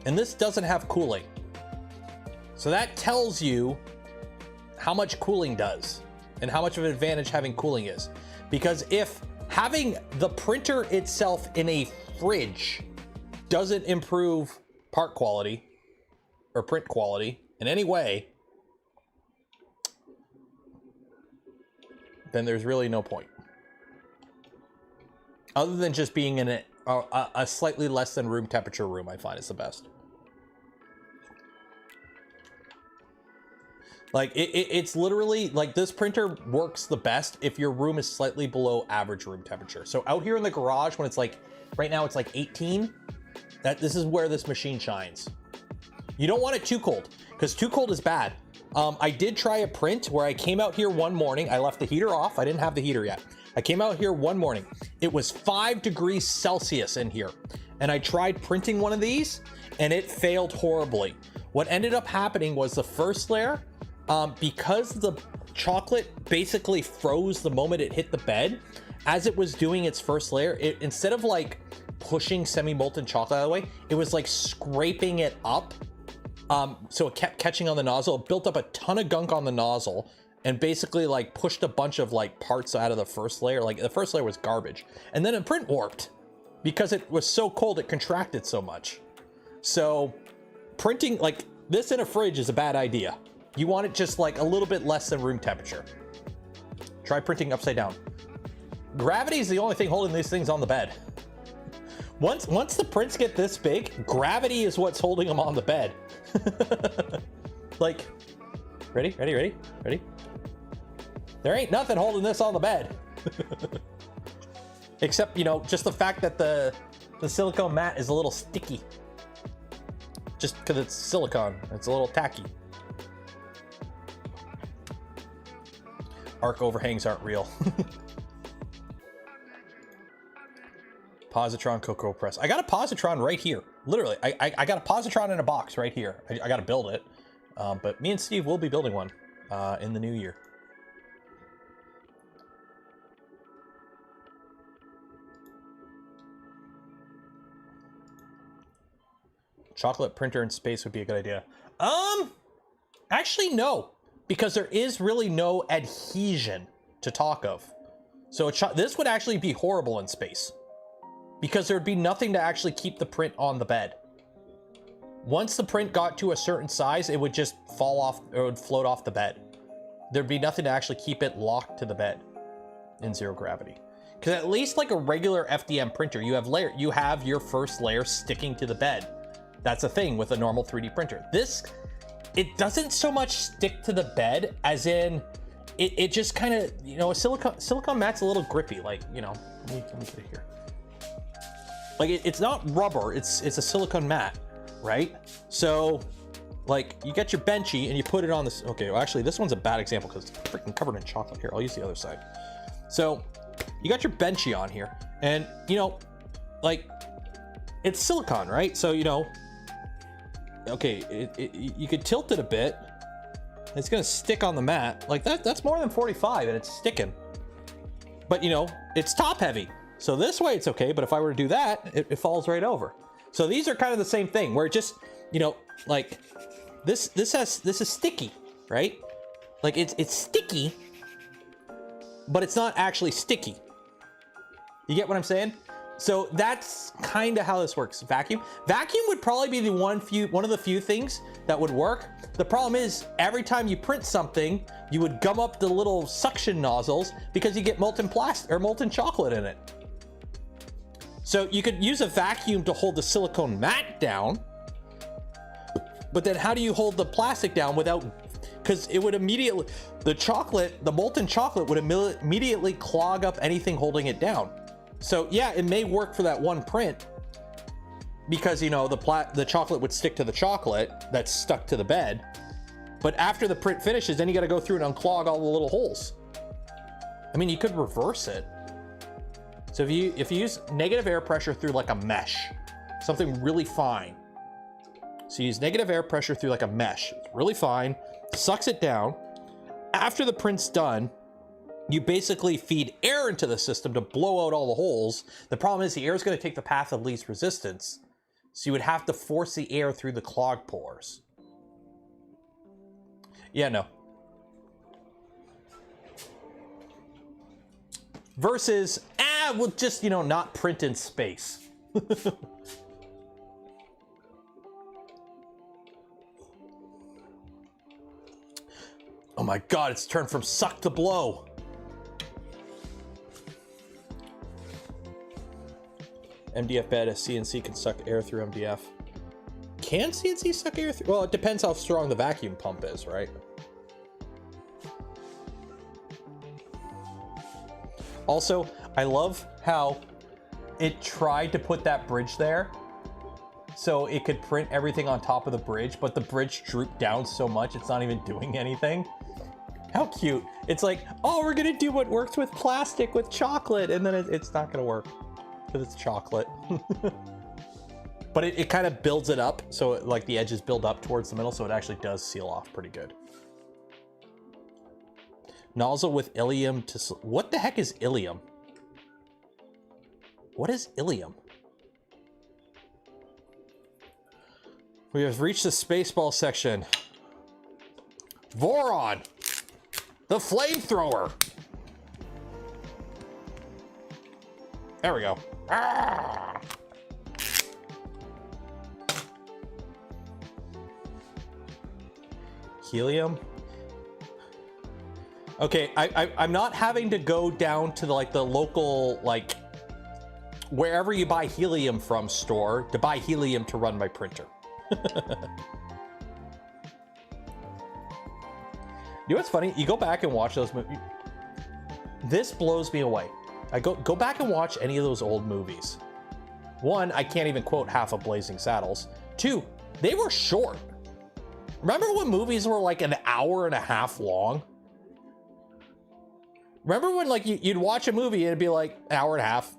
Speaker 1: And this doesn't have cooling. So that tells you how much cooling does and how much of an advantage having cooling is. Because if having the printer itself in a fridge doesn't improve part quality or print quality in any way, then there's really no point. Other than just being in a slightly less than room temperature room, I find it's the best. Like, it's literally, like, this printer works the best if your room is slightly below average room temperature. So out here in the garage, when it's like, right now it's like 18, this is where this machine shines. You don't want it too cold, because too cold is bad. I did try a print where I came out here one morning, I left the heater off, I didn't have the heater yet. I came out here one morning, it was 5 degrees Celsius in here, and I tried printing one of these, and it failed horribly. What ended up happening was the first layer, because the chocolate basically froze the moment it hit the bed, as it was doing its first layer, it, instead of like pushing semi-molten chocolate out of the way, it was like scraping it up. So it kept catching on the nozzle. It built up a ton of gunk on the nozzle and basically like pushed a bunch of like parts out of the first layer. Like the first layer was garbage. And then a print warped because it was so cold, it contracted so much. So printing like this in a fridge is a bad idea. You want it just like a little bit less than room temperature. Try printing upside down. Gravity is the only thing holding these things on the bed. Once the prints get this big, gravity is what's holding them on the bed. Like, ready? There ain't nothing holding this on the bed. Except, you know, just the fact that the silicone mat is a little sticky. Just because it's silicone, it's a little tacky. Arc overhangs aren't real. Positron cocoa press. I got a positron right here. Literally, I got a positron in a box right here. I got to build it. But me and Steve will be building one in the new year. Chocolate printer in space would be a good idea. Actually, no. Because there is really no adhesion to talk of. So this would actually be horrible in space. Because there would be nothing to actually keep the print on the bed. Once the print got to a certain size, it would just fall off, or it would float off the bed. There'd be nothing to actually keep it locked to the bed in zero gravity. Because at least like a regular FDM printer, you have your first layer sticking to the bed. That's a thing with a normal 3D printer. This, it doesn't so much stick to the bed as in, it just kind of, you know, a silicone mat's a little grippy, like, you know, let me put it here. Like it's not rubber, it's a silicone mat, right? So like you get your benchy and you put it on this. Okay, well actually this one's a bad example because it's freaking covered in chocolate. Here, I'll use the other side. So you got your benchy on here and you know, like it's silicone, right? So, you know, okay, you could tilt it a bit. It's gonna stick on the mat. Like that's more than 45 and it's sticking. But you know, it's top heavy. So this way it's okay, but if I were to do that, it falls right over. So these are kind of the same thing where it just, you know, like this is sticky, right? Like it's sticky, but it's not actually sticky. You get what I'm saying? So that's kind of how this works. Vacuum would probably be the one of the few things that would work. The problem is every time you print something, you would gum up the little suction nozzles because you get molten plastic or molten chocolate in it. So you could use a vacuum to hold the silicone mat down, but then how do you hold the plastic down without, because it would immediately, the molten chocolate would immediately clog up anything holding it down. So yeah, it may work for that one print because, you know, the chocolate would stick to the chocolate that's stuck to the bed. But after the print finishes, then you got to go through and unclog all the little holes. I mean, you could reverse it. So if you use negative air pressure through like a mesh, something really fine. So you use negative air pressure through like a mesh, it's really fine, sucks it down. After the print's done, you basically feed air into the system to blow out all the holes. The problem is the air is going to take the path of least resistance. So you would have to force the air through the clog pores. Yeah, no. Versus, we'll just, you know, not print in space. Oh my God, it's turned from suck to blow. MDF bed, a CNC can suck air through MDF. Can CNC suck air through? Well, it depends how strong the vacuum pump is, right? Also, I love how it tried to put that bridge there so it could print everything on top of the bridge, but the bridge drooped down so much it's not even doing anything. How cute. It's like, oh, we're gonna do what works with plastic with chocolate, and then it's not gonna work because it's chocolate. But it kind of builds it up, so like the edges build up towards the middle, so it actually does seal off pretty good. Nozzle with ilium to... What the heck is ilium? What is ilium? We have reached the Spaceball section. Voron! The flamethrower! There we go. Ah! Helium? Okay, I'm not having to go down to the local, like, wherever you buy helium from store to buy helium to run my printer. You know what's funny? You go back and watch those movies. This blows me away. I go back and watch any of those old movies. One, I can't even quote half of Blazing Saddles. Two, they were short. Remember when movies were like an hour and a half long? Remember when like you'd watch a movie and it'd be like an hour and a half?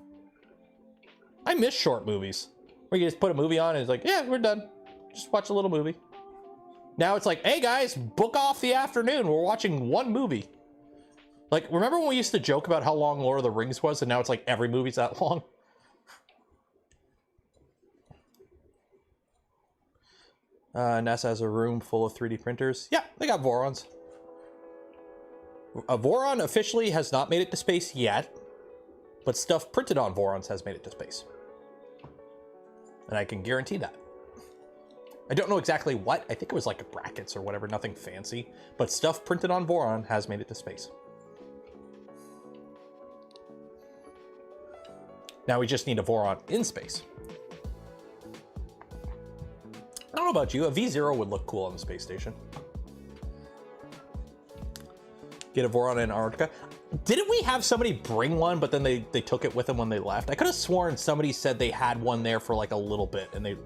Speaker 1: I miss short movies. Where you just put a movie on and it's like, yeah, we're done. Just watch a little movie. Now it's like, hey guys, book off the afternoon. We're watching one movie. Like, remember when we used to joke about how long Lord of the Rings was, and now it's like every movie's that long? NASA has a room full of 3D printers. Yeah, they got Vorons. Voron officially has not made it to space yet, but stuff printed on Vorons has made it to space. And I can guarantee that. I don't know exactly what. I think it was like brackets or whatever, nothing fancy, but stuff printed on Voron has made it to space. Now we just need a Voron in space. I don't know about you, a V0 would look cool on the space station. Get a Voron in Antarctica. Didn't we have somebody bring one, but then they took it with them when they left? I could have sworn somebody said they had one there for like a little bit, and they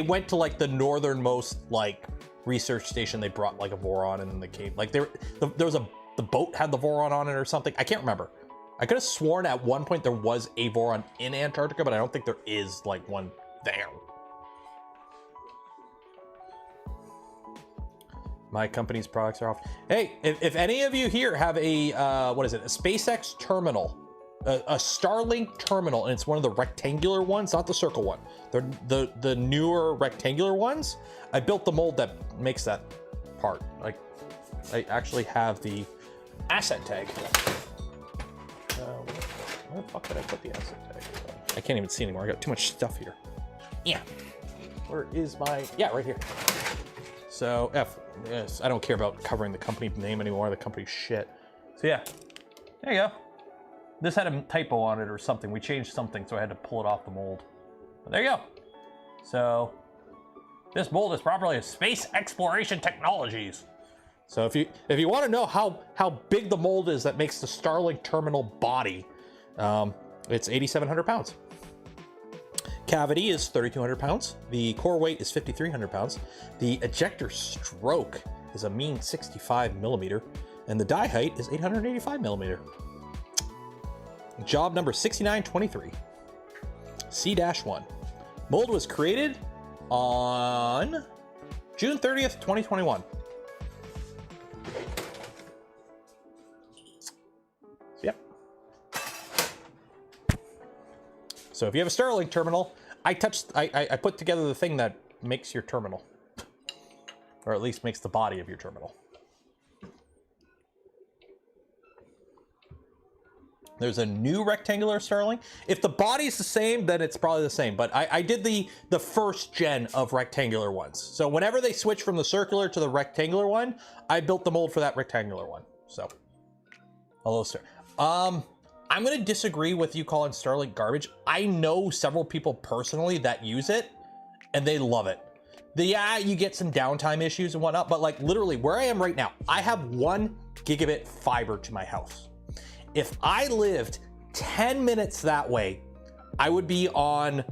Speaker 1: went to like the northernmost like research station. They brought like a Voron, and then they came. Like there was the boat had the Voron on it or something. I can't remember. I could have sworn at one point there was a Voron in Antarctica, but I don't think there is like one there. My company's products are off. Hey, if any of you here have a, what is it? A SpaceX terminal, a Starlink terminal, and it's one of the rectangular ones, not the circle one. The newer rectangular ones. I built the mold that makes that part. Like, I actually have the asset tag. Where the fuck did I put the asset tag? I can't even see anymore. I got too much stuff here. Yeah. Where is my, yeah, right here. So yes, I don't care about covering the company name anymore. The company's shit. So yeah, there you go. This had a typo on it or something. We changed something, so I had to pull it off the mold. But there you go. So this mold is properly Space Exploration Technologies. So if you want to know how big the mold is that makes the Starlink terminal body, it's 8,700 pounds. Cavity is 3,200 pounds. The core weight is 5,300 pounds. The ejector stroke is a mean 65 millimeter, and the die height is 885 millimeter. Job number 6923, C-1. Mold was created on June 30th, 2021. So if you have a Starlink terminal, I put together the thing that makes your terminal, or at least makes the body of your terminal. There's a new rectangular Starlink. If the body's the same, then it's probably the same. But I did the first gen of rectangular ones. So whenever they switch from the circular to the rectangular one, I built the mold for that rectangular one. So, hello, sir. I'm going to disagree with you calling Starlink garbage. I know several people personally that use it, and they love it. Yeah, you get some downtime issues and whatnot, but like literally where I am right now, I have 1 gigabit fiber to my house. If I lived 10 minutes that way, I would be on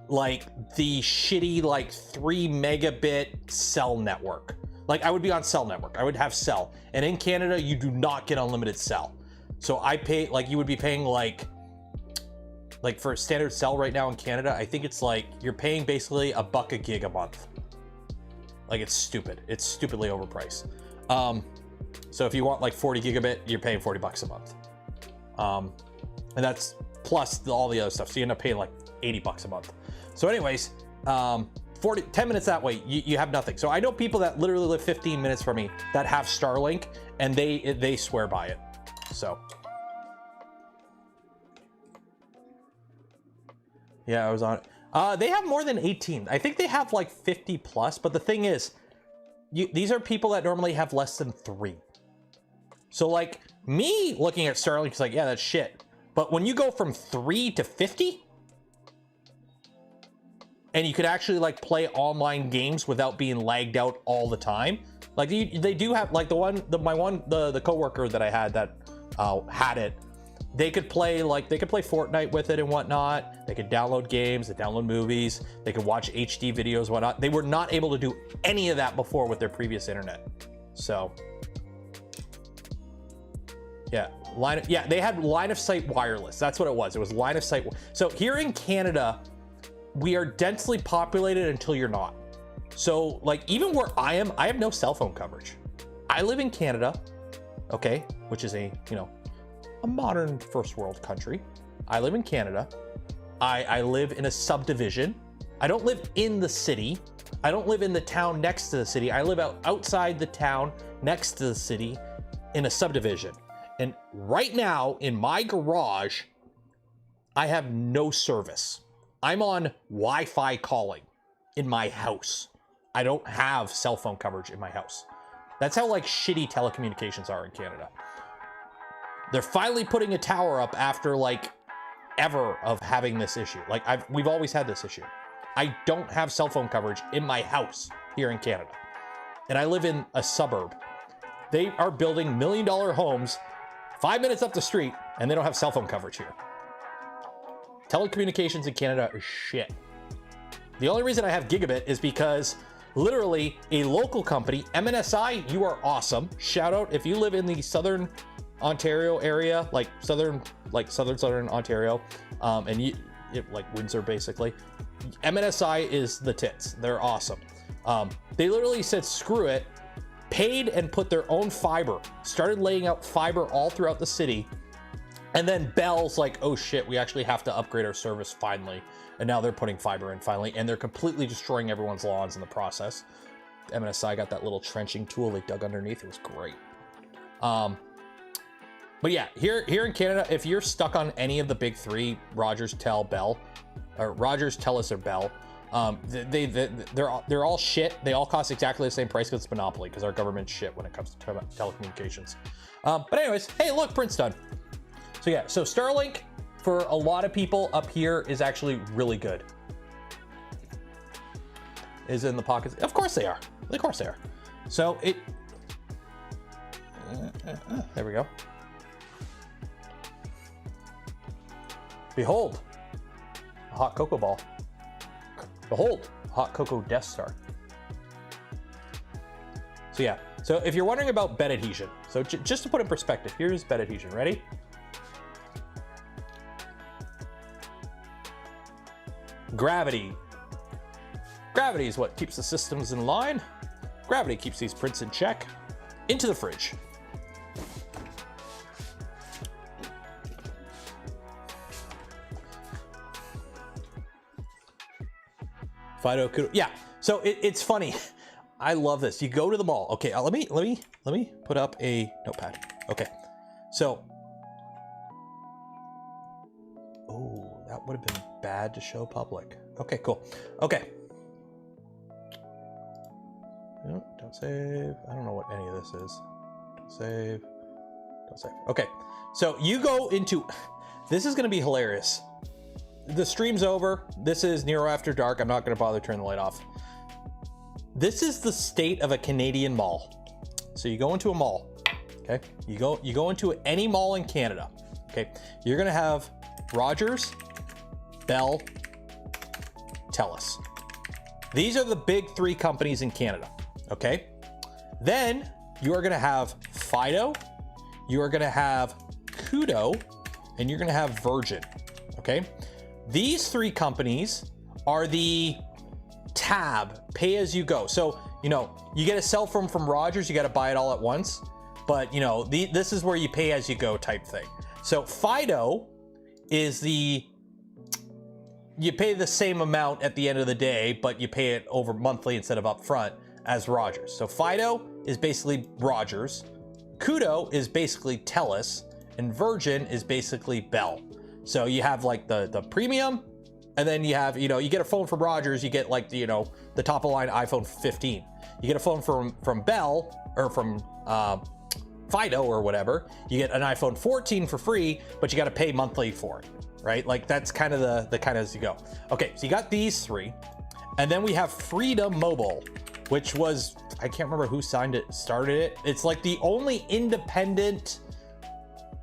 Speaker 1: like the shitty like 3 megabit cell network. Like I would be on cell network. I would have cell. And in Canada, you do not get unlimited cell. So I pay, like you would be paying like for standard cell right now in Canada, I think it's like, you're paying basically $1 a gig a month. Like it's stupid. It's stupidly overpriced. So if you want like 40 gigabit, you're paying $40 a month. And that's plus all the other stuff. So you end up paying like $80 a month. So anyways, 10 minutes that way, you have nothing. So I know people that literally live 15 minutes from me that have Starlink, and they swear by it. So yeah, I was on it. They have more than 18. I think they have like 50 plus, but the thing is, these are people that normally have less than 3. So like me looking at Starlink is like, yeah, that's shit. But when you go from 3 to 50, and you could actually like play online games without being lagged out all the time. Like they do have like the coworker that I had that had it. They could play Fortnite with it and whatnot. They could download games, they download movies, they could watch HD videos, whatnot. They were not able to do any of that before with their previous internet. So yeah, they had line of sight wireless. That's what it was. It was line of sight. So here in Canada, we are densely populated until you're not. So like even where I am, I have no cell phone coverage. I live in Canada, okay, which is a modern first world country. I live in Canada. I live in a subdivision. I don't live in the city. I don't live in the town next to the city. I live outside the town next to the city in a subdivision. And right now in my garage, I have no service. I'm on Wi-Fi calling in my house. I don't have cell phone coverage in my house. That's how like shitty telecommunications are in Canada. They're finally putting a tower up after like ever of having this issue. Like we've always had this issue. I don't have cell phone coverage in my house here in Canada. And I live in a suburb. They are building $1 million homes 5 minutes up the street, and they don't have cell phone coverage here. Telecommunications in Canada is shit. The only reason I have gigabit is because literally a local company, MNSI, you are awesome. Shout out if you live in the Southern Ontario area, like southern Ontario, and like Windsor basically. MNSI is the tits. They're awesome. They literally said, screw it. paid and put their own fiber, started laying out fiber all throughout the city. And then Bell's like, oh shit, we actually have to upgrade our service finally. And now they're putting fiber in finally, and they're completely destroying everyone's lawns in the process. MSI got that little trenching tool they dug underneath. It was great. But yeah, here in Canada, if you're stuck on any of the big three, Rogers, Telus, or Bell, they're all shit. They all cost exactly the same price because it's monopoly, because our government's shit when it comes to telecommunications. But anyways, hey, look, Print's done. So yeah, so Starlink for a lot of people up here is actually really good. Is in the pockets. Of course they are. Of course they are. So it, there we go. Behold, a hot cocoa ball. Behold, a hot cocoa Death Star. So yeah, so if you're wondering about bed adhesion, so just to put in perspective, here's bed adhesion. Ready? Gravity. Gravity is what keeps the systems in line. Gravity keeps these prints in check. Into the fridge. Fido, Kudo. Yeah, so it's funny. I love this. You go to the mall. Okay, let me put up a notepad. Okay, so, oh, that would have been bad to show public. Okay, cool. Okay. No, don't save. I don't know what any of this is. Don't save. Don't save. Okay, so you go into. This is going to be hilarious. The stream's over. This is Nero After Dark. I'm not going to bother turning the light off. This is the state of a Canadian mall. So you go into a mall. Okay, you go into any mall in Canada. Okay, you're going to have Rogers, Bell, Telus. These are the big three companies in Canada. Okay, then you are going to have Fido, you are going to have CHOW, and you're going to have Virgin. Okay, these three companies are the tab, pay as you go. So, you know, you get a cell phone from Rogers, you got to buy it all at once. But, you know, this is where you pay as you go type thing. So Fido is you pay the same amount at the end of the day, but you pay it over monthly instead of upfront as Rogers. So Fido is basically Rogers, CHOW is basically Telus, and Virgin is basically Bell. So you have like the premium, and then you have, you know, you get a phone from Rogers, you get like the, you know, the top of the line iPhone 15. You get a phone from Bell or from Fido or whatever, you get an iPhone 14 for free, but you got to pay monthly for it, right? Like that's kind of the kind of as you go. Okay, so you got these three, and then we have Freedom Mobile, which was, I can't remember who started it. It's like the only independent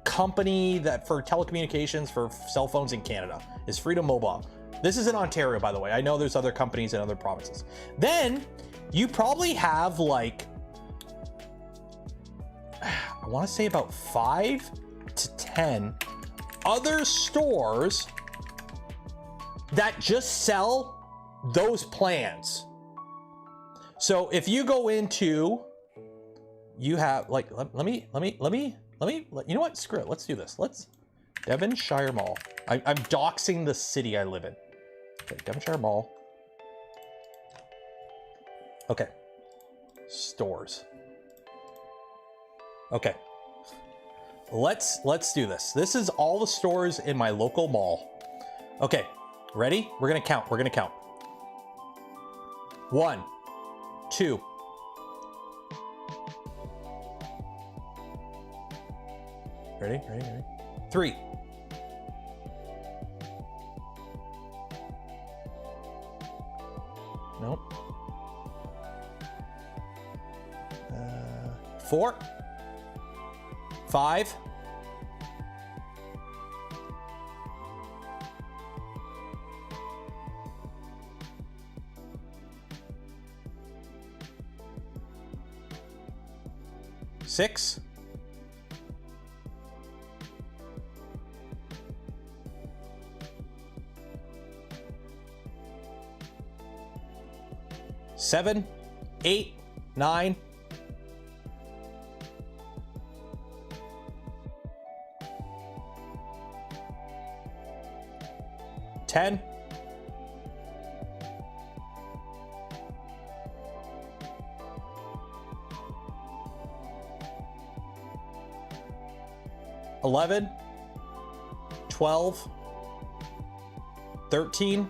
Speaker 1: company that for telecommunications for cell phones in Canada is Freedom Mobile. This is in Ontario, by the way. I know there's other companies in other provinces. Then you probably have like, I want to say about 5 to 10 other stores that just sell those plans. So if you go into, you have like, let me, you know what? Screw it. Let's do this. Devonshire Mall. I'm doxing the city I live in. Okay, Devonshire Mall. Okay. Stores. Okay. Let's do this. This is all the stores in my local mall. Okay. Ready? We're gonna count. 1, 2. Ready? 3. Nope. 4. 5. 6. 7, 8, 9, 10, 11, 12, 13,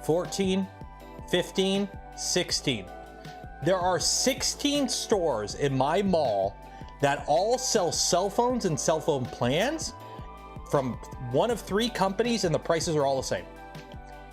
Speaker 1: 14, 15, 16. There are 16 stores in my mall that all sell cell phones and cell phone plans from one of 3 companies, and the prices are all the same.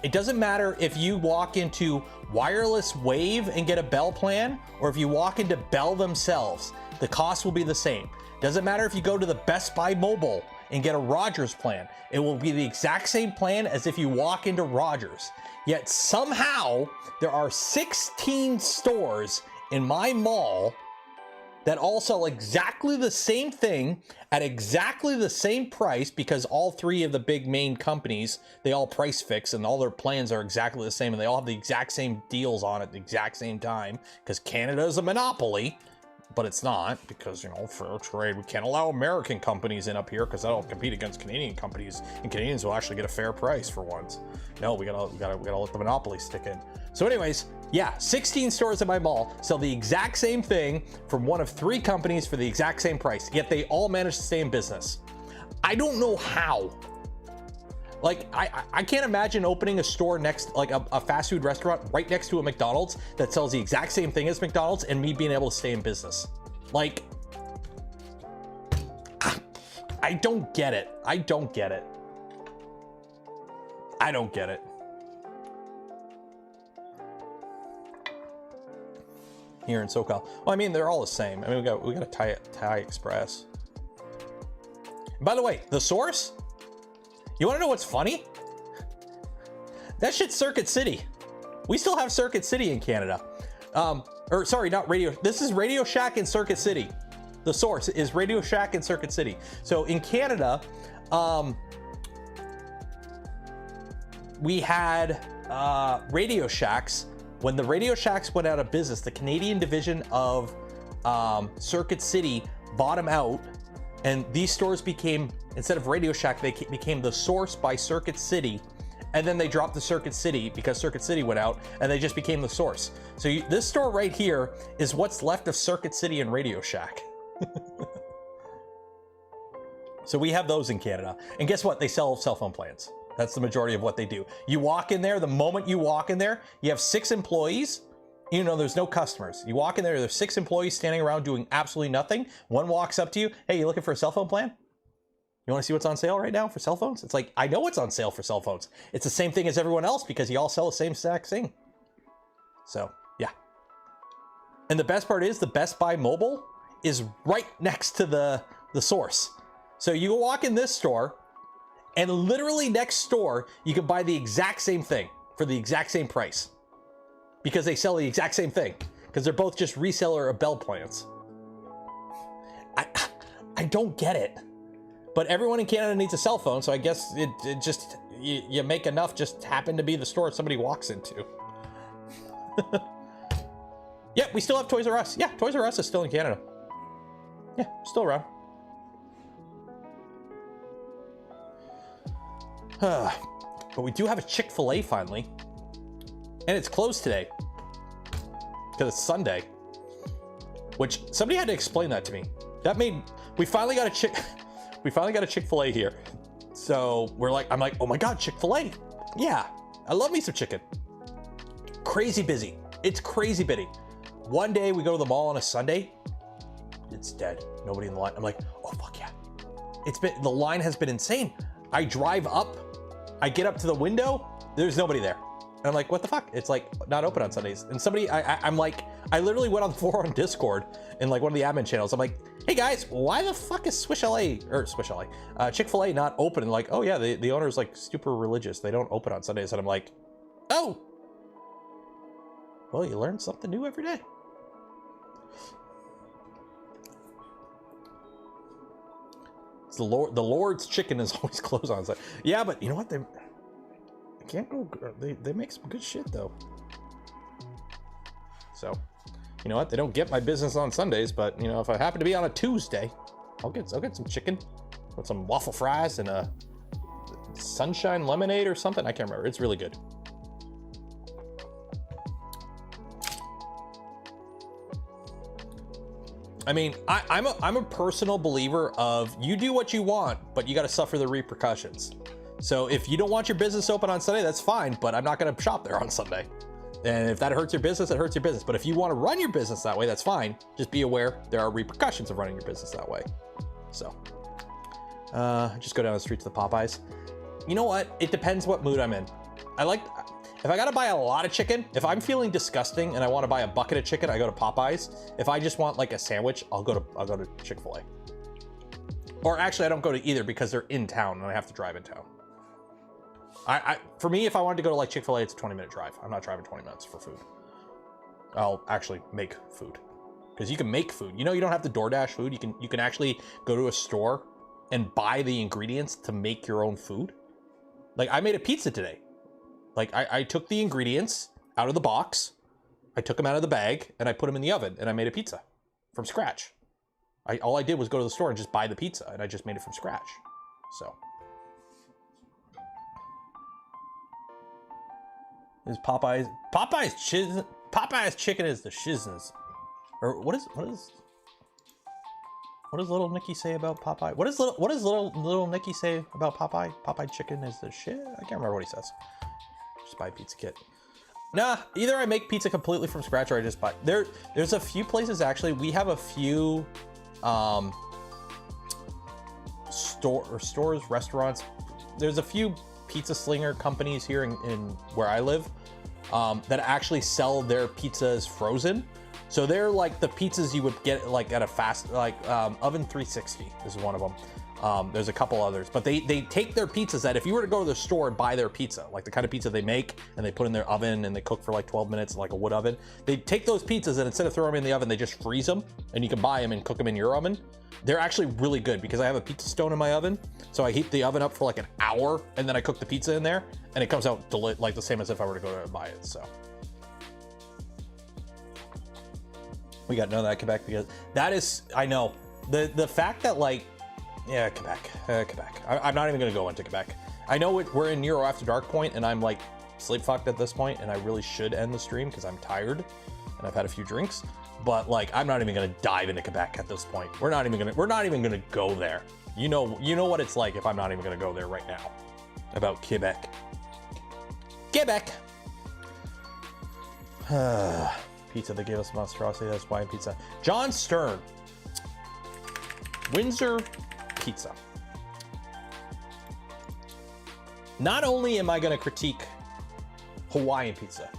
Speaker 1: It doesn't matter if you walk into Wireless Wave and get a Bell plan, or if you walk into Bell themselves, the cost will be the same. Doesn't matter if you go to the Best Buy Mobile and get a Rogers plan, it will be the exact same plan as if you walk into Rogers. Yet somehow there are 16 stores in my mall that all sell exactly the same thing at exactly the same price, because all 3 of the big main companies, they all price fix and all their plans are exactly the same, and they all have the exact same deals on at the exact same time, because Canada is a monopoly. But it's not, because, you know, fair trade, we can't allow American companies in up here because that'll compete against Canadian companies, and Canadians will actually get a fair price for once. No, we gotta let the monopoly stick in. So anyways, yeah, 16 stores in my mall sell the exact same thing from one of 3 companies for the exact same price, yet they all manage to stay in business. I don't know how. Like, I can't imagine opening a store next, like a fast food restaurant right next to a McDonald's that sells the exact same thing as McDonald's and me being able to stay in business. Like, I don't get it. I don't get it. I don't get it. Here in SoCal. Well, I mean, they're all the same. I mean, we got a Thai Express. By the way, the source? You want to know what's funny? That shit's Circuit City. We still have Circuit City in Canada. Or sorry, not Radio. This is Radio Shack in Circuit City. The source is Radio Shack in Circuit City. So in Canada, we had Radio Shacks. When the Radio Shacks went out of business, the Canadian division of Circuit City bought them out, and these stores became, instead of Radio Shack, they became the Source by Circuit City, and then they dropped the Circuit City because Circuit City went out, and they just became the Source. So this store right here is what's left of Circuit City and Radio Shack. So we have those in Canada, and guess what? They sell cell phone plans. That's the majority of what they do. You walk in there, the moment you walk in there, you have 6 employees. You know, there's no customers. You walk in there, there's 6 employees standing around doing absolutely nothing. One walks up to you, hey, you looking for a cell phone plan? You want to see what's on sale right now for cell phones? It's like, I know what's on sale for cell phones. It's the same thing as everyone else because you all sell the same exact thing. So, yeah. And the best part is the Best Buy Mobile is right next to the Source. So you walk in this store, and literally next door, you can buy the exact same thing for the exact same price. Because they sell the exact same thing. Because they're both just reseller of Bell plans. I don't get it. But everyone in Canada needs a cell phone, so I guess it just, you make enough just happen to be the store somebody walks into. Yeah, we still have Toys R Us. Yeah, Toys R Us is still in Canada. Yeah, still around. But we do have a Chick-fil-A finally. And it's closed today. Because it's Sunday. Which, somebody had to explain that to me. That made, we finally got a Chick-fil-A here. So I'm like, oh my God, Chick-fil-A. Yeah, I love me some chicken. Crazy busy. It's crazy busy. One day we go to the mall on a Sunday. It's dead. Nobody in the line. I'm like, oh fuck yeah. The line has been insane. I drive up, I get up to the window, there's nobody there. And I'm like, what the fuck? It's like not open on Sundays. And somebody, I'm like, I literally went on the floor on Discord in like one of the admin channels. I'm like, hey guys, why the fuck is Chick-fil-A not open? And like, oh yeah, the owner's like super religious. They don't open on Sundays. And I'm like, oh, well, you learn something new every day. It's the Lord's chicken is always closed on. It's like, yeah, but you know what? They can't go. They make some good shit though. So, you know what? They don't get my business on Sundays, but you know, if I happen to be on a Tuesday, I'll get some chicken. with some waffle fries and a sunshine lemonade or something. I can't remember. It's really good. I mean, I'm a personal believer of you do what you want, but you got to suffer the repercussions. So if you don't want your business open on Sunday, that's fine, but I'm not going to shop there on Sunday. And if that hurts your business, it hurts your business. But if you want to run your business that way, that's fine. Just be aware there are repercussions of running your business that way. So just go down the street to the Popeyes. You know what? It depends what mood I'm in. If I gotta buy a lot of chicken, if I'm feeling disgusting and I want to buy a bucket of chicken, I go to Popeyes. If I just want like a sandwich, I'll go to Chick-fil-A. Or actually, I don't go to either because they're in town and I have to drive in town. For me, if I wanted to go to like Chick-fil-A, it's a 20-minute drive. I'm not driving 20 minutes for food. I'll actually make food because you can make food. You know, you don't have to DoorDash food. You can actually go to a store and buy the ingredients to make your own food. Like I made a pizza today. Like I took the ingredients out of the box, I took them out of the bag, and I put them in the oven, and I made a pizza from scratch. All I did was go to the store and just buy the pizza, and I just made it from scratch. So. Is Popeyes chicken is the shizness. Or what does little Nicky say about Popeye? What does little Nicky say about Popeye? Popeye chicken is the shit. I can't remember what he says. Just buy a pizza kit. Nah, either I make pizza completely from scratch or I just buy. There's a few places actually. We have a few stores, restaurants. There's a few pizza slinger companies here in where I live that actually sell their pizzas frozen. So they're like the pizzas you would get like at a fast, like Oven 360 is one of them. There's a couple others, but they take their pizzas that if you were to go to the store and buy their pizza, like the kind of pizza they make and they put in their oven and they cook for like 12 minutes, like a wood oven, they take those pizzas and instead of throwing them in the oven, they just freeze them and you can buy them and cook them in your oven. They're actually really good because I have a pizza stone in my oven. So I heat the oven up for like an hour and then I cook the pizza in there and it comes out like the same as if I were to go to buy it, so. We got none of that Quebec because that is, I know, the fact that like, yeah, Quebec. I'm not even gonna go into Quebec. I know we're in Euro After Dark point and I'm like sleep fucked at this point and I really should end the stream because I'm tired and I've had a few drinks, but like, I'm not even gonna dive into Quebec at this point. We're not even gonna go there. You know what it's like if I'm not even gonna go there right now about Quebec. Pizza, they gave us monstrosity, that's why pizza. John Stern, Windsor pizza. Not only am I gonna critique Hawaiian pizza,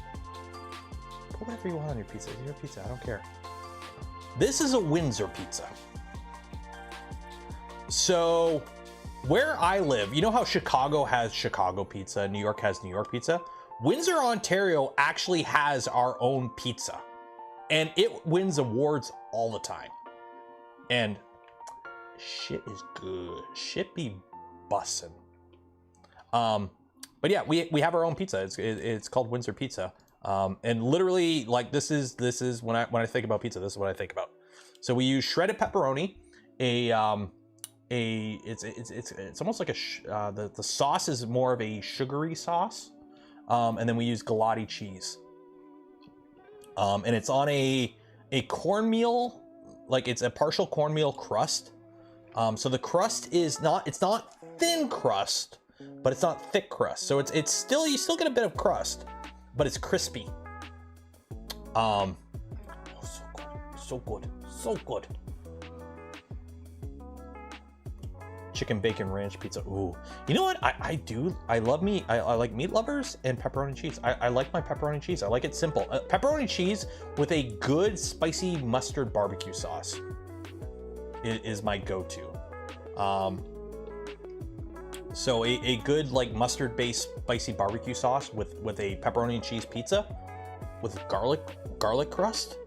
Speaker 1: put whatever you want on your pizza, it's your pizza, I don't care. This is a Windsor pizza. So where I live, you know how Chicago has Chicago pizza, New York has New York pizza? Windsor, Ontario actually has our own pizza and it wins awards all the time. And shit is good. Shit be bussin'. But yeah, we have our own pizza. It's called Windsor Pizza. And literally like this is when I think about pizza, this is what I think about. So we use shredded pepperoni, it's almost like the sauce is more of a sugary sauce. And then we use galati cheese. And it's on a cornmeal, like it's a partial cornmeal crust. So the crust is it's not thin crust, but it's not thick crust. So it's still, you still get a bit of crust, but it's crispy. Oh, so good. Chicken bacon ranch pizza. Ooh, you know what? I like meat lovers and pepperoni cheese. I like my pepperoni cheese. I like it simple. Pepperoni cheese with a good spicy mustard barbecue sauce is my go-to. So a good like mustard based spicy barbecue sauce with a pepperoni and cheese pizza with garlic crust,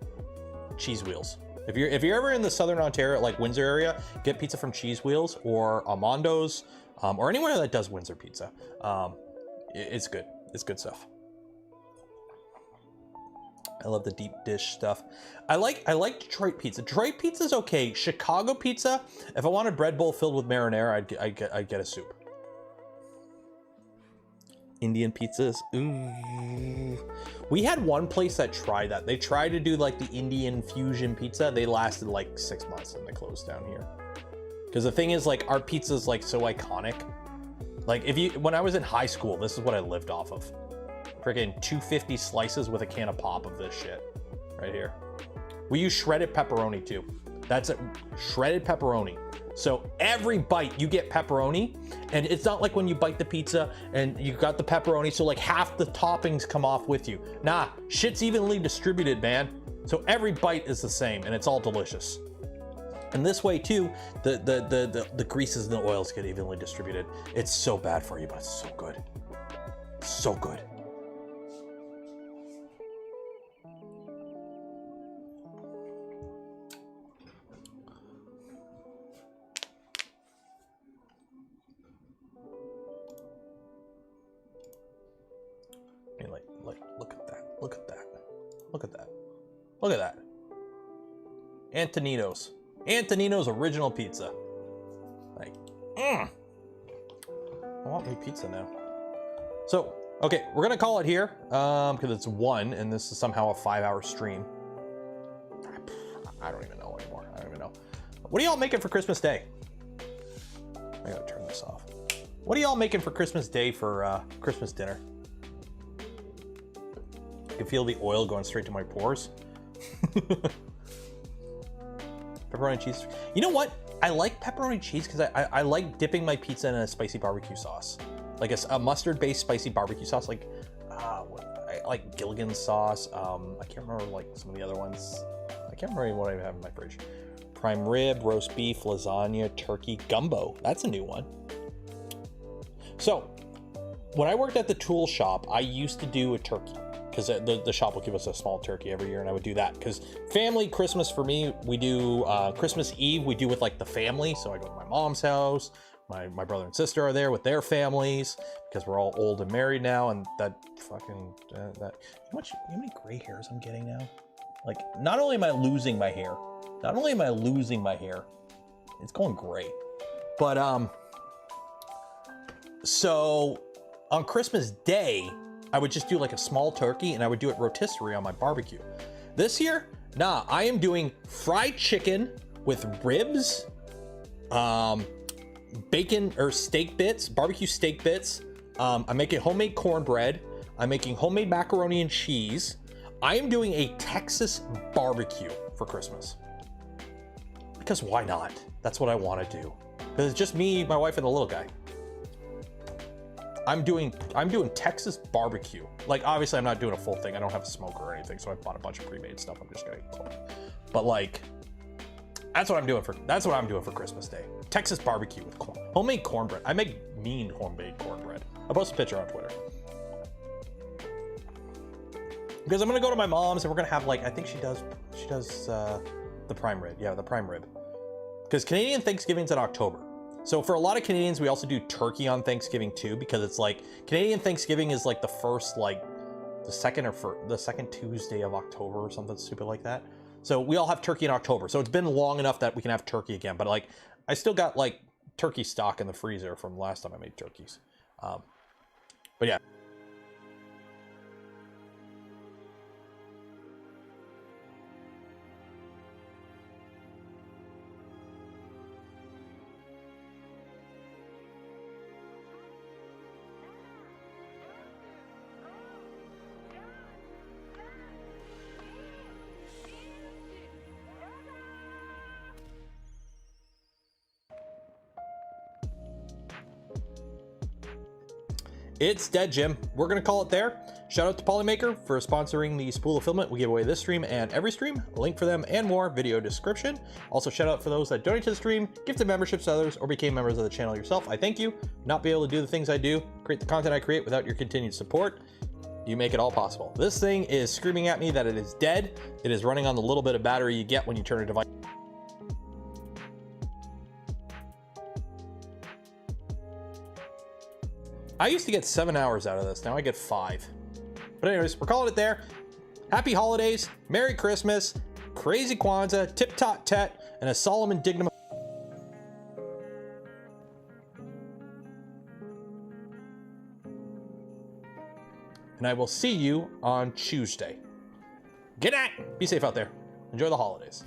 Speaker 1: cheese wheels. If you're ever in the Southern Ontario, like Windsor area, get pizza from Cheese Wheels or Armando's, or anywhere that does Windsor pizza. It's good. It's good stuff. I love the deep dish stuff. I like Detroit pizza. Detroit pizza's okay. Chicago pizza, if I want a bread bowl filled with marinara, I'd get a soup. Indian pizzas, ooh. We had one place that tried that. They tried to do like the Indian fusion pizza. They lasted like 6 months and they closed down here. Because the thing is, like, our pizza's like so iconic. Like, when I was in high school, this is what I lived off of. Freaking 250 slices with a can of pop of this shit right here. We use shredded pepperoni too. That's it, shredded pepperoni. So every bite you get pepperoni, and it's not like when you bite the pizza and you got the pepperoni, so like half the toppings come off with you. Nah, shit's evenly distributed, man. So every bite is the same and it's all delicious. And this way too, the greases and the oils get evenly distributed. It's so bad for you, but it's so good. So good. I mean, like, look at that. Look at that. Look at that. Look at that. Antonino's original pizza. Like, I want me pizza now. So, okay, we're gonna call it here because it's 1 and this is somehow a 5-hour stream. I don't even know anymore. I don't even know. What are y'all making for Christmas Day? I gotta turn this off. What are y'all making for Christmas Day for Christmas dinner? I can feel the oil going straight to my pores. Pepperoni cheese. You know what? I like pepperoni cheese because I like dipping my pizza in a spicy barbecue sauce. Like a mustard-based spicy barbecue sauce. Like, I like Gilligan's sauce. I can't remember like some of the other ones. I can't remember what I have in my fridge. Prime rib, roast beef, lasagna, turkey, gumbo. That's a new one. So, when I worked at the tool shop, I used to do a turkey. Because the shop will give us a small turkey every year, and I would do that. Because family Christmas for me, we do Christmas Eve, we do with like the family. So I go to my mom's house, my brother and sister are there with their families, because we're all old and married now, and that fucking, you know how many gray hairs I'm getting now? Like, not only am I losing my hair, it's going gray. But, so on Christmas Day, I would just do like a small turkey and I would do it rotisserie on my barbecue. This year, nah, I am doing fried chicken with ribs, bacon or steak bits, barbecue steak bits. I'm making homemade cornbread. I'm making homemade macaroni and cheese. I am doing a Texas barbecue for Christmas. Because why not? That's what I want to do. Because it's just me, my wife, and the little guy. I'm doing Texas barbecue. Like, obviously I'm not doing a full thing. I don't have a smoker or anything, so I bought a bunch of pre-made stuff. I'm just gonna cook. But like, that's what I'm doing for Christmas Day. Texas barbecue with homemade cornbread. I make mean homemade cornbread. I'll post a picture on Twitter. Because I'm gonna go to my mom's and we're gonna have like, I think she does the prime rib. Yeah, the prime rib. Because Canadian Thanksgiving's in October. So for a lot of Canadians, we also do turkey on Thanksgiving too, because it's like Canadian Thanksgiving is like the first, like the second Tuesday of October or something stupid like that. So we all have turkey in October. So it's been long enough that we can have turkey again. But like, I still got like turkey stock in the freezer from last time I made turkeys. But yeah. It's dead, Jim. We're gonna call it there. Shout out to Polymaker for sponsoring the spool of filament we give away this stream and every stream. A link for them and more, video description. Also shout out for those that donate to the stream, gifted memberships to others, or became members of the channel yourself. I thank you. Not be able to do the things I do, create the content I create without your continued support. You make it all possible. This thing is screaming at me that it is dead. It is running on the little bit of battery you get when you turn a device. I used to get 7 hours out of this. Now I get 5. But anyways, we're calling it there. Happy holidays, Merry Christmas, Crazy Kwanzaa, Tip Tot Tet, and a Solomon Dignum. And I will see you on Tuesday. Good night. Be safe out there. Enjoy the holidays.